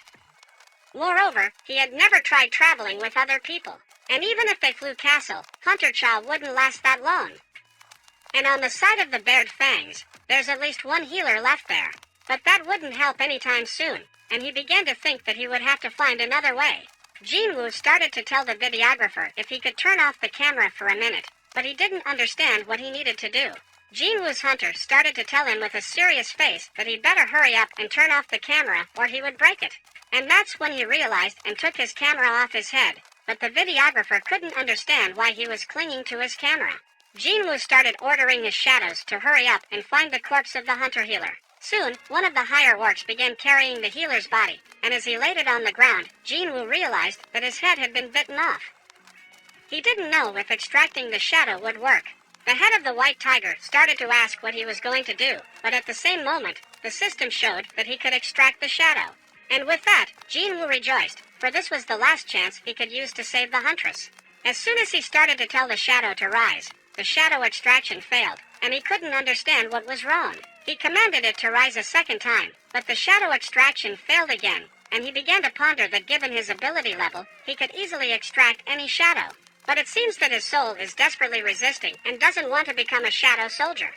Moreover, he had never tried traveling with other people. And even if they flew castle, Hunter Chow wouldn't last that long. And on the side of the bared fangs, there's at least one healer left there. But that wouldn't help anytime soon, and he began to think that he would have to find another way. Jinwoo started to tell the videographer if he could turn off the camera for a minute, but he didn't understand what he needed to do. Jinwoo's hunter started to tell him with a serious face that he'd better hurry up and turn off the camera or he would break it. And that's when he realized and took his camera off his head, but the videographer couldn't understand why he was clinging to his camera. Jinwoo started ordering his shadows to hurry up and find the corpse of the hunter healer. Soon, one of the higher orcs began carrying the healer's body, and as he laid it on the ground, Jinwoo realized that his head had been bitten off. He didn't know if extracting the shadow would work. The head of the white tiger started to ask what he was going to do, but at the same moment, the system showed that he could extract the shadow. And with that, Jinwoo rejoiced, for this was the last chance he could use to save the huntress. As soon as he started to tell the shadow to rise, the shadow extraction failed, and he couldn't understand what was wrong. He commanded it to rise a second time, but the shadow extraction failed again, and he began to ponder that given his ability level, he could easily extract any shadow. But it seems that his soul is desperately resisting and doesn't want to become a shadow soldier.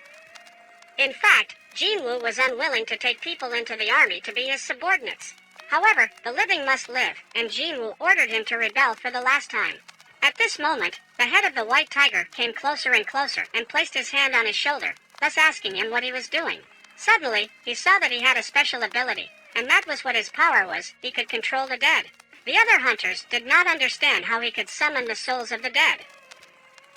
In fact, Jinwoo was unwilling to take people into the army to be his subordinates. However, the living must live, and Jinwoo ordered him to rebel for the last time. At this moment, the head of the white tiger came closer and closer and placed his hand on his shoulder, thus asking him what he was doing. Suddenly, he saw that he had a special ability, and that was what his power was. He could control the dead. The other hunters did not understand how he could summon the souls of the dead.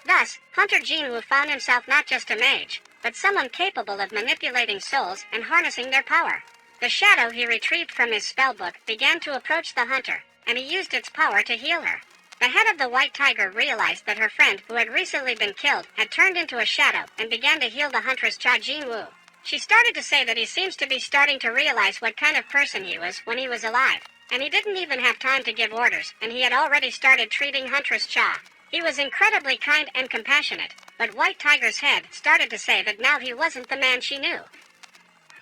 Thus, Hunter Jinwoo found himself not just a mage, but someone capable of manipulating souls and harnessing their power. The shadow he retrieved from his spellbook began to approach the hunter, and he used its power to heal her. The head of the white tiger realized that her friend, who had recently been killed, had turned into a shadow and began to heal the huntress Jinwoo. She started to say that he seems to be starting to realize what kind of person he was when he was alive. And he didn't even have time to give orders, and he had already started treating Huntress Cha. He was incredibly kind and compassionate, but White Tiger's head started to say that now he wasn't the man she knew.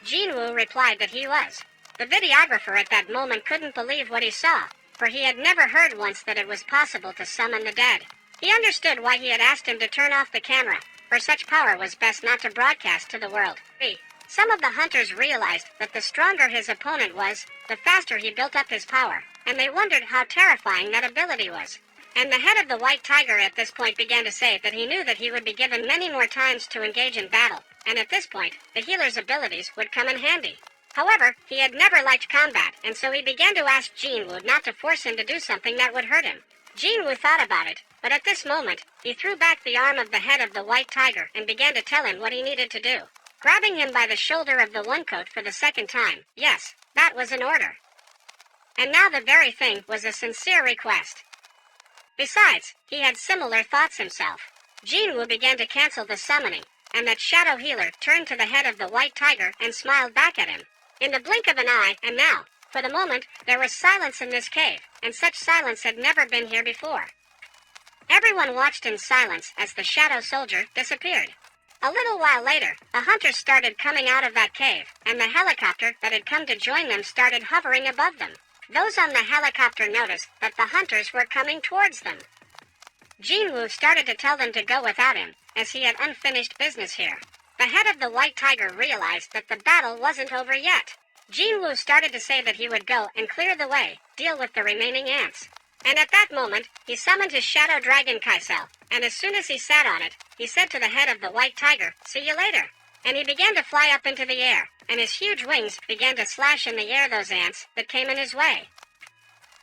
Jinwoo replied that he was. The videographer at that moment couldn't believe what he saw, for he had never heard once that it was possible to summon the dead. He understood why he had asked him to turn off the camera, for such power was best not to broadcast to the world. Some of the hunters realized that the stronger his opponent was, the faster he built up his power, and they wondered how terrifying that ability was. And the head of the white tiger at this point began to say that he knew that he would be given many more times to engage in battle, and at this point, the healer's abilities would come in handy. However, he had never liked combat, and so he began to ask Jinwoo not to force him to do something that would hurt him. Jinwoo thought about it, but at this moment, he threw back the arm of the head of the white tiger and began to tell him what he needed to do. Grabbing him by the shoulder of the one coat for the second time, yes, that was an order. And now the very thing was a sincere request. Besides, he had similar thoughts himself. Jinwoo began to cancel the summoning, and that shadow healer turned to the head of the white tiger and smiled back at him. In the blink of an eye, and now, for the moment, there was silence in this cave, and such silence had never been here before. Everyone watched in silence as the shadow soldier disappeared. A little while later, the hunters started coming out of that cave, and the helicopter that had come to join them started hovering above them. Those on the helicopter noticed that the hunters were coming towards them. Jinwoo started to tell them to go without him, as he had unfinished business here. The head of the white tiger realized that the battle wasn't over yet. Jinwoo started to say that he would go and clear the way, deal with the remaining ants. And at that moment, he summoned his shadow dragon Kaisel, and as soon as he sat on it, he said to the head of the white tiger, "See you later." And he began to fly up into the air, and his huge wings began to slash in the air those ants that came in his way.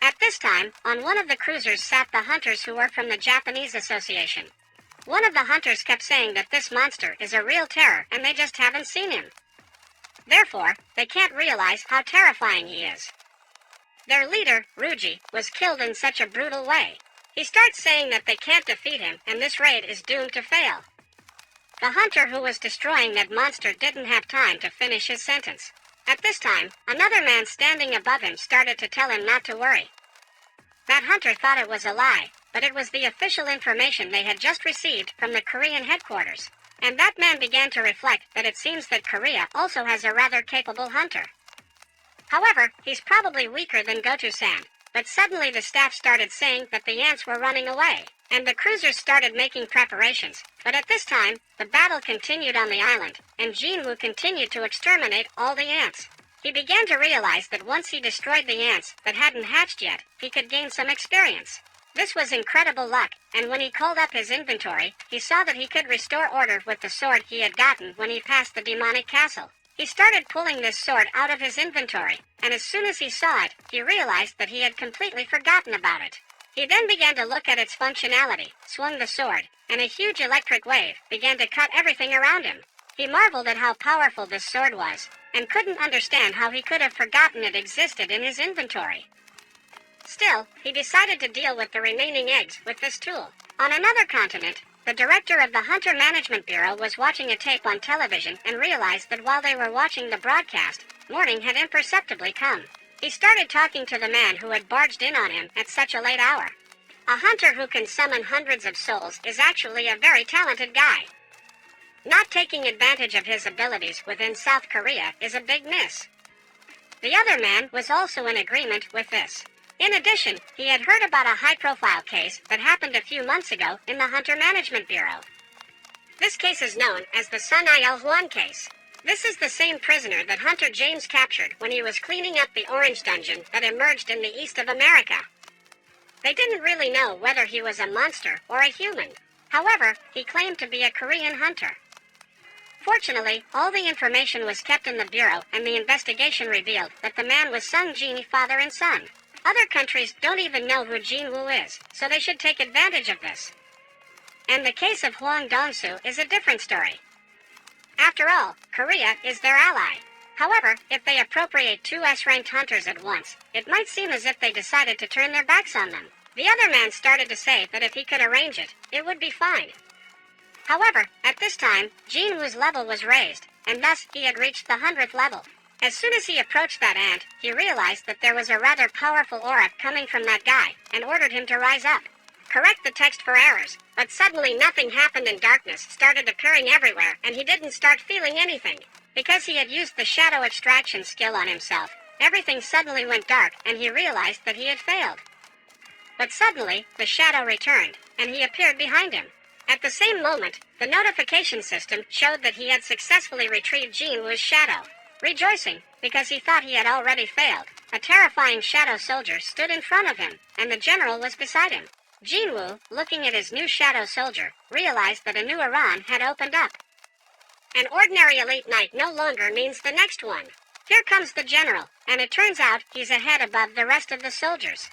At this time, on one of the cruisers sat the hunters who were from the Japanese Association. One of the hunters kept saying that this monster is a real terror and they just haven't seen him. Therefore, they can't realize how terrifying he is. Their leader, Ruji, was killed in such a brutal way. He starts saying that they can't defeat him and this raid is doomed to fail. The hunter who was destroying that monster didn't have time to finish his sentence. At this time, another man standing above him started to tell him not to worry. That hunter thought it was a lie, but it was the official information they had just received from the Korean headquarters. And that man began to reflect that it seems that Korea also has a rather capable hunter. However, he's probably weaker than Goto-san, but suddenly the staff started saying that the ants were running away, and the cruisers started making preparations. But at this time, the battle continued on the island, and Jinwoo continued to exterminate all the ants. He began to realize that once he destroyed the ants that hadn't hatched yet, he could gain some experience. This was incredible luck, and when he called up his inventory, he saw that he could restore order with the sword he had gotten when he passed the demonic castle. He started pulling this sword out of his inventory, and as soon as he saw it, he realized that he had completely forgotten about it. He then began to look at its functionality, swung the sword, and a huge electric wave began to cut everything around him. He marveled at how powerful this sword was, and couldn't understand how he could have forgotten it existed in his inventory. Still, he decided to deal with the remaining eggs with this tool. On another continent, the director of the Hunter Management Bureau was watching a tape on television and realized that while they were watching the broadcast, morning had imperceptibly come. He started talking to the man who had barged in on him at such a late hour. A hunter who can summon hundreds of souls is actually a very talented guy. Not taking advantage of his abilities within South Korea is a big miss. The other man was also in agreement with this. In addition, he had heard about a high-profile case that happened a few months ago in the Hunter Management Bureau. This case is known as the Sun Il Huan case. This is the same prisoner that Hunter James captured when he was cleaning up the orange dungeon that emerged in the east of America. They didn't really know whether he was a monster or a human. However, he claimed to be a Korean hunter. Fortunately, all the information was kept in the Bureau, and the investigation revealed that the man was Sung Jin, father and son. Other countries don't even know who jinwoo is, so they should take advantage of this. And the case of Hwang Dong-soo is a different story. After all, Korea is their ally. However, if they appropriate two S-ranked hunters at once, it might seem as if they decided to turn their backs on them. The other man started to say that if he could arrange it, it would be fine. However, at this time, Jinwoo's level was raised, and thus he had reached the 100th level. As soon as he approached that ant, he realized that there was a rather powerful aura coming from that guy, and ordered him to rise up. Correct the text for errors, but suddenly nothing happened and darkness started appearing everywhere, and he didn't start feeling anything. Because he had used the shadow extraction skill on himself, everything suddenly went dark, and he realized that he had failed. But suddenly, the shadow returned, and he appeared behind him. At the same moment, the notification system showed that he had successfully retrieved Jinwoo's shadow. Rejoicing, because he thought he had already failed, a terrifying shadow soldier stood in front of him, and the general was beside him. Jinwoo, looking at his new shadow soldier, realized that a new Iran had opened up. An ordinary elite knight no longer means the next one. Here comes the general, and it turns out he's a head above the rest of the soldiers.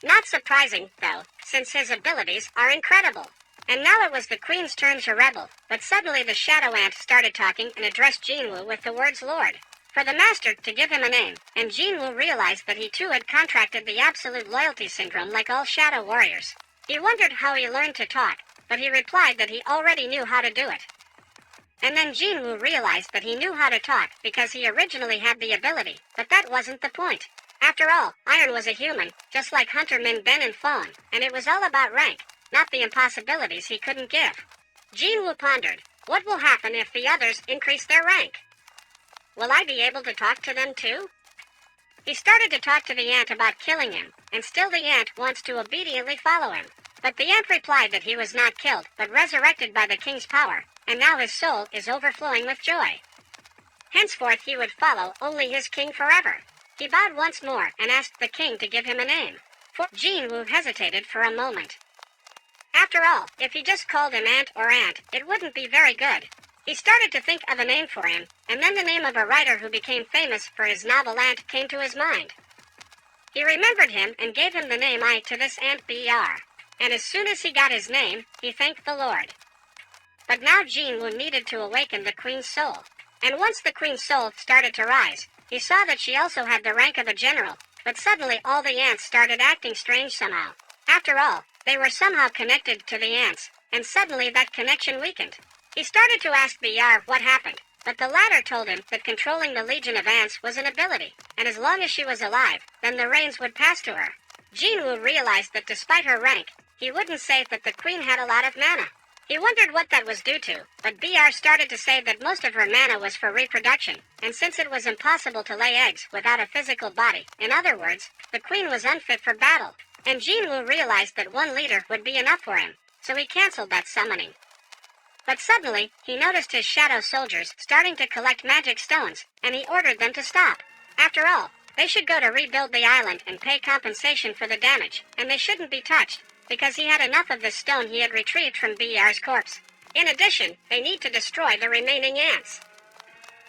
Not surprising, though, since his abilities are incredible. And now it was the queen's turn to rebel, but suddenly the shadow ant started talking and addressed Jinwoo with the words Lord, for the master to give him a name, and Jinwoo realized that he too had contracted the absolute loyalty syndrome like all shadow warriors. He wondered how he learned to talk, but he replied that he already knew how to do it. And then Jinwoo realized that he knew how to talk because he originally had the ability, but that wasn't the point. After all, Iron was a human, just like Hunter Min Ben and Fawn, and it was all about rank, not the impossibilities he couldn't give. Jinwoo pondered, what will happen if the others increase their rank? Will I be able to talk to them too? He started to talk to the ant about killing him, and still the ant wants to obediently follow him. But the ant replied that he was not killed, but resurrected by the king's power, and now his soul is overflowing with joy. Henceforth he would follow only his king forever. He bowed once more and asked the king to give him a name. For Jinwoo hesitated for a moment. After all, if he just called him Ant or Ant, it wouldn't be very good. He started to think of a name for him, and then the name of a writer who became famous for his novel Ant came to his mind. He remembered him and gave him the name I to this Ant Br. And as soon as he got his name, he thanked the Lord. But now Jinwoo needed to awaken the queen's soul. And once the queen's soul started to rise, he saw that she also had the rank of a general, but suddenly all the ants started acting strange somehow. After all, they were somehow connected to the ants, and suddenly that connection weakened. He started to ask Br what happened, but the latter told him that controlling the legion of ants was an ability, and as long as she was alive, then the reins would pass to her. Jinwoo realized that despite her rank, he wouldn't say that the queen had a lot of mana. He wondered what that was due to, but Br started to say that most of her mana was for reproduction, and since it was impossible to lay eggs without a physical body, in other words, the queen was unfit for battle. And Jinwoo realized that one leader would be enough for him, so he canceled that summoning. But suddenly, he noticed his shadow soldiers starting to collect magic stones, and he ordered them to stop. After all, They should go to rebuild the island and pay compensation for the damage, and they shouldn't be touched, because he had enough of the stone he had retrieved from BR's corpse. In addition, they need to destroy the remaining ants.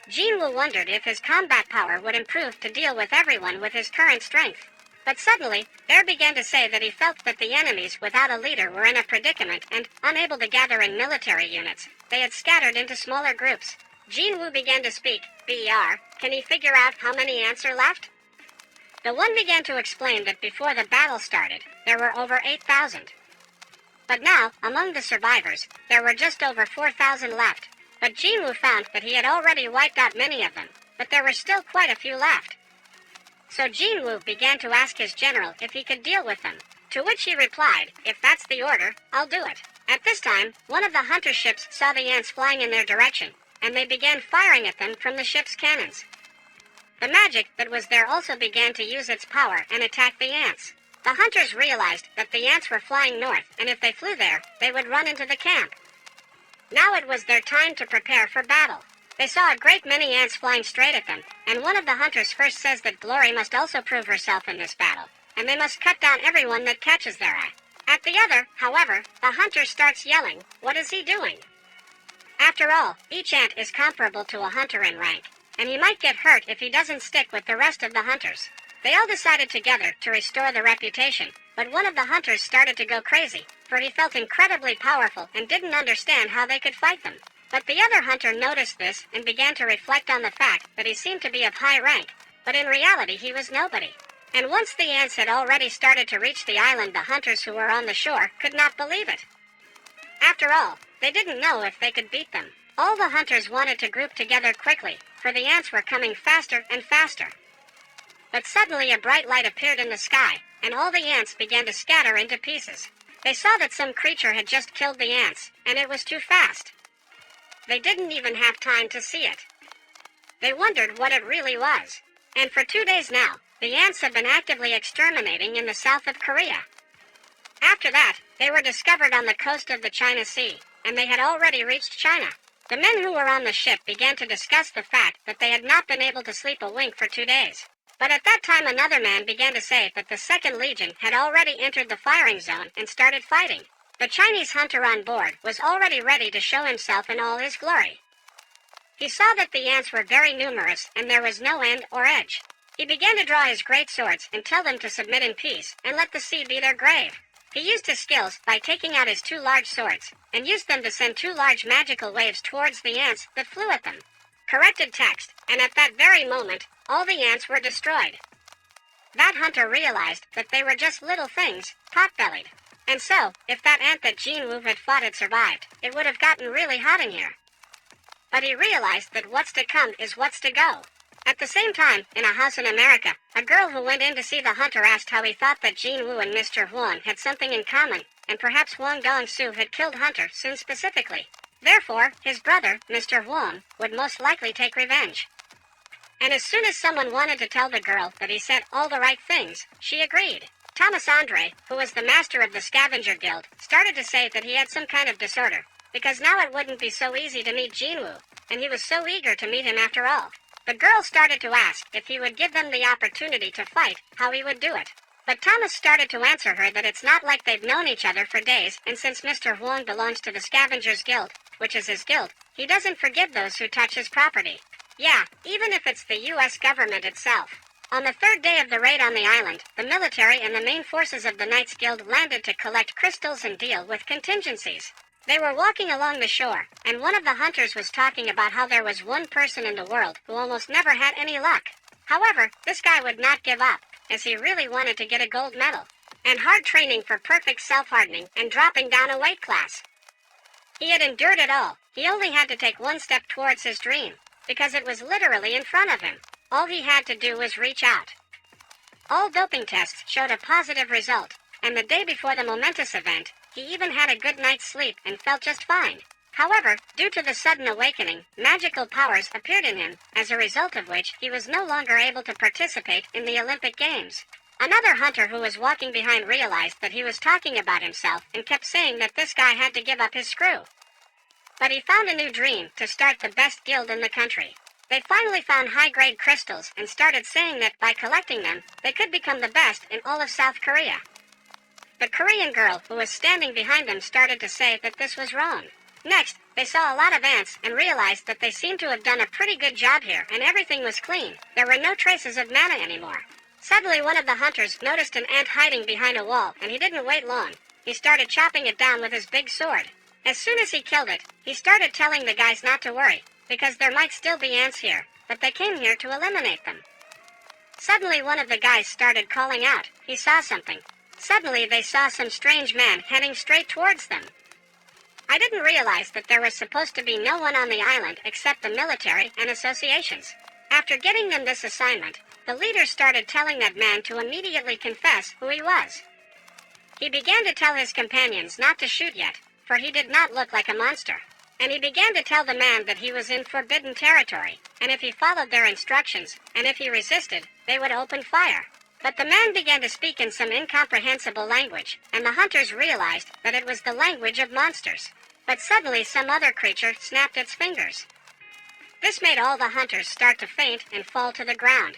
Jinwoo wondered if his combat power would improve to deal with everyone with his current strength. But suddenly, Bear began to say that he felt that the enemies without a leader were in a predicament and, unable to gather in military units, they had scattered into smaller groups. Jinwoo began to speak. BR, can he figure out how many ants are left? The one began to explain that before the battle started, there were over 8,000. But now, among the survivors, there were just over 4,000 left. But Jinwoo found that he had already wiped out many of them, but there were still quite a few left. So Jinwoo began to ask his general if he could deal with them, to which he replied, if that's the order, I'll do it. At this time, one of the hunter ships saw the ants flying in their direction, and they began firing at them from the ship's cannons. The magic that was there also began to use its power and attack the ants. The hunters realized that the ants were flying north, and if they flew there, they would run into the camp. Now it was their time to prepare for battle. They saw a great many ants flying straight at them, and one of the hunters first says that Glory must also prove herself in this battle, and they must cut down everyone that catches their eye. At the other, however, the hunter starts yelling, what is he doing? After all, each ant is comparable to a hunter in rank, and he might get hurt if he doesn't stick with the rest of the hunters. They all decided together to restore the reputation, but one of the hunters started to go crazy, for he felt incredibly powerful and didn't understand how they could fight them. But the other hunter noticed this and began to reflect on the fact that he seemed to be of high rank, but in reality he was nobody. And once the ants had already started to reach the island, the hunters who were on the shore could not believe it. After all, they didn't know if they could beat them. All the hunters wanted to group together quickly, for the ants were coming faster and faster. But suddenly a bright light appeared in the sky, and all the ants began to scatter into pieces. They saw that some creature had just killed the ants, and it was too fast. They didn't even have time to see it. They wondered what it really was. And for 2 days now, the ants have been actively exterminating in the south of Korea. After that, they were discovered on the coast of the China Sea, and they had already reached China. The men who were on the ship began to discuss the fact that they had not been able to sleep a wink for 2 days. But at that time another man began to say that the 2nd Legion had already entered the firing zone and started fighting. The Chinese hunter on board was already ready to show himself in all his glory. He saw that the ants were very numerous and there was no end or edge. He began to draw his great swords and tell them to submit in peace and let the sea be their grave. He used his skills by taking out his 2 large swords and used them to send 2 large magical waves towards the ants that flew at them. Corrected text, and at that very moment, all the ants were destroyed. That hunter realized that they were just little things, pot-bellied. And so, if that ant that Jinwoo had fought had survived, it would have gotten really hot in here. But he realized that what's to come is what's to go. At the same time, in a house in America, a girl who went in to see the hunter asked how he thought that Jinwoo and Mr. Huang had something in common, and perhaps Huang Dong-soo had killed Hunter Soon specifically. Therefore, his brother, Mr. Huang, would most likely take revenge. And as soon as someone wanted to tell the girl that he said all the right things, she agreed. Thomas Andre, who was the master of the Scavenger Guild, started to say that he had some kind of disorder, because now it wouldn't be so easy to meet Jinwoo, and he was so eager to meet him after all. The girl started to ask if he would give them the opportunity to fight, how he would do it. But Thomas started to answer her that it's not like they've known each other for days, and since Mr. Huang belongs to the Scavengers Guild, which is his guild, he doesn't forgive those who touch his property. Yeah, even if it's the U.S. government itself. On the 3rd day of the raid on the island, the military and the main forces of the Knights Guild landed to collect crystals and deal with contingencies. They were walking along the shore, and one of the hunters was talking about how there was one person in the world who almost never had any luck. However, this guy would not give up, as he really wanted to get a gold medal, and hard training for perfect self-hardening and dropping down a weight class. He had endured it all. He only had to take one step towards his dream, because it was literally in front of him. All he had to do was reach out. All doping tests showed a positive result, and the day before the momentous event, he even had a good night's sleep and felt just fine. However, due to the sudden awakening, magical powers appeared in him, as a result of which he was no longer able to participate in the Olympic Games. Another hunter who was walking behind realized that he was talking about himself and kept saying that this guy had to give up his screw. But he found a new dream to start the best guild in the country. They finally found high-grade crystals and started saying that by collecting them, they could become the best in all of South Korea. The Korean girl who was standing behind them started to say that this was wrong. Next, they saw a lot of ants and realized that they seemed to have done a pretty good job here and everything was clean. There were no traces of mana anymore. Suddenly one of the hunters noticed an ant hiding behind a wall and he didn't wait long. He started chopping it down with his big sword. As soon as he killed it, he started telling the guys not to worry, because there might still be ants here, but they came here to eliminate them. Suddenly one of the guys started calling out. He saw something. Suddenly they saw some strange man heading straight towards them. I didn't realize that there was supposed to be no one on the island except the military and associations. After getting them this assignment, the leader started telling that man to immediately confess who he was. He began to tell his companions not to shoot yet, for he did not look like a monster. And he began to tell the man that he was in forbidden territory, and if he followed their instructions, and if he resisted, they would open fire. But the man began to speak in some incomprehensible language, and the hunters realized that it was the language of monsters. But suddenly some other creature snapped its fingers. This made all the hunters start to faint and fall to the ground.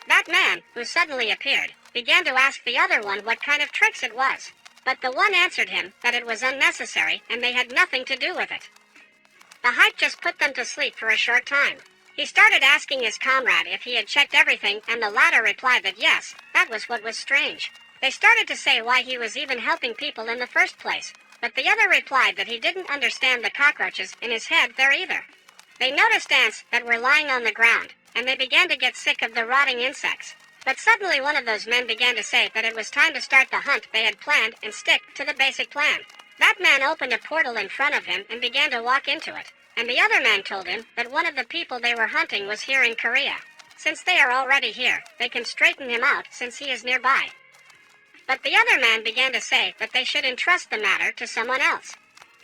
That man, who suddenly appeared, began to ask the other one what kind of tricks it was. But the one answered him that it was unnecessary and they had nothing to do with it. The hype just put them to sleep for a short time. He started asking his comrade if he had checked everything, and the latter replied that yes, that was what was strange. They started to say why he was even helping people in the first place, but the other replied that he didn't understand the cockroaches in his head there either. They noticed ants that were lying on the ground, and they began to get sick of the rotting insects. But suddenly one of those men began to say that it was time to start the hunt they had planned and stick to the basic plan. That man opened a portal in front of him and began to walk into it, and the other man told him that one of the people they were hunting was here in Korea. Since they are already here, they can straighten him out since he is nearby. But the other man began to say that they should entrust the matter to someone else.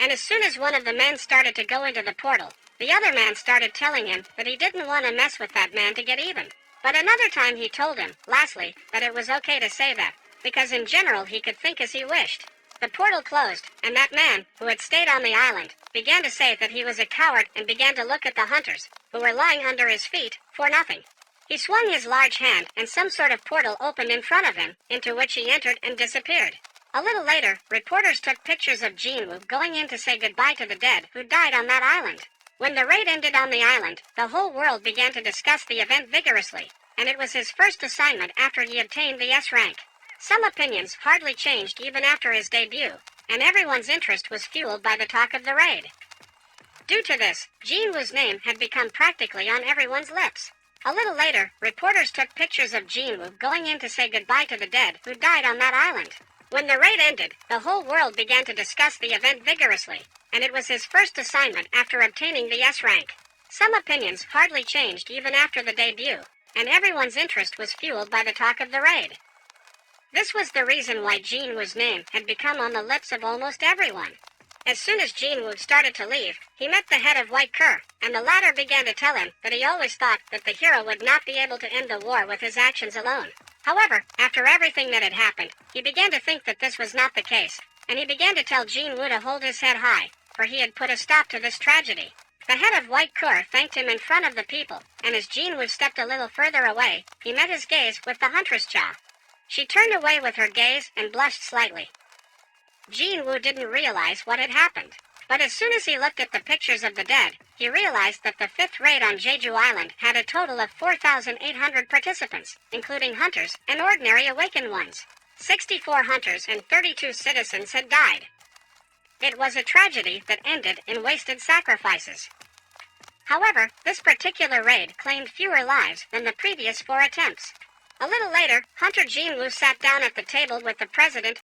And as soon as one of the men started to go into the portal, the other man started telling him that he didn't want to mess with that man to get even. But another time he told him, lastly, that it was okay to say that, because in general he could think as he wished. The portal closed, and that man, who had stayed on the island, began to say that he was a coward and began to look at the hunters, who were lying under his feet, for nothing. He swung his large hand, and some sort of portal opened in front of him, into which he entered and disappeared. A little later, reporters took pictures of Jinwoo going in to say goodbye to the dead who died on that island. When the raid ended on the island, the whole world began to discuss the event vigorously, and it was his first assignment after he obtained the S rank. Some opinions hardly changed even after his debut, and everyone's interest was fueled by the talk of the raid. Due to this, Jinwoo's name had become practically on everyone's lips. A little later, reporters took pictures of Jinwoo going in to say goodbye to the dead who died on that island. When the raid ended, the whole world began to discuss the event vigorously, and it was his first assignment after obtaining the S rank. Some opinions hardly changed even after the debut, and everyone's interest was fueled by the talk of the raid. This was the reason why Jinwoo's name had become on the lips of almost everyone. As soon as Jinwoo started to leave, he met the head of White Cur, and the latter began to tell him that he always thought that the hero would not be able to end the war with his actions alone. However, after everything that had happened, he began to think that this was not the case, and he began to tell Jinwoo to hold his head high, for he had put a stop to this tragedy. The head of White Cur thanked him in front of the people, and as Jinwoo stepped a little further away, he met his gaze with the Huntress Cha. She turned away with her gaze and blushed slightly. Jinwoo didn't realize what had happened, but as soon as he looked at the pictures of the dead, he realized that the fifth raid on Jeju Island had a total of 4,800 participants, including hunters and ordinary awakened ones. 64 hunters and 32 citizens had died. It was a tragedy that ended in wasted sacrifices. However, this particular raid claimed fewer lives than the previous 4 attempts. A little later, Hunter Jinwoo sat down at the table with the president